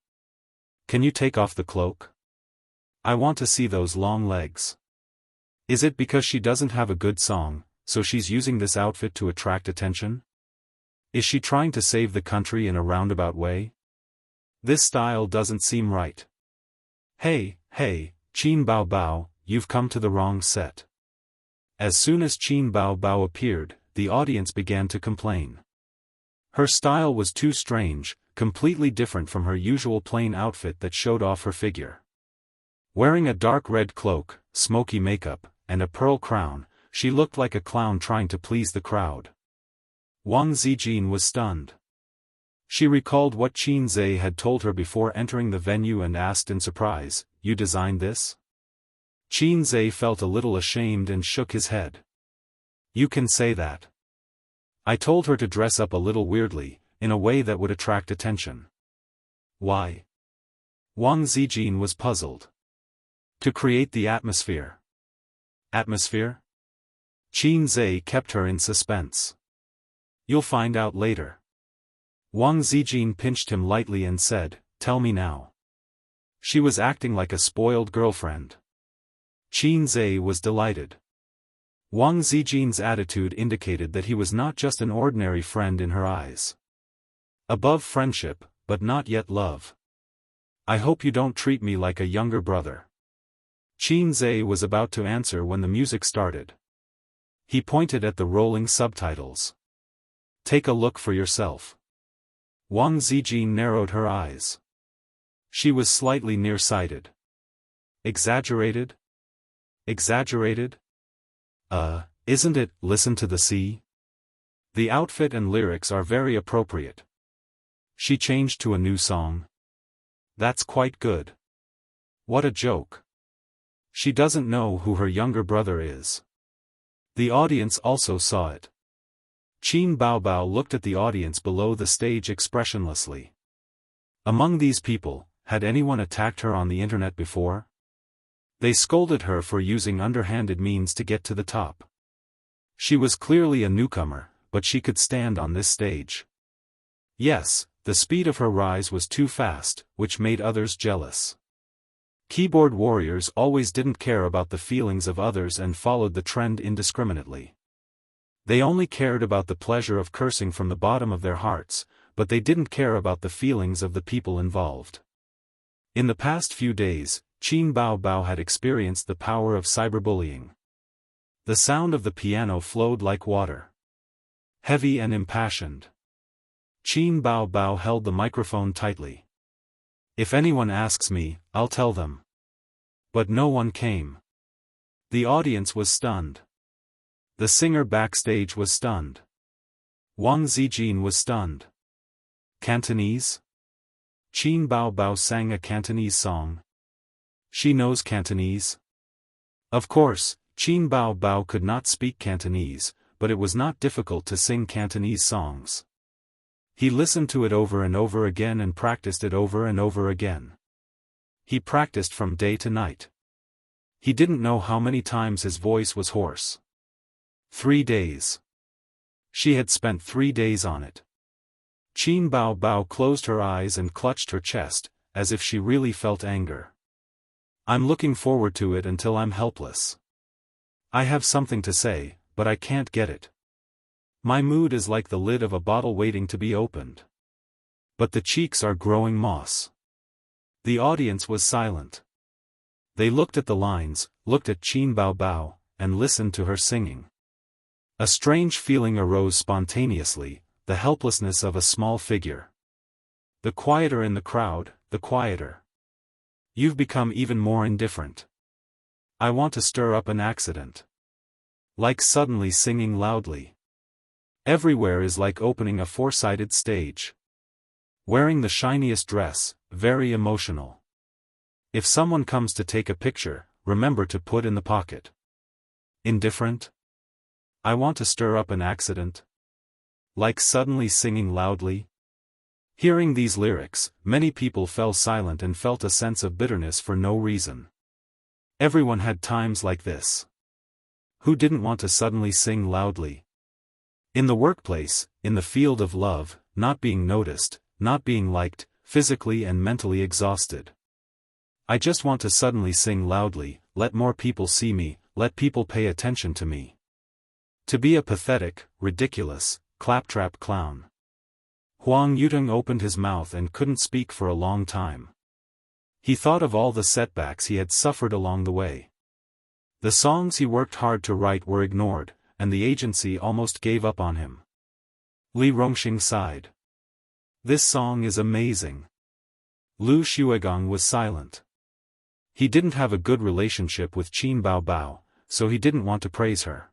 Can you take off the cloak? I want to see those long legs. Is it because she doesn't have a good song, so she's using this outfit to attract attention? Is she trying to save the country in a roundabout way? This style doesn't seem right. Hey, Qin Bao Bao, you've come to the wrong set. As soon as Qin Bao Bao appeared, the audience began to complain. Her style was too strange, completely different from her usual plain outfit that showed off her figure. Wearing a dark red cloak, smoky makeup, and a pearl crown, she looked like a clown trying to please the crowd. Wang Zijin was stunned. She recalled what Qin Zhe had told her before entering the venue and asked in surprise, "You designed this?" Qin Zhe felt a little ashamed and shook his head. "You can say that. I told her to dress up a little weirdly, in a way that would attract attention." "Why?" Wang Zijin was puzzled. "To create the atmosphere." "Atmosphere?" Qin Zhe kept her in suspense. "You'll find out later." Wang Zijin pinched him lightly and said, "Tell me now." She was acting like a spoiled girlfriend. Qin Zhe was delighted. Wang Zijin's attitude indicated that he was not just an ordinary friend in her eyes. Above friendship, but not yet love. "I hope you don't treat me like a younger brother." Qin Zhe was about to answer when the music started. He pointed at the rolling subtitles. "Take a look for yourself." Wang Zijin narrowed her eyes. She was slightly nearsighted. Exaggerated? Exaggerated? Isn't it, Listen to the Sea? The outfit and lyrics are very appropriate. She changed to a new song. That's quite good. What a joke. She doesn't know who her younger brother is. The audience also saw it. Qin Bao Bao looked at the audience below the stage expressionlessly. Among these people, had anyone attacked her on the internet before? They scolded her for using underhanded means to get to the top. She was clearly a newcomer, but she could stand on this stage. Yes, the speed of her rise was too fast, which made others jealous. Keyboard warriors always didn't care about the feelings of others and followed the trend indiscriminately. They only cared about the pleasure of cursing from the bottom of their hearts, but they didn't care about the feelings of the people involved. In the past few days, Qin Bao Bao had experienced the power of cyberbullying. The sound of the piano flowed like water. Heavy and impassioned. Qin Bao Bao held the microphone tightly. If anyone asks me, I'll tell them. But no one came. The audience was stunned. The singer backstage was stunned. Wang Zijin was stunned. Cantonese? Qin Bao Bao sang a Cantonese song. She knows Cantonese. Of course, Qin Bao Bao could not speak Cantonese, but it was not difficult to sing Cantonese songs. He listened to it over and over again and practiced it over and over again. He practiced from day to night. He didn't know how many times his voice was hoarse. 3 days. She had spent 3 days on it. Qin Bao Bao closed her eyes and clutched her chest, as if she really felt anger. I'm looking forward to it until I'm helpless. I have something to say, but I can't get it. My mood is like the lid of a bottle waiting to be opened. But the cheeks are growing moss. The audience was silent. They looked at the lines, looked at Qin Bao Bao, and listened to her singing. A strange feeling arose spontaneously, the helplessness of a small figure. The quieter in the crowd, the quieter. You've become even more indifferent. I want to stir up an accident. Like suddenly singing loudly. Everywhere is like opening a four-sided stage. Wearing the shiniest dress, very emotional. If someone comes to take a picture, remember to put in the pocket. Indifferent? I want to stir up an accident. Like suddenly singing loudly. Hearing these lyrics, many people fell silent and felt a sense of bitterness for no reason. Everyone had times like this. Who didn't want to suddenly sing loudly? In the workplace, in the field of love, not being noticed, not being liked, physically and mentally exhausted. I just want to suddenly sing loudly, let more people see me, let people pay attention to me. To be a pathetic, ridiculous, claptrap clown. Huang Yuteng opened his mouth and couldn't speak for a long time. He thought of all the setbacks he had suffered along the way. The songs he worked hard to write were ignored, and the agency almost gave up on him. Li Rongxing sighed. This song is amazing. Lu Xuegong was silent. He didn't have a good relationship with Qin Bao Bao, so he didn't want to praise her.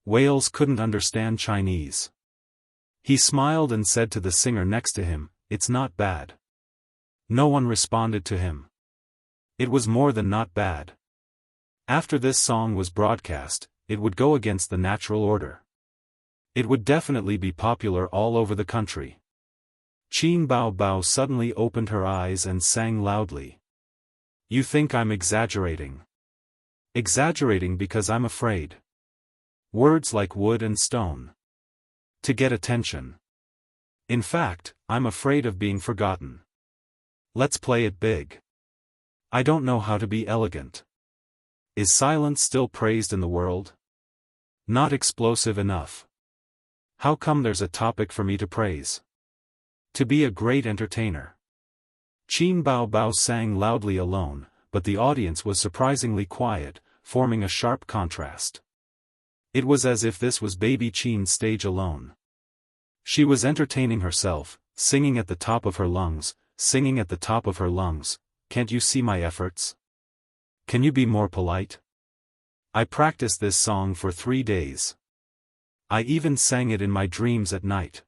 Wales couldn't understand Chinese. He smiled and said to the singer next to him, "It's not bad." No one responded to him. It was more than not bad. After this song was broadcast, it would go against the natural order. It would definitely be popular all over the country. Qin Bao Bao suddenly opened her eyes and sang loudly. You think I'm exaggerating? Exaggerating because I'm afraid. Words like wood and stone. To get attention. In fact, I'm afraid of being forgotten. Let's play it big. I don't know how to be elegant. Is silence still praised in the world? Not explosive enough. How come there's a topic for me to praise? To be a great entertainer. Qin Bao Bao sang loudly alone, but the audience was surprisingly quiet, forming a sharp contrast. It was as if this was baby Qin's stage alone. She was entertaining herself, singing at the top of her lungs, singing at the top of her lungs. Can't you see my efforts? Can you be more polite? I practiced this song for 3 days. I even sang it in my dreams at night.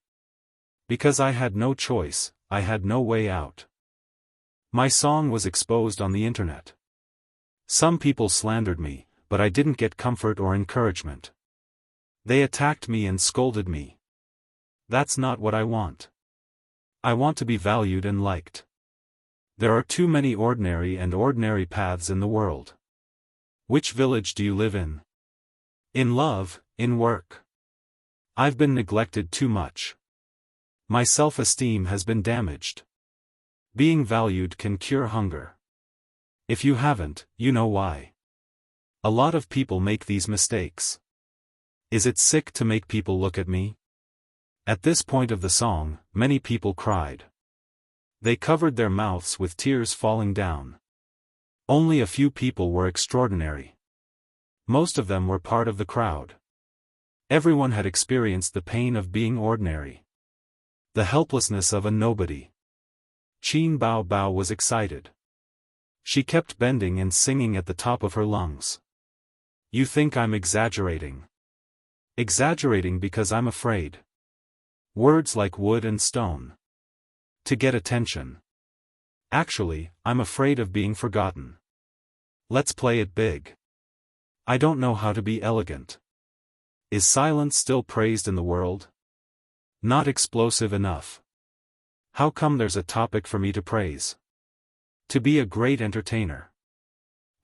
Because I had no choice, I had no way out. My song was exposed on the internet. Some people slandered me, but I didn't get comfort or encouragement. They attacked me and scolded me. That's not what I want. I want to be valued and liked. There are too many ordinary paths in the world. Which village do you live in? In love, in work. I've been neglected too much. My self-esteem has been damaged. Being valued can cure hunger. If you haven't, you know why. A lot of people make these mistakes. Is it sick to make people look at me? At this point of the song, many people cried. They covered their mouths with tears falling down. Only a few people were extraordinary. Most of them were part of the crowd. Everyone had experienced the pain of being ordinary. The helplessness of a nobody. Qin Bao Bao was excited. She kept bending and singing at the top of her lungs. You think I'm exaggerating? Exaggerating because I'm afraid. Words like wood and stone. To get attention. Actually, I'm afraid of being forgotten. Let's play it big. I don't know how to be elegant. Is silence still praised in the world? Not explosive enough. How come there's a topic for me to praise? To be a great entertainer.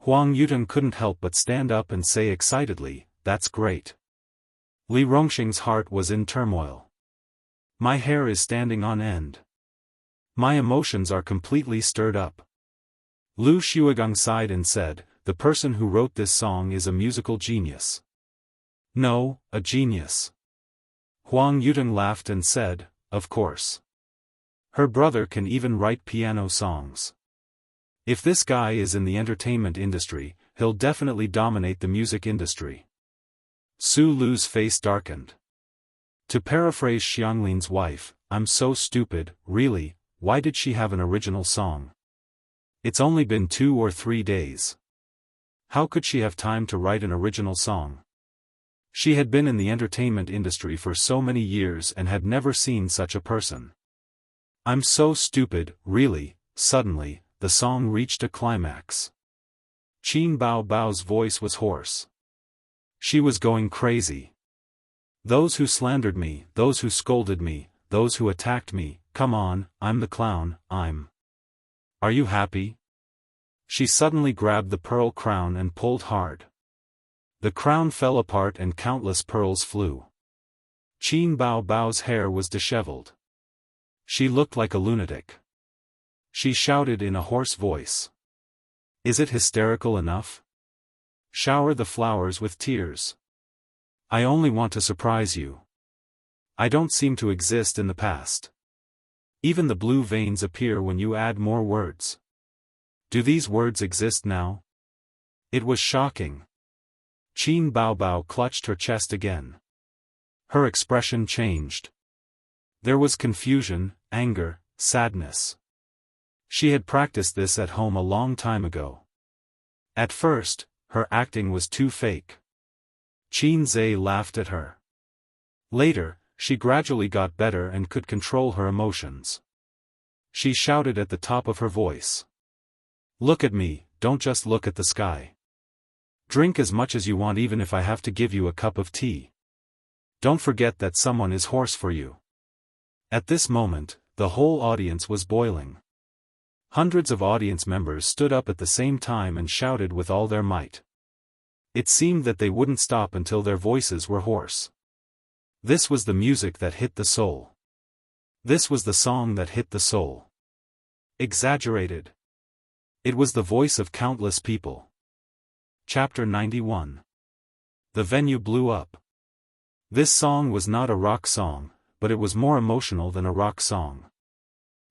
Huang Yuteng couldn't help but stand up and say excitedly, that's great. Li Rongxing's heart was in turmoil. My hair is standing on end. My emotions are completely stirred up. Lu Xuegang sighed and said, the person who wrote this song is a musical genius. No, a genius. Huang Yuteng laughed and said, of course. Her brother can even write piano songs. If this guy is in the entertainment industry, he'll definitely dominate the music industry. Su Lu's face darkened. To paraphrase Xianglin's wife, I'm so stupid, really, why did she have an original song? It's only been 2 or 3 days. How could she have time to write an original song? She had been in the entertainment industry for so many years and had never seen such a person. I'm so stupid, really. Suddenly, the song reached a climax. Qin Bao Bao's voice was hoarse. She was going crazy. Those who slandered me, those who scolded me, those who attacked me, come on, I'm the clown, I'm. Are you happy? She suddenly grabbed the pearl crown and pulled hard. The crown fell apart and countless pearls flew. Qin Bao Bao's hair was disheveled. She looked like a lunatic. She shouted in a hoarse voice. Is it hysterical enough? Shower the flowers with tears. I only want to surprise you. I don't seem to exist in the past. Even the blue veins appear when you add more words. Do these words exist now? It was shocking. Qin Bao Bao clutched her chest again. Her expression changed. There was confusion, anger, sadness. She had practiced this at home a long time ago. At first, her acting was too fake. Qin Zhe laughed at her. Later, she gradually got better and could control her emotions. She shouted at the top of her voice. Look at me, don't just look at the sky. Drink as much as you want even if I have to give you a cup of tea. Don't forget that someone is hoarse for you. At this moment, the whole audience was boiling. Hundreds of audience members stood up at the same time and shouted with all their might. It seemed that they wouldn't stop until their voices were hoarse. This was the music that hit the soul. This was the song that hit the soul. Exaggerated. It was the voice of countless people. Chapter 91. The venue blew up. This song was not a rock song, but it was more emotional than a rock song.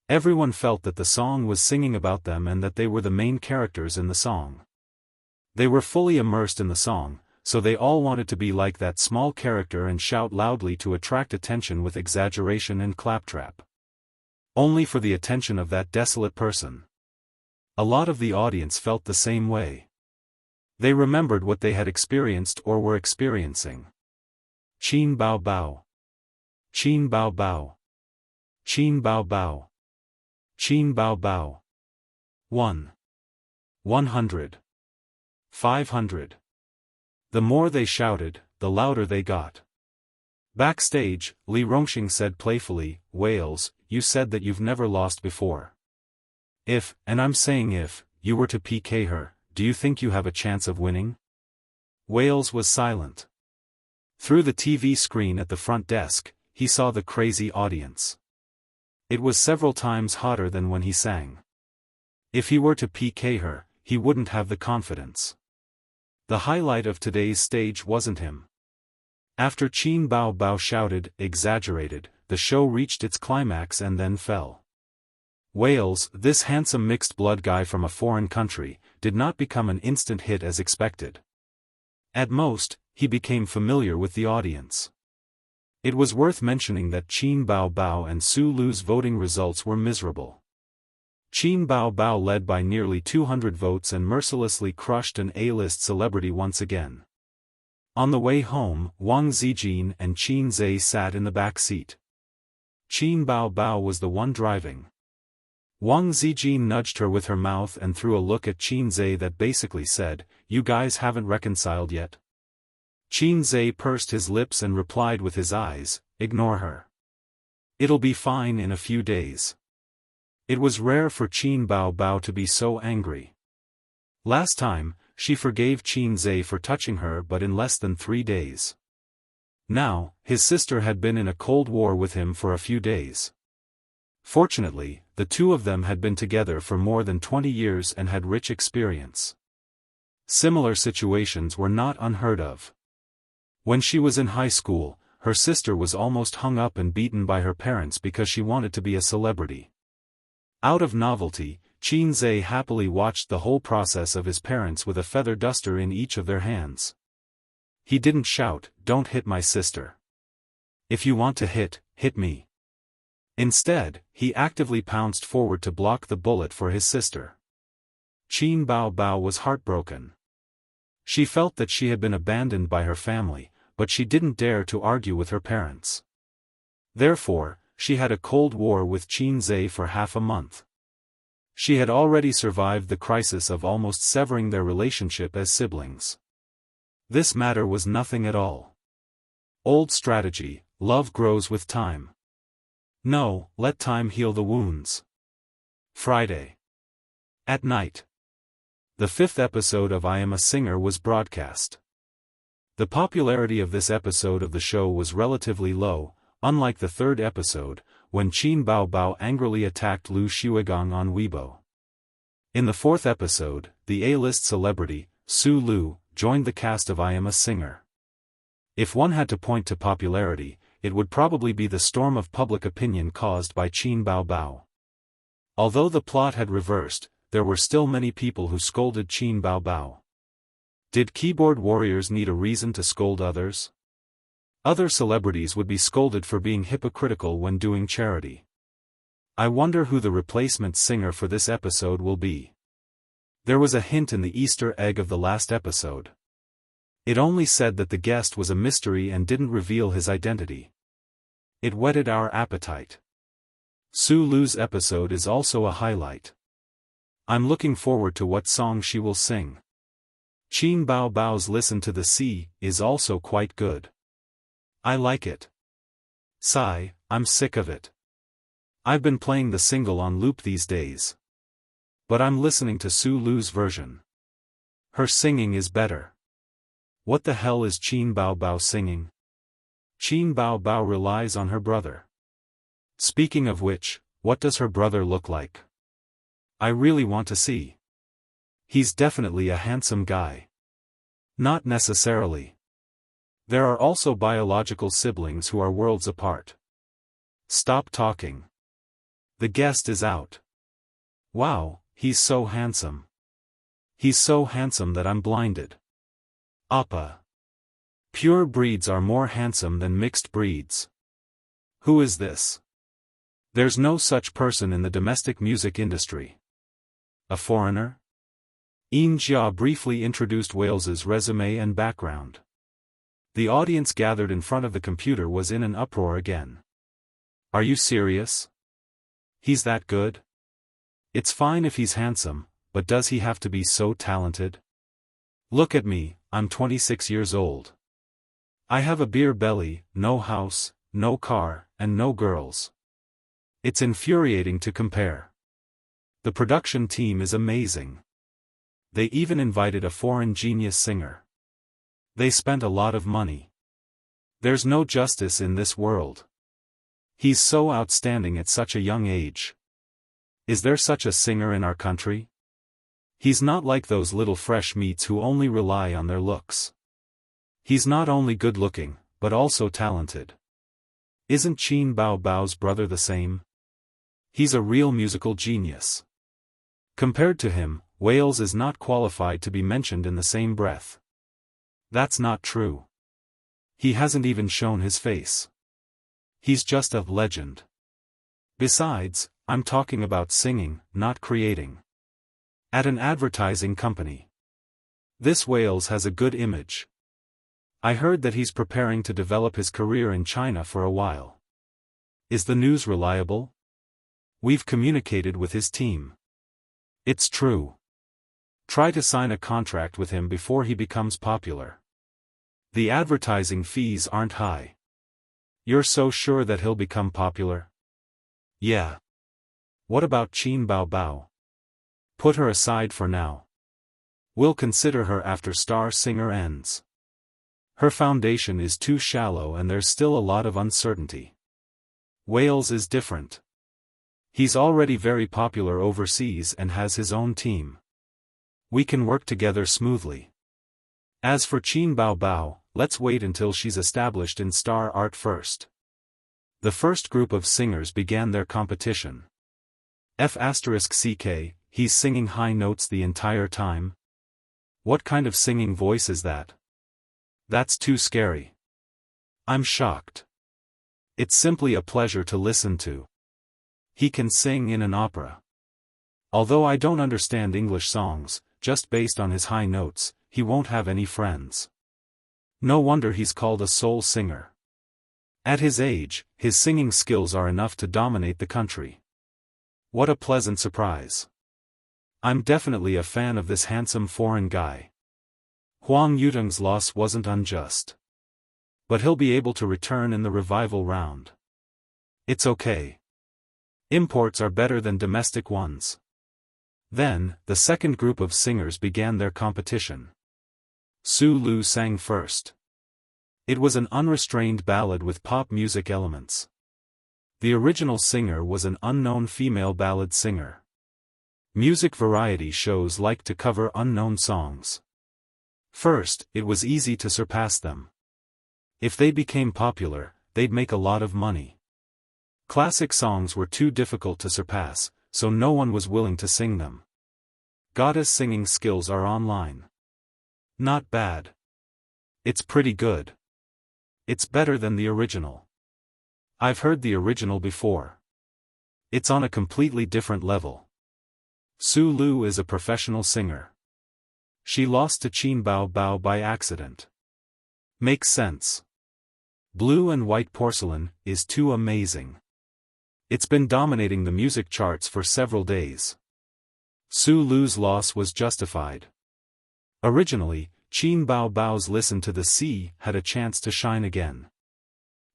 Everyone felt that the song was singing about them and that they were the main characters in the song. They were fully immersed in the song, so they all wanted to be like that small character and shout loudly to attract attention with exaggeration and claptrap. Only for the attention of that desolate person. A lot of the audience felt the same way. They remembered what they had experienced or were experiencing. Qin Bao Bao. Qin Bao Bao. Qin Bao Bao. Qin Bao Bao. 1. 100. 500. The more they shouted, the louder they got. Backstage, Li Rongxing said playfully, Wales, you said that you've never lost before. If, and I'm saying if, you were to PK her, do you think you have a chance of winning? Wales was silent. Through the TV screen at the front desk, he saw the crazy audience. It was several times hotter than when he sang. If he were to PK her, he wouldn't have the confidence. The highlight of today's stage wasn't him. After Qin Bao Bao shouted, exaggerated, the show reached its climax and then fell. Wales, this handsome mixed-blood guy from a foreign country, did not become an instant hit as expected. At most, he became familiar with the audience. It was worth mentioning that Qin Bao Bao and Su Lu's voting results were miserable. Qin Bao Bao led by nearly 200 votes and mercilessly crushed an A-list celebrity once again. On the way home, Wang Zijin and Qin Zhe sat in the back seat. Qin Bao Bao was the one driving. Wang Zijin nudged her with her mouth and threw a look at Qin Zhe that basically said, "You guys haven't reconciled yet?" Qin Zhe pursed his lips and replied with his eyes, "Ignore her. It'll be fine in a few days." It was rare for Qin Bao Bao to be so angry. Last time, she forgave Qin Zhe for touching her but in less than 3 days. Now, his sister had been in a cold war with him for a few days. Fortunately, the two of them had been together for more than 20 years and had rich experience. Similar situations were not unheard of. When she was in high school, her sister was almost hung up and beaten by her parents because she wanted to be a celebrity. Out of novelty, Qin Zhe happily watched the whole process of his parents with a feather duster in each of their hands. He didn't shout, "Don't hit my sister. If you want to hit me." Instead, he actively pounced forward to block the bullet for his sister. Qin Bao Bao was heartbroken. She felt that she had been abandoned by her family, but she didn't dare to argue with her parents. Therefore, she had a cold war with Qin Zhe for half a month. She had already survived the crisis of almost severing their relationship as siblings. This matter was nothing at all. Old strategy, love grows with time. No, let time heal the wounds. Friday. At night. The 5th episode of I Am a Singer was broadcast. The popularity of this episode of the show was relatively low, unlike the 3rd episode, when Qin Bao Bao angrily attacked Lu Shuigang on Weibo. In the 4th episode, the A-list celebrity, Su Lu, joined the cast of I Am a Singer. If one had to point to popularity, it would probably be the storm of public opinion caused by Qin Bao Bao. Although the plot had reversed, there were still many people who scolded Qin Bao Bao. Did keyboard warriors need a reason to scold others? Other celebrities would be scolded for being hypocritical when doing charity. I wonder who the replacement singer for this episode will be. There was a hint in the Easter egg of the last episode. It only said that the guest was a mystery and didn't reveal his identity. It whetted our appetite. Su Lu's episode is also a highlight. I'm looking forward to what song she will sing. Qin Bao Bao's Listen to the Sea is also quite good. I like it. Sigh, I'm sick of it. I've been playing the single on loop these days. But I'm listening to Su Lu's version. Her singing is better. What the hell is Qin Bao Bao singing? Qin Bao Bao relies on her brother. Speaking of which, what does her brother look like? I really want to see. He's definitely a handsome guy. Not necessarily. There are also biological siblings who are worlds apart. Stop talking. The guest is out. Wow, he's so handsome. He's so handsome that I'm blinded. Appa. Pure breeds are more handsome than mixed breeds. Who is this? There's no such person in the domestic music industry. A foreigner? Yin Jia briefly introduced Wales's resume and background. The audience gathered in front of the computer was in an uproar again. Are you serious? He's that good? It's fine if he's handsome, but does he have to be so talented? Look at me, I'm 26 years old. I have a beer belly, no house, no car, and no girls. It's infuriating to compare. The production team is amazing. They even invited a foreign genius singer. They spent a lot of money. There's no justice in this world. He's so outstanding at such a young age. Is there such a singer in our country? He's not like those little fresh meats who only rely on their looks. He's not only good-looking, but also talented. Isn't Qin Bao Bao's brother the same? He's a real musical genius. Compared to him, Wales is not qualified to be mentioned in the same breath. That's not true. He hasn't even shown his face. He's just a legend. Besides, I'm talking about singing, not creating. At an advertising company. This Wales has a good image. I heard that he's preparing to develop his career in China for a while. Is the news reliable? We've communicated with his team. It's true. Try to sign a contract with him before he becomes popular. The advertising fees aren't high. You're so sure that he'll become popular? Yeah. What about Qin Bao Bao? Put her aside for now. We'll consider her after Star Singer ends. Her foundation is too shallow and there's still a lot of uncertainty. Wales is different. He's already very popular overseas and has his own team. We can work together smoothly. As for Qin Bao Bao, let's wait until she's established in star art first. The first group of singers began their competition. F***ck, he's singing high notes the entire time? What kind of singing voice is that? That's too scary. I'm shocked. It's simply a pleasure to listen to. He can sing in an opera. Although I don't understand English songs, just based on his high notes, he won't have any friends. No wonder he's called a soul singer. At his age, his singing skills are enough to dominate the country. What a pleasant surprise. I'm definitely a fan of this handsome foreign guy. Huang Yuteng's loss wasn't unjust. But he'll be able to return in the revival round. It's okay. Imports are better than domestic ones. Then, the second group of singers began their competition. Su Lu sang first. It was an unrestrained ballad with pop music elements. The original singer was an unknown female ballad singer. Music variety shows like to cover unknown songs. First, it was easy to surpass them. If they became popular, they'd make a lot of money. Classic songs were too difficult to surpass, so no one was willing to sing them. Goddess singing skills are online. Not bad. It's pretty good. It's better than the original. I've heard the original before. It's on a completely different level. Su Lu is a professional singer. She lost to Qin Bao Bao by accident. Makes sense. Blue and White Porcelain is too amazing. It's been dominating the music charts for several days. Su Lu's loss was justified. Originally, Qin Bao Bao's Listen to the Sea had a chance to shine again.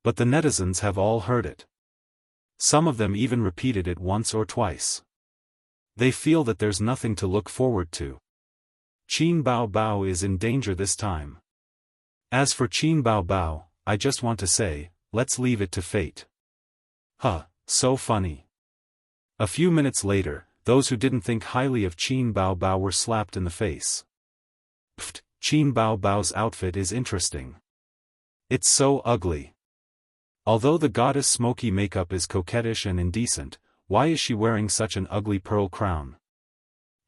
But the netizens have all heard it. Some of them even repeated it once or twice. They feel that there's nothing to look forward to. Qin Bao Bao is in danger this time. As for Qin Bao Bao, I just want to say, let's leave it to fate. Huh, so funny. A few minutes later, those who didn't think highly of Qin Bao Bao were slapped in the face. Pfft, Qin Bao Bao's outfit is interesting. It's so ugly. Although the goddess' smoky makeup is coquettish and indecent, why is she wearing such an ugly pearl crown?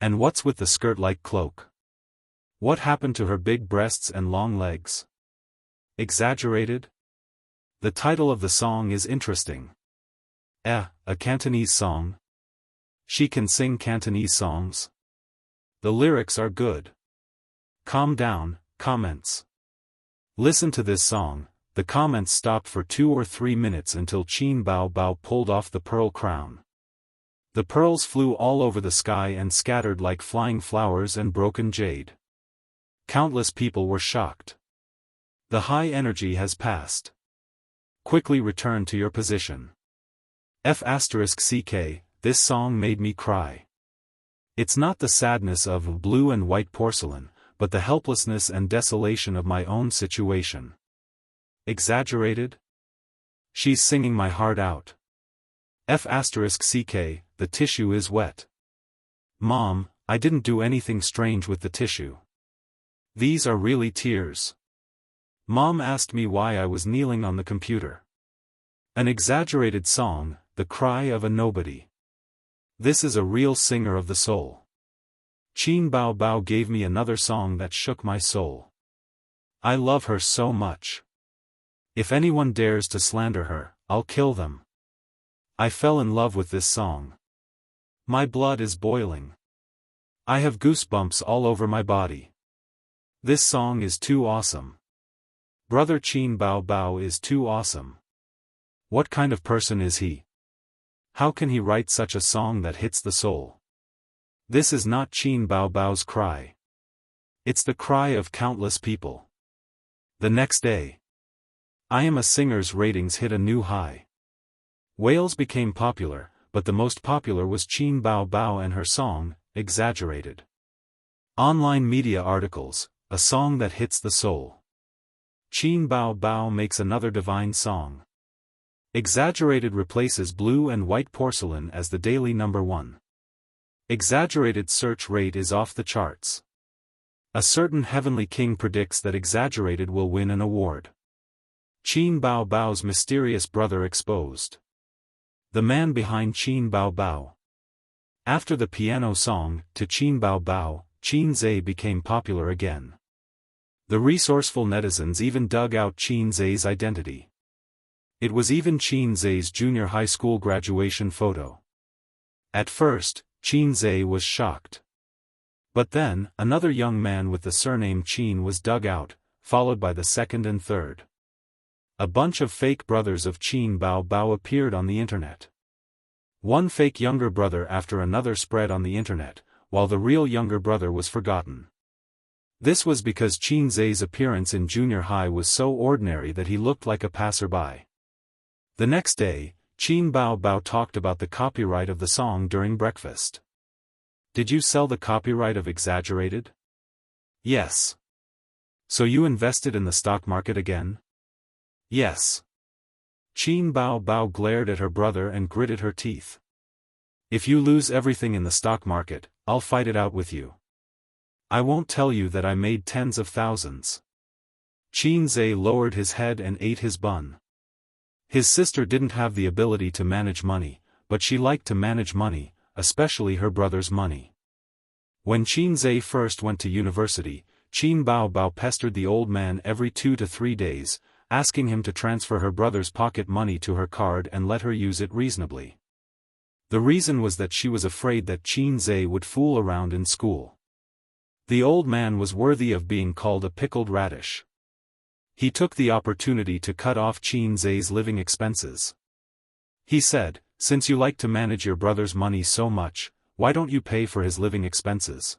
And what's with the skirt-like cloak? What happened to her big breasts and long legs? Exaggerated? The title of the song is interesting. A Cantonese song? She can sing Cantonese songs? The lyrics are good. Calm down, comments. Listen to this song. The comments stopped for 2 or 3 minutes until Qin Bao Bao pulled off the pearl crown. The pearls flew all over the sky and scattered like flying flowers and broken jade. Countless people were shocked. The high energy has passed. Quickly return to your position. F***ck, this song made me cry. It's not the sadness of Blue and White Porcelain, but the helplessness and desolation of my own situation. Exaggerated? She's singing my heart out. F***ck, the tissue is wet. Mom, I didn't do anything strange with the tissue. These are really tears. Mom asked me why I was kneeling on the computer. An exaggerated song, the cry of a nobody. This is a real singer of the soul. Qin Bao Bao gave me another song that shook my soul. I love her so much. If anyone dares to slander her, I'll kill them. I fell in love with this song. My blood is boiling. I have goosebumps all over my body. This song is too awesome. Brother Qin Bao Bao is too awesome. What kind of person is he? How can he write such a song that hits the soul? This is not Qin Bao Bao's cry. It's the cry of countless people. The next day, I Am a Singer's ratings hit a new high. Whales became popular, but the most popular was Qin Bao Bao and her song, Exaggerated. Online media articles, a song that hits the soul. Qin Bao Bao makes another divine song. Exaggerated replaces Blue and White Porcelain as the daily #1. Exaggerated search rate is off the charts. A certain heavenly king predicts that Exaggerated will win an award. Qin Bao Bao's mysterious brother exposed. The man behind Qin Bao Bao. After the piano song, To Qin Bao Bao, Qin Zhe became popular again. The resourceful netizens even dug out Qin Zhe's identity. It was even Qin Zhe's junior high school graduation photo. At first, Qin Zhe was shocked. But then, another young man with the surname Qin was dug out, followed by the second and third. A bunch of fake brothers of Qin Bao Bao appeared on the internet. One fake younger brother after another spread on the internet, while the real younger brother was forgotten. This was because Qin Zhe's appearance in junior high was so ordinary that he looked like a passerby. The next day, Qin Bao Bao talked about the copyright of the song during breakfast. Did you sell the copyright of Exaggerated? Yes. So you invested in the stock market again? Yes. Qin Bao Bao glared at her brother and gritted her teeth. If you lose everything in the stock market, I'll fight it out with you. I won't tell you that I made tens of thousands. Qin Zhe lowered his head and ate his bun. His sister didn't have the ability to manage money, but she liked to manage money, especially her brother's money. When Qin Zhe first went to university, Qin Bao Bao pestered the old man every 2 to 3 days, asking him to transfer her brother's pocket money to her card and let her use it reasonably. The reason was that she was afraid that Qin Zhe would fool around in school. The old man was worthy of being called a pickled radish. He took the opportunity to cut off Qin Zhe's living expenses. He said, "Since you like to manage your brother's money so much, why don't you pay for his living expenses?"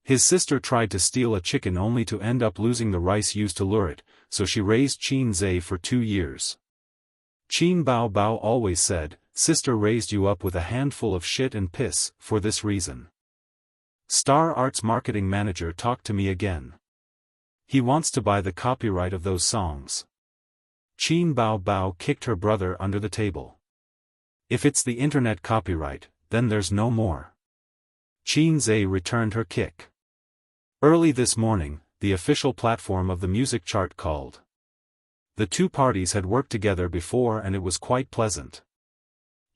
His sister tried to steal a chicken only to end up losing the rice used to lure it, so she raised Qin Zhe for 2 years. Qin Bao Bao always said, "Sister raised you up with a handful of shit and piss, for this reason." Star Arts marketing manager talked to me again. He wants to buy the copyright of those songs. Qin Bao Bao kicked her brother under the table. If it's the internet copyright, then there's no more. Qin Zhe returned her kick. Early this morning, the official platform of the music chart called. The two parties had worked together before and it was quite pleasant.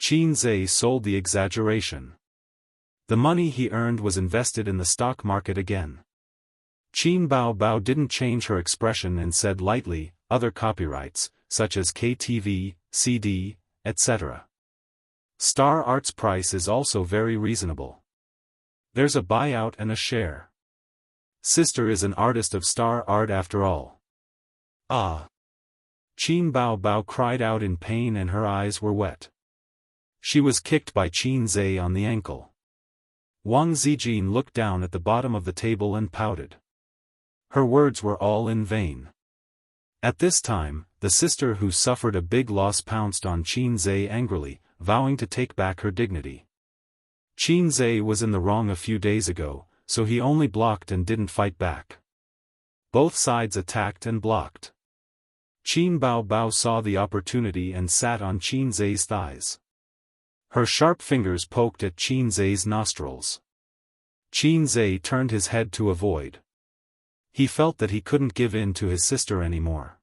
Qin Zhe sold the Exaggeration. The money he earned was invested in the stock market again. Qin Bao Bao didn't change her expression and said lightly, other copyrights, such as KTV, CD, etc. Star Art's price is also very reasonable. There's a buyout and a share. Sister is an artist of Star Art after all. Ah! Qin Bao Bao cried out in pain and her eyes were wet. She was kicked by Qin Zhe on the ankle. Wang Zijin looked down at the bottom of the table and pouted. Her words were all in vain. At this time, the sister who suffered a big loss pounced on Qin Zhe angrily, vowing to take back her dignity. Qin Zhe was in the wrong a few days ago, so he only blocked and didn't fight back. Both sides attacked and blocked. Qin Bao Bao saw the opportunity and sat on Qin Zai's thighs. Her sharp fingers poked at Qin Zai's nostrils. Qin Zai turned his head to avoid. He felt that he couldn't give in to his sister anymore.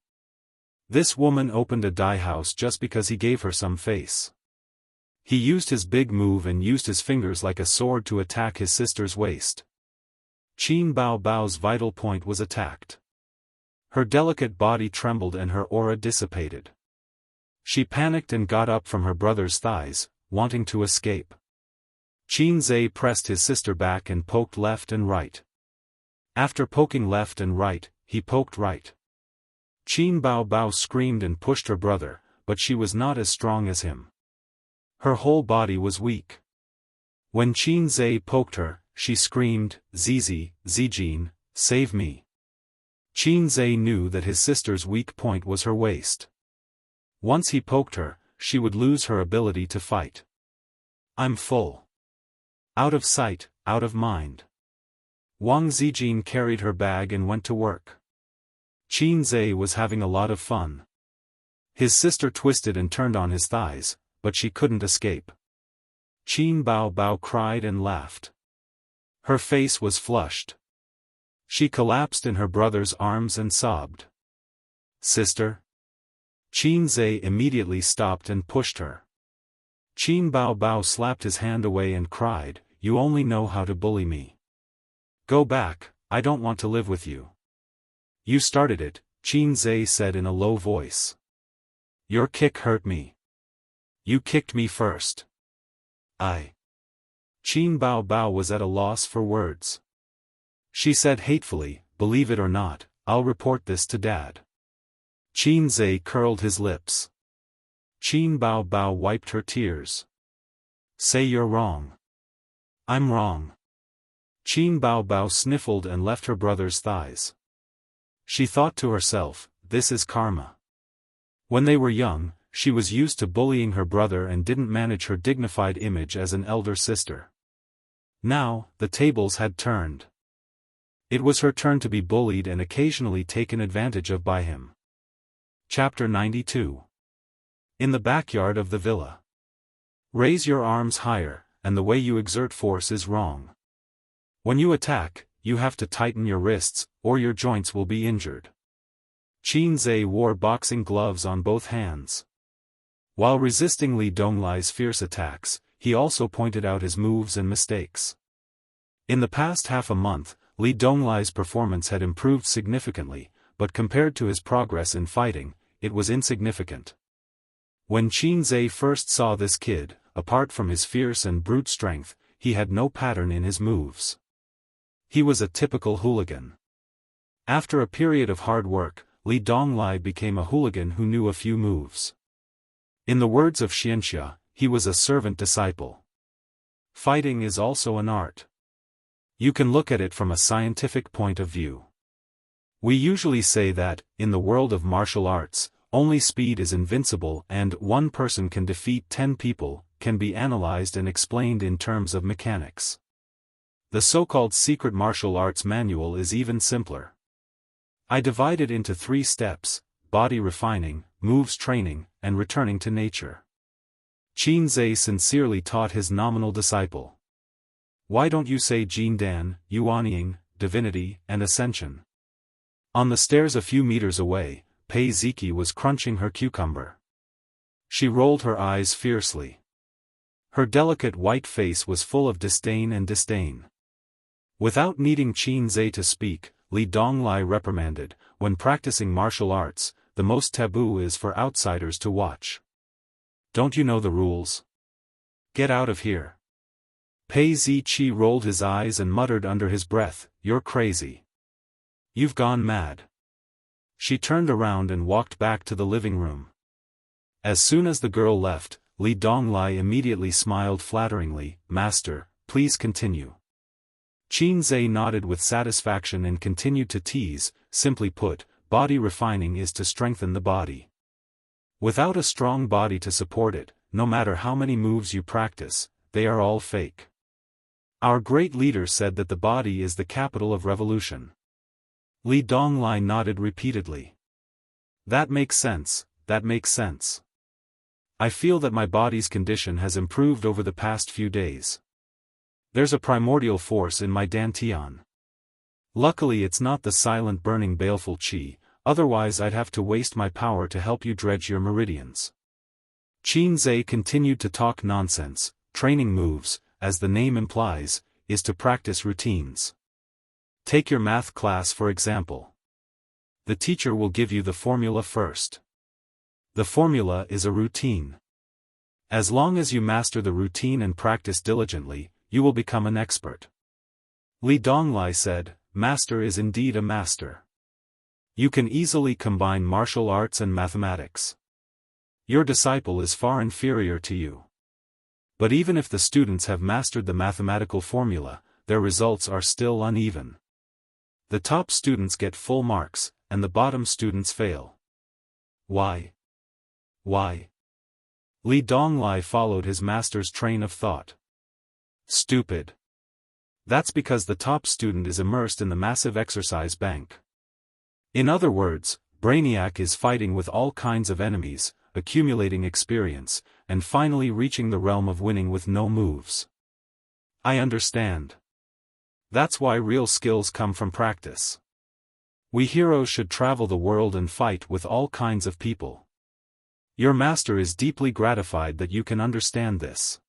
This woman opened a dye house just because he gave her some face. He used his big move and used his fingers like a sword to attack his sister's waist. Qin Bao Bao's vital point was attacked. Her delicate body trembled and her aura dissipated. She panicked and got up from her brother's thighs, wanting to escape. Qin Zai pressed his sister back and poked left and right. After poking left and right, he poked right. Qin Bao Bao screamed and pushed her brother, but she was not as strong as him. Her whole body was weak. When Qin Zai poked her, she screamed, "Zizi, Zijin, save me." Qin Zai knew that his sister's weak point was her waist. Once he poked her, she would lose her ability to fight. "I'm full. Out of sight, out of mind." Wang Zijin carried her bag and went to work. Qin Zai was having a lot of fun. His sister twisted and turned on his thighs, but she couldn't escape. Qin Bao Bao cried and laughed. Her face was flushed. She collapsed in her brother's arms and sobbed. "Sister?" Qin Zai immediately stopped and pushed her. Qin Bao Bao slapped his hand away and cried, "You only know how to bully me. Go back, I don't want to live with you." "You started it," Qin Zai said in a low voice. "Your kick hurt me. You kicked me first." Qin Bao Bao was at a loss for words. She said hatefully, "Believe it or not, I'll report this to Dad." Qin Zai curled his lips. Qin Bao Bao wiped her tears. "Say you're wrong." "I'm wrong." Qin Bao Bao sniffled and left her brother's thighs. She thought to herself, "This is karma." When they were young, she was used to bullying her brother and didn't manage her dignified image as an elder sister. Now, the tables had turned. It was her turn to be bullied and occasionally taken advantage of by him. Chapter 92. In the backyard of the villa. Raise your arms higher, and the way you exert force is wrong. When you attack, you have to tighten your wrists, or your joints will be injured. Qin Zai wore boxing gloves on both hands. While resisting Li Donglai's fierce attacks, he also pointed out his moves and mistakes. In the past half a month, Li Donglai's performance had improved significantly, but compared to his progress in fighting, it was insignificant. When Qin Zai first saw this kid, apart from his fierce and brute strength, he had no pattern in his moves. He was a typical hooligan. After a period of hard work, Li Donglai became a hooligan who knew a few moves. In the words of Xianxia, he was a servant disciple. Fighting is also an art. You can look at it from a scientific point of view. We usually say that, in the world of martial arts, only speed is invincible and one person can defeat 10 people, can be analyzed and explained in terms of mechanics. The so-called secret martial arts manual is even simpler. I divide it into 3 steps: body refining, moves training, and returning to nature. Qin Zai sincerely taught his nominal disciple. Why don't you say Jindan, Yuanying, divinity, and ascension? On the stairs a few meters away, Pei Ziki was crunching her cucumber. She rolled her eyes fiercely. Her delicate white face was full of disdain and disdain. Without needing Qin Zai to speak, Li Donglai reprimanded, "When practicing martial arts, the most taboo is for outsiders to watch. Don't you know the rules? Get out of here." Pei Ziqi rolled his eyes and muttered under his breath, "You're crazy. You've gone mad." She turned around and walked back to the living room. As soon as the girl left, Li Donglai immediately smiled flatteringly, "Master, please continue." Qin Zai nodded with satisfaction and continued to tease, "Simply put, body refining is to strengthen the body. Without a strong body to support it, no matter how many moves you practice, they are all fake. Our great leader said that the body is the capital of revolution." Li Donglai nodded repeatedly. That makes sense, that makes sense. I feel that my body's condition has improved over the past few days. There's a primordial force in my dantian. Luckily it's not the silent burning baleful chi, otherwise I'd have to waste my power to help you dredge your meridians. Qin Zhe continued to talk nonsense. Training moves, as the name implies, is to practice routines. Take your math class for example. The teacher will give you the formula first. The formula is a routine. As long as you master the routine and practice diligently, you will become an expert. Li Donglai said, "Master is indeed a master. You can easily combine martial arts and mathematics. Your disciple is far inferior to you. But even if the students have mastered the mathematical formula, their results are still uneven. The top students get full marks, and the bottom students fail. Why? Why?" Li Donglai followed his master's train of thought. Stupid. That's because the top student is immersed in the massive exercise bank. In other words, Brainiac is fighting with all kinds of enemies, accumulating experience, and finally reaching the realm of winning with no moves. I understand. That's why real skills come from practice. We heroes should travel the world and fight with all kinds of people. Your master is deeply gratified that you can understand this.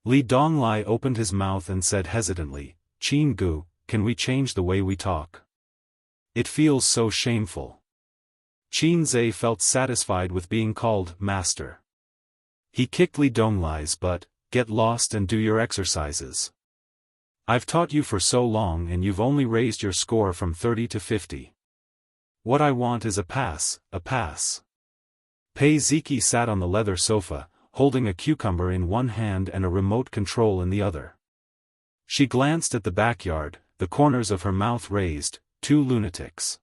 Li Donglai opened his mouth and said hesitantly, "Qin Gu, can we change the way we talk? It feels so shameful." Qin Zhe felt satisfied with being called master. He kicked Li Donglai's butt. "Get lost and do your exercises. I've taught you for so long and you've only raised your score from 30 to 50. What I want is a pass, a pass." Pei Ziki sat on the leather sofa, holding a cucumber in one hand and a remote control in the other. She glanced at the backyard, the corners of her mouth raised, two lunatics.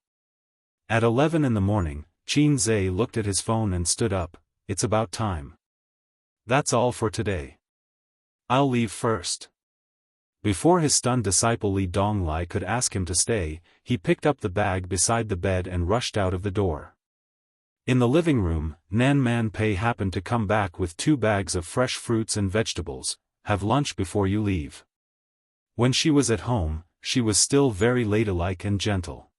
At 11 in the morning, Qin Zhe looked at his phone and stood up. "It's about time. That's all for today. I'll leave first." Before his stunned disciple Li Donglai could ask him to stay, he picked up the bag beside the bed and rushed out of the door. In the living room, Nan Man Pei happened to come back with 2 bags of fresh fruits and vegetables. "Have lunch before you leave." When she was at home, she was still very ladylike and gentle.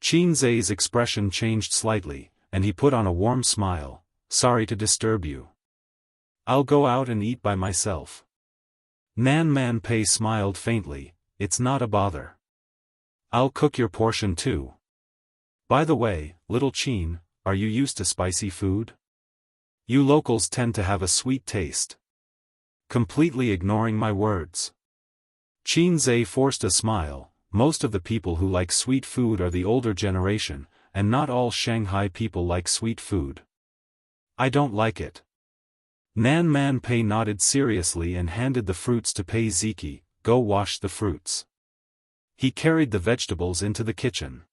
Qin Zhe's expression changed slightly, and he put on a warm smile. "Sorry to disturb you. I'll go out and eat by myself." Nan Man Pei smiled faintly. "It's not a bother. I'll cook your portion too. By the way, little Qin, are you used to spicy food? You locals tend to have a sweet taste." Completely ignoring my words. Qin Zhe forced a smile. Most of the people who like sweet food are the older generation, and not all Shanghai people like sweet food. "I don't like it." Nan Man Pei nodded seriously and handed the fruits to Pei Ziki. "Go wash the fruits." He carried the vegetables into the kitchen.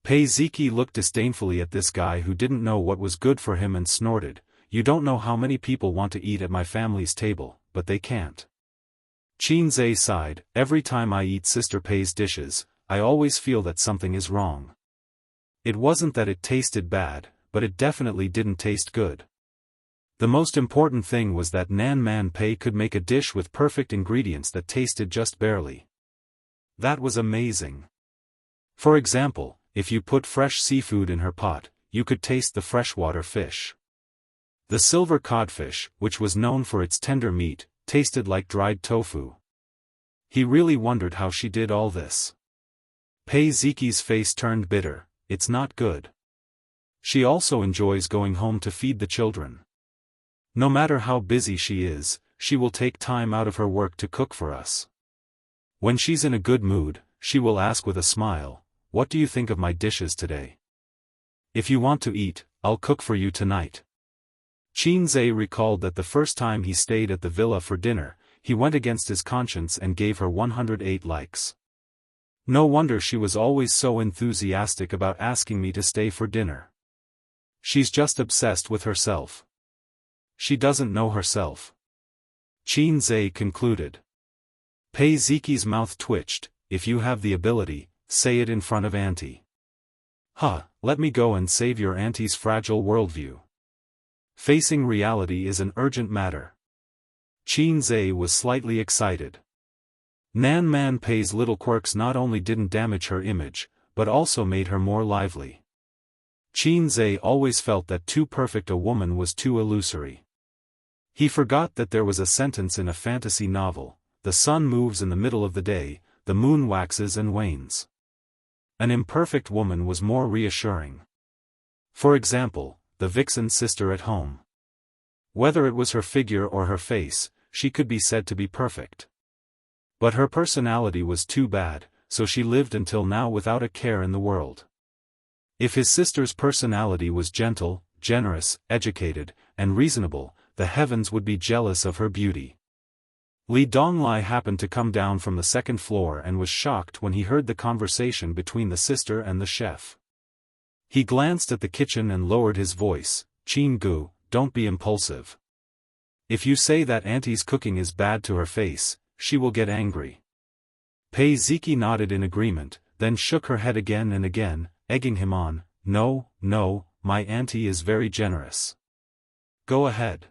Pei Ziki looked disdainfully at this guy who didn't know what was good for him and snorted, "You don't know how many people want to eat at my family's table, but they can't." Qin Zhe sighed. "Every time I eat Sister Pei's dishes, I always feel that something is wrong. It wasn't that it tasted bad, but it definitely didn't taste good." The most important thing was that Nan Man Pei could make a dish with perfect ingredients that tasted just barely. That was amazing. For example, if you put fresh seafood in her pot, you could taste the freshwater fish. The silver codfish, which was known for its tender meat, tasted like dried tofu. He really wondered how she did all this. Pei Ziki's face turned bitter. "It's not good. She also enjoys going home to feed the children. No matter how busy she is, she will take time out of her work to cook for us. When she's in a good mood, she will ask with a smile, 'What do you think of my dishes today? If you want to eat, I'll cook for you tonight.'" Qin Zhe recalled that the first time he stayed at the villa for dinner, he went against his conscience and gave her 108 likes. No wonder she was always so enthusiastic about asking me to stay for dinner. She's just obsessed with herself. She doesn't know herself. Qin Zhe concluded. Pei Ziki's mouth twitched. "If you have the ability, say it in front of Auntie." Let me go and save your auntie's fragile worldview. Facing reality is an urgent matter. Qin Zhe was slightly excited. Nan Man Pei's little quirks not only didn't damage her image, but also made her more lively. Qin Zhe always felt that too perfect a woman was too illusory. He forgot that there was a sentence in a fantasy novel: the sun moves in the middle of the day, the moon waxes and wanes. An imperfect woman was more reassuring. For example, the vixen sister at home. Whether it was her figure or her face, she could be said to be perfect. But her personality was too bad, so she lived until now without a care in the world. If his sister's personality was gentle, generous, educated, and reasonable, the heavens would be jealous of her beauty. Li Donglai happened to come down from the second floor and was shocked when he heard the conversation between the sister and the chef. He glanced at the kitchen and lowered his voice. "Qin Gu, don't be impulsive. If you say that auntie's cooking is bad to her face, she will get angry." Pei Ziki nodded in agreement, then shook her head again and again, egging him on. No, my auntie is very generous. Go ahead."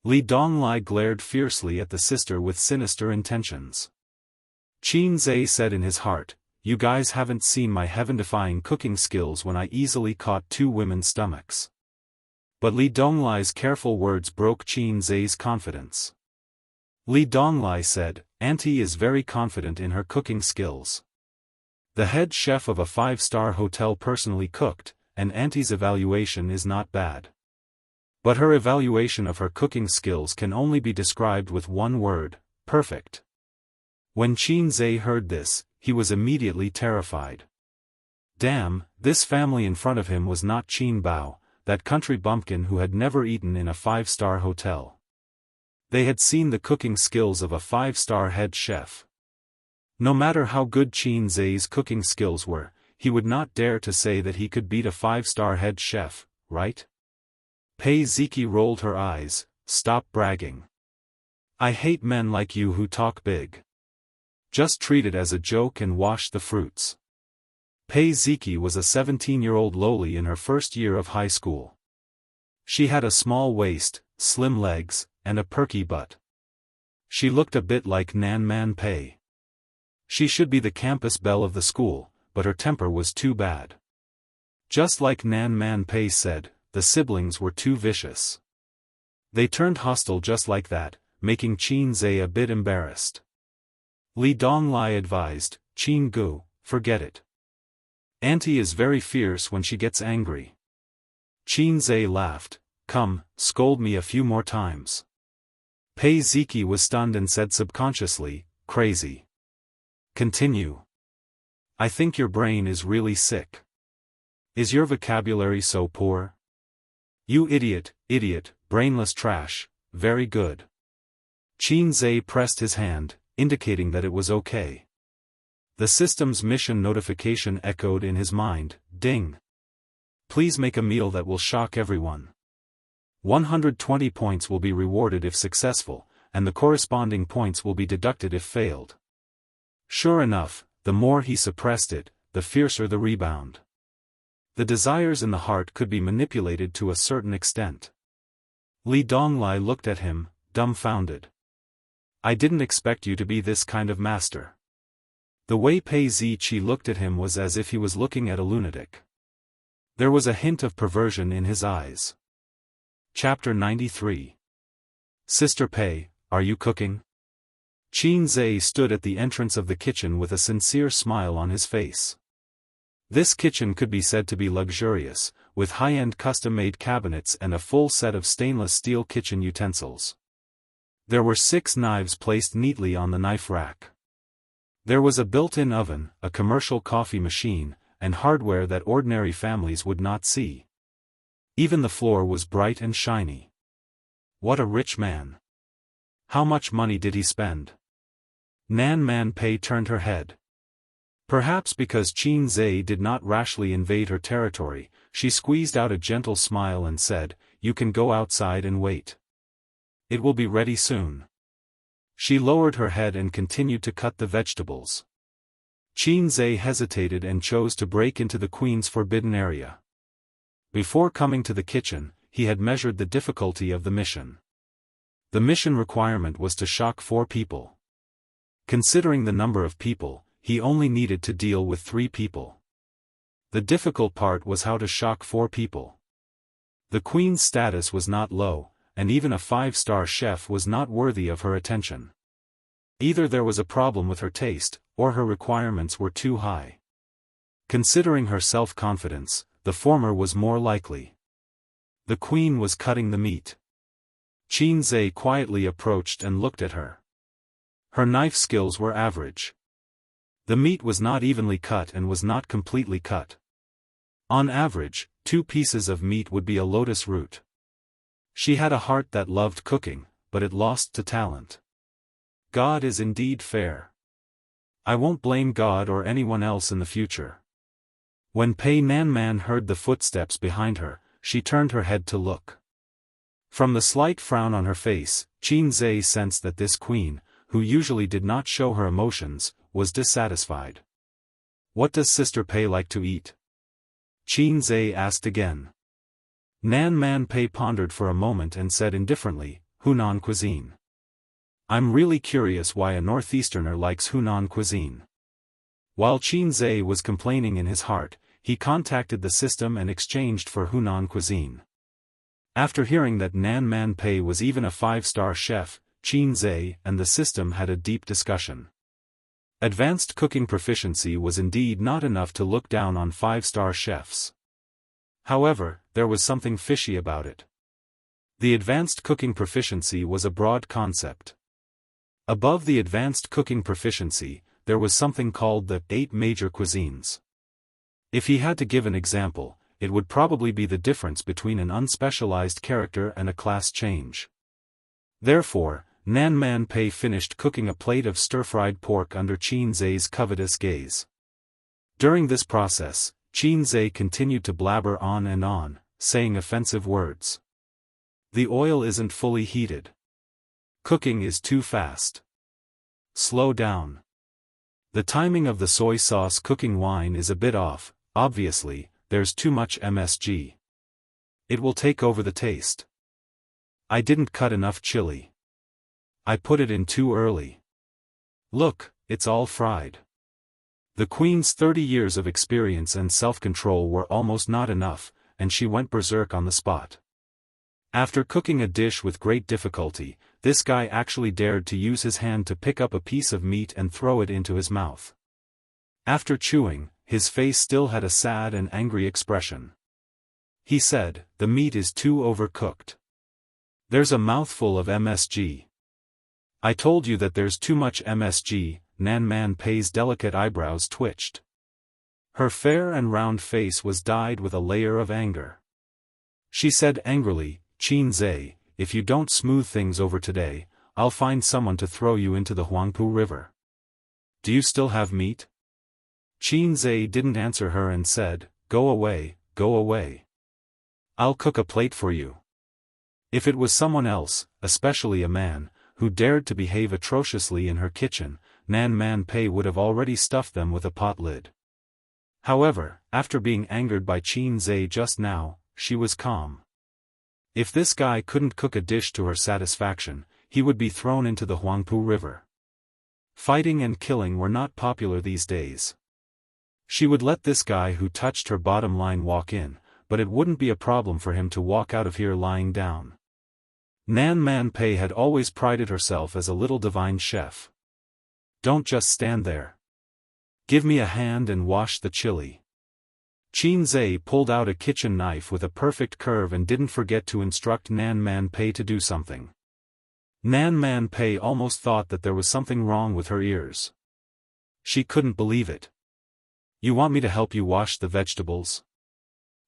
Li Donglai glared fiercely at the sister with sinister intentions. Qin Zhe said in his heart, "You guys haven't seen my heaven-defying cooking skills when I easily caught 2 women's stomachs." But Li Donglai's careful words broke Qin Zhe's confidence. Li Donglai said, "Auntie is very confident in her cooking skills. The head chef of a 5-star hotel personally cooked, and Auntie's evaluation is not bad. But her evaluation of her cooking skills can only be described with one word: perfect." When Qin Zhe heard this, he was immediately terrified. Damn, this family in front of him was not Qin Bao, that country bumpkin who had never eaten in a 5-star hotel. They had seen the cooking skills of a 5-star head chef. No matter how good Qin Zhe's cooking skills were, he would not dare to say that he could beat a 5-star head chef, right? Pei Ziki rolled her eyes. "Stop bragging. I hate men like you who talk big. Just treat it as a joke and wash the fruits." Pei Ziki was a 17-year-old loli in her first year of high school. She had a small waist, slim legs, and a perky butt. She looked a bit like Nan Man Pei. She should be the campus belle of the school, but her temper was too bad. Just like Nan Man Pei said, the siblings were too vicious. They turned hostile just like that, making Qin Zhe a bit embarrassed. Li Donglai advised, "Qin Gu, forget it. Auntie is very fierce when she gets angry." Qin Zhe laughed. "Come, scold me a few more times." Pei Ziki was stunned and said subconsciously, "Crazy. Continue. I think your brain is really sick. Is your vocabulary so poor? You idiot, brainless trash, very good." Qin Zhe pressed his hand, indicating that it was okay. The system's mission notification echoed in his mind. Ding. Please make a meal that will shock everyone. 120 points will be rewarded if successful, and the corresponding points will be deducted if failed. Sure enough, the more he suppressed it, the fiercer the rebound. The desires in the heart could be manipulated to a certain extent. Li Donglai looked at him, dumbfounded. "I didn't expect you to be this kind of master." The way Pei Ziqi looked at him was as if he was looking at a lunatic. There was a hint of perversion in his eyes. Chapter 93. "Sister Pei, are you cooking?" Qin Zhe stood at the entrance of the kitchen with a sincere smile on his face. This kitchen could be said to be luxurious, with high-end custom-made cabinets and a full set of stainless steel kitchen utensils. There were 6 knives placed neatly on the knife rack. There was a built-in oven, a commercial coffee machine, and hardware that ordinary families would not see. Even the floor was bright and shiny. What a rich man. How much money did he spend? Nan Man Pei turned her head. Perhaps because Qin Zhe did not rashly invade her territory, she squeezed out a gentle smile and said, "You can go outside and wait. It will be ready soon." She lowered her head and continued to cut the vegetables. Qianxia hesitated and chose to break into the queen's forbidden area. Before coming to the kitchen, he had measured the difficulty of the mission. The mission requirement was to shock 4 people. Considering the number of people, he only needed to deal with 3 people. The difficult part was how to shock 4 people. The queen's status was not low, and even a 5-star chef was not worthy of her attention. Either there was a problem with her taste, or her requirements were too high. Considering her self-confidence, the former was more likely. The queen was cutting the meat. Qianxia quietly approached and looked at her. Her knife skills were average. The meat was not evenly cut and was not completely cut. On average, 2 pieces of meat would be a lotus root. She had a heart that loved cooking, but it lost to talent. God is indeed fair. I won't blame God or anyone else in the future. When Pei Nanman heard the footsteps behind her, she turned her head to look. From the slight frown on her face, Qianxia sensed that this queen, who usually did not show her emotions, was dissatisfied. What does Sister Pei like to eat? Qianxia asked again. Nanman Pei pondered for a moment and said indifferently, Hunan cuisine. I'm really curious why a northeasterner likes Hunan cuisine. While Qianxia was complaining in his heart, he contacted the system and exchanged for Hunan cuisine. After hearing that Nanman Pei was even a 5-star chef, Qianxia and the system had a deep discussion. Advanced cooking proficiency was indeed not enough to look down on 5-star chefs. However, there was something fishy about it. The advanced cooking proficiency was a broad concept. Above the advanced cooking proficiency, there was something called the 8 major cuisines. If he had to give an example, it would probably be the difference between an unspecialized character and a class change. Therefore, Nanman Pei finished cooking a plate of stir-fried pork under Qianxia's covetous gaze. During this process, Qianxia continued to blabber on and on, saying offensive words. The oil isn't fully heated. Cooking is too fast. Slow down. The timing of the soy sauce cooking wine is a bit off, obviously, there's too much MSG. It will take over the taste. I didn't cut enough chili. I put it in too early. Look, it's all fried. The queen's 30 years of experience and self-control were almost not enough, and she went berserk on the spot. After cooking a dish with great difficulty, this guy actually dared to use his hand to pick up a piece of meat and throw it into his mouth. After chewing, his face still had a sad and angry expression. He said, "The meat is too overcooked. There's a mouthful of MSG. I told you that there's too much MSG." Nanman Pei's delicate eyebrows twitched. Her fair and round face was dyed with a layer of anger. She said angrily, "Qianxia, if you don't smooth things over today, I'll find someone to throw you into the Huangpu River. Do you still have meat?" Qianxia didn't answer her and said, "Go away, go away. I'll cook a plate for you." If it was someone else, especially a man, who dared to behave atrociously in her kitchen, Nanman Pei would have already stuffed them with a pot lid. However, after being angered by Qianxia just now, she was calm. If this guy couldn't cook a dish to her satisfaction, he would be thrown into the Huangpu River. Fighting and killing were not popular these days. She would let this guy who touched her bottom line walk in, but it wouldn't be a problem for him to walk out of here lying down. Nanman Pei had always prided herself as a little divine chef. Don't just stand there. Give me a hand and wash the chili. Qianxia pulled out a kitchen knife with a perfect curve and didn't forget to instruct Nanman Pei to do something. Nanman Pei almost thought that there was something wrong with her ears. She couldn't believe it. "You want me to help you wash the vegetables?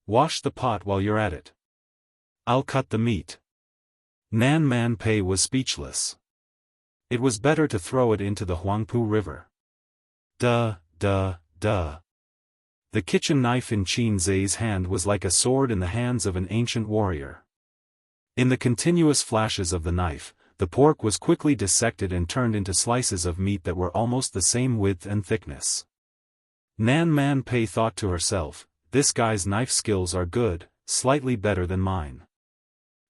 Wash the pot while you're at it. I'll cut the meat." Nanman Pei was speechless. It was better to throw it into the Huangpu River. Duh. The kitchen knife in Qianxia's hand was like a sword in the hands of an ancient warrior. In the continuous flashes of the knife, the pork was quickly dissected and turned into slices of meat that were almost the same width and thickness. Nan Man Pei thought to herself, this guy's knife skills are good, slightly better than mine.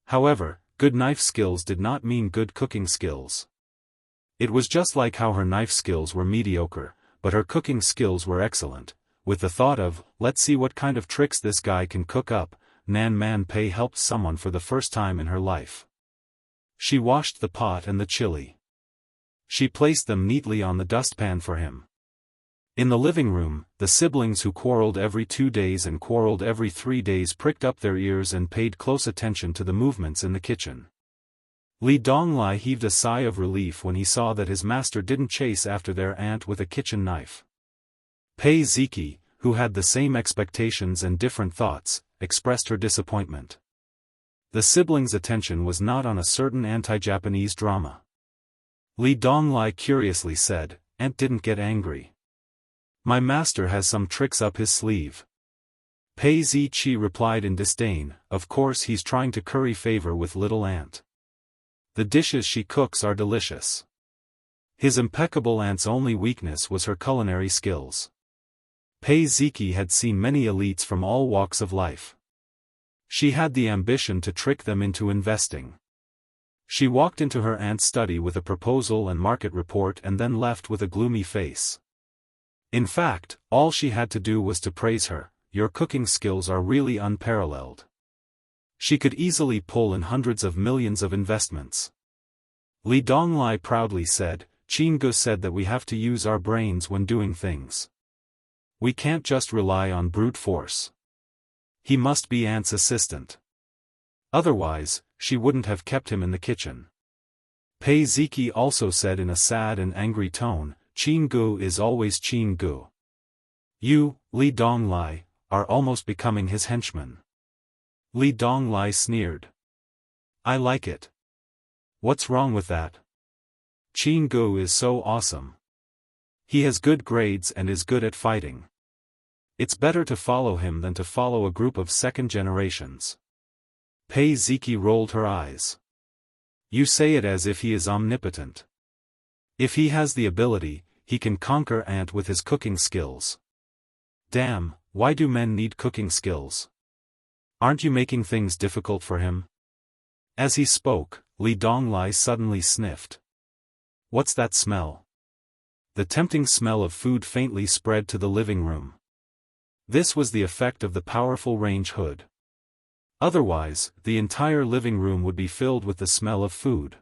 However, good knife skills did not mean good cooking skills. It was just like how her knife skills were mediocre, but her cooking skills were excellent. With the thought of, let's see what kind of tricks this guy can cook up, Nan Man Pei helped someone for the first time in her life. She washed the pot and the chili. She placed them neatly on the dustpan for him. In the living room, the siblings who quarreled every 2 days and quarreled every 3 days pricked up their ears and paid close attention to the movements in the kitchen. Li Donglai heaved a sigh of relief when he saw that his master didn't chase after their aunt with a kitchen knife. Pei Ziki, who had the same expectations and different thoughts, expressed her disappointment. The siblings' attention was not on a certain anti-Japanese drama. Li Donglai curiously said, "Aunt didn't get angry. My master has some tricks up his sleeve." Pei Ziqi replied in disdain, "Of course he's trying to curry favor with little aunt. The dishes she cooks are delicious." His impeccable aunt's only weakness was her culinary skills. Pei Ziki had seen many elites from all walks of life. She had the ambition to trick them into investing. She walked into her aunt's study with a proposal and market report and then left with a gloomy face. In fact, all she had to do was to praise her, "Your cooking skills are really unparalleled." She could easily pull in hundreds of millions of investments. Li Donglai proudly said, "Jianghu said that we have to use our brains when doing things. We can't just rely on brute force. He must be aunt's assistant. Otherwise, she wouldn't have kept him in the kitchen." Pei Ziki also said in a sad and angry tone, "Jianghu is always Jianghu. You, Li Donglai, are almost becoming his henchman." Li Donglai sneered. "I like it. What's wrong with that? Jianghu is so awesome. He has good grades and is good at fighting. It's better to follow him than to follow a group of second generations." Pei Ziki rolled her eyes. "You say it as if he is omnipotent. If he has the ability, he can conquer aunt with his cooking skills. Damn, why do men need cooking skills? Aren't you making things difficult for him?" As he spoke, Li Donglai suddenly sniffed. "What's that smell?" The tempting smell of food faintly spread to the living room. This was the effect of the powerful range hood. Otherwise, the entire living room would be filled with the smell of food.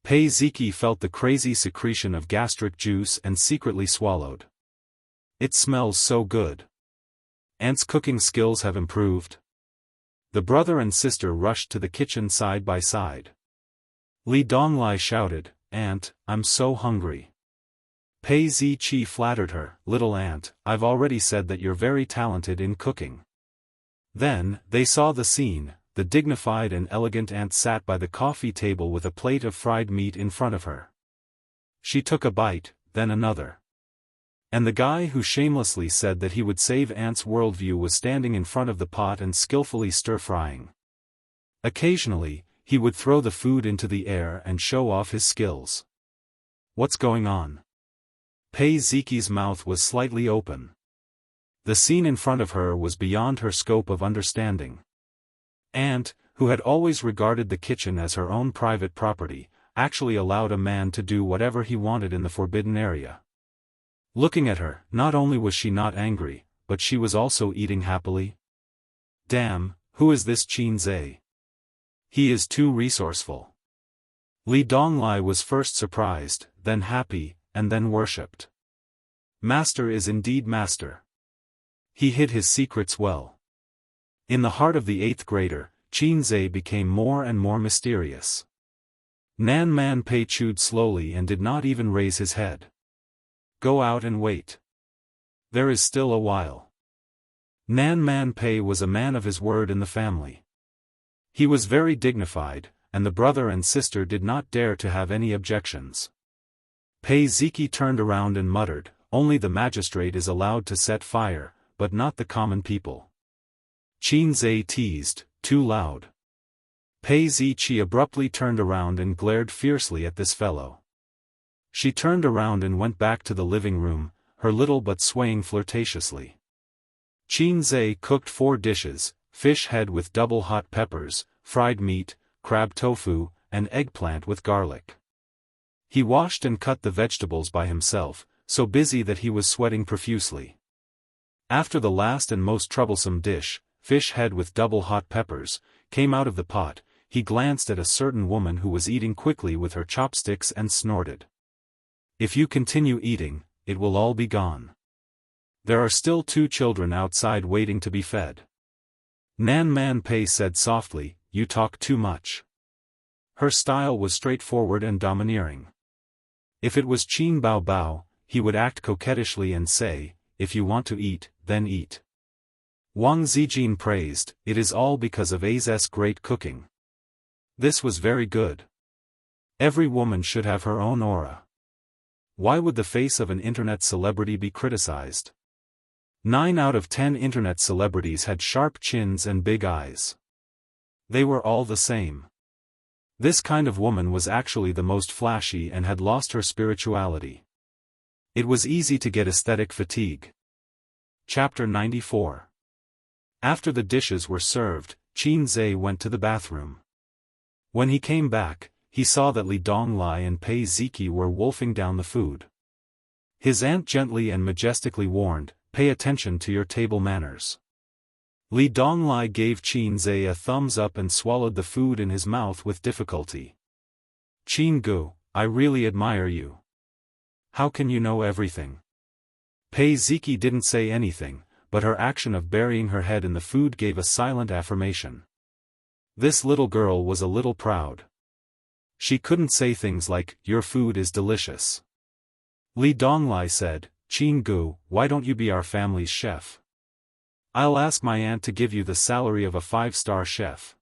Pei Ziki felt the crazy secretion of gastric juice and secretly swallowed. "It smells so good. Aunt's cooking skills have improved." The brother and sister rushed to the kitchen side by side. Li Donglai shouted, "Aunt, I'm so hungry." Pei Ziqi flattered her, "Little aunt, I've already said that you're very talented in cooking." Then, they saw the scene. The dignified and elegant aunt sat by the coffee table with a plate of fried meat in front of her. She took a bite, then another. And the guy who shamelessly said that he would save aunt's worldview was standing in front of the pot and skillfully stir-frying. Occasionally, he would throw the food into the air and show off his skills. What's going on? Pei Ziki's mouth was slightly open. The scene in front of her was beyond her scope of understanding. Aunt, who had always regarded the kitchen as her own private property, actually allowed a man to do whatever he wanted in the forbidden area. Looking at her, not only was she not angry, but she was also eating happily. Damn, who is this Qin Zhe? He is too resourceful. Li Donglai was first surprised, then happy, and then worshipped. Master is indeed master. He hid his secrets well. In the heart of the 8th grader, Qin Zhe became more and more mysterious. Nan Man Pei chewed slowly and did not even raise his head. Go out and wait. There is still a while. Nan Man Pei was a man of his word in the family. He was very dignified, and the brother and sister did not dare to have any objections. Pei Ziki turned around and muttered, only the magistrate is allowed to set fire, but not the common people. Qin Zhe teased, too loud. Pei Ziqi abruptly turned around and glared fiercely at this fellow. She turned around and went back to the living room, her little butt swaying flirtatiously. Qin Zhe cooked 4 dishes: fish head with double hot peppers, fried meat, crab tofu, and eggplant with garlic. He washed and cut the vegetables by himself, so busy that he was sweating profusely. After the last and most troublesome dish, fish head with double hot peppers, came out of the pot, he glanced at a certain woman who was eating quickly with her chopsticks and snorted. "If you continue eating, it will all be gone. There are still 2 children outside waiting to be fed." Nan Man Pei said softly, "You talk too much." Her style was straightforward and domineering. If it was Qin Bao Bao, he would act coquettishly and say, "If you want to eat, then eat." Wang Zijin praised, "It is all because of A's great cooking." This was very good. Every woman should have her own aura. Why would the face of an internet celebrity be criticized? 9 out of 10 internet celebrities had sharp chins and big eyes. They were all the same. This kind of woman was actually the most flashy and had lost her spirituality. It was easy to get aesthetic fatigue. Chapter 94. After the dishes were served, Qin Zhe went to the bathroom. When he came back, he saw that Li Donglai and Pei Ziki were wolfing down the food. His aunt gently and majestically warned, "Pay attention to your table manners." Li Donglai gave Qin Zhe a thumbs up and swallowed the food in his mouth with difficulty. "Qin Gu, I really admire you. How can you know everything?" Pei Ziki didn't say anything, but her action of burying her head in the food gave a silent affirmation. This little girl was a little proud. She couldn't say things like, "Your food is delicious." Li Donglai said, "Qin Gu, why don't you be our family's chef? I'll ask my aunt to give you the salary of a 5-star chef."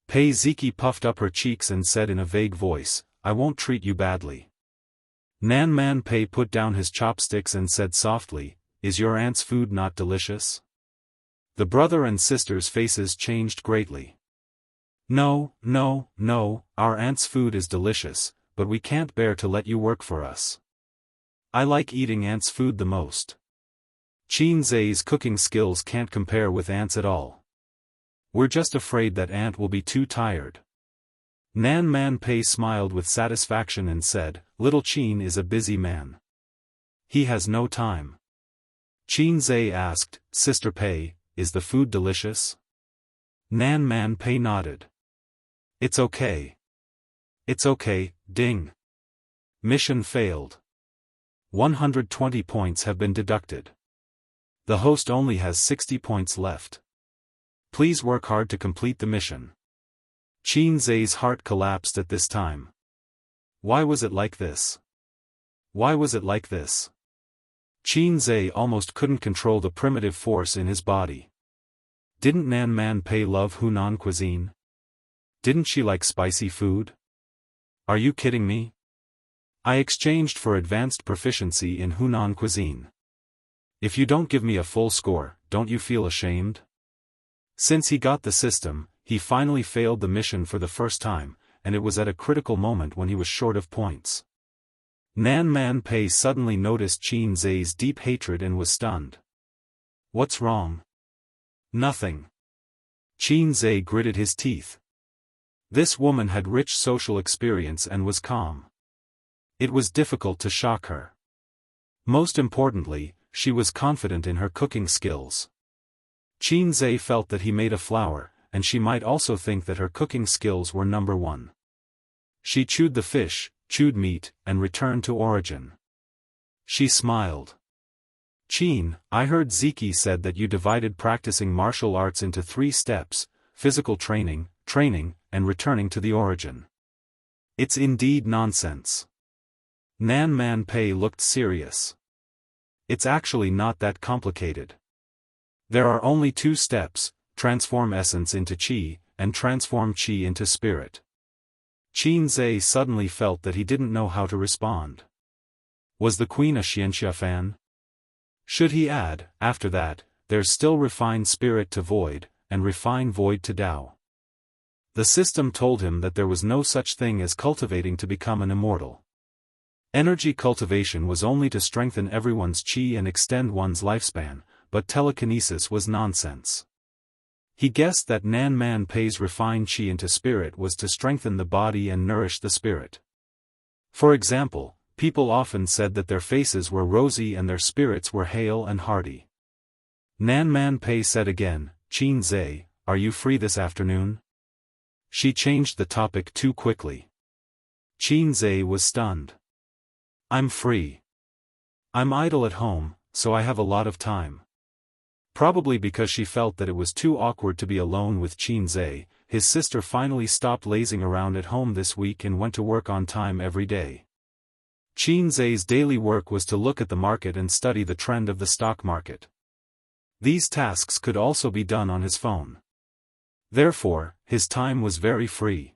Pei Ziki puffed up her cheeks and said in a vague voice, "I won't treat you badly." Nan Man Pei put down his chopsticks and said softly, "Is your aunt's food not delicious?" The brother and sister's faces changed greatly. "No, no, no, our aunt's food is delicious, but we can't bear to let you work for us. I like eating aunt's food the most. Qin Zhe's cooking skills can't compare with aunt's at all. We're just afraid that aunt will be too tired." Nan Man Pei smiled with satisfaction and said, "Little Qin is a busy man. He has no time." Qin Zhe asked, "Sister Pei, is the food delicious?" Nan Man Pei nodded. "It's okay. It's okay, ding. Mission failed. 120 points have been deducted. The host only has 60 points left. Please work hard to complete the mission." Qin Zhe's heart collapsed at this time. Why was it like this? Why was it like this? Qin Zhe almost couldn't control the primitive force in his body. Didn't Nan Man Pei love Hunan cuisine? Didn't she like spicy food? Are you kidding me? I exchanged for advanced proficiency in Hunan cuisine. If you don't give me a full score, don't you feel ashamed? Since he got the system, he finally failed the mission for the first time, and it was at a critical moment when he was short of points. Nan Man Pei suddenly noticed Qin Zhe's deep hatred and was stunned. "What's wrong?" "Nothing." Qin Zhe gritted his teeth. This woman had rich social experience and was calm. It was difficult to shock her. Most importantly, she was confident in her cooking skills. Qin Zhe felt that he made a flower, and she might also think that her cooking skills were number 1. She chewed the fish, chewed meat, and returned to origin. She smiled. "Qin, I heard Ziki said that you divided practicing martial arts into 3 steps, physical training, and returning to the origin. It's indeed nonsense." Nan Man Pei looked serious. "It's actually not that complicated. There are only 2 steps, transform essence into qi, and transform qi into spirit." Qin Zhe suddenly felt that he didn't know how to respond. Was the queen a Xianxia fan? Should he add, after that, there's still refine spirit to void, and refine void to Tao? The system told him that there was no such thing as cultivating to become an immortal. Energy cultivation was only to strengthen everyone's qi and extend one's lifespan, but telekinesis was nonsense. He guessed that Nan Man Pei's refined qi into spirit was to strengthen the body and nourish the spirit. For example, people often said that their faces were rosy and their spirits were hale and hearty. Nan Man Pei said again, "Qin Zhe, are you free this afternoon?" She changed the topic too quickly. Qin Zhe was stunned. "I'm free. I'm idle at home, so I have a lot of time." Probably because she felt that it was too awkward to be alone with Qin Zhe, his sister finally stopped lazing around at home this week and went to work on time every day. Qin Zhe's daily work was to look at the market and study the trend of the stock market. These tasks could also be done on his phone. Therefore, his time was very free.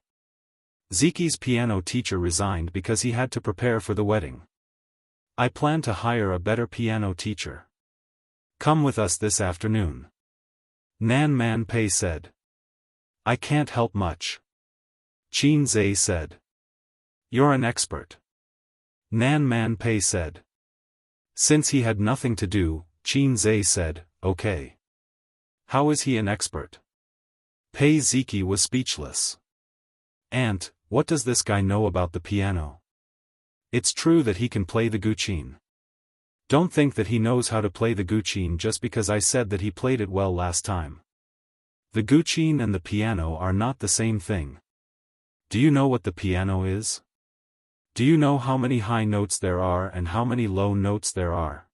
Ziki's piano teacher resigned because he had to prepare for the wedding. "I plan to hire a better piano teacher. Come with us this afternoon," Nan Man Pei said. "I can't help much," Qin Zhe said. "You're an expert," Nan Man Pei said. Since he had nothing to do, Qin Zhe said, "Okay. How is he an expert?" Pei Ziki was speechless. "Aunt, what does this guy know about the piano? It's true that he can play the guqin. Don't think that he knows how to play the guqin just because I said that he played it well last time. The guqin and the piano are not the same thing. Do you know what the piano is? Do you know how many high notes there are and how many low notes there are?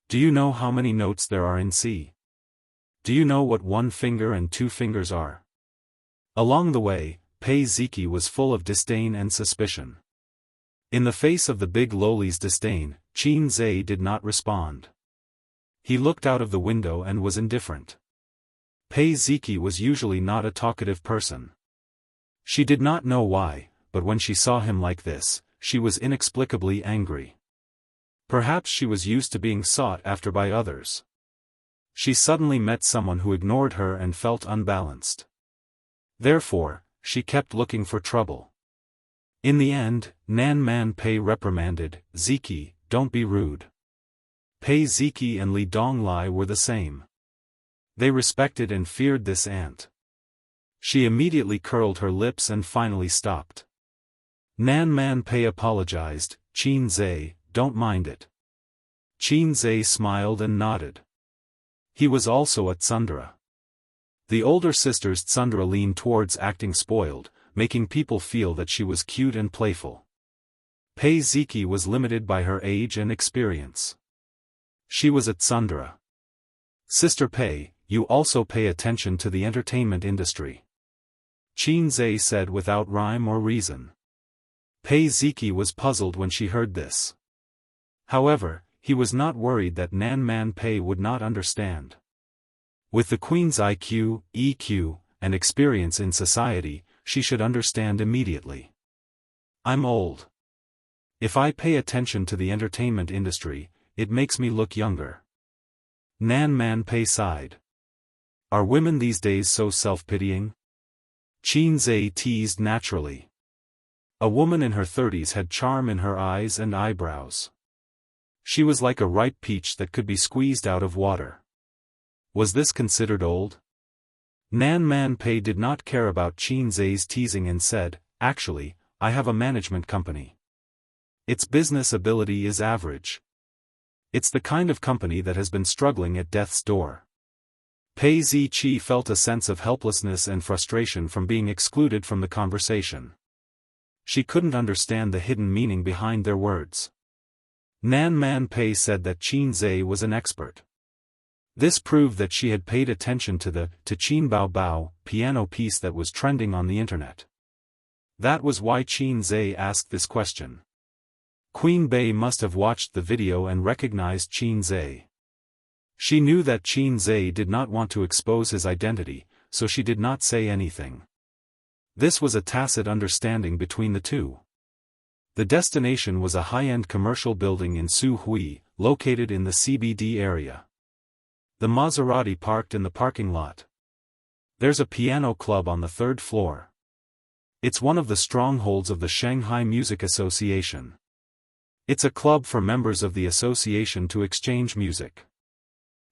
Do you know how many notes there are in C? Do you know what one finger and two fingers are?" Along the way, Pei Ziki was full of disdain and suspicion. In the face of the big lowly's disdain, Qin Zhe did not respond. He looked out of the window and was indifferent. Pei Ziki was usually not a talkative person. She did not know why, but when she saw him like this, she was inexplicably angry. Perhaps she was used to being sought after by others. She suddenly met someone who ignored her and felt unbalanced. Therefore, she kept looking for trouble. In the end, Nan Man Pei reprimanded, "Ziki, don't be rude." Pei Ziki and Li Donglai were the same. They respected and feared this aunt. She immediately curled her lips and finally stopped. Nan Man Pei apologized, "Qin Zhe, don't mind it." Qin Zhe smiled and nodded. He was also a tsundere. The older sister's tsundere leaned towards acting spoiled, making people feel that she was cute and playful. Pei Ziki was limited by her age and experience. She was a tsundere. "Sister Pei, you also pay attention to the entertainment industry," Qin Zhe said without rhyme or reason. Pei Ziki was puzzled when she heard this. However, he was not worried that Nan Man Pei would not understand. With the Queen's IQ, EQ, and experience in society, she should understand immediately. "I'm old. If I pay attention to the entertainment industry, it makes me look younger." Nan Man Pei sighed. "Are women these days so self-pitying?" Qin Zhe teased naturally. A woman in her 30s had charm in her eyes and eyebrows. She was like a ripe peach that could be squeezed out of water. Was this considered old? Nan Man Pei did not care about Qin Zhe's teasing and said, "Actually, I have a management company. Its business ability is average. It's the kind of company that has been struggling at death's door." Pei Ziqi felt a sense of helplessness and frustration from being excluded from the conversation. She couldn't understand the hidden meaning behind their words. Nan Man Pei said that Qin Zhe was an expert. This proved that she had paid attention to the Qin Bao Bao piano piece that was trending on the internet. That was why Qin Zhe asked this question. Queen Bei must have watched the video and recognized Qin Zhe. She knew that Qin Zhe did not want to expose his identity, so she did not say anything. This was a tacit understanding between the two. The destination was a high-end commercial building in Suhui, located in the CBD area. The Maserati parked in the parking lot. There's a piano club on the third floor. It's one of the strongholds of the Shanghai Music Association. It's a club for members of the association to exchange music.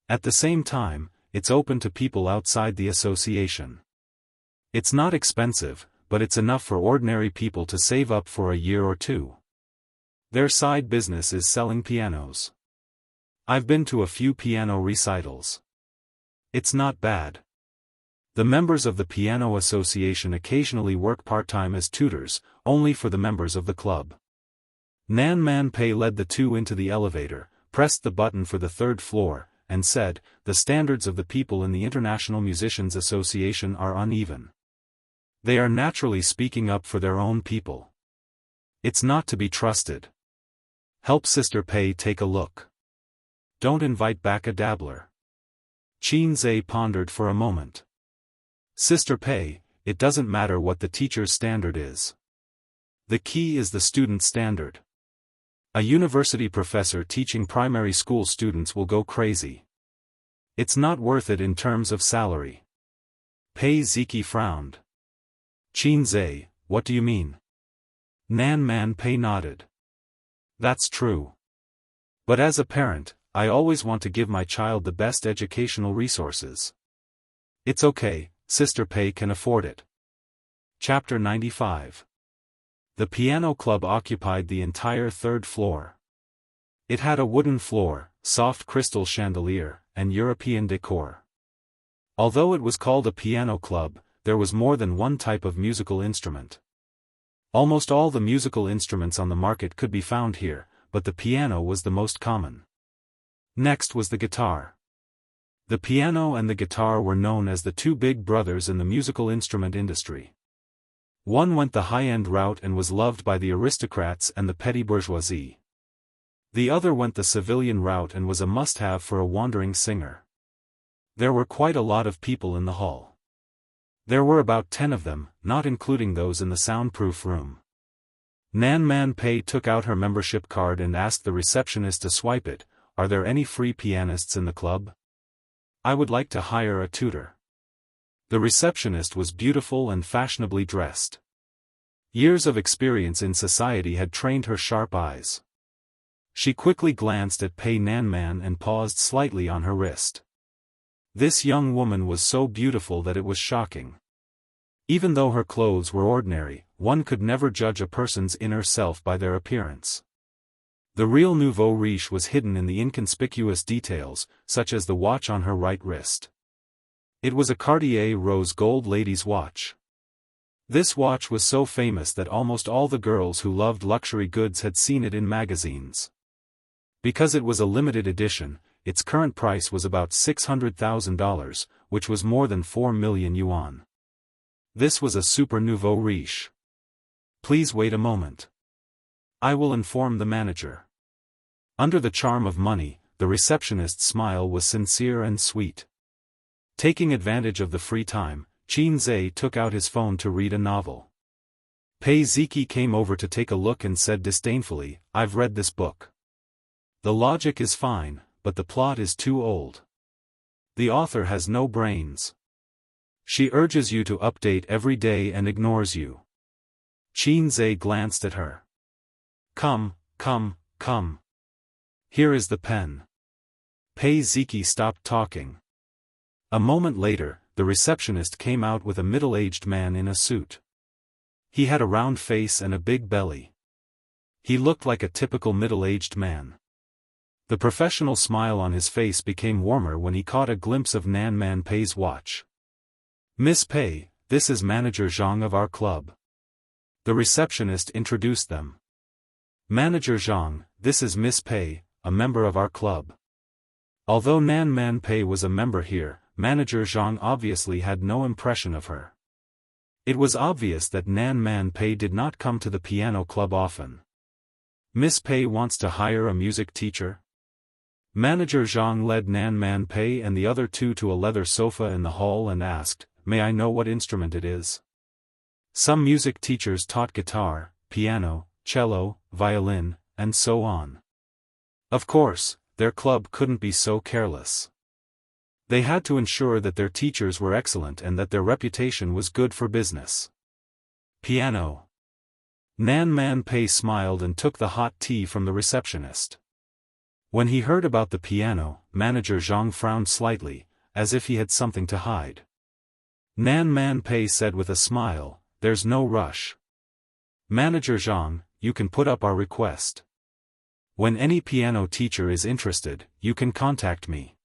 At the same time, it's open to people outside the association. It's not expensive, but it's enough for ordinary people to save up for a year or two. Their side business is selling pianos. I've been to a few piano recitals. It's not bad. The members of the piano association occasionally work part-time as tutors, only for the members of the club. Nan Man Pei led the two into the elevator, pressed the button for the third floor, and said, "The standards of the people in the International Musicians Association are uneven. They are naturally speaking up for their own people. It's not to be trusted. Help Sister Pei take a look. Don't invite back a dabbler." Qin Zhe pondered for a moment. "Sister Pei, it doesn't matter what the teacher's standard is. The key is the student standard. A university professor teaching primary school students will go crazy. It's not worth it in terms of salary." Pei Ziki frowned. "Qin Zhe, what do you mean?" Nan Man Pei nodded. "That's true. But as a parent, I always want to give my child the best educational resources. It's okay, Sister Pei can afford it." Chapter 95. The piano club occupied the entire third floor. It had a wooden floor, soft crystal chandelier, and European decor. Although it was called a piano club, there was more than one type of musical instrument. Almost all the musical instruments on the market could be found here, but the piano was the most common. Next was the guitar. The piano and the guitar were known as the two big brothers in the musical instrument industry. One went the high-end route and was loved by the aristocrats and the petty bourgeoisie. The other went the civilian route and was a must-have for a wandering singer. There were quite a lot of people in the hall. There were about 10 of them, not including those in the soundproof room. Nan Man Pei took out her membership card and asked the receptionist to swipe it. "Are there any free pianists in the club? I would like to hire a tutor." The receptionist was beautiful and fashionably dressed. Years of experience in society had trained her sharp eyes. She quickly glanced at Pei Nanman and paused slightly on her wrist. This young woman was so beautiful that it was shocking. Even though her clothes were ordinary, one could never judge a person's inner self by their appearance. The real nouveau riche was hidden in the inconspicuous details, such as the watch on her right wrist. It was a Cartier rose gold lady's watch. This watch was so famous that almost all the girls who loved luxury goods had seen it in magazines. Because it was a limited edition, its current price was about $600,000, which was more than 4 million yuan. This was a super nouveau riche. "Please wait a moment. I will inform the manager." Under the charm of money, the receptionist's smile was sincere and sweet. Taking advantage of the free time, Qin Zhe took out his phone to read a novel. Pei Ziki came over to take a look and said disdainfully, "I've read this book. The logic is fine, but the plot is too old. The author has no brains. She urges you to update every day and ignores you." Qin Zhe glanced at her. Come. Here is the pen." Pei Ziki stopped talking. A moment later, the receptionist came out with a middle-aged man in a suit. He had a round face and a big belly. He looked like a typical middle-aged man. The professional smile on his face became warmer when he caught a glimpse of Nan Man Pei's watch. "Miss Pei, this is Manager Zhang of our club." The receptionist introduced them. "Manager Zhang, this is Miss Pei, a member of our club." Although Nan Man Pei was a member here, Manager Zhang obviously had no impression of her. It was obvious that Nan Man Pei did not come to the piano club often. "Miss Pei wants to hire a music teacher?" Manager Zhang led Nan Man Pei and the other two to a leather sofa in the hall and asked, "May I know what instrument it is?" Some music teachers taught guitar, piano, cello, violin, and so on. Of course, their club couldn't be so careless. They had to ensure that their teachers were excellent and that their reputation was good for business. "Piano." Nan Man Pei smiled and took the hot tea from the receptionist. When he heard about the piano, Manager Zhang frowned slightly, as if he had something to hide. Nan Man Pei said with a smile, "There's no rush. Manager Zhang, you can put up our request. When any piano teacher is interested, you can contact me.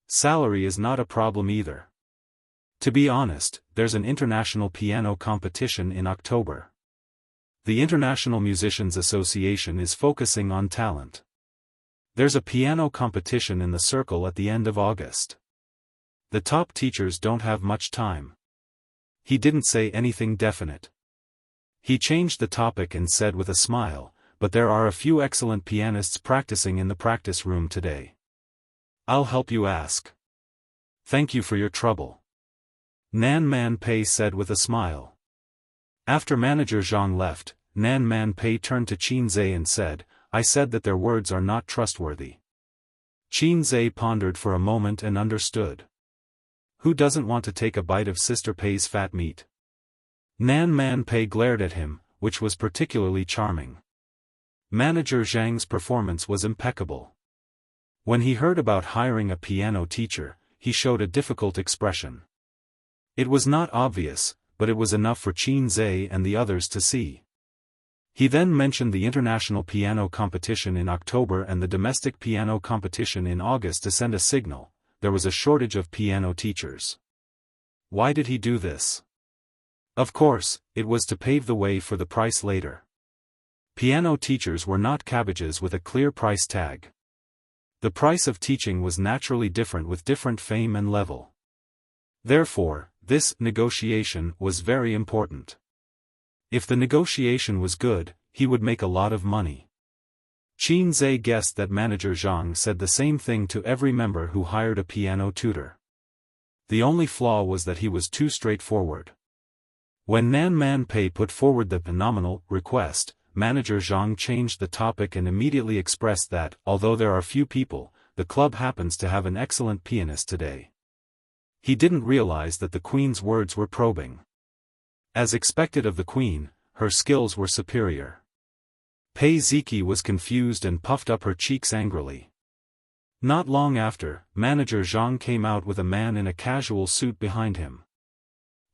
Salary is not a problem either. To be honest, there's an international piano competition in October. The International Musicians Association is focusing on talent. There's a piano competition in the circle at the end of August. The top teachers don't have much time." He didn't say anything definite. He changed the topic and said with a smile, "But there are a few excellent pianists practicing in the practice room today. I'll help you ask." "Thank you for your trouble," Nan Man Pei said with a smile. After Manager Zhang left, Nan Man Pei turned to Qin Zhe and said, "I said that their words are not trustworthy." Qin Zhe pondered for a moment and understood. Who doesn't want to take a bite of Sister Pei's fat meat? Nan Man Pei glared at him, which was particularly charming. Manager Zhang's performance was impeccable. When he heard about hiring a piano teacher, he showed a difficult expression. It was not obvious, but it was enough for Qin Zhe and the others to see. He then mentioned the international piano competition in October and the domestic piano competition in August to send a signal. There was a shortage of piano teachers. Why did he do this? Of course, it was to pave the way for the price later. Piano teachers were not cabbages with a clear price tag. The price of teaching was naturally different with different fame and level. Therefore, this negotiation was very important. If the negotiation was good, he would make a lot of money. Qin Zhe guessed that Manager Zhang said the same thing to every member who hired a piano tutor. The only flaw was that he was too straightforward. When Nan Man Pei put forward the nominal request, Manager Zhang changed the topic and immediately expressed that, although there are few people, the club happens to have an excellent pianist today. He didn't realize that the Queen's words were probing. As expected of the Queen, her skills were superior. Pei Ziki was confused and puffed up her cheeks angrily. Not long after, Manager Zhang came out with a man in a casual suit behind him.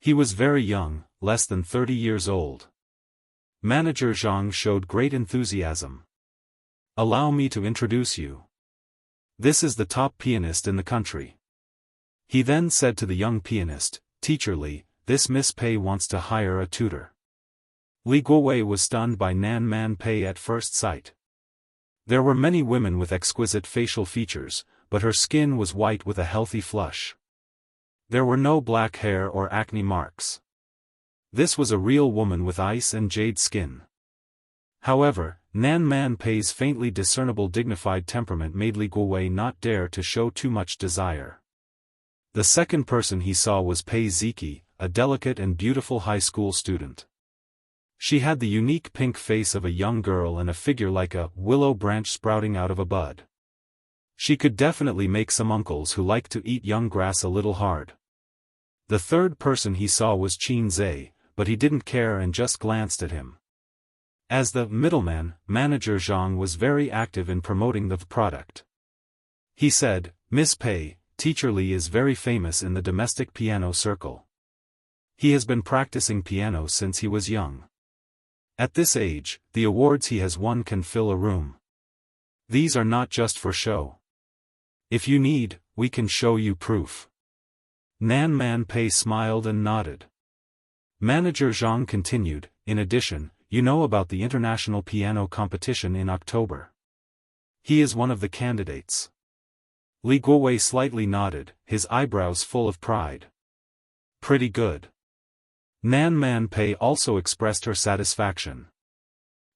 He was very young, less than 30 years old. Manager Zhang showed great enthusiasm. "Allow me to introduce you. This is the top pianist in the country." He then said to the young pianist, "Teacher Li, this Miss Pei wants to hire a tutor." Li Guowei was stunned by Nan Man Pei at first sight. There were many women with exquisite facial features, but her skin was white with a healthy flush. There were no black hair or acne marks. This was a real woman with ice and jade skin. However, Nan Man Pei's faintly discernible dignified temperament made Li Guowei not dare to show too much desire. The second person he saw was Pei Ziki, a delicate and beautiful high school student. She had the unique pink face of a young girl and a figure like a willow branch sprouting out of a bud. She could definitely make some uncles who liked to eat young grass a little hard. The third person he saw was Qin Zhe, but he didn't care and just glanced at him. As the middleman, Manager Zhang was very active in promoting the product. He said, "Miss Pei, Teacher Li is very famous in the domestic piano circle. He has been practicing piano since he was young. At this age, the awards he has won can fill a room. These are not just for show. If you need, we can show you proof." Nan Man Pei smiled and nodded. Manager Zhang continued, "In addition, you know about the international piano competition in October. He is one of the candidates." Li Guowei slightly nodded, his eyebrows full of pride. "Pretty good." Nan Man Pei also expressed her satisfaction.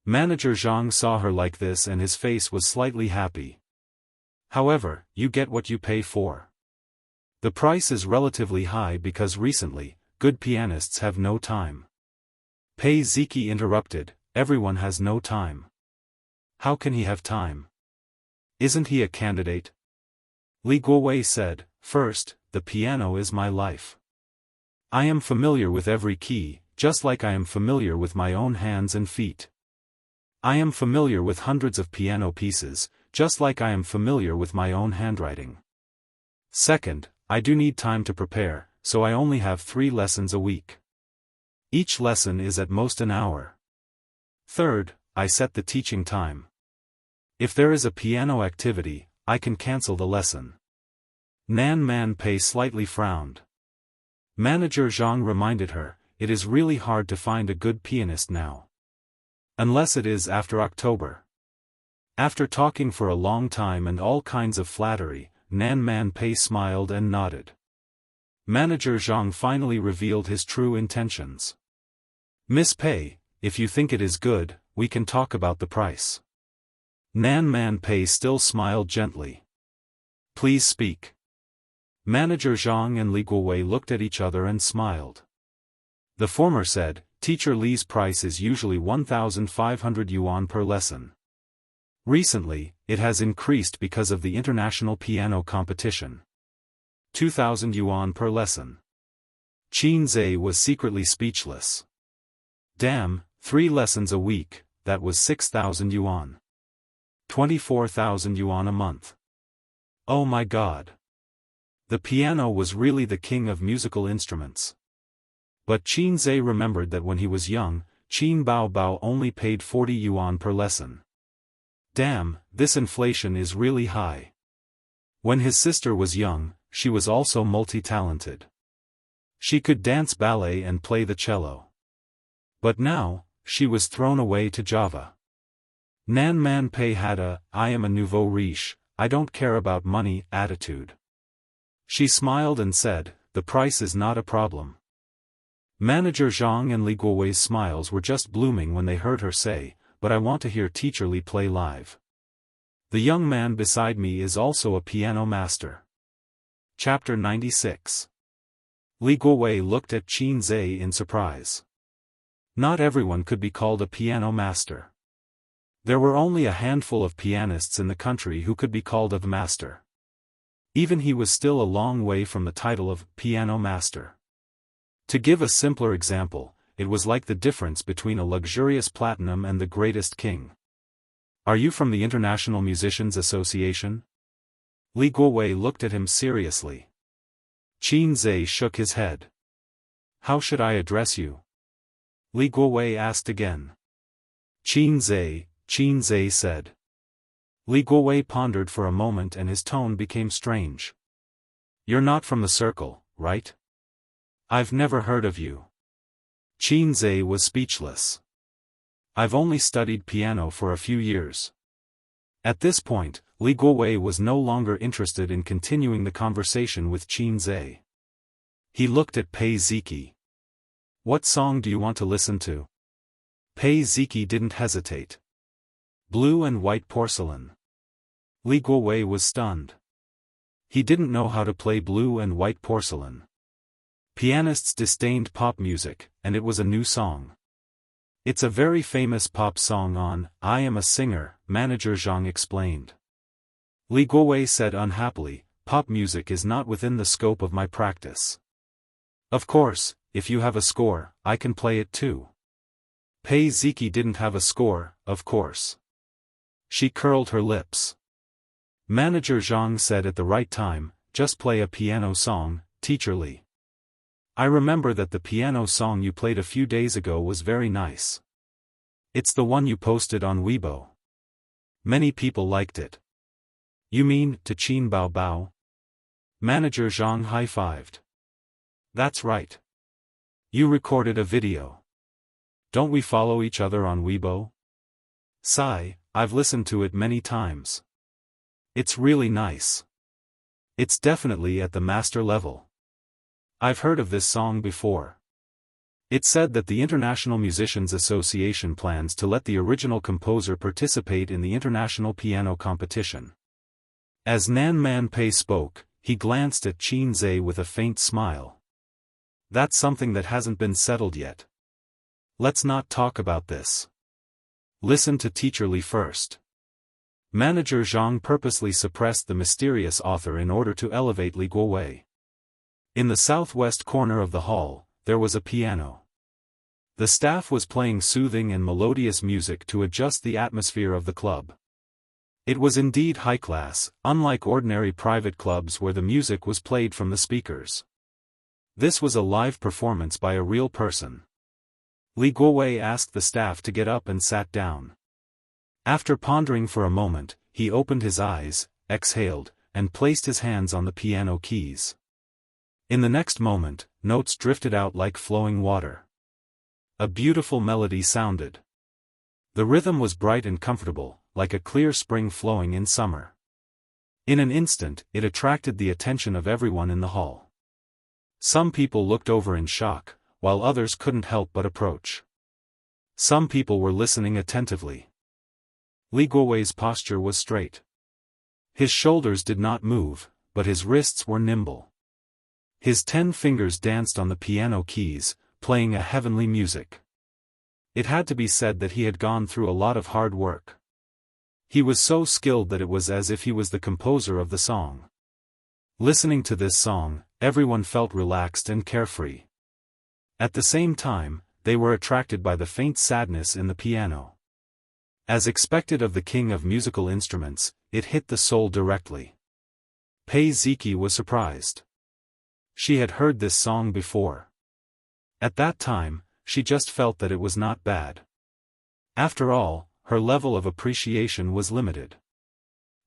Manager Zhang saw her like this and his face was slightly happy. "However, you get what you pay for. The price is relatively high because recently, good pianists have no time." Pei Ziki interrupted, "Everyone has no time. How can he have time? Isn't he a candidate?" Li Guowei said, "First, the piano is my life. I am familiar with every key, just like I am familiar with my own hands and feet. I am familiar with hundreds of piano pieces, just like I am familiar with my own handwriting. Second, I do need time to prepare, so I only have 3 lessons a week. Each lesson is at most an hour. Third, I set the teaching time. If there is a piano activity, I can cancel the lesson. Nan Man Pei slightly frowned. Manager Zhang reminded her, it is really hard to find a good pianist now. Unless it is after October. After talking for a long time and all kinds of flattery, Nan Man Pei smiled and nodded. Manager Zhang finally revealed his true intentions. Miss Pei, if you think it is good, we can talk about the price. Nan Man Pei still smiled gently. Please speak. Manager Zhang and Li Guowei looked at each other and smiled. The former said, Teacher Li's price is usually 1,500 yuan per lesson. Recently, it has increased because of the international piano competition. 2,000 yuan per lesson. Qin Zhe was secretly speechless. Damn, 3 lessons a week, that was 6,000 yuan. 24,000 yuan a month. Oh my God. The piano was really the king of musical instruments. But Qin Zhe remembered that when he was young, Qin Bao Bao only paid 40 yuan per lesson. Damn, this inflation is really high. When his sister was young, she was also multi-talented. She could dance ballet and play the cello. But now, she was thrown away to Java. Nan Man Pei had a, I am a nouveau riche, I don't care about money, attitude. She smiled and said, the price is not a problem. Manager Zhang and Li Guowei's smiles were just blooming when they heard her say, but I want to hear Teacher Li play live. The young man beside me is also a piano master. Chapter 96. Li Guowei looked at Qin Zhe in surprise. Not everyone could be called a piano master. There were only a handful of pianists in the country who could be called a master. Even he was still a long way from the title of piano master. To give a simpler example, it was like the difference between a luxurious platinum and the greatest king. Are you from the International Musicians Association? Li Guowei looked at him seriously. Qin Zhe shook his head. How should I address you? Li Guowei asked again. Qin Zhe said. Li Guowei pondered for a moment and his tone became strange. You're not from the circle, right? I've never heard of you. Qin Zhe was speechless. I've only studied piano for a few years. At this point, Li Guowei was no longer interested in continuing the conversation with Qin Zhe. He looked at Pei Ziki. What song do you want to listen to? Pei Ziki didn't hesitate. Blue and White Porcelain. Li Guowei was stunned. He didn't know how to play Blue and White Porcelain. Pianists disdained pop music, and it was a new song. It's a very famous pop song on I Am a Singer, Manager Zhang explained. Li Guowei said unhappily, pop music is not within the scope of my practice. Of course, if you have a score, I can play it too. Pei Ziki didn't have a score, of course. She curled her lips. Manager Zhang said at the right time, just play a piano song, Teacher Li. I remember that the piano song you played a few days ago was very nice. It's the one you posted on Weibo. Many people liked it. You mean, to Qin Bao Bao? Manager Zhang high-fived. That's right. You recorded a video. Don't we follow each other on Weibo? Sigh, I've listened to it many times. It's really nice. It's definitely at the master level. I've heard of this song before. It said that the International Musicians Association plans to let the original composer participate in the international piano competition. As Nan Man Pei spoke, he glanced at Qin Zhe with a faint smile. That's something that hasn't been settled yet. Let's not talk about this. Listen to Teacher Li first. Manager Zhang purposely suppressed the mysterious author in order to elevate Li Guowei. In the southwest corner of the hall, there was a piano. The staff was playing soothing and melodious music to adjust the atmosphere of the club. It was indeed high class, unlike ordinary private clubs where the music was played from the speakers. This was a live performance by a real person. Li Guowei asked the staff to get up and sat down. After pondering for a moment, he opened his eyes, exhaled, and placed his hands on the piano keys. In the next moment, notes drifted out like flowing water. A beautiful melody sounded. The rhythm was bright and comfortable, like a clear spring flowing in summer. In an instant, it attracted the attention of everyone in the hall. Some people looked over in shock, while others couldn't help but approach. Some people were listening attentively. Li Guowei's posture was straight. His shoulders did not move, but his wrists were nimble. His 10 fingers danced on the piano keys, playing a heavenly music. It had to be said that he had gone through a lot of hard work. He was so skilled that it was as if he was the composer of the song. Listening to this song, everyone felt relaxed and carefree. At the same time, they were attracted by the faint sadness in the piano. As expected of the king of musical instruments, it hit the soul directly. Pei Ziki was surprised. She had heard this song before. At that time, she just felt that it was not bad. After all, her level of appreciation was limited.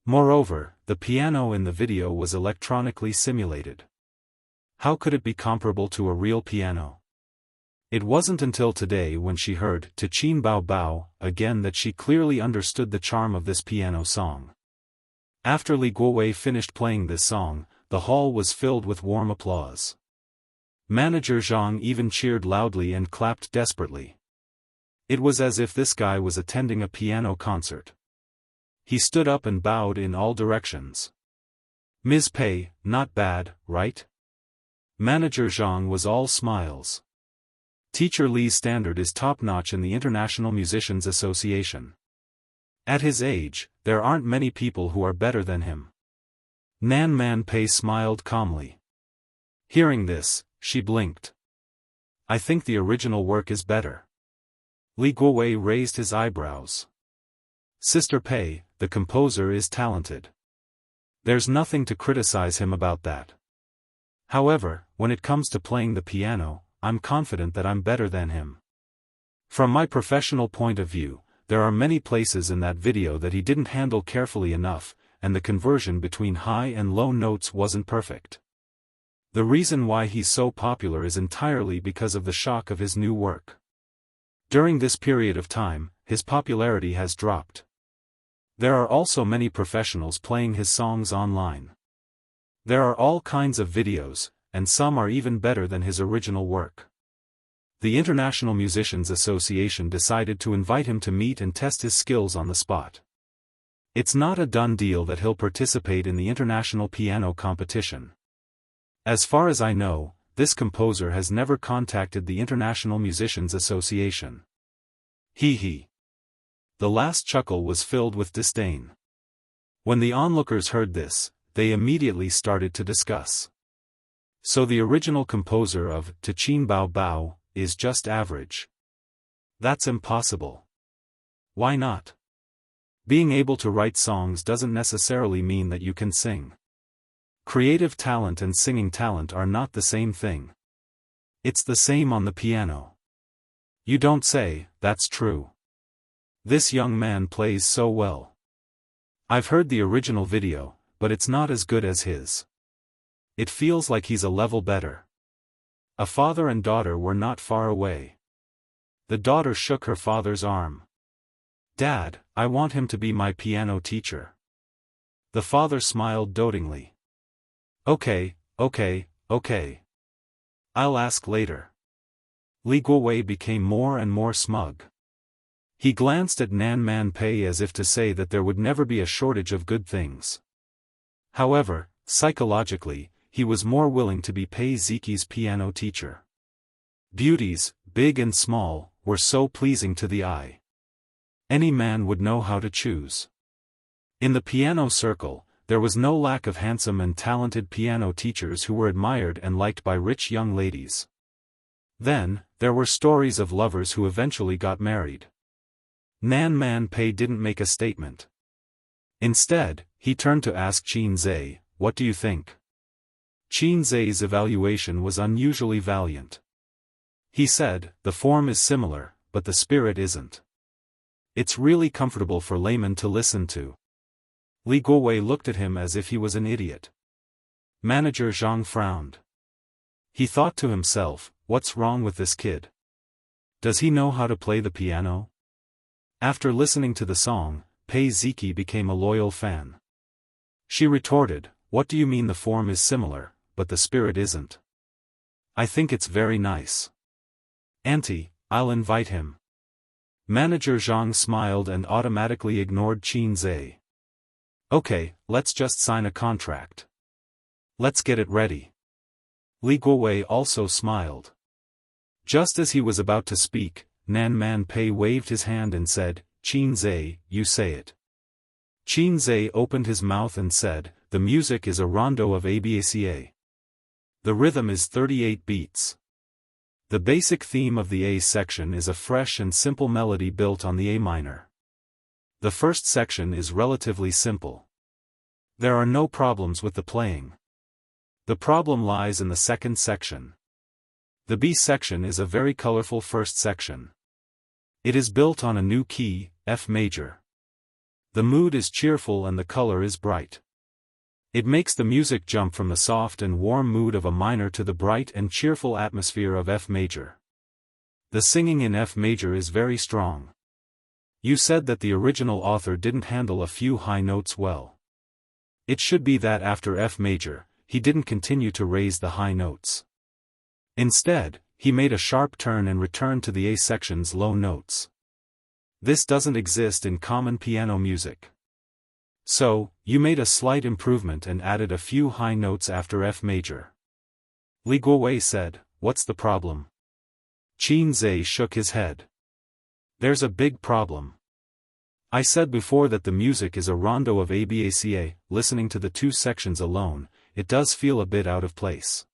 Moreover, the piano in the video was electronically simulated. How could it be comparable to a real piano? It wasn't until today when she heard "To Qin Bao Bao" again that she clearly understood the charm of this piano song. After Li Guowei finished playing this song, the hall was filled with warm applause. Manager Zhang even cheered loudly and clapped desperately. It was as if this guy was attending a piano concert. He stood up and bowed in all directions. "Ms. Pei, not bad, right?" Manager Zhang was all smiles. Teacher Li's standard is top-notch in the International Musicians Association. At his age, there aren't many people who are better than him. Nan Man Pei smiled calmly. Hearing this, she blinked. "I think the original work is better." Li Guowei raised his eyebrows. "Sister Pei, the composer is talented. There's nothing to criticize him about that. However, when it comes to playing the piano, I'm confident that I'm better than him. From my professional point of view, there are many places in that video that he didn't handle carefully enough, and the conversion between high and low notes wasn't perfect. The reason why he's so popular is entirely because of the shock of his new work. During this period of time, his popularity has dropped. There are also many professionals playing his songs online. There are all kinds of videos, and some are even better than his original work. The International Musicians Association decided to invite him to meet and test his skills on the spot. It's not a done deal that he'll participate in the international piano competition. As far as I know, this composer has never contacted the International Musicians Association. Hee hee. The last chuckle was filled with disdain. When the onlookers heard this, they immediately started to discuss. So the original composer of "To Qin Bao Bao" is just average. That's impossible. Why not? Being able to write songs doesn't necessarily mean that you can sing. Creative talent and singing talent are not the same thing. It's the same on the piano. You don't say, that's true. This young man plays so well. I've heard the original video, but it's not as good as his. It feels like he's a level better. A father and daughter were not far away. The daughter shook her father's arm. "Dad, I want him to be my piano teacher." The father smiled dotingly. Okay. I'll ask later." Li Guowei became more and more smug. He glanced at Nan Man Pei as if to say that there would never be a shortage of good things. However, psychologically, he was more willing to be Pei Ziki's piano teacher. Beauties, big and small, were so pleasing to the eye. Any man would know how to choose. In the piano circle, there was no lack of handsome and talented piano teachers who were admired and liked by rich young ladies. Then, there were stories of lovers who eventually got married. Nan Man Pei didn't make a statement. Instead, he turned to ask Qin Zhe, "What do you think?" Qin Zhe's evaluation was unusually valiant. He said, "The form is similar, but the spirit isn't. It's really comfortable for laymen to listen to." Li Guowei looked at him as if he was an idiot. Manager Zhang frowned. He thought to himself, what's wrong with this kid? Does he know how to play the piano? After listening to the song, Pei Ziki became a loyal fan. She retorted, "What do you mean the form is similar, but the spirit isn't? I think it's very nice. Auntie, I'll invite him." Manager Zhang smiled and automatically ignored Qin Zhe. "Okay, let's just sign a contract. Let's get it ready." Li Guowei also smiled. Just as he was about to speak, Nan Man Pei waved his hand and said, "Qin Zhe, you say it." Qin Zhe opened his mouth and said, "The music is a rondo of ABACA. The rhythm is 38 beats. The basic theme of the A section is a fresh and simple melody built on the A minor. The first section is relatively simple. There are no problems with the playing. The problem lies in the second section. The B section is a very colorful first section. It is built on a new key, F major. The mood is cheerful and the color is bright. It makes the music jump from the soft and warm mood of a minor to the bright and cheerful atmosphere of F major. The singing in F major is very strong. You said that the original author didn't handle a few high notes well. It should be that after F major, he didn't continue to raise the high notes. Instead, he made a sharp turn and returned to the A section's low notes. This doesn't exist in common piano music. So, you made a slight improvement and added a few high notes after F major." Li Guowei said, "What's the problem?" Qin Zhe shook his head. "There's a big problem. I said before that the music is a rondo of ABACA. Listening to the two sections alone, it does feel a bit out of place.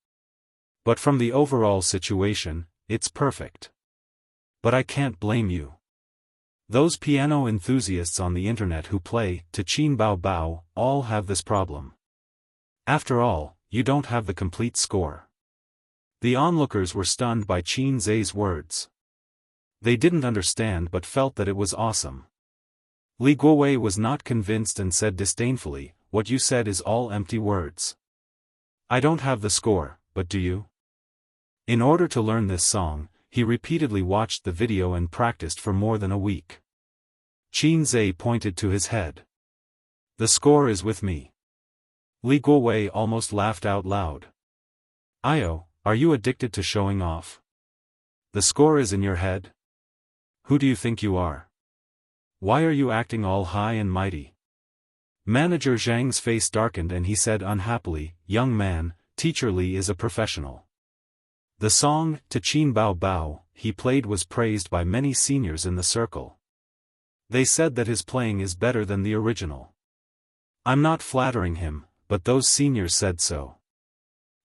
But from the overall situation, it's perfect. But I can't blame you. Those piano enthusiasts on the internet who play to Qin Bao Bao all have this problem. After all, you don't have the complete score." The onlookers were stunned by Qin Zhe's words. They didn't understand but felt that it was awesome. Li Guowei was not convinced and said disdainfully, "What you said is all empty words. I don't have the score, but do you?" In order to learn this song, he repeatedly watched the video and practiced for more than a week. Qin Zhe pointed to his head. "The score is with me." Li Guowei almost laughed out loud. "Io, are you addicted to showing off? The score is in your head? Who do you think you are? Why are you acting all high and mighty?" Manager Zhang's face darkened and he said unhappily, "Young man, Teacher Li is a professional. The song, To Qin Bao Bao, he played was praised by many seniors in the circle. They said that his playing is better than the original. I'm not flattering him, but those seniors said so."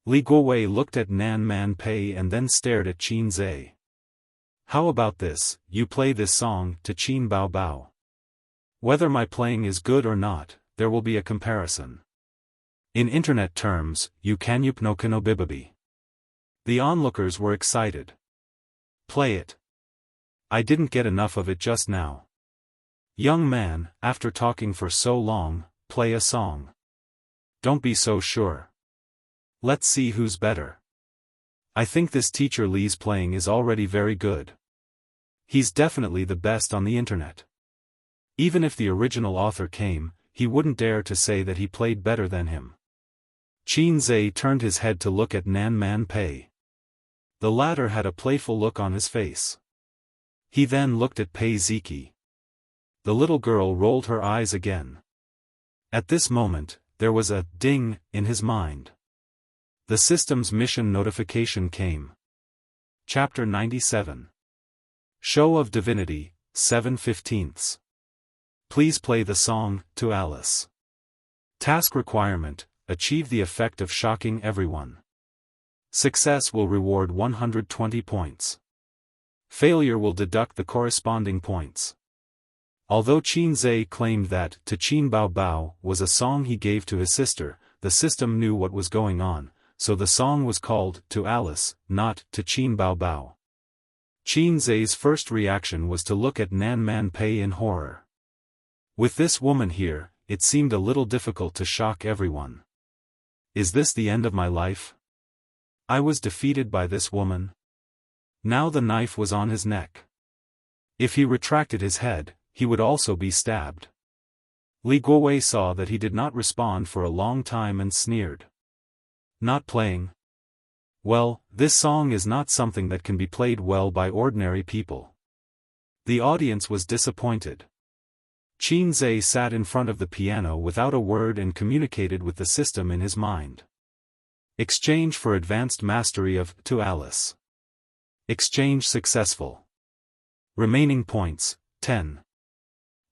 Li Guowei looked at Nan Man Pei and then stared at Qin Zhe. "How about this, you play this song, To Qin Bao Bao. Whether my playing is good or not, there will be a comparison. In internet terms, you kanyup no kanobibabi." The onlookers were excited. "Play it. I didn't get enough of it just now. Young man, after talking for so long, play a song. Don't be so sure. Let's see who's better. I think this Teacher Li's playing is already very good. He's definitely the best on the internet. Even if the original author came, he wouldn't dare to say that he played better than him." Qin Zhe turned his head to look at Nan Man Pei. The latter had a playful look on his face. He then looked at Pei Ziki. The little girl rolled her eyes again. At this moment, there was a ding in his mind. The system's mission notification came. Chapter 97. Show of Divinity, 7/15. Please play the song, To Alice. Task requirement, achieve the effect of shocking everyone. Success will reward 120 points. Failure will deduct the corresponding points. Although Qin Zhe claimed that "To Qin Bao Bao" was a song he gave to his sister, the system knew what was going on, so the song was called "To Alice," not "To Qin Bao Bao." Qin Zhe's first reaction was to look at Nan Man Pei in horror. With this woman here, it seemed a little difficult to shock everyone. Is this the end of my life? I was defeated by this woman. Now the knife was on his neck. If he retracted his head, he would also be stabbed. Li Guowei saw that he did not respond for a long time and sneered. Not playing? Well, this song is not something that can be played well by ordinary people. The audience was disappointed. Qin Zhe sat in front of the piano without a word and communicated with the system in his mind. Exchange for advanced mastery of "To Alice." Exchange successful. Remaining points, 10.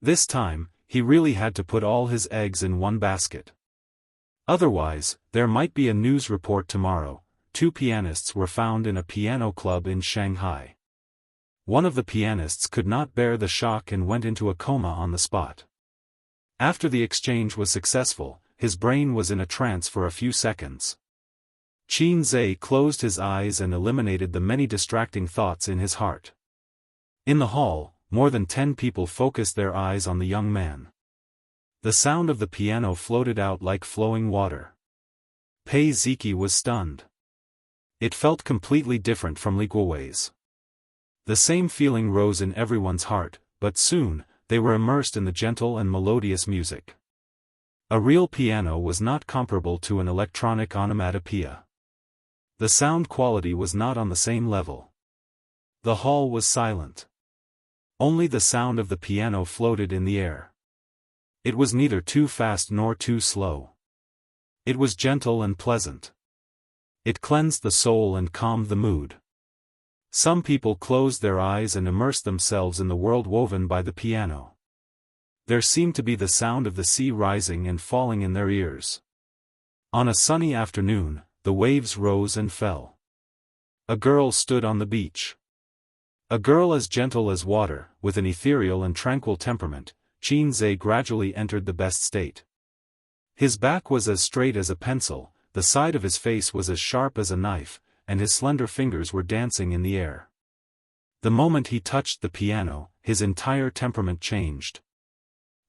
This time, he really had to put all his eggs in one basket. Otherwise, there might be a news report tomorrow. 2 pianists were found in a piano club in Shanghai. One of the pianists could not bear the shock and went into a coma on the spot. After the exchange was successful, his brain was in a trance for a few seconds. Qin Zhe closed his eyes and eliminated the many distracting thoughts in his heart. In the hall, more than 10 people focused their eyes on the young man. The sound of the piano floated out like flowing water. Pei Ziki was stunned. It felt completely different from Li Guowei's. The same feeling rose in everyone's heart, but soon, they were immersed in the gentle and melodious music. A real piano was not comparable to an electronic onomatopoeia. The sound quality was not on the same level. The hall was silent. Only the sound of the piano floated in the air. It was neither too fast nor too slow. It was gentle and pleasant. It cleansed the soul and calmed the mood. Some people closed their eyes and immersed themselves in the world woven by the piano. There seemed to be the sound of the sea rising and falling in their ears. On a sunny afternoon, the waves rose and fell. A girl stood on the beach. A girl as gentle as water, with an ethereal and tranquil temperament. Qin Zhe gradually entered the best state. His back was as straight as a pencil, the side of his face was as sharp as a knife, and his slender fingers were dancing in the air. The moment he touched the piano, his entire temperament changed.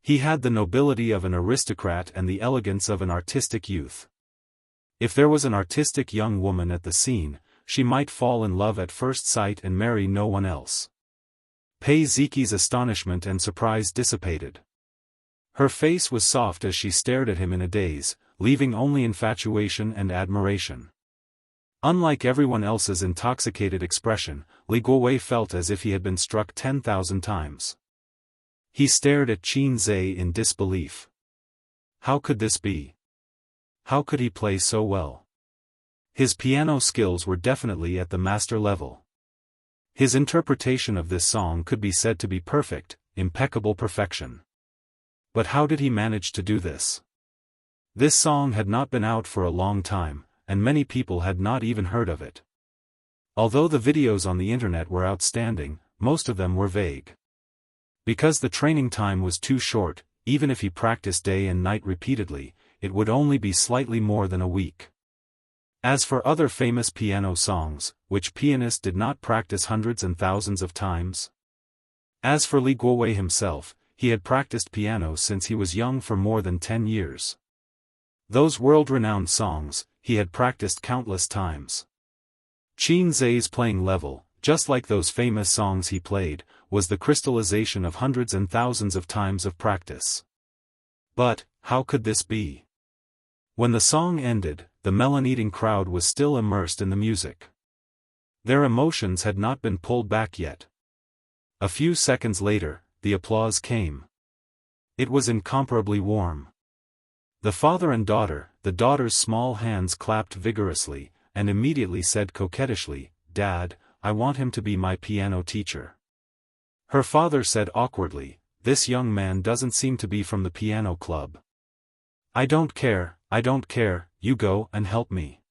He had the nobility of an aristocrat and the elegance of an artistic youth. If there was an artistic young woman at the scene, she might fall in love at first sight and marry no one else. Pei Ziki's astonishment and surprise dissipated. Her face was soft as she stared at him in a daze, leaving only infatuation and admiration. Unlike everyone else's intoxicated expression, Li Guowei felt as if he had been struck 10,000 times. He stared at Qin Zhe in disbelief. How could this be? How could he play so well? His piano skills were definitely at the master level. His interpretation of this song could be said to be perfect, impeccable perfection. But how did he manage to do this? This song had not been out for a long time, and many people had not even heard of it. Although the videos on the internet were outstanding, most of them were vague. Because the training time was too short, even if he practiced day and night repeatedly, it would only be slightly more than a week. As for other famous piano songs, which pianist did not practice hundreds and thousands of times? As for Li Guowei himself, he had practiced piano since he was young for more than 10 years. Those world-renowned songs, he had practiced countless times. Qin Zhe's playing level, just like those famous songs he played, was the crystallization of hundreds and thousands of times of practice. But, how could this be? When the song ended, the melon-eating crowd was still immersed in the music. Their emotions had not been pulled back yet. A few seconds later, the applause came. It was incomparably warm. The father and daughter, the daughter's small hands clapped vigorously, and immediately said coquettishly, "Dad, I want him to be my piano teacher." Her father said awkwardly, "This young man doesn't seem to be from the piano club." I don't care, you go and help me."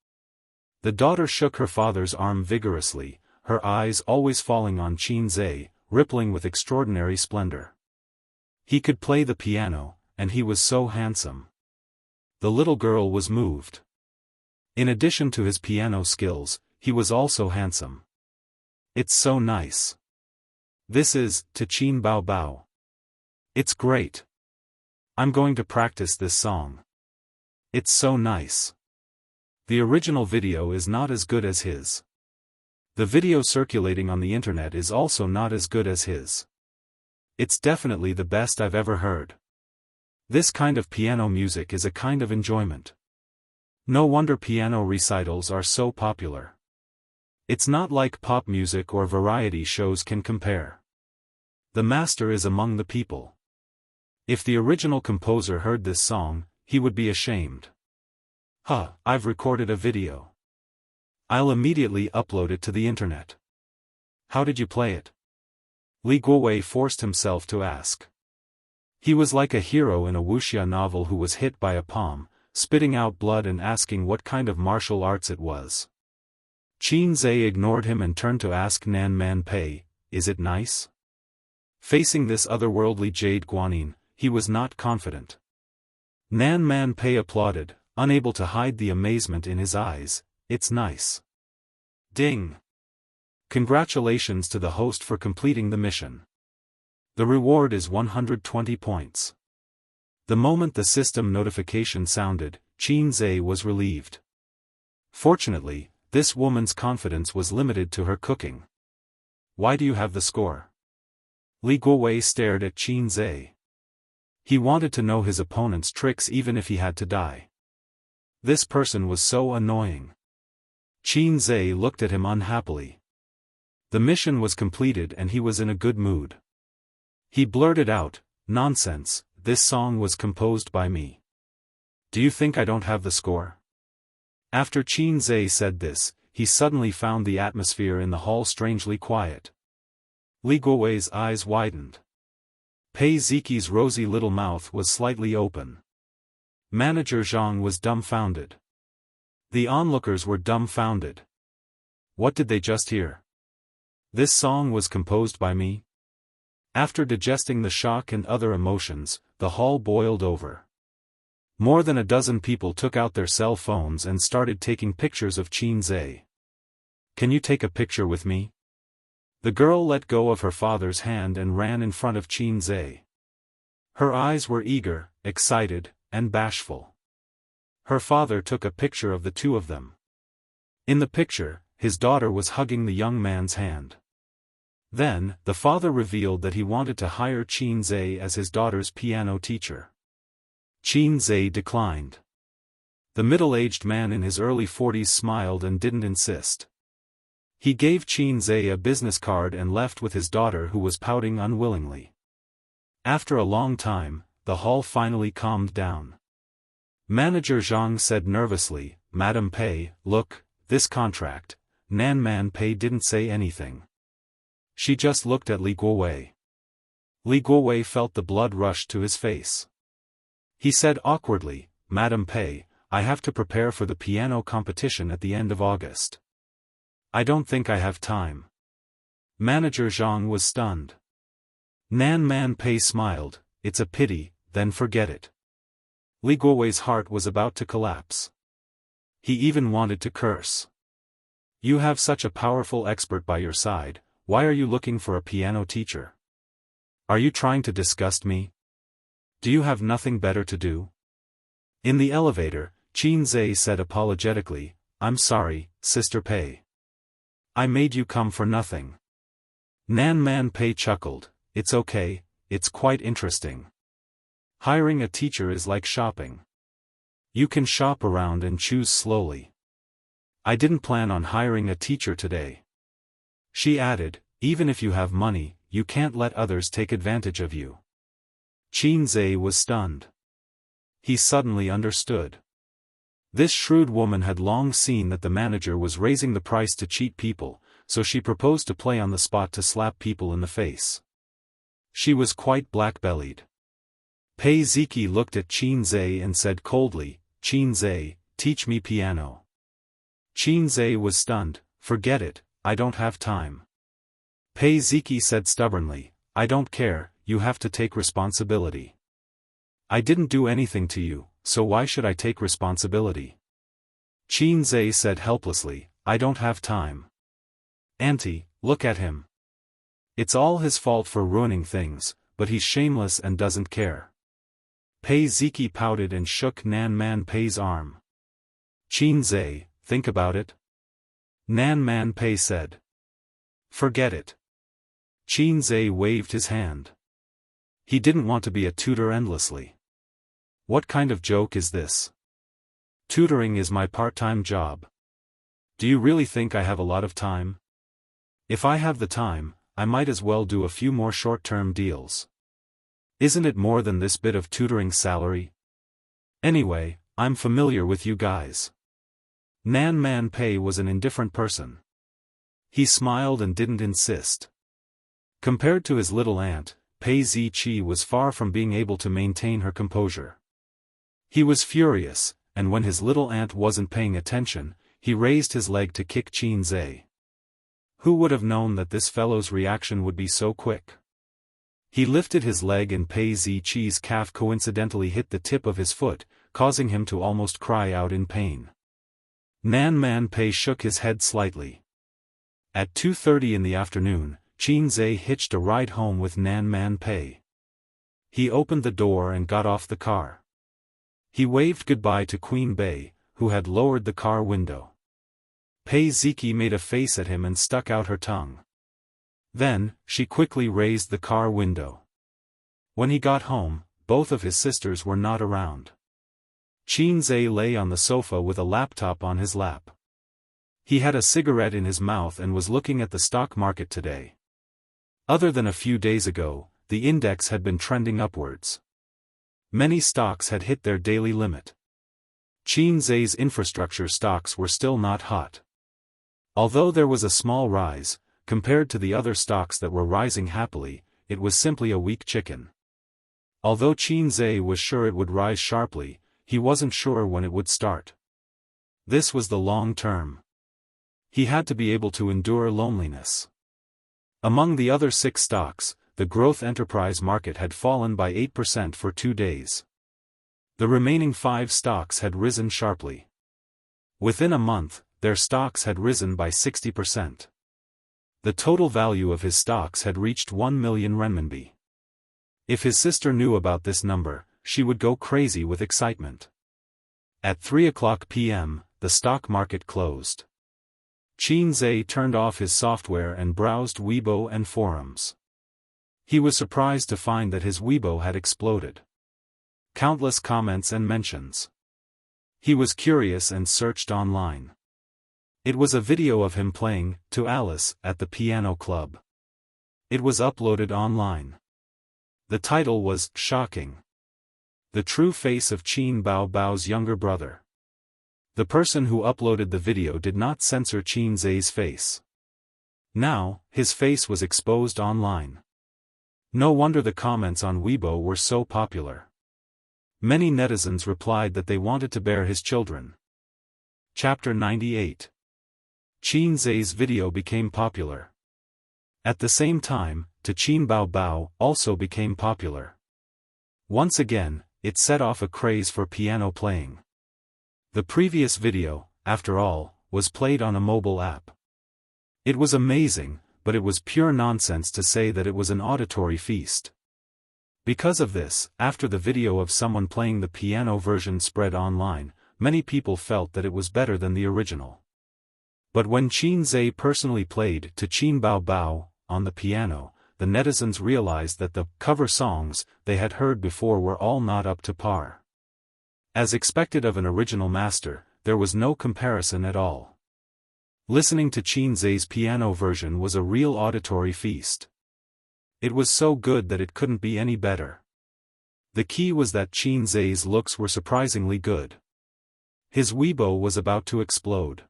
The daughter shook her father's arm vigorously, her eyes always falling on Qin Zhe, rippling with extraordinary splendor. He could play the piano, and he was so handsome. The little girl was moved. In addition to his piano skills, he was also handsome. It's so nice. This is, to Qin Bao Bao. It's great. I'm going to practice this song. It's so nice. The original video is not as good as his. The video circulating on the internet is also not as good as his. It's definitely the best I've ever heard. This kind of piano music is a kind of enjoyment. No wonder piano recitals are so popular. It's not like pop music or variety shows can compare. The master is among the people. If the original composer heard this song, he would be ashamed. I've recorded a video. I'll immediately upload it to the internet. How did you play it? Li Guowei forced himself to ask. He was like a hero in a wuxia novel who was hit by a palm, spitting out blood and asking what kind of martial arts it was. Qin Zhe ignored him and turned to ask Nan Man Pei, is it nice? Facing this otherworldly jade guanyin, he was not confident. Nan Man Pei applauded, unable to hide the amazement in his eyes, it's nice. Ding! Congratulations to the host for completing the mission. The reward is 120 points. The moment the system notification sounded, Qin Zhe was relieved. Fortunately, this woman's confidence was limited to her cooking. Why do you have the score? Li Guowei stared at Qin Zhe. He wanted to know his opponent's tricks even if he had to die. This person was so annoying. Qin Zhe looked at him unhappily. The mission was completed and he was in a good mood. He blurted out, nonsense, this song was composed by me. Do you think I don't have the score? After Qin Zhe said this, he suddenly found the atmosphere in the hall strangely quiet. Li Guowei's eyes widened. Pei Ziqi's rosy little mouth was slightly open. Manager Zhang was dumbfounded. The onlookers were dumbfounded. What did they just hear? This song was composed by me? After digesting the shock and other emotions, the hall boiled over. More than a dozen people took out their cell phones and started taking pictures of Qin Zhe. Can you take a picture with me? The girl let go of her father's hand and ran in front of Qin Zhe. Her eyes were eager, excited, and bashful. Her father took a picture of the two of them. In the picture, his daughter was hugging the young man's hand. Then, the father revealed that he wanted to hire Qin Zhe as his daughter's piano teacher. Qin Zhe declined. The middle-aged man in his early 40s smiled and didn't insist. He gave Qin Zhe a business card and left with his daughter who was pouting unwillingly. After a long time, the hall finally calmed down. Manager Zhang said nervously, Madam Pei, look, this contract. Nan Man Pei didn't say anything. She just looked at Li Guowei. Li Guowei felt the blood rush to his face. He said awkwardly, Madam Pei, I have to prepare for the piano competition at the end of August. I don't think I have time. Manager Zhang was stunned. Nan Man Pei smiled, it's a pity, then forget it. Li Guowei's heart was about to collapse. He even wanted to curse. You have such a powerful expert by your side, why are you looking for a piano teacher? Are you trying to disgust me? Do you have nothing better to do? In the elevator, Qin Zhe said apologetically, I'm sorry, Sister Pei. I made you come for nothing. Nan Man Pei chuckled, it's okay, it's quite interesting. Hiring a teacher is like shopping. You can shop around and choose slowly. I didn't plan on hiring a teacher today. She added, even if you have money, you can't let others take advantage of you. Qin Zhe was stunned. He suddenly understood. This shrewd woman had long seen that the manager was raising the price to cheat people, so she proposed to play on the spot to slap people in the face. She was quite black-bellied. Pei Ziqi looked at Qin Zhe and said coldly, Qin Zhe, teach me piano. Qin Zhe was stunned. Forget it, I don't have time. Pei Ziki said stubbornly, I don't care, you have to take responsibility. I didn't do anything to you, so why should I take responsibility? Qin Zhe said helplessly, I don't have time. Auntie, look at him. It's all his fault for ruining things, but he's shameless and doesn't care. Pei Ziki pouted and shook Nan Man Pei's arm. Qin Zhe, think about it. Nan Man Pei said. Forget it. Qin Zhe waved his hand. He didn't want to be a tutor endlessly. What kind of joke is this? Tutoring is my part-time job. Do you really think I have a lot of time? If I have the time, I might as well do a few more short-term deals. Isn't it more than this bit of tutoring salary? Anyway, I'm familiar with you guys. Nan Man Pei was an indifferent person. He smiled and didn't insist. Compared to his little aunt, Pei Ziqi was far from being able to maintain her composure. He was furious, and when his little aunt wasn't paying attention, he raised his leg to kick Qin Zhe. Who would have known that this fellow's reaction would be so quick? He lifted his leg and Pei Ziqi's calf coincidentally hit the tip of his foot, causing him to almost cry out in pain. Nan Man Pei shook his head slightly. At 2:30 in the afternoon, Qin Zhe hitched a ride home with Nan Man Pei. He opened the door and got off the car. He waved goodbye to Queen Bei, who had lowered the car window. Pei Ziki made a face at him and stuck out her tongue. Then, she quickly raised the car window. When he got home, both of his sisters were not around. Qin Zhe lay on the sofa with a laptop on his lap. He had a cigarette in his mouth and was looking at the stock market today. Other than a few days ago, the index had been trending upwards. Many stocks had hit their daily limit. Qin Zhe's infrastructure stocks were still not hot. Although there was a small rise, compared to the other stocks that were rising happily, it was simply a weak chicken. Although Qin Zhe was sure it would rise sharply, he wasn't sure when it would start. This was the long term. He had to be able to endure loneliness. Among the other 6 stocks, the growth enterprise market had fallen by 8% for 2 days. The remaining 5 stocks had risen sharply. Within a month, their stocks had risen by 60%. The total value of his stocks had reached 1 million renminbi. If his sister knew about this number, she would go crazy with excitement. At 3:00 p.m., the stock market closed. Qin Zhe turned off his software and browsed Weibo and forums. He was surprised to find that his Weibo had exploded. Countless comments and mentions. He was curious and searched online. It was a video of him playing To Alice at the piano club. It was uploaded online. The title was Shocking. The true face of Qin Bao Bao's younger brother. The person who uploaded the video did not censor Qin Zhe's face. Now, his face was exposed online. No wonder the comments on Weibo were so popular. Many netizens replied that they wanted to bear his children. Chapter 98. Qin Zhe's video became popular. At the same time, To Qin Bao Bao also became popular. Once again, it set off a craze for piano playing. The previous video, after all, was played on a mobile app. It was amazing, but it was pure nonsense to say that it was an auditory feast. Because of this, after the video of someone playing the piano version spread online, many people felt that it was better than the original. But when Qin Zhe personally played To Qin Bao Bao on the piano, the netizens realized that the cover songs they had heard before were all not up to par. As expected of an original master, there was no comparison at all. Listening to Qin Zhe's piano version was a real auditory feast. It was so good that it couldn't be any better. The key was that Qin Zhe's looks were surprisingly good. His Weibo was about to explode.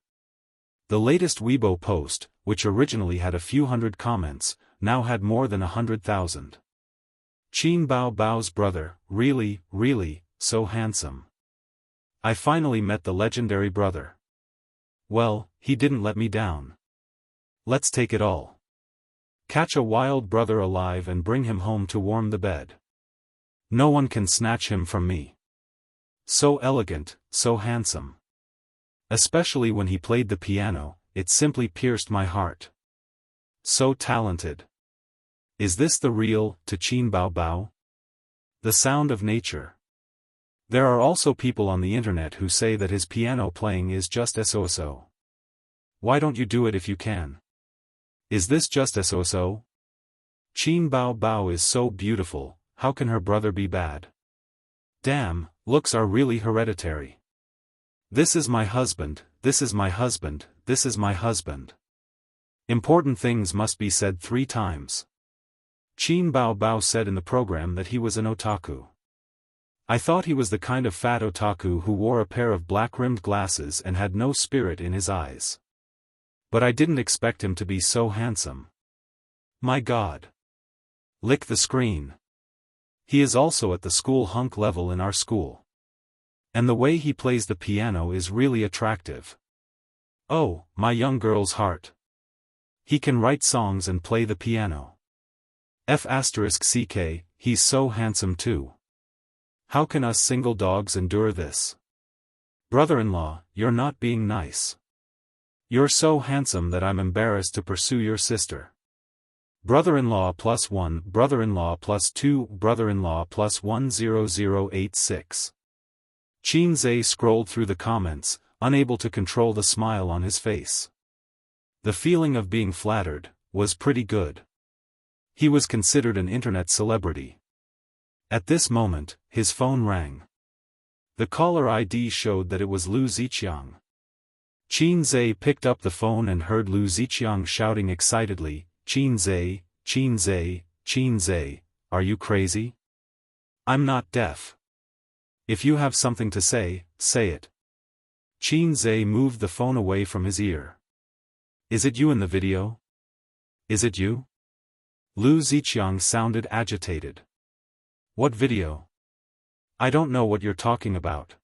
The latest Weibo post, which originally had a few hundred comments, now had more than 100,000. Qin Bao Bao's brother, really, so handsome. I finally met the legendary brother. Well, he didn't let me down. Let's take it all. Catch a wild brother alive and bring him home to warm the bed. No one can snatch him from me. So elegant, so handsome. Especially when he played the piano, it simply pierced my heart. So talented. Is this the real Qin Bao Bao? The sound of nature. There are also people on the internet who say that his piano playing is just so-so. Why don't you do it if you can? Is this just so-so? Qin Bao Bao is so beautiful, how can her brother be bad? Damn, looks are really hereditary. This is my husband, this is my husband, this is my husband. Important things must be said 3 times. Qin Bao Bao said in the program that he was an otaku. I thought he was the kind of fat otaku who wore a pair of black-rimmed glasses and had no spirit in his eyes. But I didn't expect him to be so handsome. My God. Lick the screen. He is also at the school hunk level in our school. And the way he plays the piano is really attractive. Oh, my young girl's heart. He can write songs and play the piano. F***ck, he's so handsome too. How can us single dogs endure this? Brother-in-law, you're not being nice. You're so handsome that I'm embarrassed to pursue your sister. Brother-in-law +1, brother-in-law +2, brother-in-law +10086. Qin Zhe scrolled through the comments, unable to control the smile on his face. The feeling of being flattered was pretty good. He was considered an internet celebrity. At this moment, his phone rang. The caller ID showed that it was Lu Ziqiang. Qin Zhe picked up the phone and heard Lu Ziqiang shouting excitedly, Qin Zhe, Qin Zhe, Qin Zhe, are you crazy? I'm not deaf. If you have something to say, say it. Qin Zhe moved the phone away from his ear. Is it you in the video? Is it you? Lu Ziqiang sounded agitated. What video? I don't know what you're talking about.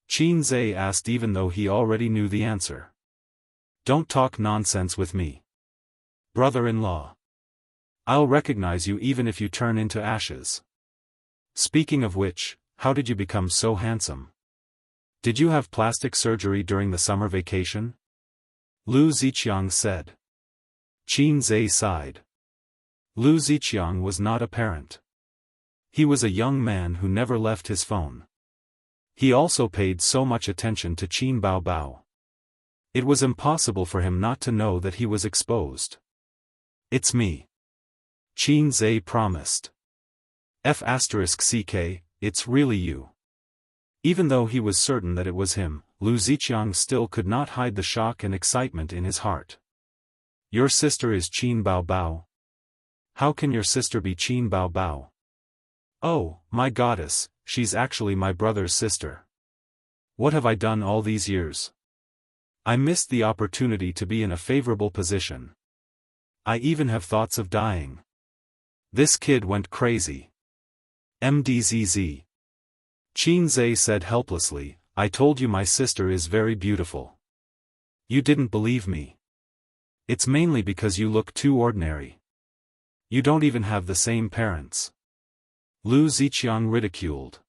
Qin Zhe asked even though he already knew the answer. Don't talk nonsense with me. Brother-in-law. I'll recognize you even if you turn into ashes. Speaking of which, how did you become so handsome? Did you have plastic surgery during the summer vacation? Lu Ziqiang said. Qin Zhe sighed. Lu Ziqiang was not a parent. He was a young man who never left his phone. He also paid so much attention to Qin Bao Bao. It was impossible for him not to know that he was exposed. It's me. Qin Zhe promised. F***ck, it's really you. Even though he was certain that it was him, Lu Ziqiang still could not hide the shock and excitement in his heart. Your sister is Qin Bao Bao? How can your sister be Qin Bao Bao? Oh, my goddess, she's actually my brother's sister. What have I done all these years? I missed the opportunity to be in a favorable position. I even have thoughts of dying. This kid went crazy. MDZZ. Qin Zhe said helplessly, I told you my sister is very beautiful. You didn't believe me. It's mainly because you look too ordinary. You don't even have the same parents. Lu Ziqiang ridiculed.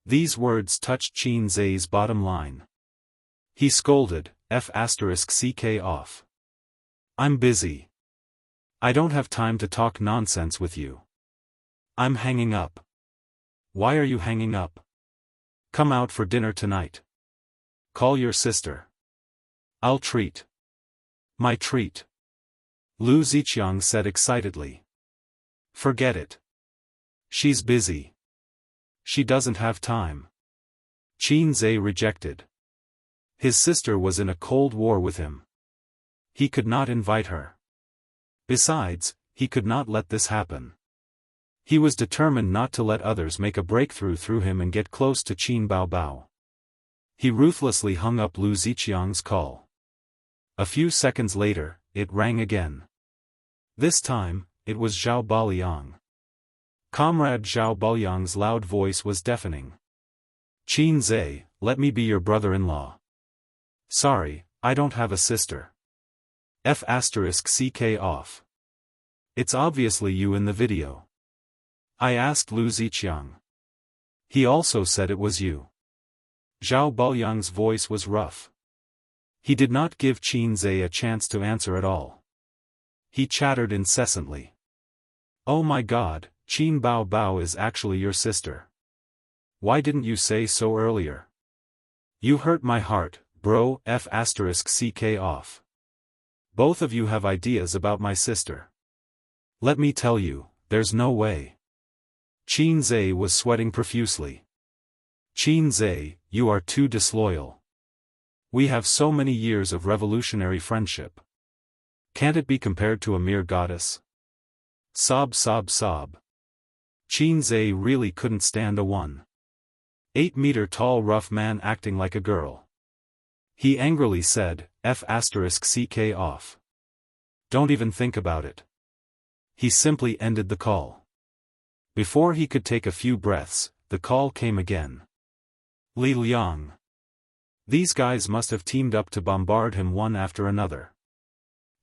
These words touched Qin Zhe's bottom line. He scolded, F***ck off. I'm busy. I don't have time to talk nonsense with you. I'm hanging up. Why are you hanging up? Come out for dinner tonight. Call your sister. I'll treat. My treat. Lu Ziqiang said excitedly. Forget it. She's busy. She doesn't have time. Qin Zhe rejected. His sister was in a cold war with him. He could not invite her. Besides, he could not let this happen. He was determined not to let others make a breakthrough through him and get close to Qin Bao Bao. He ruthlessly hung up Lu Ziqiang's call. A few seconds later, it rang again. This time, it was Zhao Baoliang. Comrade Zhao Baoliang's loud voice was deafening. Qin Zhe, let me be your brother-in-law. Sorry, I don't have a sister. F***ck off. It's obviously you in the video. I asked Lu Ziqiang. He also said it was you. Zhao Baoyang's voice was rough. He did not give Qin Zhe a chance to answer at all. He chattered incessantly. Oh my god, Qin Bao Bao is actually your sister. Why didn't you say so earlier? You hurt my heart, bro. F***ck off. Both of you have ideas about my sister. Let me tell you, there's no way. Qin Zhe was sweating profusely. Qin Zhe, you are too disloyal. We have so many years of revolutionary friendship. Can't it be compared to a mere goddess? Sob sob sob. Qin Zhe really couldn't stand a 1.8-meter tall rough man acting like a girl. He angrily said, F***ck off. Don't even think about it. He simply ended the call. Before he could take a few breaths, the call came again. Li Liang. These guys must have teamed up to bombard him one after another.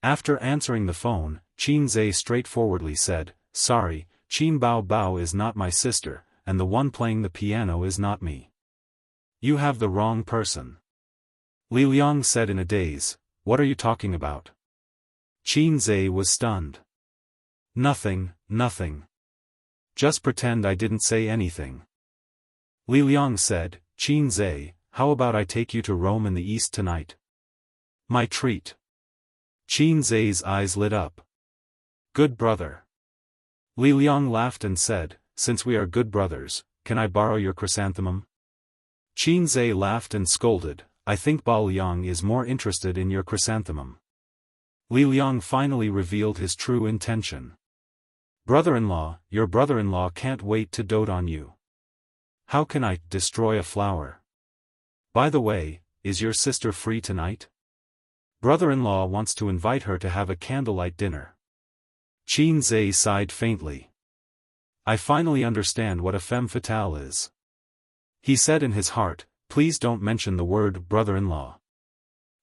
After answering the phone, Qin Zhe straightforwardly said, sorry, Qin Bao Bao is not my sister, and the one playing the piano is not me. You have the wrong person. Li Liang said in a daze, what are you talking about? Qin Zhe was stunned. Nothing, nothing. Just pretend I didn't say anything. Li Liang said, Qin Zhe, how about I take you to Rome in the East tonight? My treat. Qin Zhe's eyes lit up. Good brother. Li Liang laughed and said, since we are good brothers, can I borrow your chrysanthemum? Qin Zhe laughed and scolded, I think Bao Liang is more interested in your chrysanthemum. Li Liang finally revealed his true intention. Brother-in-law, your brother-in-law can't wait to dote on you. How can I destroy a flower? By the way, is your sister free tonight? Brother-in-law wants to invite her to have a candlelight dinner. Qin Zhe sighed faintly. I finally understand what a femme fatale is. He said in his heart, please don't mention the word brother-in-law.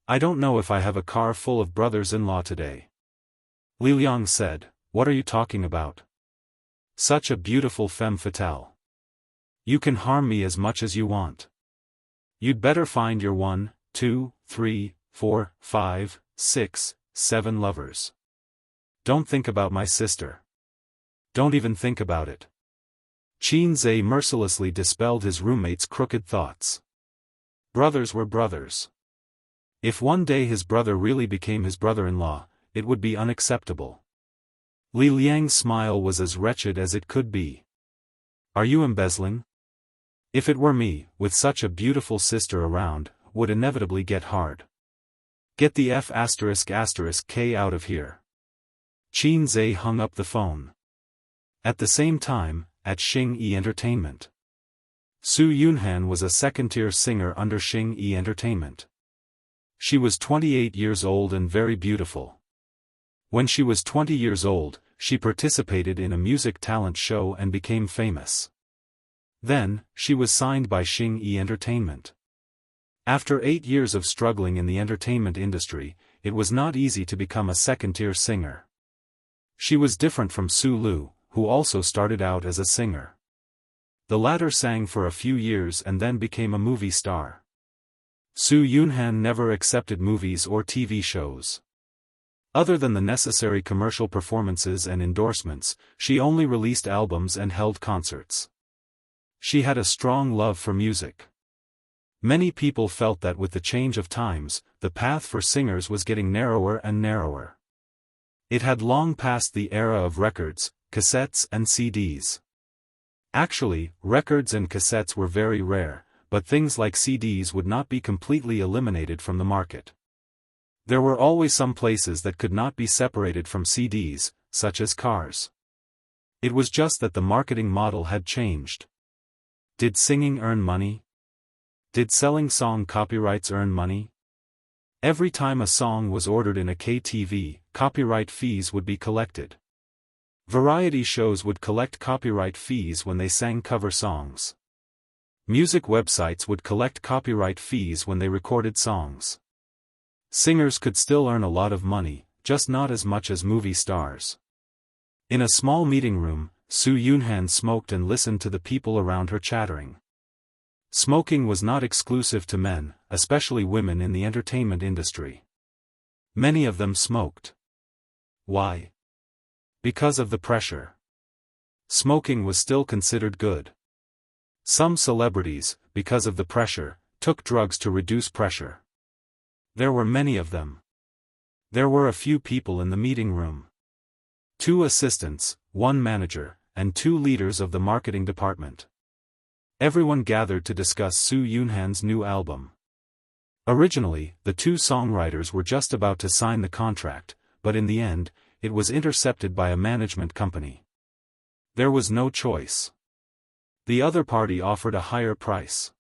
I don't know if I have a car full of brothers-in-law today. Li Liang said, what are you talking about? Such a beautiful femme fatale. You can harm me as much as you want. You'd better find your 1, 2, 3, 4, 5, 6, 7 lovers. Don't think about my sister. Don't even think about it. Qin Zhe mercilessly dispelled his roommate's crooked thoughts. Brothers were brothers. If one day his brother really became his brother-in-law, it would be unacceptable. Li Liang's smile was as wretched as it could be. Are you embezzling? If it were me, with such a beautiful sister around, would inevitably get hard. Get the F***k out of here. Qin Zhe hung up the phone. At the same time, at Xing-Yi Entertainment. Su Yunhan was a second-tier singer under Xing-Yi Entertainment. She was 28 years old and very beautiful. When she was 20 years old, she participated in a music talent show and became famous. Then, she was signed by Xing-Yi Entertainment. After 8 years of struggling in the entertainment industry, it was not easy to become a second-tier singer. She was different from Su Lu, who also started out as a singer. The latter sang for a few years and then became a movie star. Su Yunhan never accepted movies or TV shows. Other than the necessary commercial performances and endorsements, she only released albums and held concerts. She had a strong love for music. Many people felt that with the change of times, the path for singers was getting narrower and narrower. It had long passed the era of records, cassettes and CDs. Actually, records and cassettes were very rare, but things like CDs would not be completely eliminated from the market. There were always some places that could not be separated from CDs, such as cars. It was just that the marketing model had changed. Did singing earn money? Did selling song copyrights earn money? Every time a song was ordered in a KTV, copyright fees would be collected. Variety shows would collect copyright fees when they sang cover songs. Music websites would collect copyright fees when they recorded songs. Singers could still earn a lot of money, just not as much as movie stars. In a small meeting room, Su Yunhan smoked and listened to the people around her chattering. Smoking was not exclusive to men, especially women in the entertainment industry. Many of them smoked. Why? Because of the pressure. Smoking was still considered good. Some celebrities, because of the pressure, took drugs to reduce pressure. There were many of them. There were a few people in the meeting room. 2 assistants, 1 manager, and 2 leaders of the marketing department. Everyone gathered to discuss Su Yunhan's new album. Originally, the 2 songwriters were just about to sign the contract, but in the end, it was intercepted by a management company. There was no choice. The other party offered a higher price.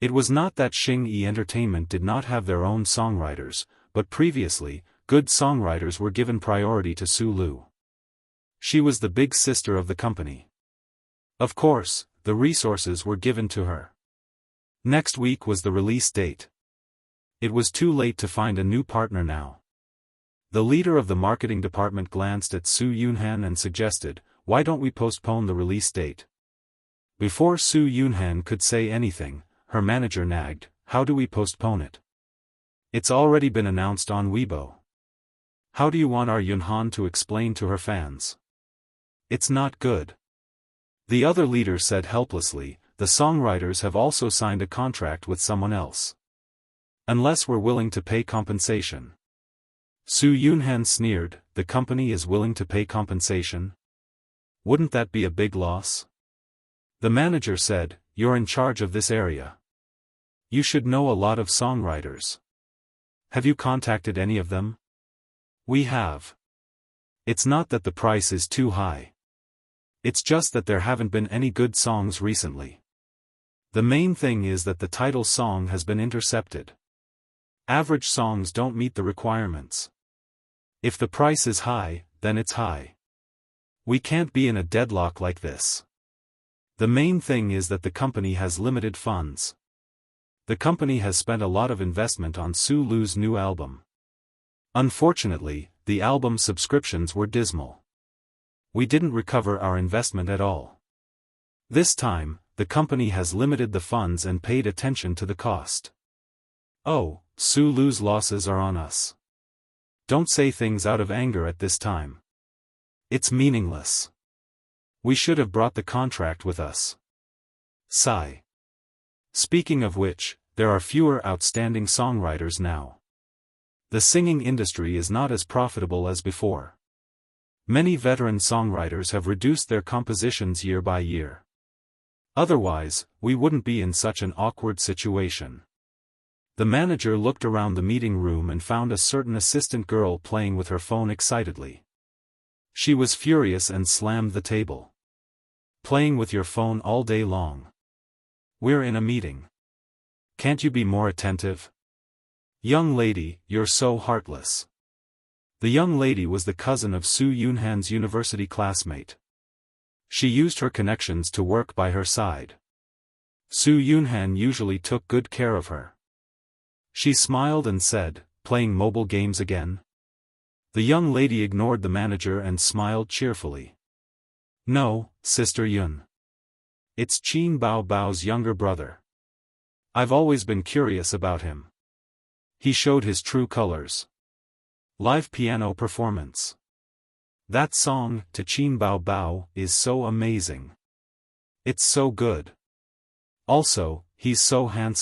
It was not that Xing Entertainment did not have their own songwriters, but previously, good songwriters were given priority to Su Lu. She was the big sister of the company. Of course, the resources were given to her. Next week was the release date. It was too late to find a new partner now. The leader of the marketing department glanced at Su Yunhan and suggested, "Why don't we postpone the release date?" Before Su Yunhan could say anything, her manager nagged, "How do we postpone it? It's already been announced on Weibo. How do you want our Yunhan to explain to her fans? It's not good." The other leader said helplessly, "The songwriters have also signed a contract with someone else. Unless we're willing to pay compensation." Su Yunhan sneered, "The company is willing to pay compensation? Wouldn't that be a big loss?" The manager said, "You're in charge of this area. You should know a lot of songwriters. Have you contacted any of them?" "We have. It's not that the price is too high. It's just that there haven't been any good songs recently. The main thing is that the title song has been intercepted. Average songs don't meet the requirements. If the price is high, then it's high. We can't be in a deadlock like this. The main thing is that the company has limited funds. The company has spent a lot of investment on Su Lu's new album. Unfortunately, the album subscriptions were dismal. We didn't recover our investment at all. This time, the company has limited the funds and paid attention to the cost. Oh, Su Lu's losses are on us. Don't say things out of anger at this time. It's meaningless. We should have brought the contract with us." Sigh. Speaking of which, there are fewer outstanding songwriters now. The singing industry is not as profitable as before. Many veteran songwriters have reduced their compositions year by year. Otherwise, we wouldn't be in such an awkward situation. The manager looked around the meeting room and found a certain assistant girl playing with her phone excitedly. She was furious and slammed the table. "Playing with your phone all day long. We're in a meeting. Can't you be more attentive? Young lady, you're so heartless." The young lady was the cousin of Su Yunhan's university classmate. She used her connections to work by her side. Su Yunhan usually took good care of her. She smiled and said, "Playing mobile games again?" The young lady ignored the manager and smiled cheerfully. "No, Sister Yun. It's Qin Bao Bao's younger brother. I've always been curious about him. He showed his true colors. Live piano performance. That song, to Qin Bao Bao, is so amazing. It's so good. Also, he's so handsome."